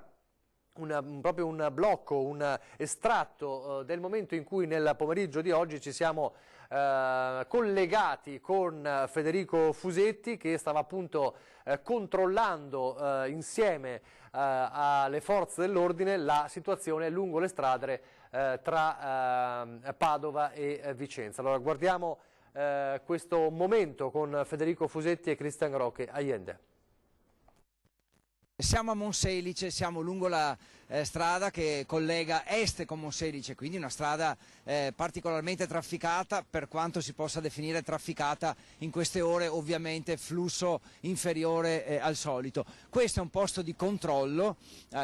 proprio un blocco, un estratto del momento in cui nel pomeriggio di oggi ci siamo collegati con Federico Fusetti, che stava appunto controllando insieme alle forze dell'ordine la situazione lungo le strade tra Padova e Vicenza. Allora guardiamo questo momento con Federico Fusetti e Cristian Roque Allende. Siamo a Monselice, siamo lungo la strada che collega est con Monselice, quindi una strada particolarmente trafficata, per quanto si possa definire trafficata in queste ore, ovviamente flusso inferiore al solito. Questo è un posto di controllo,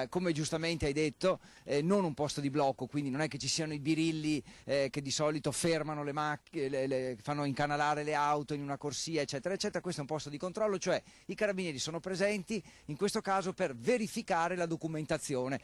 come giustamente hai detto, non un posto di blocco, quindi non è che ci siano i birilli che di solito fermano le macchine, fanno incanalare le auto in una corsia, eccetera, eccetera. Questo è un posto di controllo, cioè i carabinieri sono presenti, in questo caso per verificare la documentazione.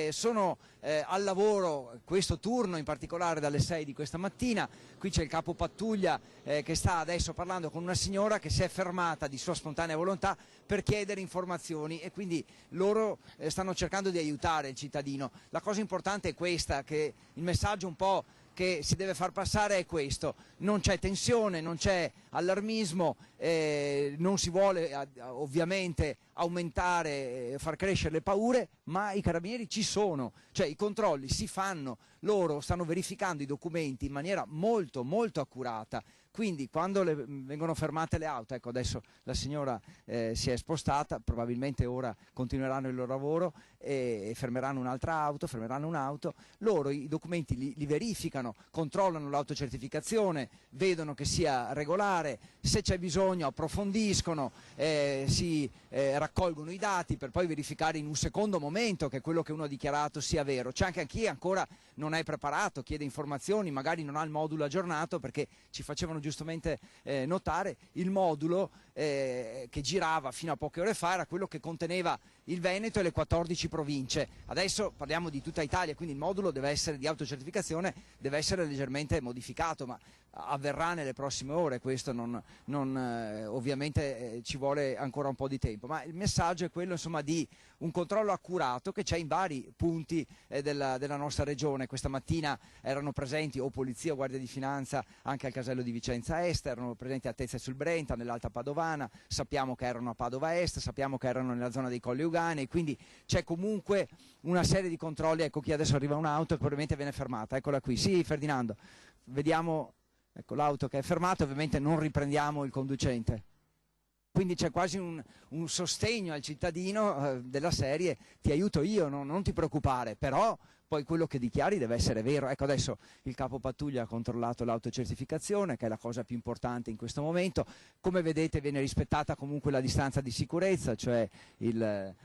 Sono al lavoro questo turno in particolare dalle 6 di questa mattina. Qui c'è il capo pattuglia che sta adesso parlando con una signora che si è fermata di sua spontanea volontà per chiedere informazioni, e quindi loro stanno cercando di aiutare il cittadino. La cosa importante è questa, che il messaggio un po' che si deve far passare è questo: non c'è tensione, non c'è allarmismo, non si vuole ovviamente aumentare, far crescere le paure, ma i carabinieri ci sono, cioè i controlli si fanno, loro stanno verificando i documenti in maniera molto molto accurata. Quindi quando vengono fermate le auto, ecco adesso la signora si è spostata, probabilmente ora continueranno il loro lavoro e fermeranno un'altra auto, fermeranno un'auto, loro i documenti li verificano, controllano l'autocertificazione, vedono che sia regolare, se c'è bisogno approfondiscono, si raccolgono i dati per poi verificare in un secondo momento che quello che uno ha dichiarato sia vero. C'è anche chi ancora non è preparato, chiede informazioni, magari non ha il modulo aggiornato, perché ci facevano giustamente notare il modulo che girava fino a poche ore fa era quello che conteneva il Veneto e le 14 province. Adesso parliamo di tutta Italia, quindi il modulo deve essere di autocertificazione, deve essere leggermente modificato, ma avverrà nelle prossime ore, questo ovviamente ci vuole ancora un po' di tempo, ma il messaggio è quello insomma di un controllo accurato che c'è in vari punti della nostra regione. Questa mattina erano presenti o Polizia o Guardia di Finanza anche al casello di Vicenza Est, erano presenti a Tezze sul Brenta, nell'Alta Padovana, sappiamo che erano a Padova Est, sappiamo che erano nella zona dei Colli Euganei, quindi c'è comunque una serie di controlli. Ecco, qui adesso arriva un'auto che probabilmente viene fermata, eccola qui. Sì, Ferdinando, vediamo, ecco l'auto che è fermata, ovviamente non riprendiamo il conducente. Quindi c'è quasi un sostegno al cittadino della serie: ti aiuto io, non ti preoccupare, però poi quello che dichiari deve essere vero. Ecco, adesso il capo pattuglia ha controllato l'autocertificazione, che è la cosa più importante in questo momento. Come vedete viene rispettata comunque la distanza di sicurezza, cioè il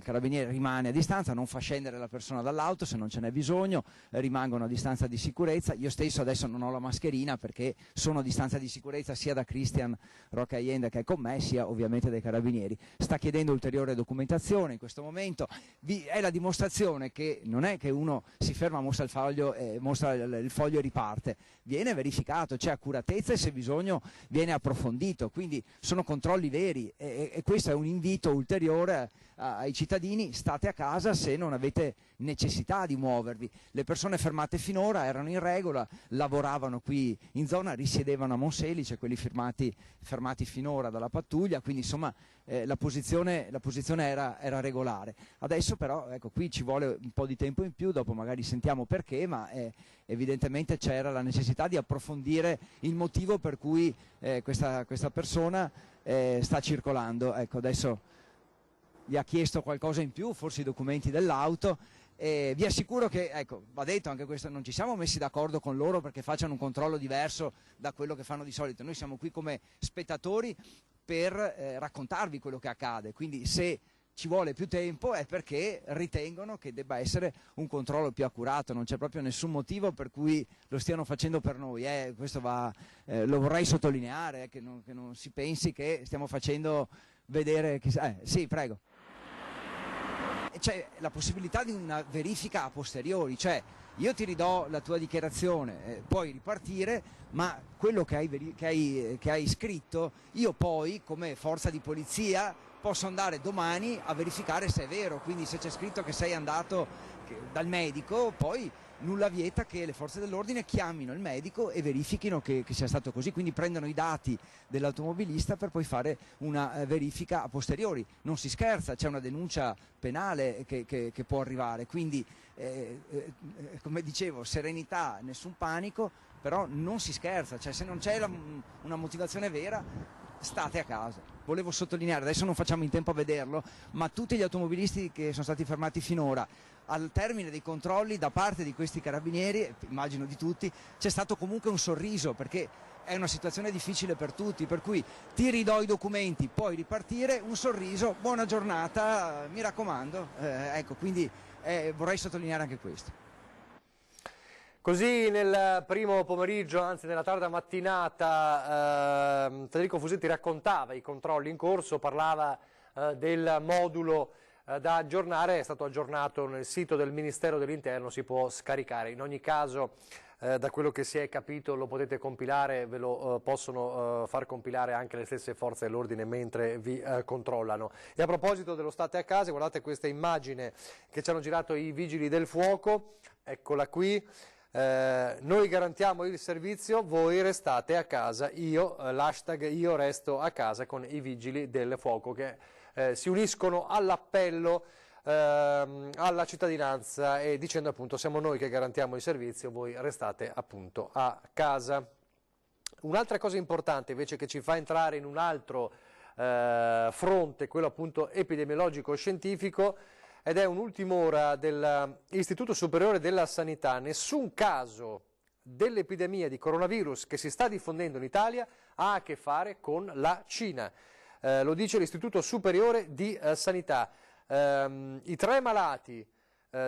carabiniere rimane a distanza, non fa scendere la persona dall'auto se non ce n'è bisogno, rimangono a distanza di sicurezza. Io stesso adesso non ho la mascherina perché sono a distanza di sicurezza sia da Cristian Roque Allende che è con me, sia ovviamente dai carabinieri. Sta chiedendo ulteriore documentazione in questo momento, è la dimostrazione che non è che uno si ferma, mostra il foglio e riparte, viene verificato, c'è accuratezza e se bisogno viene approfondito, quindi sono controlli veri e questo è un invito ulteriore ai ai cittadini: state a casa se non avete necessità di muovervi. Le persone fermate finora erano in regola, lavoravano qui in zona, risiedevano a Monselice, quelli fermati finora dalla pattuglia, quindi insomma la posizione era regolare. Adesso però ecco, qui ci vuole un po' di tempo in più, dopo magari sentiamo perché, ma evidentemente c'era la necessità di approfondire il motivo per cui questa persona sta circolando. Ecco, adesso vi ha chiesto qualcosa in più, forse i documenti dell'auto. Vi assicuro che, ecco, va detto anche questo, non ci siamo messi d'accordo con loro perché facciano un controllo diverso da quello che fanno di solito. Noi siamo qui come spettatori per raccontarvi quello che accade, quindi se ci vuole più tempo è perché ritengono che debba essere un controllo più accurato, non c'è proprio nessun motivo per cui lo stiano facendo per noi, questo lo vorrei sottolineare, che non si pensi che stiamo facendo vedere, sì, prego. C'è la possibilità di una verifica a posteriori, cioè io ti ridò la tua dichiarazione, puoi ripartire, ma quello che hai scritto io poi come forza di polizia posso andare domani a verificare se è vero, quindi se c'è scritto che sei andato dal medico, poi nulla vieta che le forze dell'ordine chiamino il medico e verifichino che sia stato così, quindi prendono i dati dell'automobilista per poi fare una verifica a posteriori. Non si scherza, c'è una denuncia penale che può arrivare, quindi come dicevo, serenità, nessun panico, però non si scherza, cioè se non c'è una motivazione vera state a casa. Volevo sottolineare, adesso non facciamo in tempo a vederlo, ma tutti gli automobilisti che sono stati fermati finora, al termine dei controlli da parte di questi carabinieri, immagino di tutti, c'è stato comunque un sorriso, perché è una situazione difficile per tutti, per cui ti ridò i documenti, puoi ripartire, un sorriso, buona giornata, mi raccomando, ecco, quindi vorrei sottolineare anche questo. Così nel primo pomeriggio, anzi nella tarda mattinata, Federico Fusetti raccontava i controlli in corso, parlava del modulo da aggiornare, è stato aggiornato nel sito del Ministero dell'Interno, si può scaricare. In ogni caso, da quello che si è capito, lo potete compilare, ve lo possono far compilare anche le stesse forze dell'ordine mentre vi controllano. E a proposito dello state a casa, guardate questa immagine che ci hanno girato i vigili del fuoco, eccola qui. Noi garantiamo il servizio, voi restate a casa, l'hashtag io resto a casa con i vigili del fuoco che si uniscono all'appello alla cittadinanza e dicendo appunto siamo noi che garantiamo il servizio, voi restate appunto a casa. Un'altra cosa importante invece che ci fa entrare in un altro fronte, quello appunto epidemiologico scientifico, ed è un'ultima ora dell'Istituto Superiore della Sanità. Nessun caso dell'epidemia di coronavirus che si sta diffondendo in Italia ha a che fare con la Cina. Lo dice l'Istituto Superiore di Sanità. I 3 malati,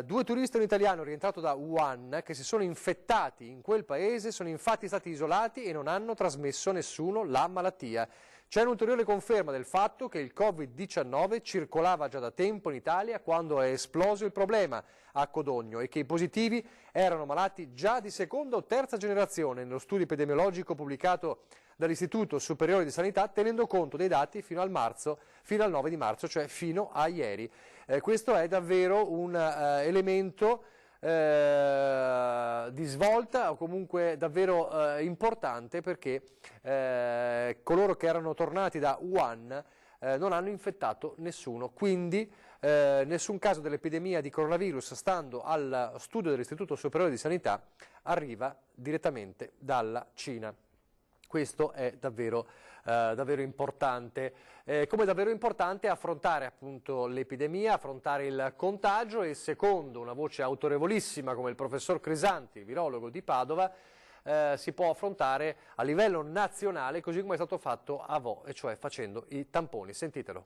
2 turisti e un italiano rientrato da Wuhan che si sono infettati in quel paese sono infatti stati isolati e non hanno trasmesso nessuno la malattia. C'è un'ulteriore conferma del fatto che il Covid-19 circolava già da tempo in Italia quando è esploso il problema a Codogno e che i positivi erano malati già di seconda o terza generazione nello studio epidemiologico pubblicato dall'Istituto Superiore di Sanità, tenendo conto dei dati fino al 9 di marzo, cioè fino a ieri. Questo è davvero un elemento di svolta o comunque davvero importante, perché coloro che erano tornati da Wuhan non hanno infettato nessuno, quindi nessun caso dell'epidemia di coronavirus, stando al studio dell'Istituto Superiore di Sanità, arriva direttamente dalla Cina. Questo è davvero importante. Come davvero importante affrontare appunto l'epidemia, affrontare il contagio, e secondo una voce autorevolissima come il professor Crisanti, virologo di Padova, si può affrontare a livello nazionale così come è stato fatto a Vo, e cioè facendo i tamponi. Sentitelo.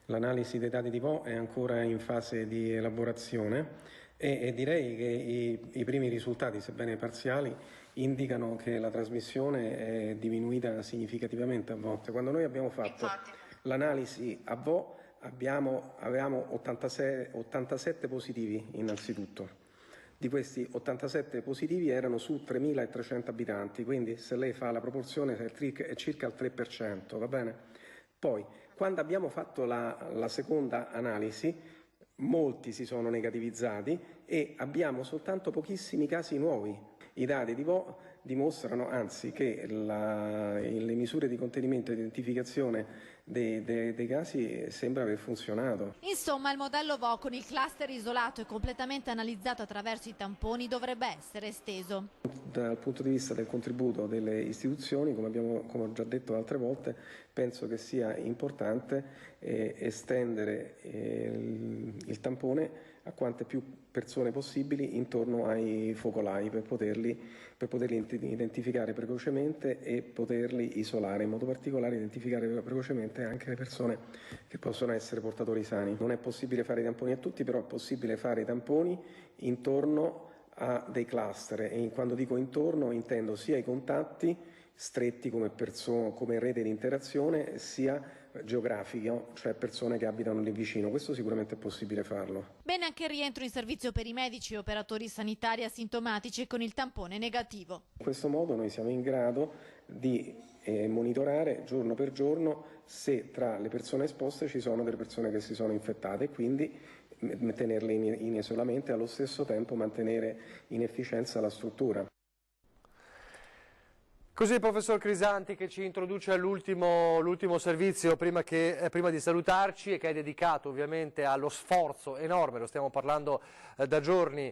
L'analisi dei dati di Vo è ancora in fase di elaborazione e direi che i primi risultati, sebbene parziali, indicano che la trasmissione è diminuita significativamente a Vo. Quando noi abbiamo fatto l'analisi a Vo avevamo 87 positivi innanzitutto. Di questi 87 positivi erano su 3.300 abitanti, quindi se lei fa la proporzione è circa il 3%, va bene? Poi, quando abbiamo fatto la seconda analisi, molti si sono negativizzati e abbiamo soltanto pochissimi casi nuovi. I dati di Vo dimostrano anzi che le misure di contenimento e identificazione dei casi sembra aver funzionato. Insomma, il modello Vo con il cluster isolato e completamente analizzato attraverso i tamponi dovrebbe essere esteso. Dal punto di vista del contributo delle istituzioni, come ho già detto altre volte, penso che sia importante estendere il tampone a quante più persone possibili intorno ai focolai per poterli identificare precocemente e poterli isolare, in modo particolare identificare precocemente anche le persone che possono essere portatori sani. Non è possibile fare i tamponi a tutti, però è possibile fare i tamponi intorno a dei cluster, e quando dico intorno intendo sia i contatti stretti come rete di interazione, sia geografico, cioè persone che abitano lì vicino. Questo sicuramente è possibile farlo. Bene anche il rientro in servizio per i medici e operatori sanitari asintomatici con il tampone negativo. In questo modo noi siamo in grado di monitorare giorno per giorno se tra le persone esposte ci sono delle persone che si sono infettate, e quindi tenerle in isolamento e allo stesso tempo mantenere in efficienza la struttura. Così il professor Crisanti che ci introduce all'ultimo servizio prima di salutarci, e che è dedicato ovviamente allo sforzo enorme, lo stiamo parlando da giorni,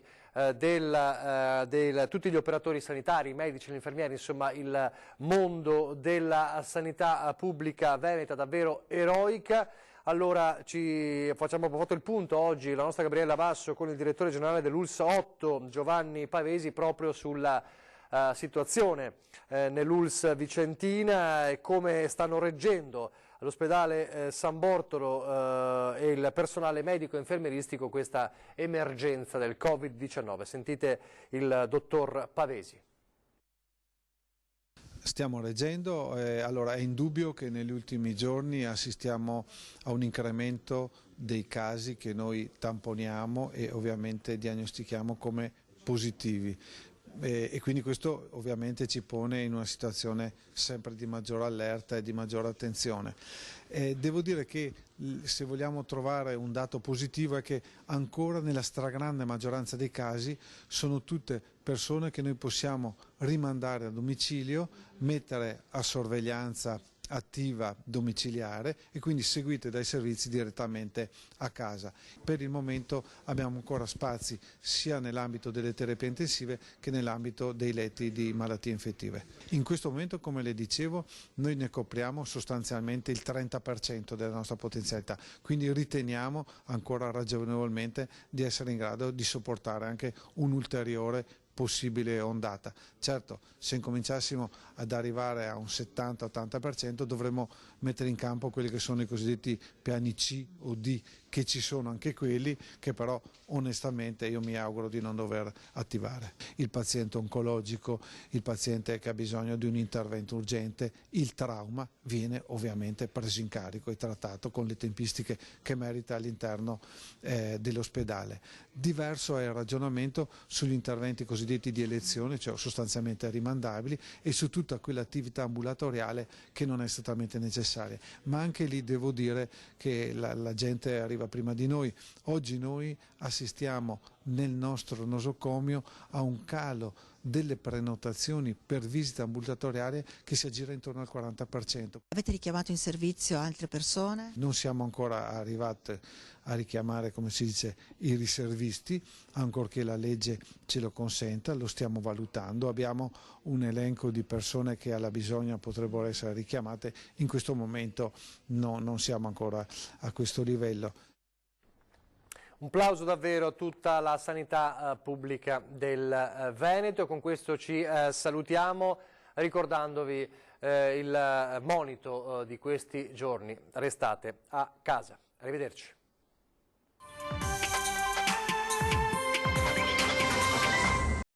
tutti gli operatori sanitari, i medici, gli infermieri, insomma il mondo della sanità pubblica veneta davvero eroica. Allora abbiamo fatto il punto oggi, la nostra Gabriella Basso, con il direttore generale dell'ULSS 8, Giovanni Pavesi, proprio sulla situazione nell'ULSS Vicentina e come stanno reggendo all'ospedale San Bortolo e il personale medico e infermieristico questa emergenza del Covid-19. Sentite il dottor Pavesi. Stiamo reggendo, allora è indubbio che negli ultimi giorni assistiamo a un incremento dei casi che noi tamponiamo e ovviamente diagnostichiamo come positivi. E quindi questo ovviamente ci pone in una situazione sempre di maggiore allerta e di maggiore attenzione. Devo dire che se vogliamo trovare un dato positivo è che ancora nella stragrande maggioranza dei casi sono tutte persone che noi possiamo rimandare a domicilio, mettere a sorveglianza attiva domiciliare e quindi seguite dai servizi direttamente a casa. Per il momento abbiamo ancora spazi sia nell'ambito delle terapie intensive che nell'ambito dei letti di malattie infettive. In questo momento, come le dicevo, noi ne copriamo sostanzialmente il 30% della nostra potenzialità, quindi riteniamo ancora ragionevolmente di essere in grado di sopportare anche un'ulteriore possibile ondata. Certo, se incominciassimo ad arrivare a un 70-80% dovremmo mettere in campo quelli che sono i cosiddetti piani C o D, che ci sono anche quelli, che però onestamente io mi auguro di non dover attivare. Il paziente oncologico, il paziente che ha bisogno di un intervento urgente, il trauma viene ovviamente preso in carico e trattato con le tempistiche che merita all'interno dell'ospedale. Diverso è il ragionamento sugli interventi cosiddetti di elezione, cioè sostanzialmente rimandabili, e su tutta quell'attività ambulatoriale che non è strettamente necessaria. Ma anche lì devo dire che la gente arriva prima di noi. Oggi noi assistiamo nel nostro nosocomio a un calo delle prenotazioni per visita ambulatoriale che si aggira intorno al 40%. Avete richiamato in servizio altre persone? Non siamo ancora arrivati a richiamare, come si dice, i riservisti, ancorché la legge ce lo consenta, lo stiamo valutando. Abbiamo un elenco di persone che alla bisogna potrebbero essere richiamate. In questo momento non siamo ancora a questo livello. Un plauso davvero a tutta la sanità pubblica del Veneto. Con questo ci salutiamo ricordandovi il monito di questi giorni. Restate a casa. Arrivederci.